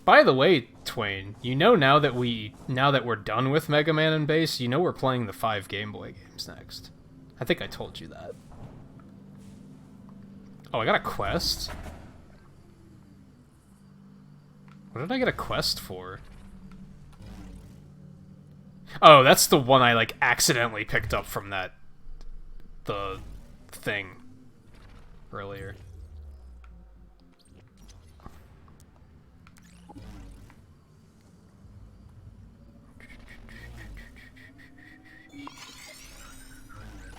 By the way, Twain, you know now that we're done with Mega Man and Base, you know we're playing the 5 Game Boy games next. I think I told you that. Oh, I got a quest? What did I get a quest for? Oh, that's the one I, like, accidentally picked up from the thing earlier.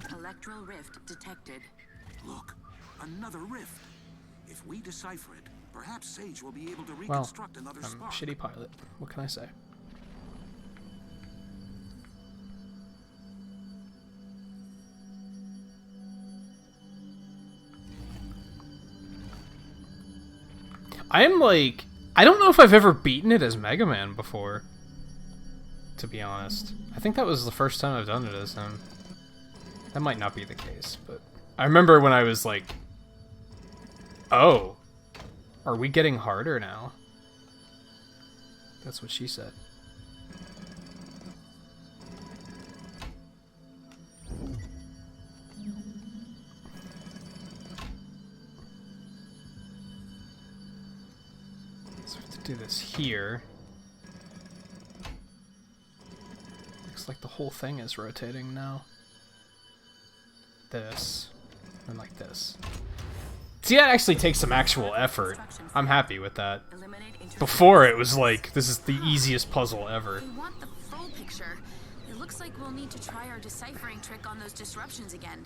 Electral rift detected. Look, another rift. If we decipher it, perhaps Sage will be able to reconstruct another I'm spark. a shitty pilot. What can I say? I'm like... I don't know if I've ever beaten it as Mega Man before, to be honest. I think that was the first time I've done it as him. That might not be the case, but... I remember when I was like... Oh. Are we getting harder now? That's what she said. So we have to do this here. Looks like the whole thing is rotating now. This, and like this. See, that actually takes some actual effort. I'm happy with that. Before, it was like, this is the easiest puzzle ever. We want the full picture. It looks like we'll need to try our deciphering trick on those disruptions again.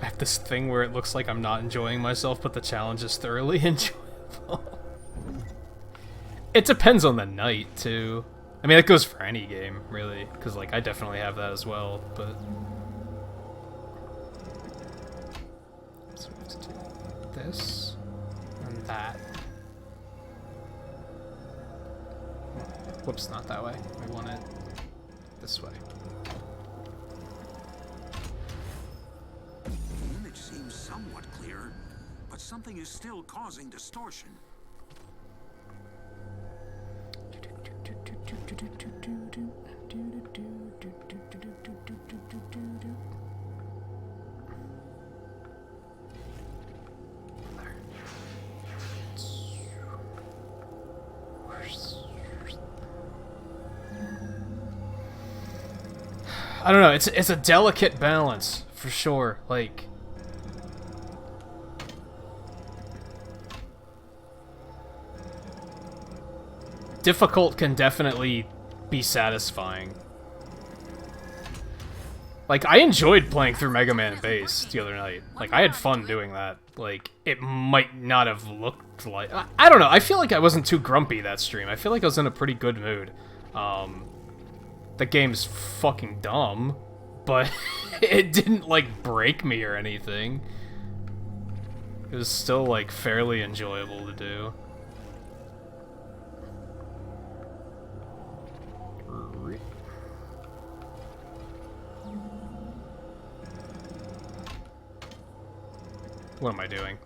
I have this thing where it looks like I'm not enjoying myself, but the challenge is thoroughly enjoyable. It depends on the night, too. I mean, it goes for any game, really, because, like, I definitely have that as well, but... So we have to do this, and that. Whoops, not that way. We want it this way. Seems somewhat clear, but something is still causing distortion. I don't know, it's a delicate balance, for sure, like... Difficult can definitely be satisfying. Like, I enjoyed playing through Mega Man Base the other night. Like, I had fun doing that. Like, it might not have looked like... I don't know, I feel like I wasn't too grumpy that stream. I feel like I was in a pretty good mood. The game's fucking dumb, but it didn't, like, break me or anything. It was still, like, fairly enjoyable to do. What am I doing?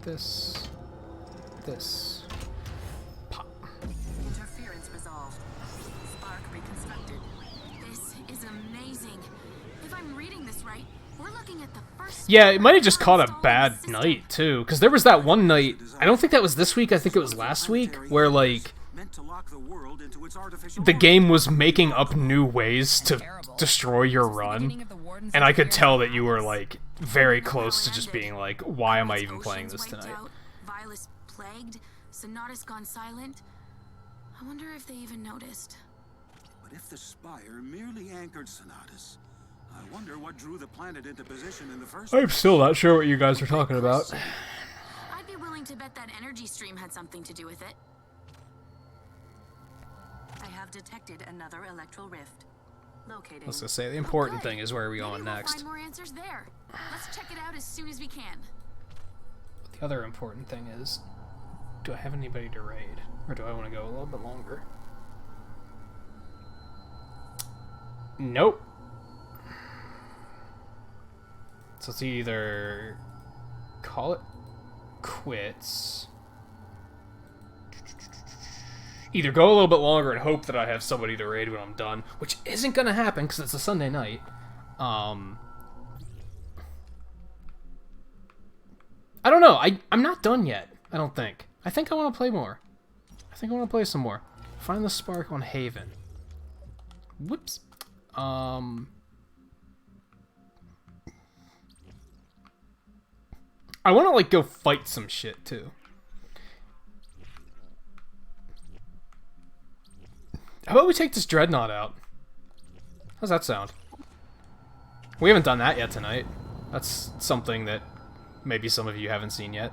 This. Pop. Interference resolved. Spark reconstructed. This is amazing. If I'm reading this right, we're looking at the first... Yeah, it might have just caught a bad night, too. Because there was that one night, I don't think that was this week, I think it was last week, where, like, the game was making up new ways to destroy your run, and I could tell that you were, like, very close to just being like, why am I even playing this tonight? Violet's plagued, Sonatus gone silent. I wonder if they even noticed. But if the Spire merely anchored Sonatus, I wonder what drew the planet into position in the first place. I'm still not sure what you guys are talking about. I'd be willing to bet that energy stream had something to do with it. I have detected another electral rift. Located. I was gonna say, the important thing is where are we going Maybe next. We'll find more answers there. Let's check it out as soon as we can. The other important thing is, do I have anybody to raid? Or do I want to go a little bit longer? Nope. So it's either call it quits, either go a little bit longer and hope that I have somebody to raid when I'm done, which isn't gonna happen because it's a Sunday night. I don't know. I'm not done yet. I don't think. I think I want to play more. I think I want to play some more. Find the spark on Haven. Whoops. I want to, like, go fight some shit, too. How about we take this Dreadnought out? How's that sound? We haven't done that yet tonight. That's something that maybe some of you haven't seen yet.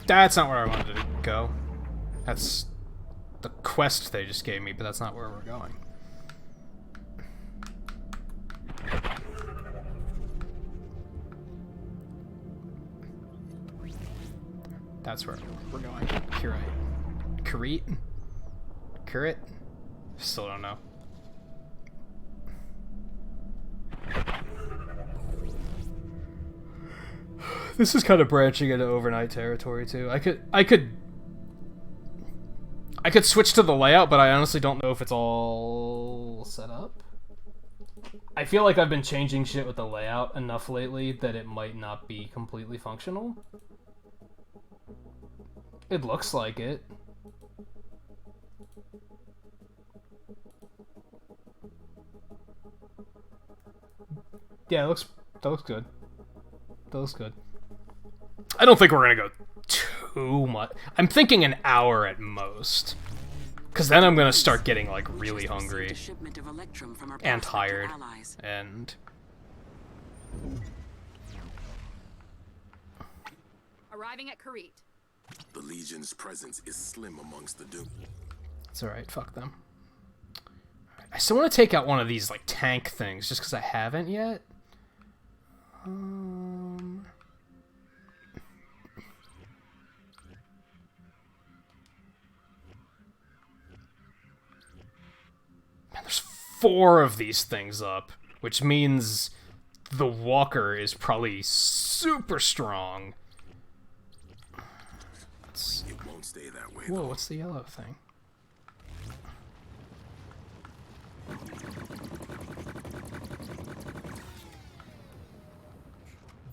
That's not where I wanted to go. That's the quest they just gave me, but that's not where we're going. That's where we're going. Curate? Curate? Still don't know. This is kind of branching into overnight territory too. I could switch to the layout, but I honestly don't know if it's all set up. I feel like I've been changing shit with the layout enough lately that it might not be completely functional. It looks like it. Yeah, that looks good. That looks good. I don't think we're gonna go too much. I'm thinking an hour at most. Because then I'm gonna start getting, like, really hungry. And tired. And... Arriving at Karit. The Legion's presence is slim amongst the Doom. It's alright, fuck them. I still want to take out one of these, like, tank things, just because I haven't yet. 4 of these things up, which means the walker is probably super strong. It won't stay that way. Whoa, what's the yellow thing?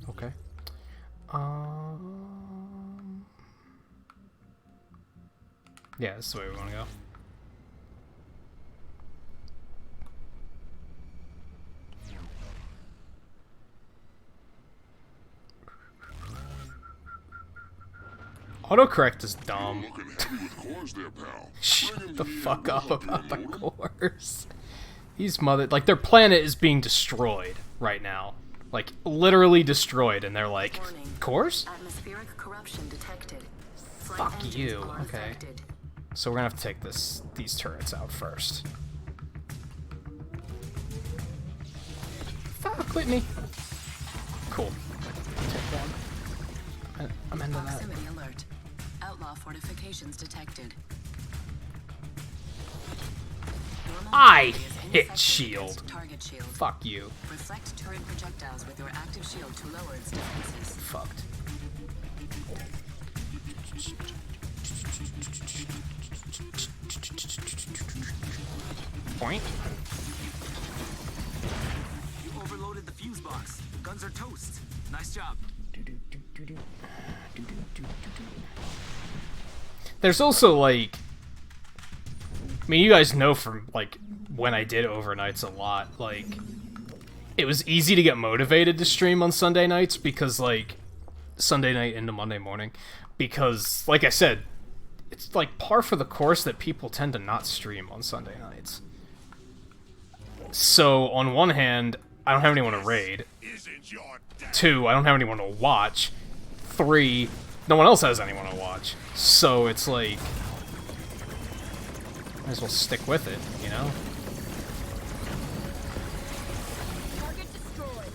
Okay. Yeah, this is the way we want to go. Autocorrect is dumb. Shut the fuck up about the cores. These like, their planet is being destroyed right now. Like, literally destroyed, and they're like, cores? Atmospheric corruption detected. Fuck you. Okay. So we're gonna have to take these turrets out first. Fuck with me. Cool. Take one. I'm into that. Proximity alert. Outlaw fortifications detected. I hit shield. Target shield. Fuck you. Reflect turret projectiles with your active shield to lower its defenses. Fucked. Point. You overloaded the fuse box. Guns are toast. Nice job. There's also, like... I mean, you guys know from, like, when I did overnights a lot, like... It was easy to get motivated to stream on Sunday nights because, like... Sunday night into Monday morning. Because, like I said, it's, like, par for the course that people tend to not stream on Sunday nights. So, on one hand, I don't have anyone to raid. 2, I don't have anyone to watch. 3, no one else has anyone to watch. So it's like, might as well stick with it, you know? Target destroyed.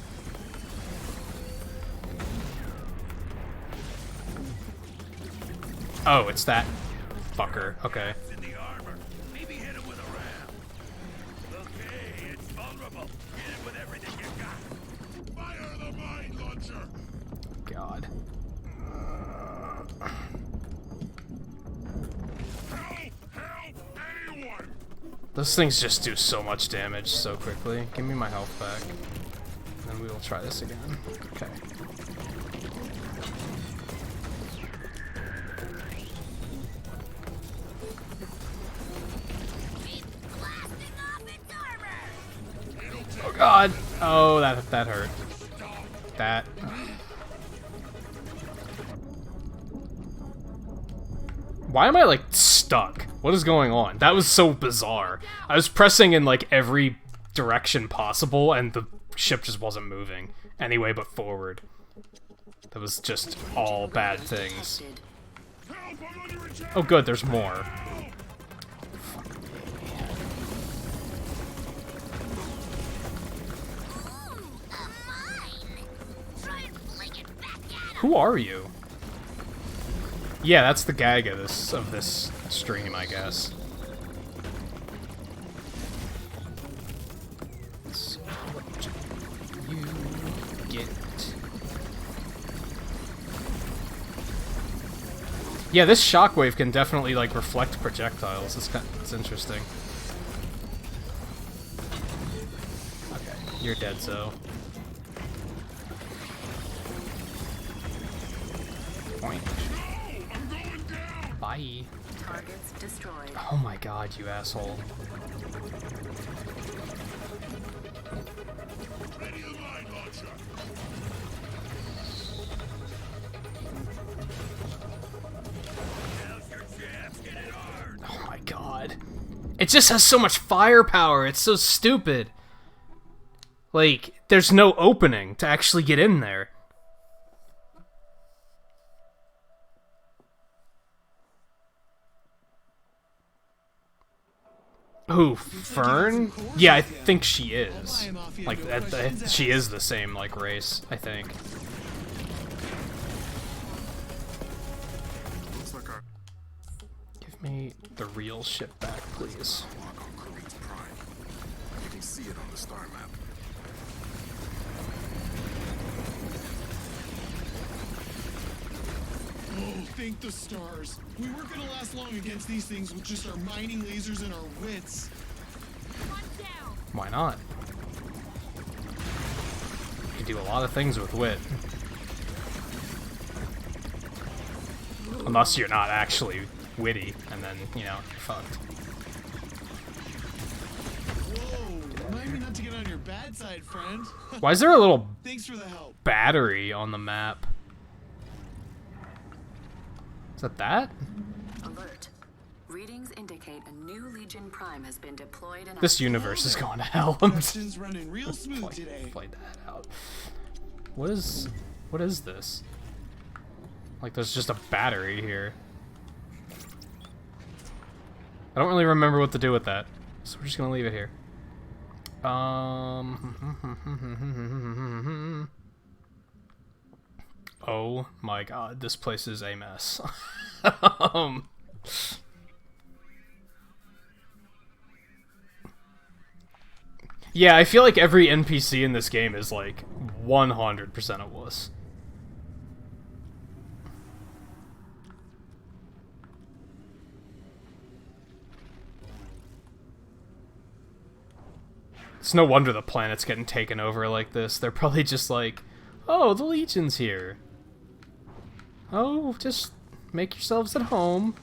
Oh, it's that fucker. Okay. Maybe hit him with a ram. Okay, it's vulnerable. Hit it with everything you got. Fire the mine launcher. God. Those things just do so much damage so quickly. Give me my health back. And then we will try this again. Okay. Oh god! Oh, that hurt. That... Why am I, like, stuck? What is going on? That was so bizarre. I was pressing in, like, every direction possible, and the ship just wasn't moving. Anyway but forward. That was just all bad things. Oh good, there's more. Who are you? Yeah, that's the gag of this stream, I guess. So what you get? Yeah, this shockwave can definitely like reflect projectiles. It's interesting. Okay, you're dead, Zoe. Point. Bye. Targets destroyed. Oh my god, you asshole. Oh my god. It just has so much firepower. It's so stupid. Like, there's no opening to actually get in there. Who, Fern? Yeah, I think she is. Like, she is the same, like, race, I think. Give me the real ship back, please. thank the stars. We weren't gonna last long against these things with just our mining lasers and our wits. Why not? You can do a lot of things with wit. Unless you're not actually witty, and then, you know, you're fucked. Whoa, remind me not to get on your bad side, friend. Why is there a little Thanks for the help. battery on the map? Is that? Alert. Readings indicate a new Legion Prime has been deployed and This universe is going to hell. Questions running real smooth today. Play that out. What is this? Like, there's just a battery here. I don't really remember what to do with that, so we're just gonna leave it here. Oh my god, this place is a mess. Yeah, I feel like every NPC in this game is like 100% a wuss. It's no wonder the planet's getting taken over like this. They're probably just like, oh, the Legion's here. Oh, just make yourselves at home.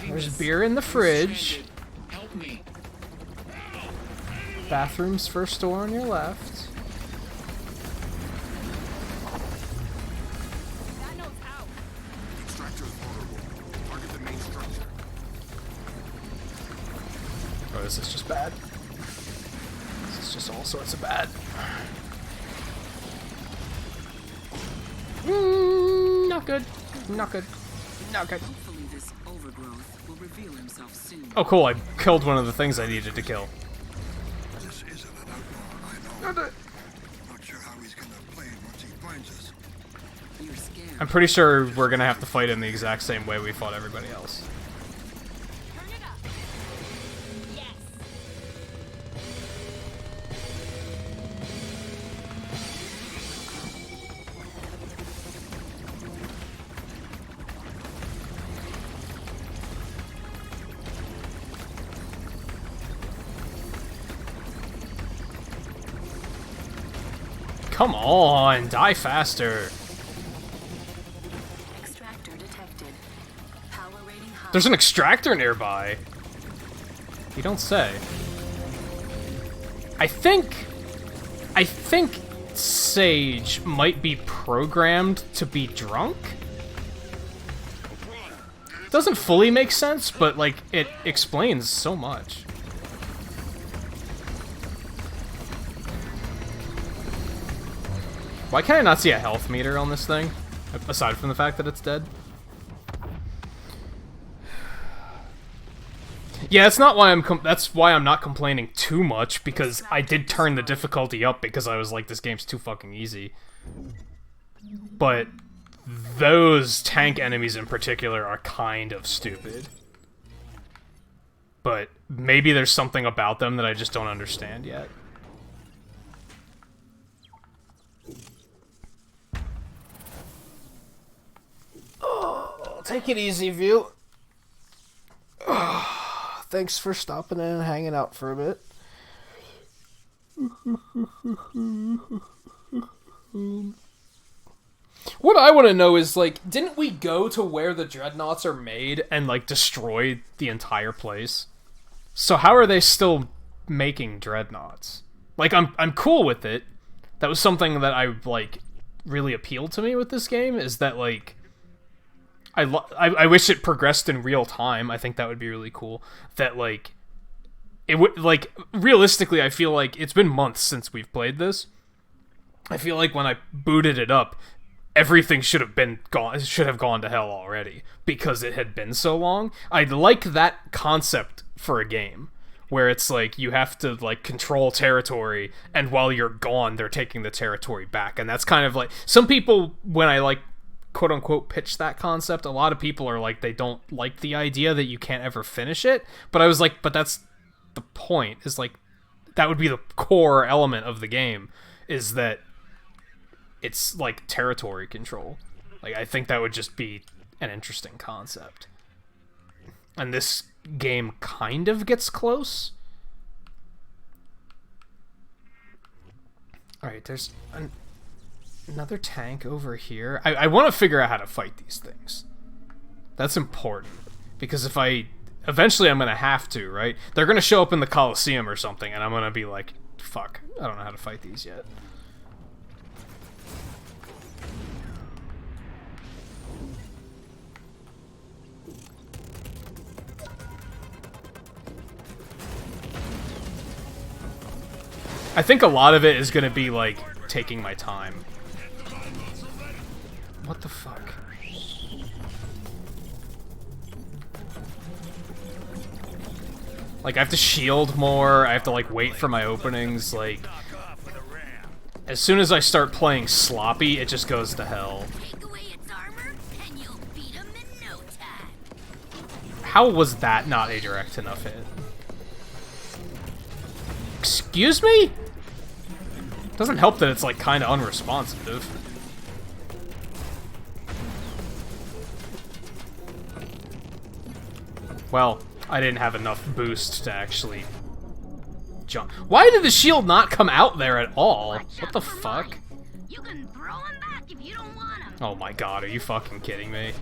There's beer in the fridge. Help me. Bathroom's first door on your left. Extractor is vulnerable. Target the main structure. Oh, this is just bad. This is just all sorts of bad. Not good. Not good. Not good. Hopefully this overgrowth will reveal himself soon. Oh, cool. I killed one of the things I needed to kill. This isn't an outlaw, I know. Not sure how he's gonna play it once he finds us. You're scared. I'm pretty sure we're gonna have to fight him the exact same way we fought everybody else. Turn it up. Yes. Come on, die faster. Extractor detected. Power rating high. There's an extractor nearby. You don't say. I think Sage might be programmed to be drunk. Doesn't fully make sense, but like it explains so much. Why can I not see a health meter on this thing? Aside from the fact that it's dead. Yeah, that's not why that's why I'm not complaining too much, because I did turn the difficulty up because I was like, this game's too fucking easy. But those tank enemies in particular are kind of stupid. But maybe there's something about them that I just don't understand yet. Oh, take it easy, View. Thanks for stopping in and hanging out for a bit. What I want to know is, like, didn't we go to where the dreadnoughts are made and, like, destroy the entire place? So how are they still making dreadnoughts? Like, I'm cool with it. That was something that I, like, really appealed to me with this game, is that, like, I wish it progressed in real time. I think that would be really cool. That, like, it would, like, realistically, I feel like it's been months since we've played this. I feel like when I booted it up, everything should have gone to hell already because it had been so long. I like that concept for a game where it's like you have to, like, control territory, and while you're gone, they're taking the territory back. And that's kind of like, some people, when I, like, quote-unquote pitched that concept. A lot of people are like, they don't like the idea that you can't ever finish it, but I was like, but that's the point, is like, that would be the core element of the game, is that it's like territory control. Like, I think that would just be an interesting concept. And this game kind of gets close. Alright, there's another tank over here. I want to figure out how to fight these things. That's important. Because if eventually I'm going to have to, right? They're going to show up in the Coliseum or something, and I'm going to be like, fuck, I don't know how to fight these yet. I think a lot of it is going to be, like, taking my time. What the fuck? Like, I have to shield more, I have to, like, wait for my openings, like... As soon as I start playing sloppy, it just goes to hell. How was that not a direct enough hit? Excuse me? Doesn't help that it's, like, kind of unresponsive. Well, I didn't have enough boost to actually jump. Why did the shield not come out there at all? What the fuck? You can throw him back if you don't want him. Oh my god, are you fucking kidding me?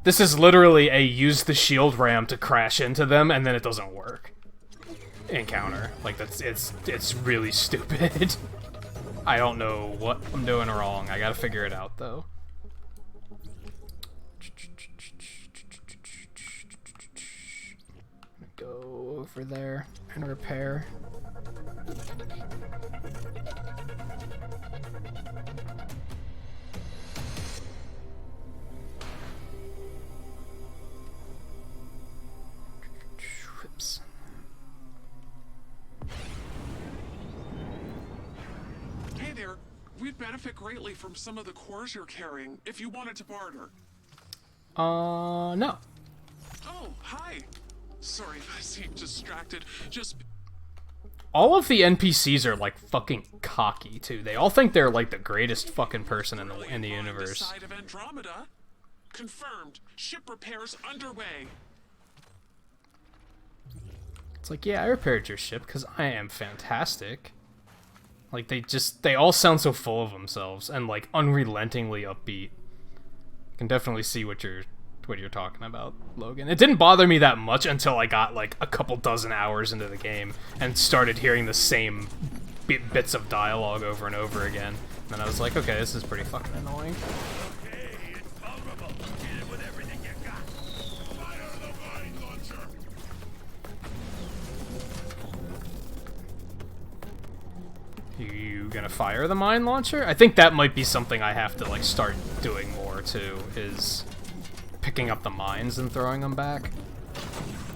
This is literally a use the shield ram to crash into them, and then it doesn't work. Encounter. Like, it's really stupid. I don't know what I'm doing wrong. I gotta figure it out, though. Go over there and repair. Whoops. Hey there, we'd benefit greatly from some of the cores you're carrying, if you wanted to barter. No. Oh, hi. Sorry if I seem distracted. Just... All of the NPCs are, like, fucking cocky, too. They all think they're, like, the greatest fucking person in the universe. Side of Andromeda. Confirmed. Ship repairs underway. It's like, yeah, I repaired your ship because I am fantastic. Like, they all sound so full of themselves and, like, unrelentingly upbeat. I can definitely see what you're talking about, Logan. It didn't bother me that much until I got, like, a couple dozen hours into the game and started hearing the same bits of dialogue over and over again. And then I was like, okay, this is pretty fucking annoying. You gonna fire the mine launcher? I think that might be something I have to, like, start doing more, too, is picking up the mines and throwing them back.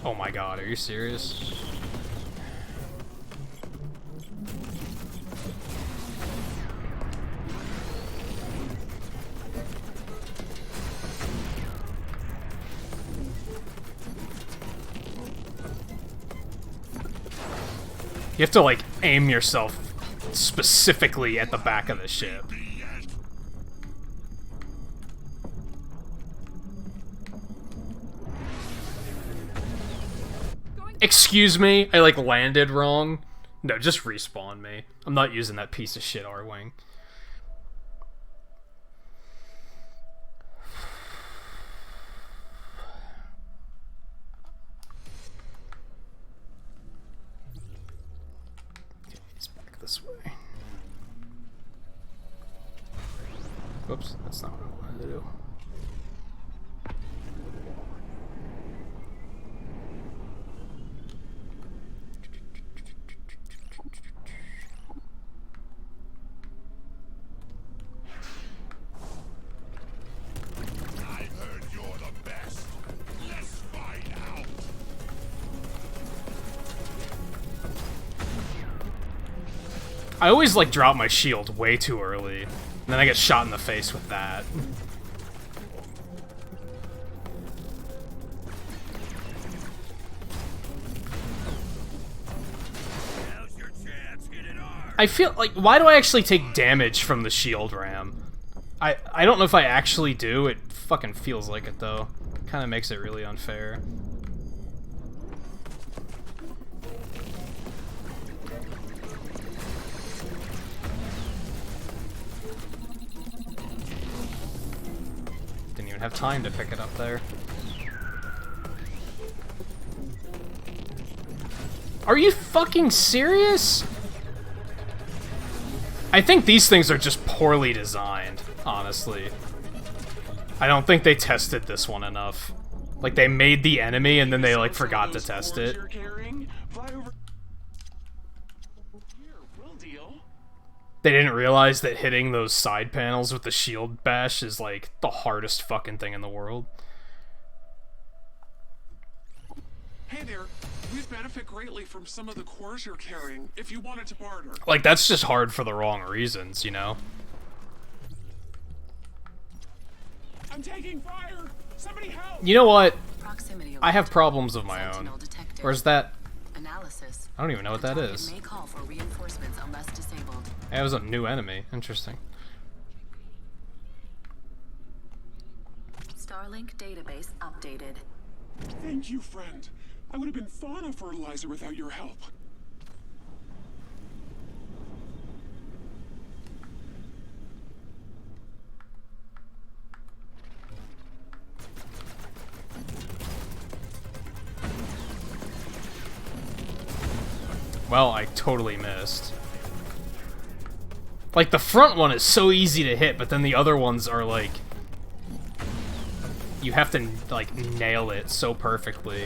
Oh my god, are you serious? You have to, like, aim yourself specifically at the back of the ship. Excuse me? I, like, landed wrong? No, just respawn me. I'm not using that piece of shit R-Wing. Okay, he's back this way. Whoops, that's not what I wanted to do. I always, like, drop my shield way too early. And then I get shot in the face with that. I feel like, why do I actually take damage from the shield ram? I don't know if I actually do. It fucking feels like it, though. Kind of makes it really unfair. Didn't even have time to pick it up there. Are you fucking serious? I think these things are just poorly designed, honestly. I don't think they tested this one enough. Like, they made the enemy and then they, like, forgot to test it. They didn't realize that hitting those side panels with the shield bash is, like, the hardest fucking thing in the world. Hey there, we'd benefit greatly from some of the cores you're carrying, if you wanted to barter. Like, that's just hard for the wrong reasons, you know? I'm taking fire! Somebody help! You know what? I have problems of my own. Where's that? Analysis. I don't even know what that is. May call for reinforcements unless disabled. That was a new enemy. Interesting. Starlink database updated. Thank you, friend. I would have been fauna fertilizer without your help. Well, I totally missed. Like, the front one is so easy to hit, but then the other ones are, like... You have to, like, nail it so perfectly.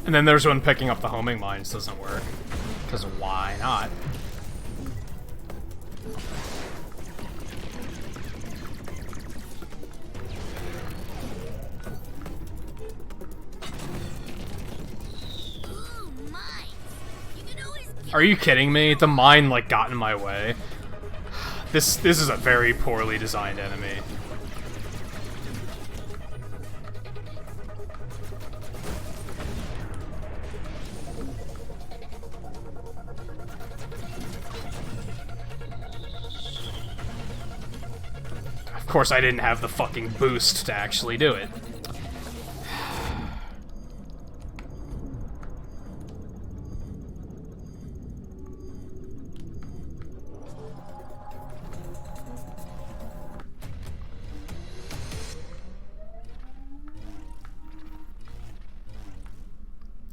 And then there's when picking up the homing mines doesn't work. Because why not? Are you kidding me? The mine, like, got in my way. This is a very poorly designed enemy. Of course, I didn't have the fucking boost to actually do it.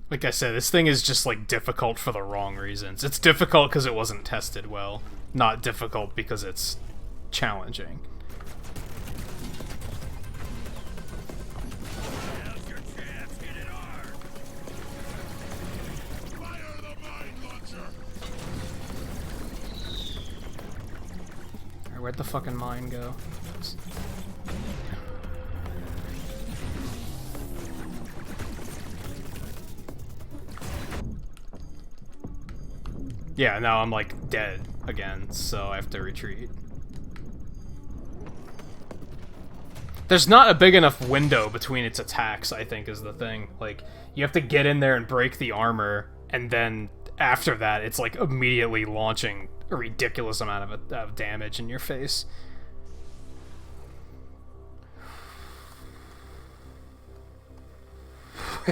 Like I said, this thing is just, like, difficult for the wrong reasons. It's difficult because it wasn't tested well, not difficult because it's challenging. Alright, where'd the fucking mine go? Yeah, now I'm, like, dead again, so I have to retreat. There's not a big enough window between its attacks, I think, is the thing. Like, you have to get in there and break the armor, and then after that, it's, like, immediately launching a ridiculous amount of damage in your face.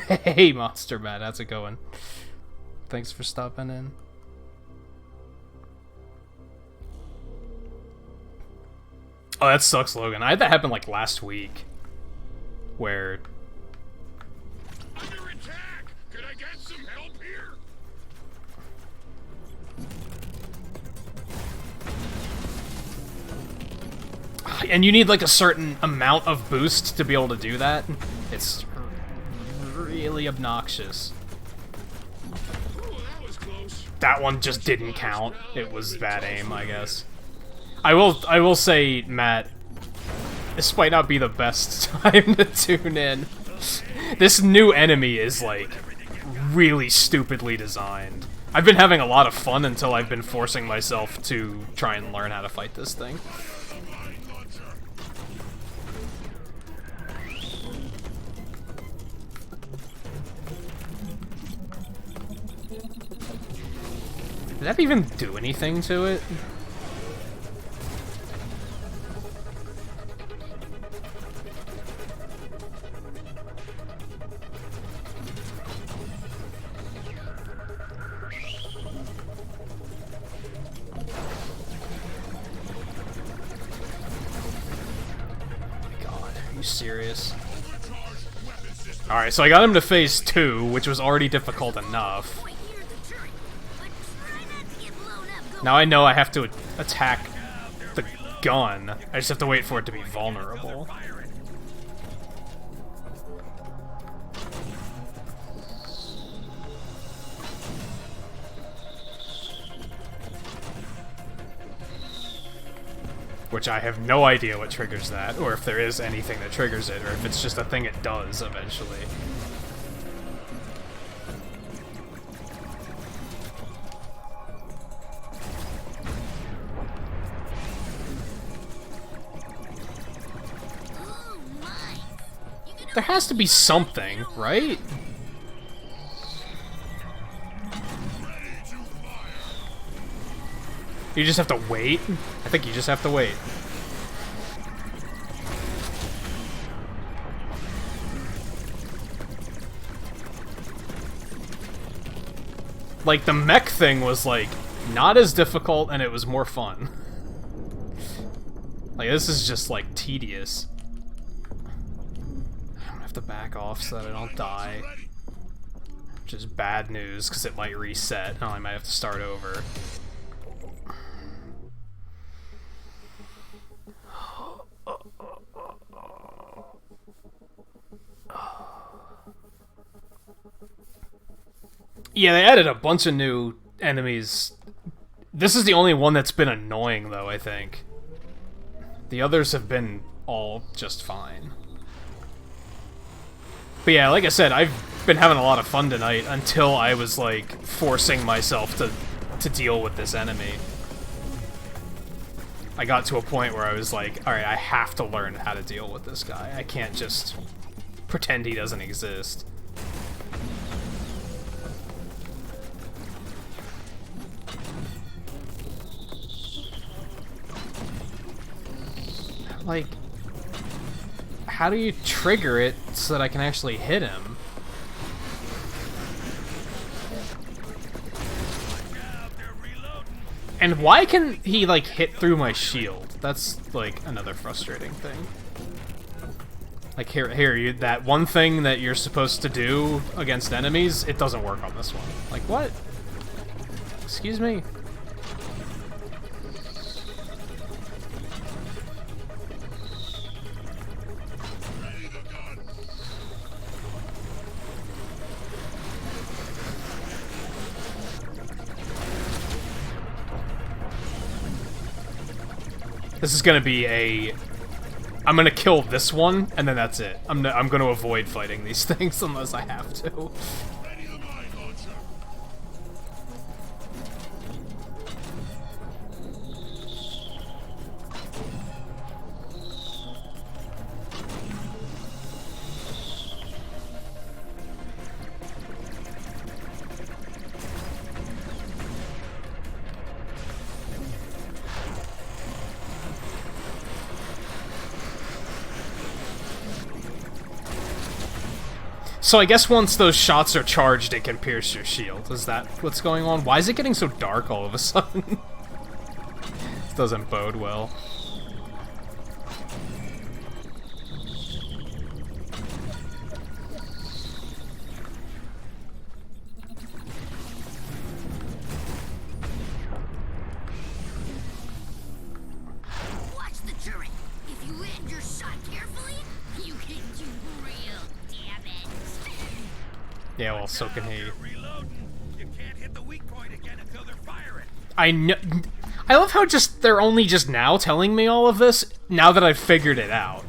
Hey, Monster Man, how's it going? Thanks for stopping in. Oh, that sucks, Logan. I had that happen, like, last week. Where... Under attack! Could I get some help here? And you need, like, a certain amount of boost to be able to do that. It's really obnoxious. Ooh, that was close. That one just didn't count. It was bad aim, I guess. I will say, Matt, this might not be the best time to tune in. This new enemy is, like, really stupidly designed. I've been having a lot of fun until I've been forcing myself to try and learn how to fight this thing. Did that even do anything to it? Serious. Alright, so I got him to phase 2, which was already difficult enough. Now I know I have to attack the gun. I just have to wait for it to be vulnerable. Which I have no idea what triggers that, or if there is anything that triggers it, or if it's just a thing it does eventually. There has to be something, right? You just have to wait? I think you just have to wait. Like, the mech thing was, like, not as difficult and it was more fun. Like, this is just, like, tedious. I'm gonna have to back off so that I don't die. Which is bad news, because it might reset. Oh, I might have to start over. Yeah, they added a bunch of new enemies. This is the only one that's been annoying, though, I think. The others have been all just fine. But yeah, like I said, I've been having a lot of fun tonight until I was, like, forcing myself to deal with this enemy. I got to a point where I was like, alright, I have to learn how to deal with this guy. I can't just pretend he doesn't exist. Like, how do you trigger it so that I can actually hit him? And why can he, like, hit through my shield? That's, like, another frustrating thing. Like, here, that one thing that you're supposed to do against enemies, it doesn't work on this one. Like, what? Excuse me? This is gonna be a... I'm gonna kill this one, and then that's it. I'm gonna avoid fighting these things unless I have to. So I guess once those shots are charged, it can pierce your shield. Is that what's going on? Why is it getting so dark all of a sudden? This doesn't bode well. Watch the turret. If you land your shot carefully, you can do real damage. Yeah, well, so can he. You can't hit the weak point again until they're firing. I love how just they're only just now telling me all of this, now that I've figured it out.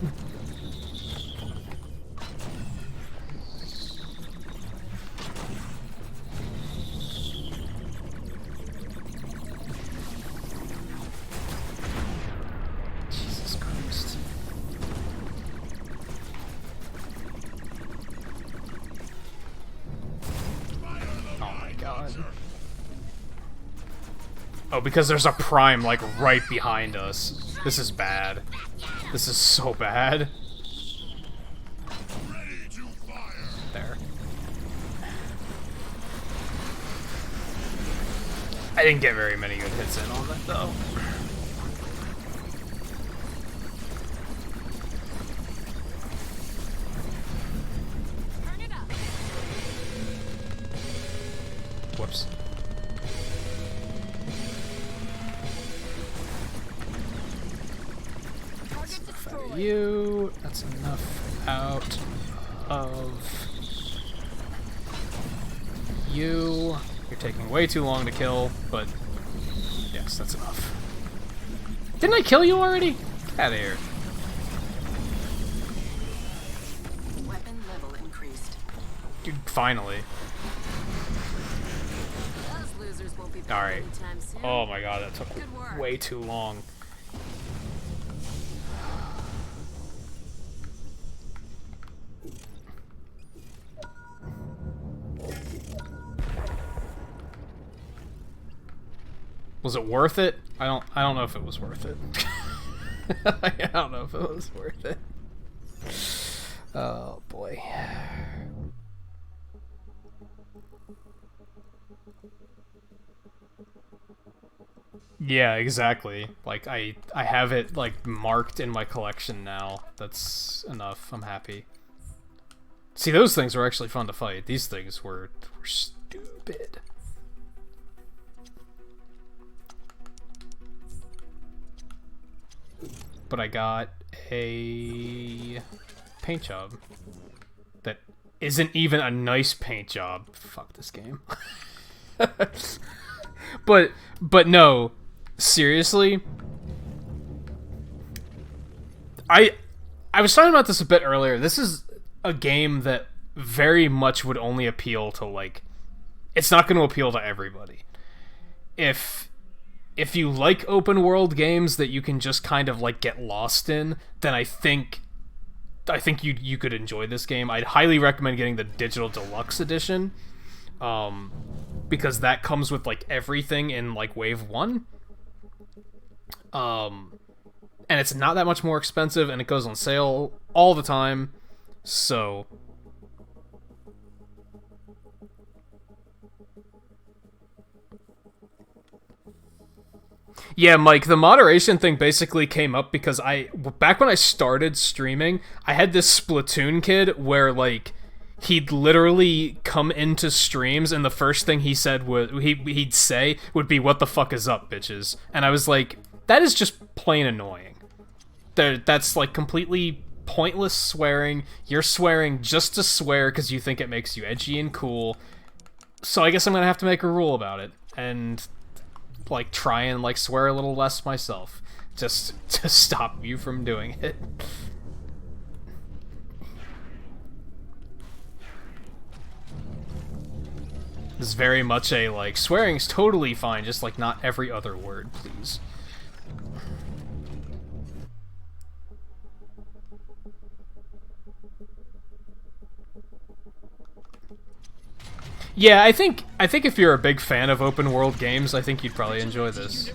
Jesus Christ. Oh my god. Oh, because there's a prime, like, right behind us. This is bad. This is so bad. There. I didn't get very many good hits in on that, though. Whoops. You. That's enough out of you. You're taking way too long to kill, but yes, that's enough. Didn't I kill you already? Get out of here. Weapon level increased. Dude, finally. Those losers won't be back Alright. anytime soon. Oh my god, that took Good work. way too long. Was it worth it? I don't know if it was worth it. I don't know if it was worth it. Oh boy. Yeah, exactly. Like I have it like marked in my collection now. That's enough. I'm happy. See, those things were actually fun to fight. These things were stupid. But I got a paint job that isn't even a nice paint job. Fuck this game. but no, seriously. I was talking about this a bit earlier. This is a game that very much would only appeal to, like, it's not going to appeal to everybody. If you like open world games that you can just kind of like get lost in, then I think you could enjoy this game. I'd highly recommend getting the digital deluxe edition, because that comes with like everything in like wave 1. And it's not that much more expensive, and it goes on sale all the time. So yeah, Mike, the moderation thing basically came up because back when I started streaming, I had this Splatoon kid where, like, he'd literally come into streams and the first thing he said he'd say would be, "What the fuck is up, bitches?" And I was like, that is just plain annoying. That's, like, completely pointless swearing. You're swearing just to swear because you think it makes you edgy and cool. So I guess I'm gonna have to make a rule about it. And like try and like swear a little less myself, just to stop you from doing it. This is very much a like swearing's totally fine, just like not every other word, please. Yeah, I think if you're a big fan of open world games, I think you'd probably enjoy this.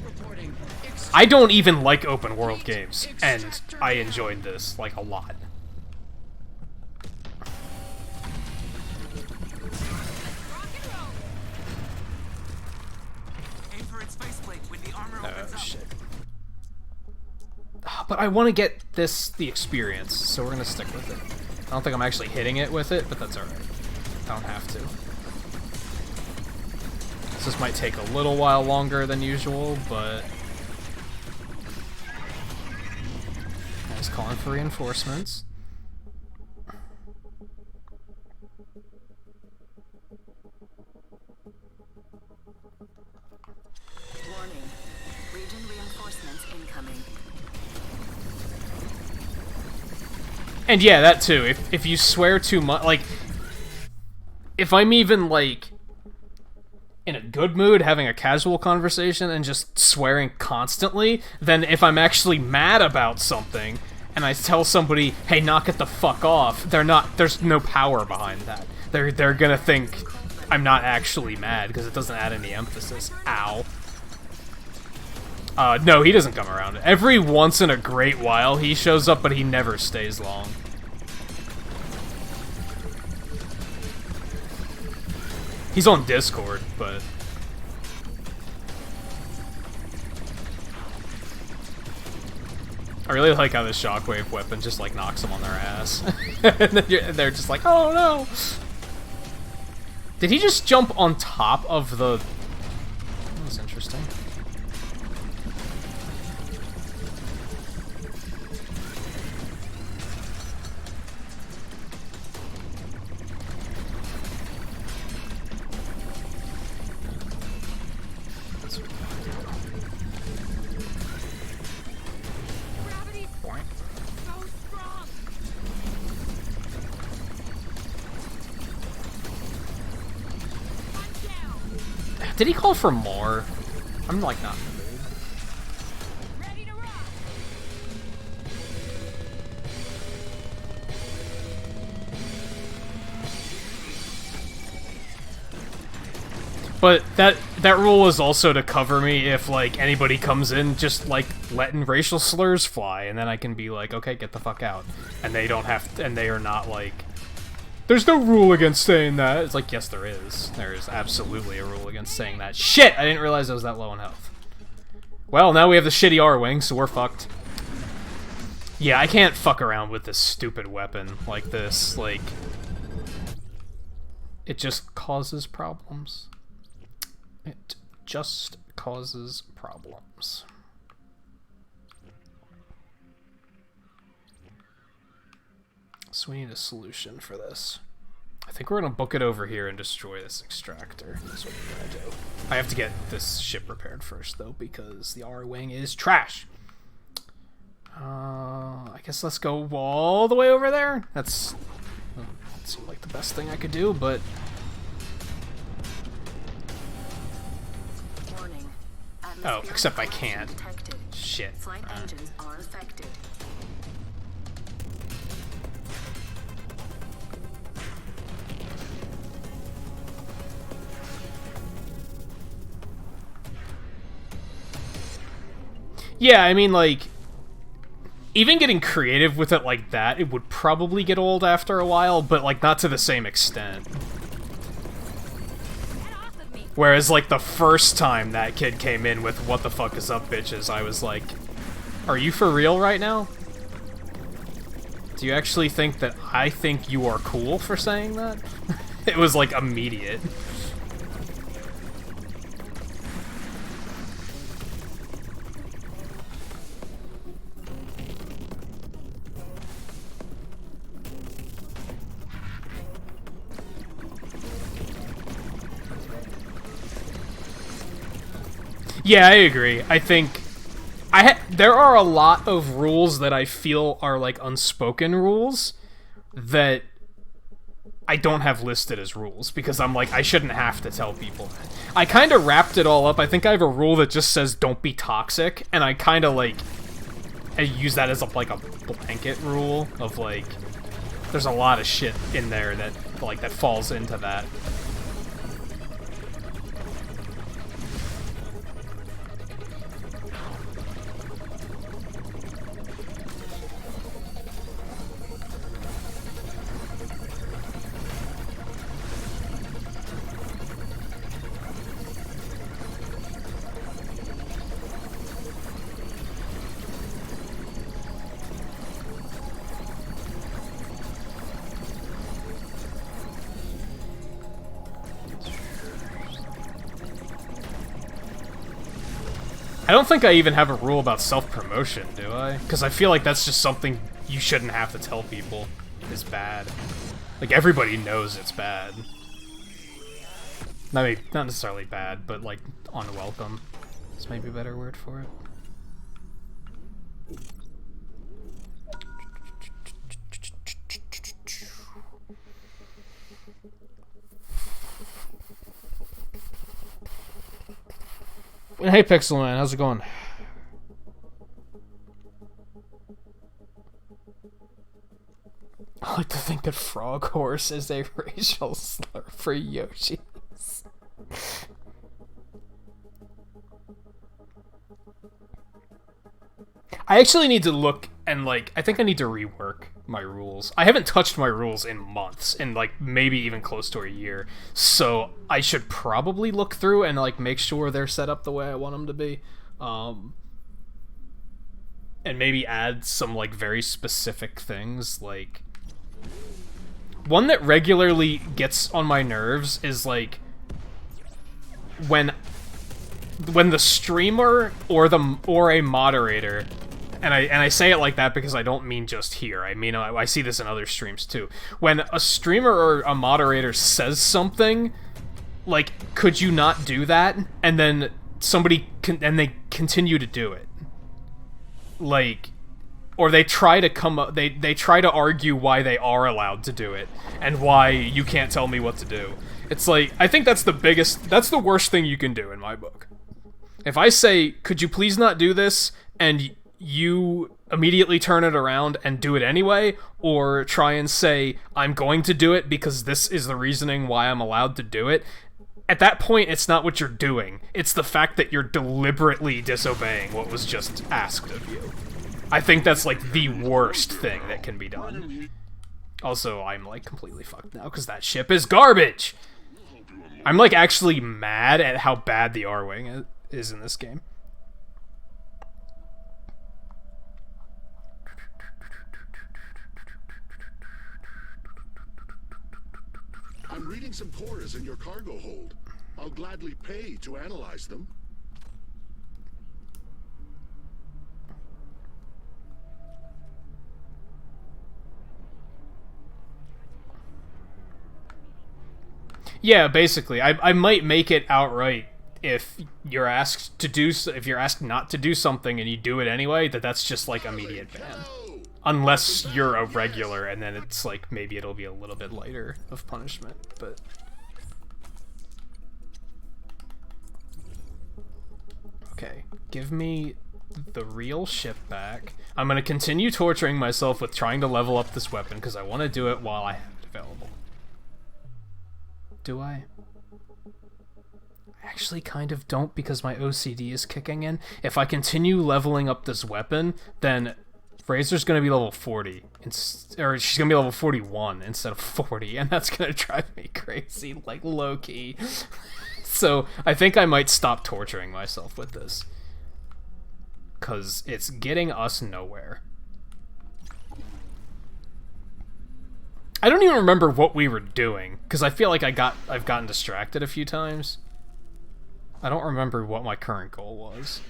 I don't even like open world games, and I enjoyed this like a lot. Oh shit. But I want to get the experience, so we're gonna stick with it. I don't think I'm actually hitting it with it, but that's alright. I don't have to. This might take a little while longer than usual, but I was calling for reinforcements. Warning. Region Reinforcements incoming. And yeah, that too. If you swear too much, like, if I'm even, like, in a good mood, having a casual conversation and just swearing constantly, then if I'm actually mad about something and I tell somebody, hey, knock it the fuck off, there's no power behind that. They're gonna think I'm not actually mad because it doesn't add any emphasis. Ow. No, he doesn't come around. Every once in a great while he shows up, but he never stays long. He's on Discord, but... I really like how this shockwave weapon just, like, knocks them on their ass. And then they're just like, oh no! Did he just jump on top of the... That was interesting. Did he call for more? I'm like not in the mood. But that rule is also to cover me if like anybody comes in just like letting racial slurs fly, and then I can be like, okay, get the fuck out, and they don't have to, and they are not like, there's no rule against saying that. It's like, yes, there is. There is absolutely a rule against saying that. Shit! I didn't realize I was that low in health. Well, now we have the shitty R-Wing, so we're fucked. Yeah, I can't fuck around with this stupid weapon like this. Like, it just causes problems. It just causes problems. So we need a solution for this. I think we're gonna book it over here and destroy this extractor. That's what we're gonna do. I have to get this ship repaired first, though, because the R-Wing is trash. I guess let's go all the way over there. That seemed like the best thing I could do, but... Warning. Oh, except I can't. Detected. Shit. Flight engines are affected. Yeah, I mean, like, even getting creative with it like that, it would probably get old after a while, but, like, not to the same extent. Whereas, like, the first time that kid came in with, what the fuck is up, bitches, I was like, are you for real right now? Do you actually think that I think you are cool for saying that? It was, like, immediate. Yeah, I agree. I think there are a lot of rules that I feel are like unspoken rules that I don't have listed as rules because I'm like, I shouldn't have to tell people that. I kind of wrapped it all up. I think I have a rule that just says don't be toxic, and I kind of like I use that as like a blanket rule of like there's a lot of shit in there that like that falls into that. I don't think I even have a rule about self-promotion, do I? Because I feel like that's just something you shouldn't have to tell people is bad. Like, everybody knows it's bad. I mean, not necessarily bad, but, like, unwelcome is maybe a better word for it. Hey, Pixel Man, how's it going? I like to think that frog horse is a racial slur for Yoshis. I actually need to look and, like, I think I need to rework my rules. I haven't touched my rules in months, and, like, maybe even close to a year. So I should probably look through and, like, make sure they're set up the way I want them to be. And maybe add some, like, very specific things, like... One that regularly gets on my nerves is, like, when the streamer or a moderator, and I say it like that because I don't mean just here. I mean I see this in other streams too. When a streamer or a moderator says something, like, could you not do that? And then they continue to do it. Like, or they try to they try to argue why they are allowed to do it and why you can't tell me what to do. It's like, I think that's the worst thing you can do in my book. If I say, could you please not do this, and you immediately turn it around and do it anyway, or try and say, I'm going to do it because this is the reasoning why I'm allowed to do it, at that point, it's not what you're doing. It's the fact that you're deliberately disobeying what was just asked of you. I think that's, like, the worst thing that can be done. Also, I'm, like, completely fucked now, because that ship is garbage! I'm, like, actually mad at how bad the R-Wing is in this game. I'm reading some cores in your cargo hold. I'll gladly pay to analyze them. Yeah, basically. I might make it outright if you're asked not to do something and you do it anyway, that's just, like, immediate ban. Unless you're a regular, and then it's like, maybe it'll be a little bit lighter of punishment, but... Okay, give me the real ship back. I'm gonna continue torturing myself with trying to level up this weapon, because I want to do it while I have it available. Do I? I actually kind of don't, because my OCD is kicking in. If I continue leveling up this weapon, then Razor's gonna be level 40, or she's gonna be level 41 instead of 40, and that's gonna drive me crazy, like, low-key. So, I think I might stop torturing myself with this. Because it's getting us nowhere. I don't even remember what we were doing, because I feel like I've gotten distracted a few times. I don't remember what my current goal was.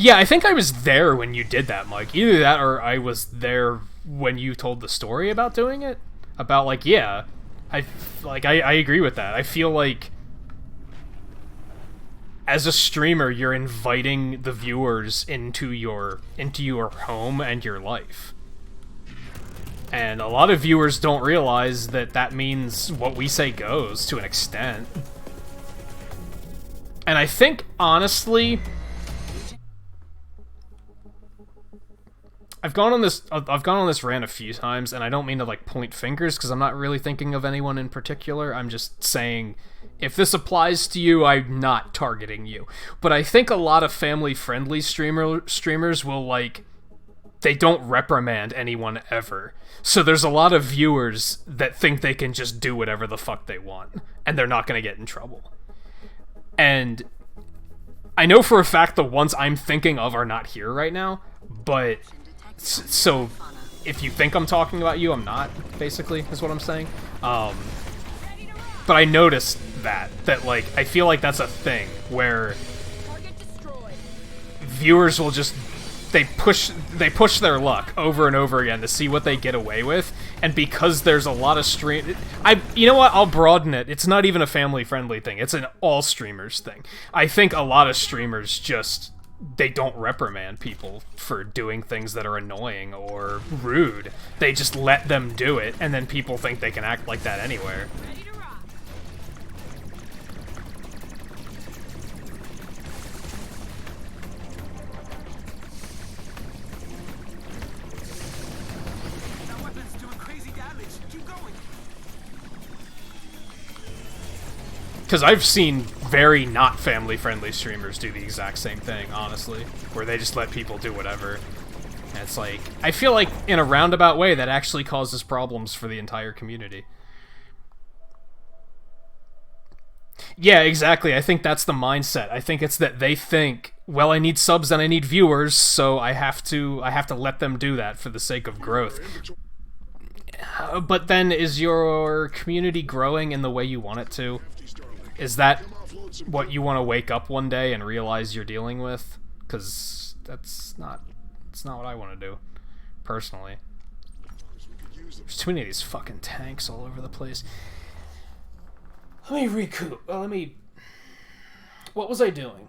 Yeah, I think I was there when you did that, Mike. Either that or I was there when you told the story about doing it. About, like, yeah. I agree with that. I feel like as a streamer, you're inviting the viewers into your home and your life. And a lot of viewers don't realize that that means what we say goes to an extent. And I think, honestly, I've gone on this rant a few times, and I don't mean to, like, point fingers, because I'm not really thinking of anyone in particular. I'm just saying, if this applies to you, I'm not targeting you. But I think a lot of family-friendly streamers will, like, they don't reprimand anyone ever. So there's a lot of viewers that think they can just do whatever the fuck they want, and they're not gonna get in trouble. And I know for a fact the ones I'm thinking of are not here right now, but... So, if you think I'm talking about you, I'm not, basically, is what I'm saying. But I noticed that, like, I feel like that's a thing, where viewers will just, they push their luck over and over again to see what they get away with, And because there's a lot of you know what, I'll broaden it. It's not even a family-friendly thing. It's an all streamers thing. I think a lot of streamers just, they don't reprimand people for doing things that are annoying or rude. They just let them do it, and then people think they can act like that anywhere. Because I've seen very not family-friendly streamers do the exact same thing, honestly, where they just let people do whatever. And it's like, I feel like in a roundabout way that actually causes problems for the entire community. Yeah, exactly. I think that's the mindset. I think it's that they think, well, I need subs and I need viewers, so I have to let them do that for the sake of growth. But then, is your community growing in the way you want it to? Is that what you want to wake up one day and realize you're dealing with? Because that's not what I want to do, personally. There's too many of these fucking tanks all over the place. Let me recoup. What was I doing?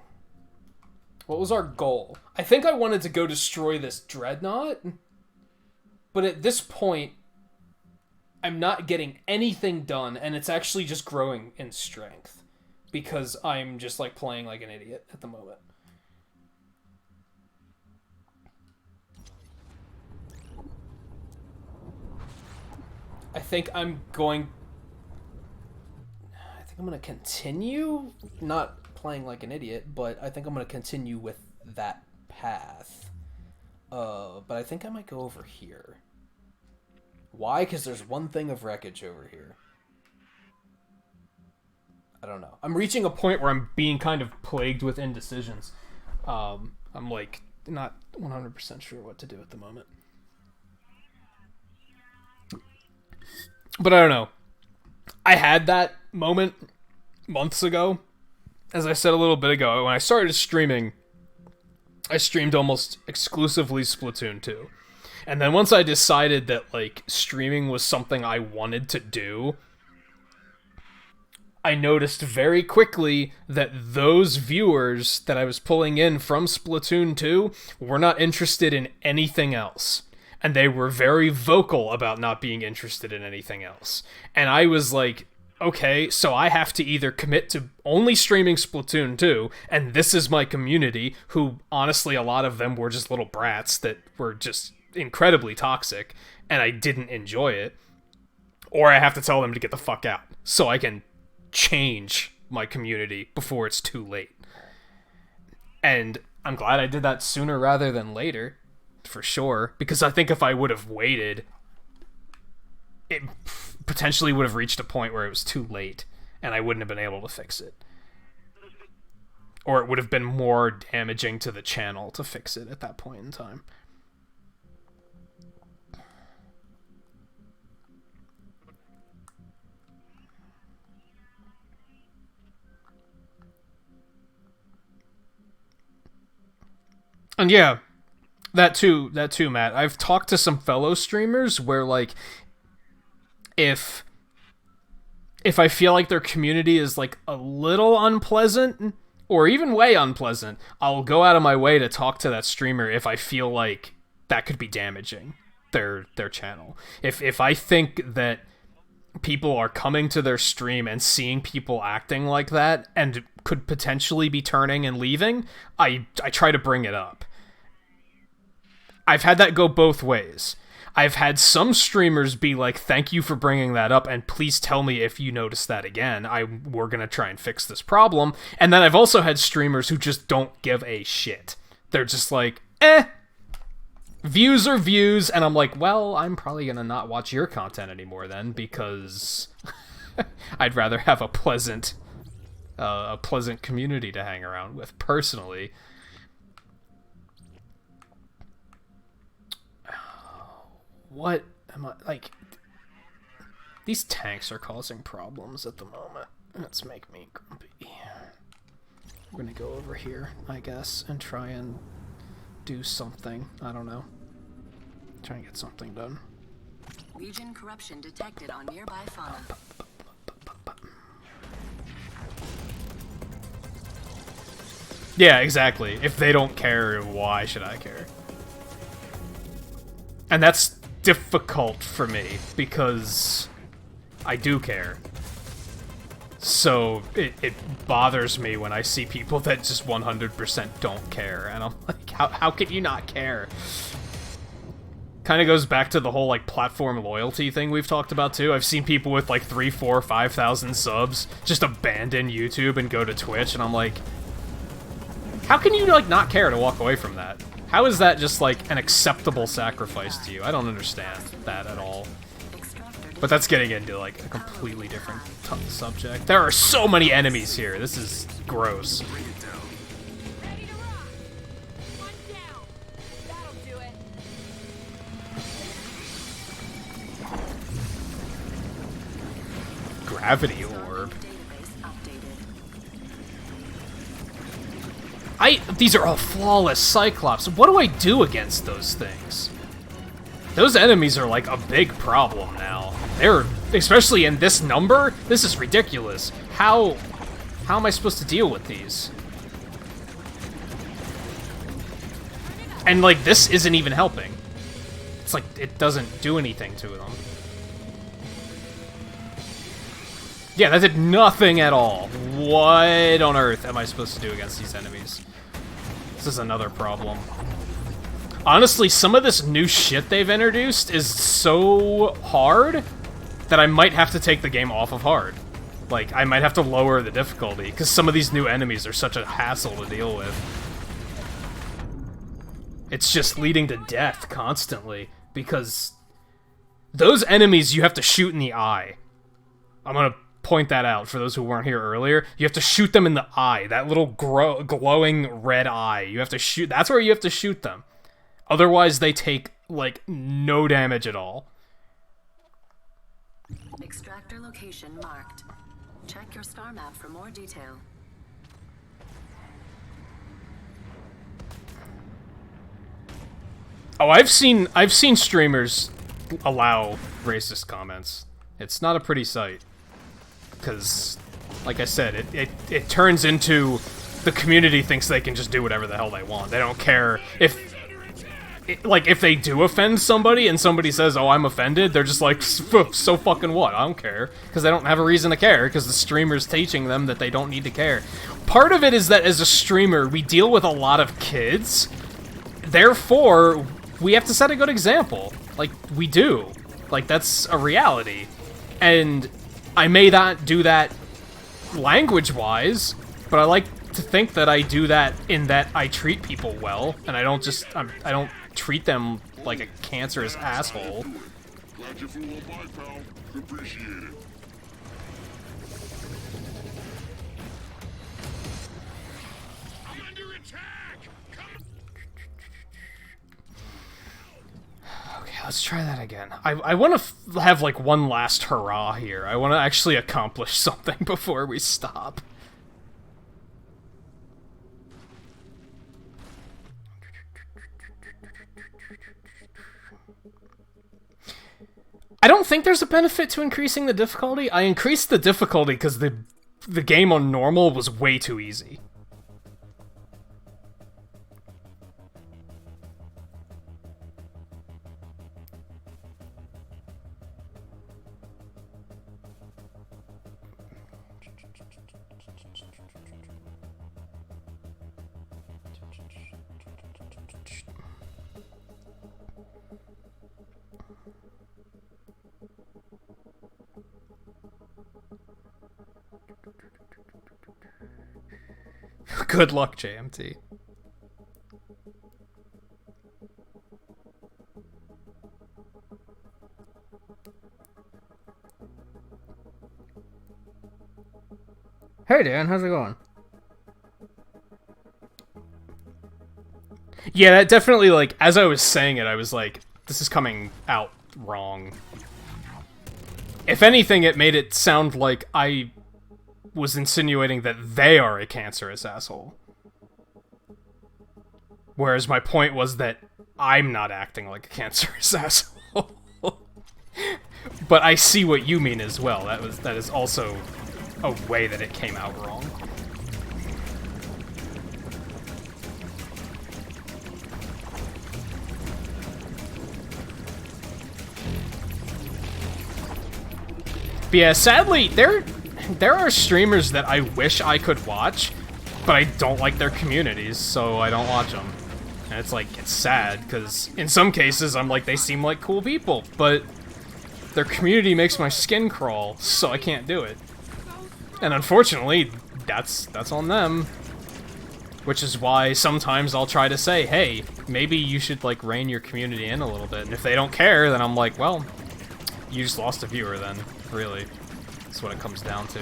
What was our goal? I think I wanted to go destroy this dreadnought, but at this point, I'm not getting anything done, and it's actually just growing in strength. Because I'm just, like, playing like an idiot at the moment. I think I'm going to continue, not playing like an idiot, but I think I'm going to continue with that path. But I think I might go over here. Why? Because there's one thing of wreckage over here. I don't know. I'm reaching a point where I'm being kind of plagued with indecisions. I'm, like, not 100% sure what to do at the moment. But I don't know. I had that moment months ago. As I said a little bit ago, when I started streaming, I streamed almost exclusively Splatoon 2. And then once I decided that, like, streaming was something I wanted to do, I noticed very quickly that those viewers that I was pulling in from Splatoon 2 were not interested in anything else. And they were very vocal about not being interested in anything else. And I was like, okay, so I have to either commit to only streaming Splatoon 2, and this is my community, who, honestly, a lot of them were just little brats that were just incredibly toxic, and I didn't enjoy it, or I have to tell them to get the fuck out, so I can change my community before it's too late. And I'm glad I did that sooner rather than later, for sure, because I think if I would have waited, it potentially would have reached a point where it was too late, and I wouldn't have been able to fix it. Or it would have been more damaging to the channel to fix it at that point in time. And yeah, that too, Matt. I've talked to some fellow streamers where, like, if I feel like their community is, like, a little unpleasant, or even way unpleasant, I'll go out of my way to talk to that streamer if I feel like that could be damaging their channel. If I think that people are coming to their stream and seeing people acting like that and could potentially be turning and leaving, I try to bring it up. I've had that go both ways. I've had some streamers be like, thank you for bringing that up, and please tell me if you notice that again. We're gonna try and fix this problem. And then I've also had streamers who just don't give a shit. They're just like, views are views, and I'm like, well, I'm probably gonna not watch your content anymore then, because I'd rather have a pleasant community to hang around with, personally. What am I, like, these tanks are causing problems at the moment. That's making me grumpy. We're gonna go over here, I guess, and try and do something. I don't know. Try and get something done. Legion corruption detected on nearby fauna. Yeah, exactly. If they don't care, why should I care? And that's difficult for me, because I do care. So, it bothers me when I see people that just 100% don't care, and I'm like, how can you not care? Kind of goes back to the whole, like, platform loyalty thing we've talked about, too. I've seen people with, like, 3, 4, 5,000 subs just abandon YouTube and go to Twitch, and I'm like, how can you, like, not care to walk away from that? How is that just, like, an acceptable sacrifice to you? I don't understand that at all. But that's getting into, like, a completely different subject. There are so many enemies here. This is gross. Gravity orb. These are all flawless Cyclops. What do I do against those things? Those enemies are like a big problem now. They're, especially in this number, this is ridiculous. How am I supposed to deal with these? And like, this isn't even helping. It's like, it doesn't do anything to them. Yeah, that did nothing at all. What on earth am I supposed to do against these enemies? This is another problem. Honestly, some of this new shit they've introduced is so hard that I might have to take the game off of hard. Like, I might have to lower the difficulty, because some of these new enemies are such a hassle to deal with. It's just leading to death constantly, because those enemies you have to shoot in the eye. I'm gonna point that out for those who weren't here earlier. You have to shoot them in the eye, that little glowing red eye. You have to shoot, that's where you have to shoot them. Otherwise, they take, like, no damage at all. Extractor location marked. Check your star map for more detail. Oh, I've seen streamers allow racist comments. It's not a pretty sight. Because, like I said, it turns into the community thinks they can just do whatever the hell they want. They don't care if... Like, if they do offend somebody and somebody says, oh, I'm offended, they're just like, so fucking what? I don't care. Because they don't have a reason to care, because the streamer's teaching them that they don't need to care. Part of it is that as a streamer, we deal with a lot of kids. Therefore, we have to set a good example. Like, we do. Like, that's a reality. And I may not do that language-wise, but I like to think that I do that in that I treat people well, and I don't just, I don't treat them like a cancerous asshole. Glad you flew on by, pal. Appreciate it. I'm under attack! Okay, let's try that again. I want to have, like, one last hurrah here. I want to actually accomplish something before we stop. I don't think there's a benefit to increasing the difficulty. I increased the difficulty because the game on normal was way too easy. Good luck, JMT. Hey Dan, how's it going? Yeah, that definitely, like, as I was saying it, I was like, this is coming out wrong. If anything, it made it sound like I was insinuating that they are a cancerous asshole. Whereas my point was that I'm not acting like a cancerous asshole. But I see what you mean as well. That is also a way that it came out wrong. But yeah, sadly, there are streamers that I wish I could watch, but I don't like their communities, so I don't watch them. And it's like, it's sad, because in some cases I'm like, they seem like cool people, but their community makes my skin crawl, so I can't do it. And unfortunately, that's on them. Which is why sometimes I'll try to say, hey, maybe you should like rein your community in a little bit. And if they don't care, then I'm like, well, you just lost a viewer then, really. That's what it comes down to.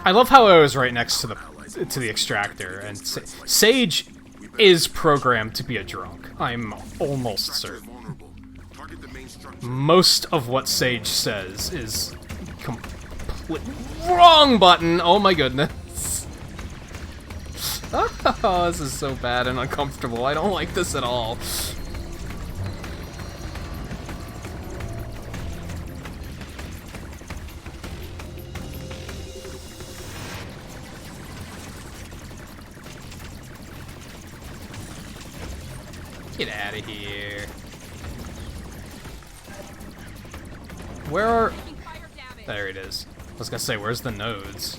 I love how I was right next to the extractor, and Sage is programmed to be a drunk. I'm almost certain. Most of what Sage says is complete wrong button. Oh my goodness. Oh, this is so bad and uncomfortable. I don't like this at all. Get out of here. Where are... There it is. I was gonna say, where's the nodes?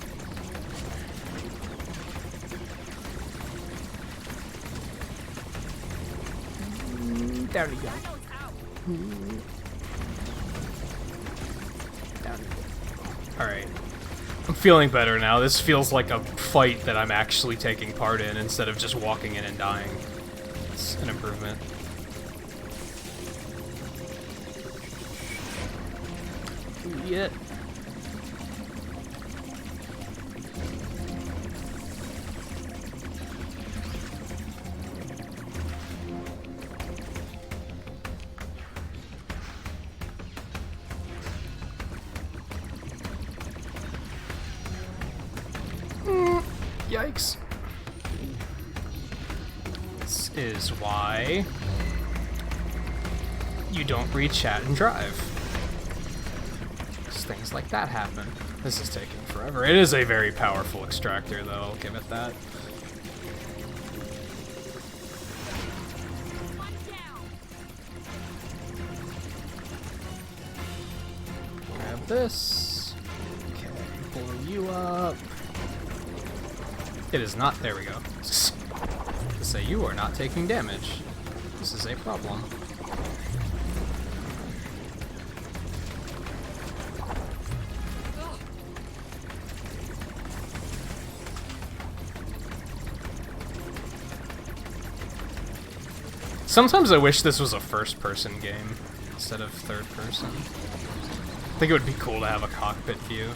There we go. Alright. I'm feeling better now. This feels like a fight that I'm actually taking part in instead of just walking in and dying. It's an improvement. Yeah. Yikes. This is why you don't read chat and drive. Things like that happen. This is taking forever. It is a very powerful extractor, though, I'll give it that. Grab this. Okay, blow you up. It is not. There we go. To say you are not taking damage. This is a problem. Sometimes I wish this was a first-person game instead of third-person. I think it would be cool to have a cockpit view.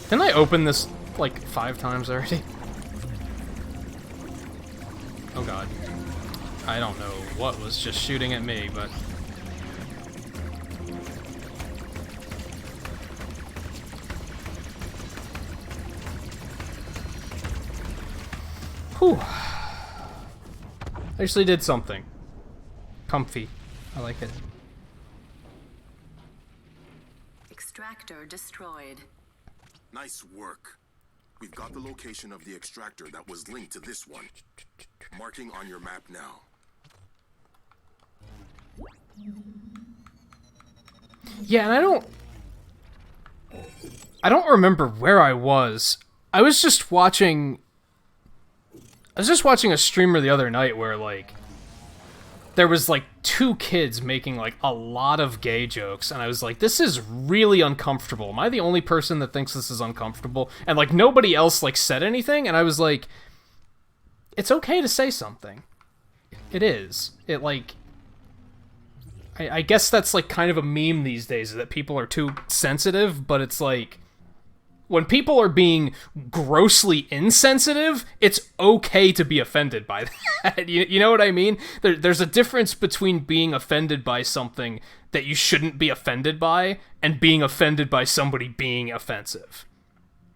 Didn't I open this, like, 5 times already? Oh god. I don't know what was just shooting at me, but... Whew. I actually did something. Comfy. I like it. Extractor destroyed. Nice work. We've got the location of the extractor that was linked to this one. Marking on your map now. Yeah, and I don't remember where I was. I was just watching a streamer the other night where, like, there was, like, 2 kids making, like, a lot of gay jokes, and I was like, this is really uncomfortable. Am I the only person that thinks this is uncomfortable? And, like, nobody else, like, said anything, and I was like, it's okay to say something. It is. It, like... I guess that's, like, kind of a meme these days, that people are too sensitive, but it's like... When people are being grossly insensitive, it's okay to be offended by that. You know what I mean? There's a difference between being offended by something that you shouldn't be offended by and being offended by somebody being offensive.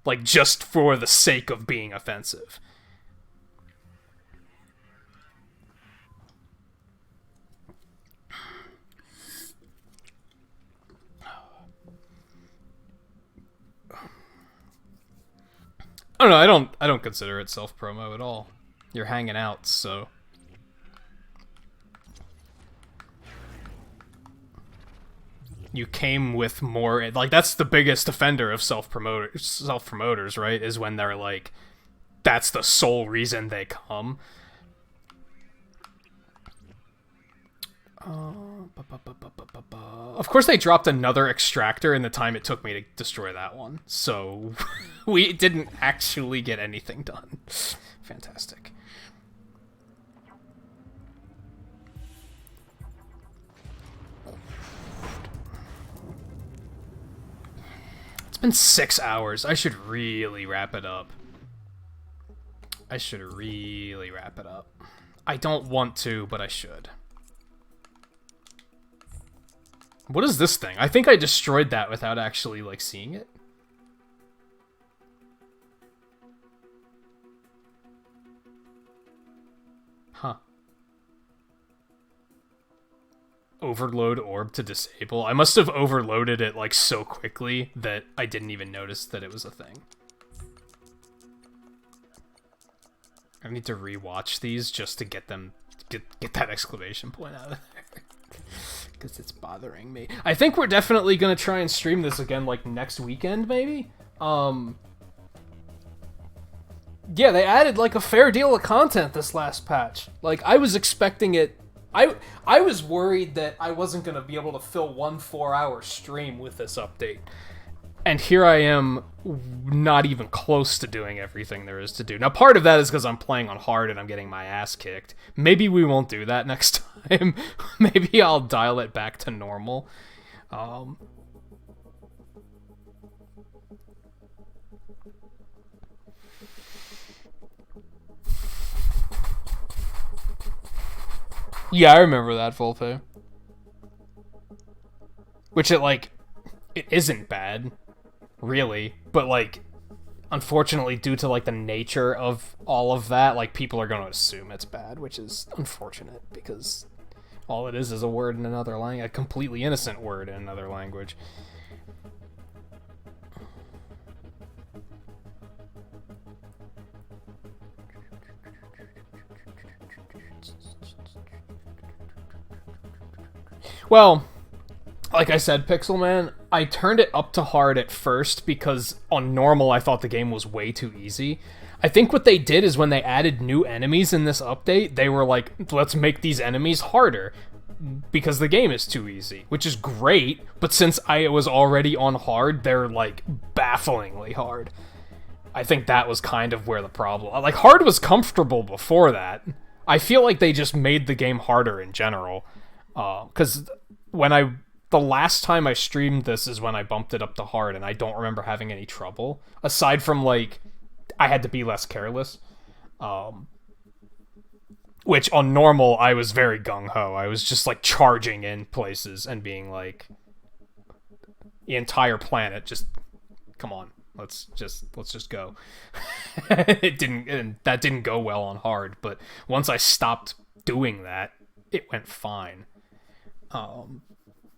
Like, just for the sake of being offensive. Oh no, I don't consider it self-promo at all. You're hanging out, so... You came with more... Like, that's the biggest offender of self-promoters, right? Is when they're like, that's the sole reason they come. Of course they dropped another extractor in the time it took me to destroy that one, so we didn't actually get anything done. Fantastic. It's been 6 hours. I should really wrap it up. I don't want to, but I should. What is this thing? I think I destroyed that without actually, like, seeing it. Huh. Overload orb to disable. I must have overloaded it, like, so quickly that I didn't even notice that it was a thing. I need to rewatch these just to get them... Get that exclamation point out of there. Because it's bothering me. I think we're definitely going to try and stream this again, like, next weekend, maybe? Yeah, they added, like, a fair deal of content this last patch. Like, I was expecting it... I was worried that I wasn't going to be able to fill one 4-hour stream with this update. And here I am, not even close to doing everything there is to do. Now, part of that is because I'm playing on hard and I'm getting my ass kicked. Maybe we won't do that next time. Maybe I'll dial it back to normal. Yeah, I remember that, Volpe. Which it isn't bad. Really, but like, unfortunately, due to like the nature of all of that, like people are going to assume it's bad, which is unfortunate because all it is a word in another language, a completely innocent word in another language. Well, like I said, Pixelman, I turned it up to hard at first because on normal I thought the game was way too easy. I think what they did is when they added new enemies in this update, they were like, let's make these enemies harder because the game is too easy, which is great, but since I was already on hard, they're like bafflingly hard. I think that was kind of where the problem... Like, hard was comfortable before that. I feel like they just made the game harder in general. Because the last time I streamed this is when I bumped it up to hard, and I don't remember having any trouble. Aside from, like, I had to be less careless. Which, on normal, I was very gung-ho. I was just, like, charging in places and being like... The entire planet, just... Come on, let's just go. That didn't go well on hard, but once I stopped doing that, it went fine.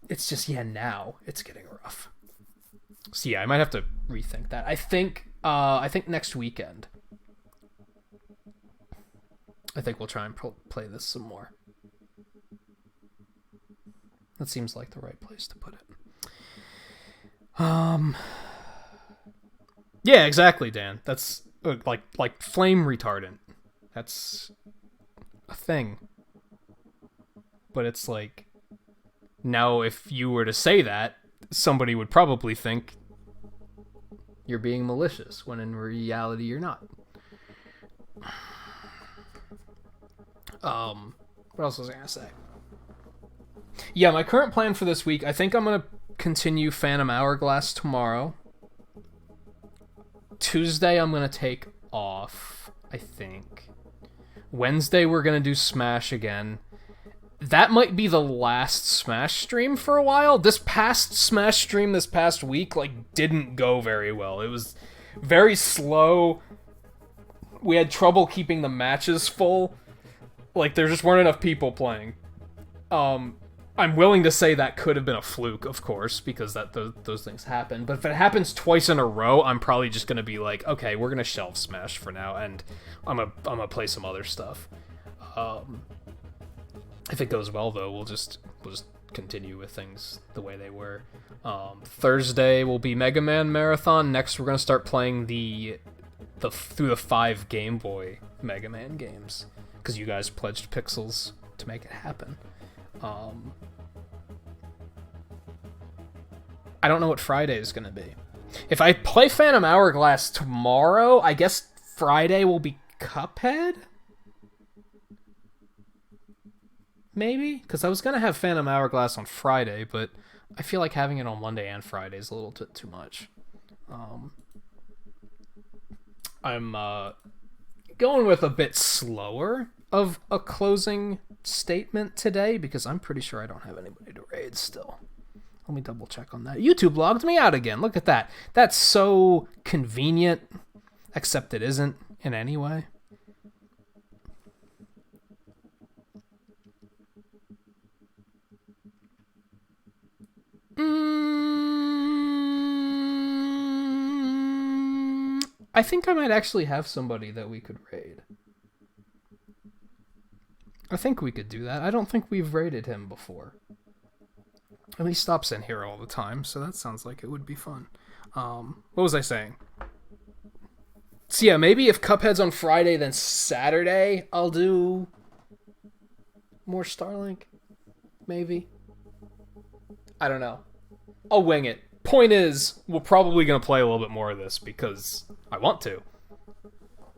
It's just, yeah, now it's getting rough. So yeah, I might have to rethink that. I think next weekend, I think we'll try and play this some more. That seems like the right place to put it. Yeah, exactly, Dan. That's like flame retardant. That's a thing. But it's like, now if you were to say that, somebody would probably think you're being malicious, when in reality you're not. What else was I gonna say? Yeah, my current plan for this week, I think I'm gonna continue Phantom Hourglass tomorrow. Tuesday I'm gonna take off, I think. Wednesday we're gonna do Smash again. That might be the last Smash stream for a while. This past Smash stream this past week, like, didn't go very well. It was very slow. We had trouble keeping the matches full. Like, there just weren't enough people playing. I'm willing to say that could have been a fluke, of course, because those things happen. But if it happens twice in a row, I'm probably just gonna be like, okay, we're gonna shelve Smash for now, and I'm gonna play some other stuff. If it goes well, though, we'll just continue with things the way they were. Thursday will be Mega Man Marathon. Next, we're gonna start playing through the 5 Game Boy Mega Man games, because you guys pledged pixels to make it happen. I don't know what Friday is gonna be. If I play Phantom Hourglass tomorrow, I guess Friday will be Cuphead? Maybe? Because I was going to have Phantom Hourglass on Friday, but I feel like having it on Monday and Friday is a little bit too much. I'm going with a bit slower of a closing statement today, because I'm pretty sure I don't have anybody to raid still. Let me double check on that. YouTube logged me out again. Look at that. That's so convenient, except it isn't in any way. I think I might actually have somebody that we could raid. I think we could do that. I don't think we've raided him before. And he stops in here all the time, so that sounds like it would be fun. What was I saying? So yeah, maybe if Cuphead's on Friday, then Saturday I'll do more Starlink. Maybe. I don't know. I'll wing it. Point is, we're probably going to play a little bit more of this because I want to.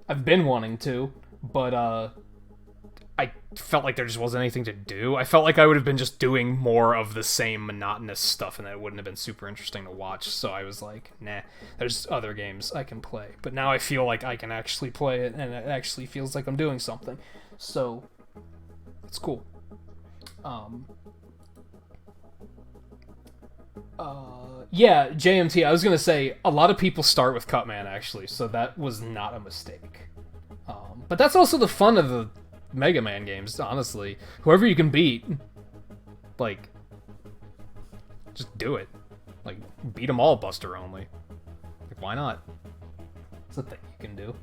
I've been wanting to, but I felt like there just wasn't anything to do. I felt like I would have been just doing more of the same monotonous stuff and that it wouldn't have been super interesting to watch. So I was like, nah, there's other games I can play. But now I feel like I can actually play it and it actually feels like I'm doing something. So it's cool. Yeah, JMT, I was gonna say, a lot of people start with Cutman, actually, so that was not a mistake. But that's also the fun of the Mega Man games, honestly. Whoever you can beat, like, just do it. Like, beat them all, Buster only. Like, why not? It's a thing you can do.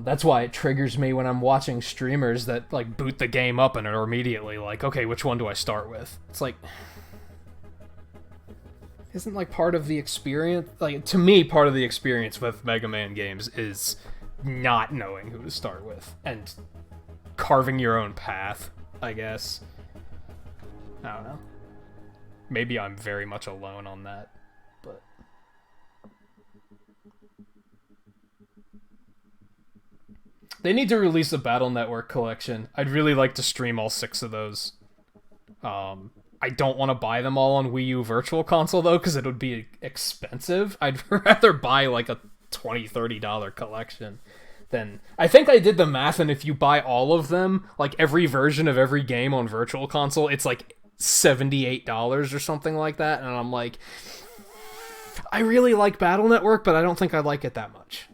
That's why it triggers me when I'm watching streamers that, like, boot the game up and are immediately like, okay, which one do I start with? It's like... Isn't, like, part of the experience... Like, to me, part of the experience with Mega Man games is not knowing who to start with. And carving your own path, I guess. I don't know. Maybe I'm very much alone on that, but... They need to release a Battle Network collection. I'd really like to stream all 6 of those. I don't want to buy them all on Wii U Virtual Console, though, because it would be expensive. I'd rather buy, like, a $20, $30 collection than... I think I did the math, and if you buy all of them, like, every version of every game on Virtual Console, it's, like, $78 or something like that, and I'm like... I really like Battle Network, but I don't think I like it that much.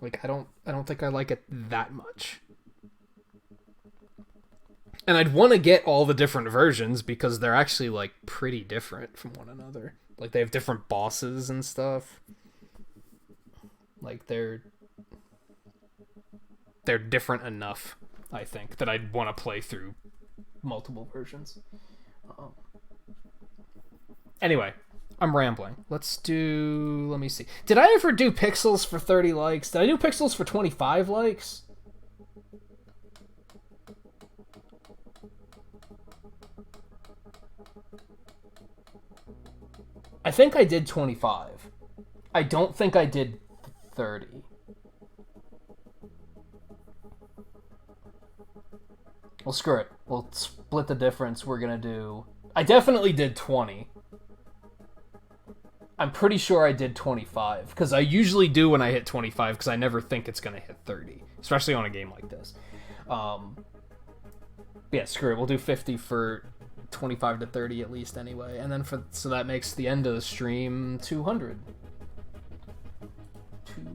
Like, I don't think I like it that much. And I'd want to get all the different versions because they're actually, like, pretty different from one another. Like, they have different bosses and stuff. Like, they're different enough, I think, that I'd want to play through multiple versions. Anyway, I'm rambling. Let me see. Did I ever do Pixels for 30 likes? Did I do Pixels for 25 likes? I think I did 25. I don't think I did 30. Well, screw it. We'll split the difference. We're gonna do... I definitely did 20. I'm pretty sure I did 25, because I usually do when I hit 25, because I never think it's going to hit 30, especially on a game like this. Yeah, screw it. We'll do 50 for 25 to 30 at least anyway, and then so that makes the end of the stream 200. 200.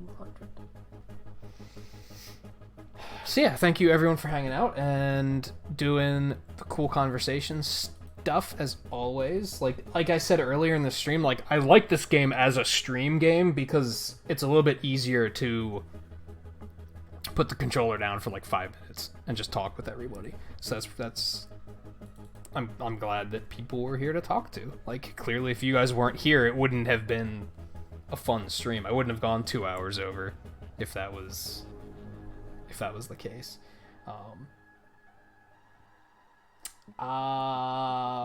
So yeah, thank you everyone for hanging out and doing the cool conversation stuff as always. Like I said earlier in the stream, like I like this game as a stream game because it's a little bit easier to put the controller down for like 5 minutes and just talk with everybody. So that's I'm glad that people were here to talk to. Like clearly if you guys weren't here, it wouldn't have been a fun stream. I wouldn't have gone 2 hours over if that was the case.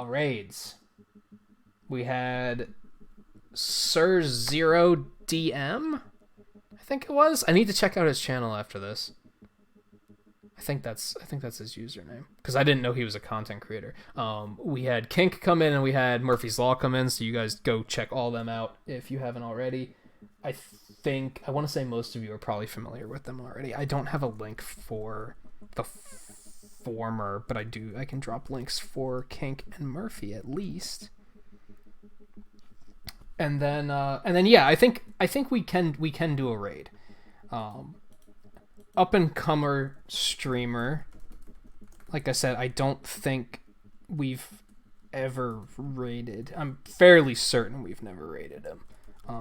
Raids. We had Sir Zero DM, I think it was. I need to check out his channel after this. I think that's his username, because I didn't know he was a content creator. We had Kink come in and we had Murphy's Law come in, so you guys go check all them out if you haven't already. I want to say most of you are probably familiar with them already. I don't have a link for the former, but I can drop links for Kink and Murphy at least. And then yeah, I think we can do a raid. Up and comer streamer. Like I said, I don't think we've ever raided. I'm fairly certain we've never raided him.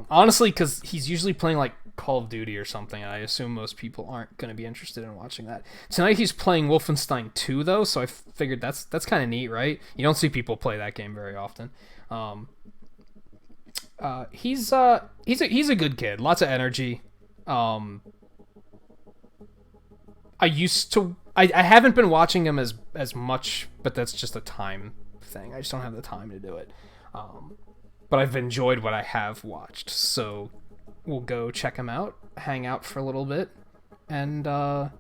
Honestly, because he's usually playing like Call of Duty or something, and I assume most people aren't going to be interested in watching that. Tonight he's playing Wolfenstein 2 though, so I figured that's kind of neat, right? You don't see people play that game very often. He's a good kid, lots of energy. I haven't been watching him as much, but that's just a time thing. I just don't have the time to do it. But I've enjoyed what I have watched, so we'll go check him out, hang out for a little bit, and then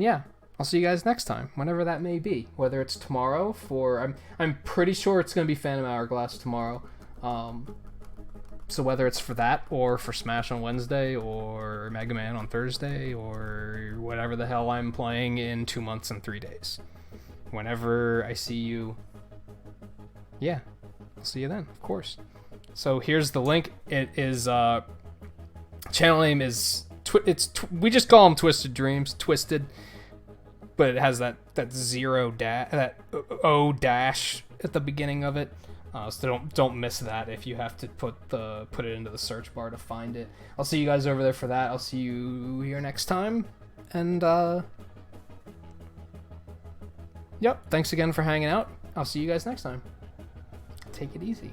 yeah, I'll see you guys next time, whenever that may be. Whether it's tomorrow I'm pretty sure it's gonna be Phantom Hourglass tomorrow. So whether it's for that, or for Smash on Wednesday, or Mega Man on Thursday, or whatever the hell I'm playing in 2 months and 3 days. Whenever I see you, yeah, I'll see you then, of course. So here's the link. It is, channel name is, we just call them Twisted Dreams, Twisted, but it has that O dash at the beginning of it. So don't miss that if you have to put it into the search bar to find it. I'll see you guys over there for that. I'll see you here next time, and yep, thanks again for hanging out. I'll see you guys next time. Take it easy.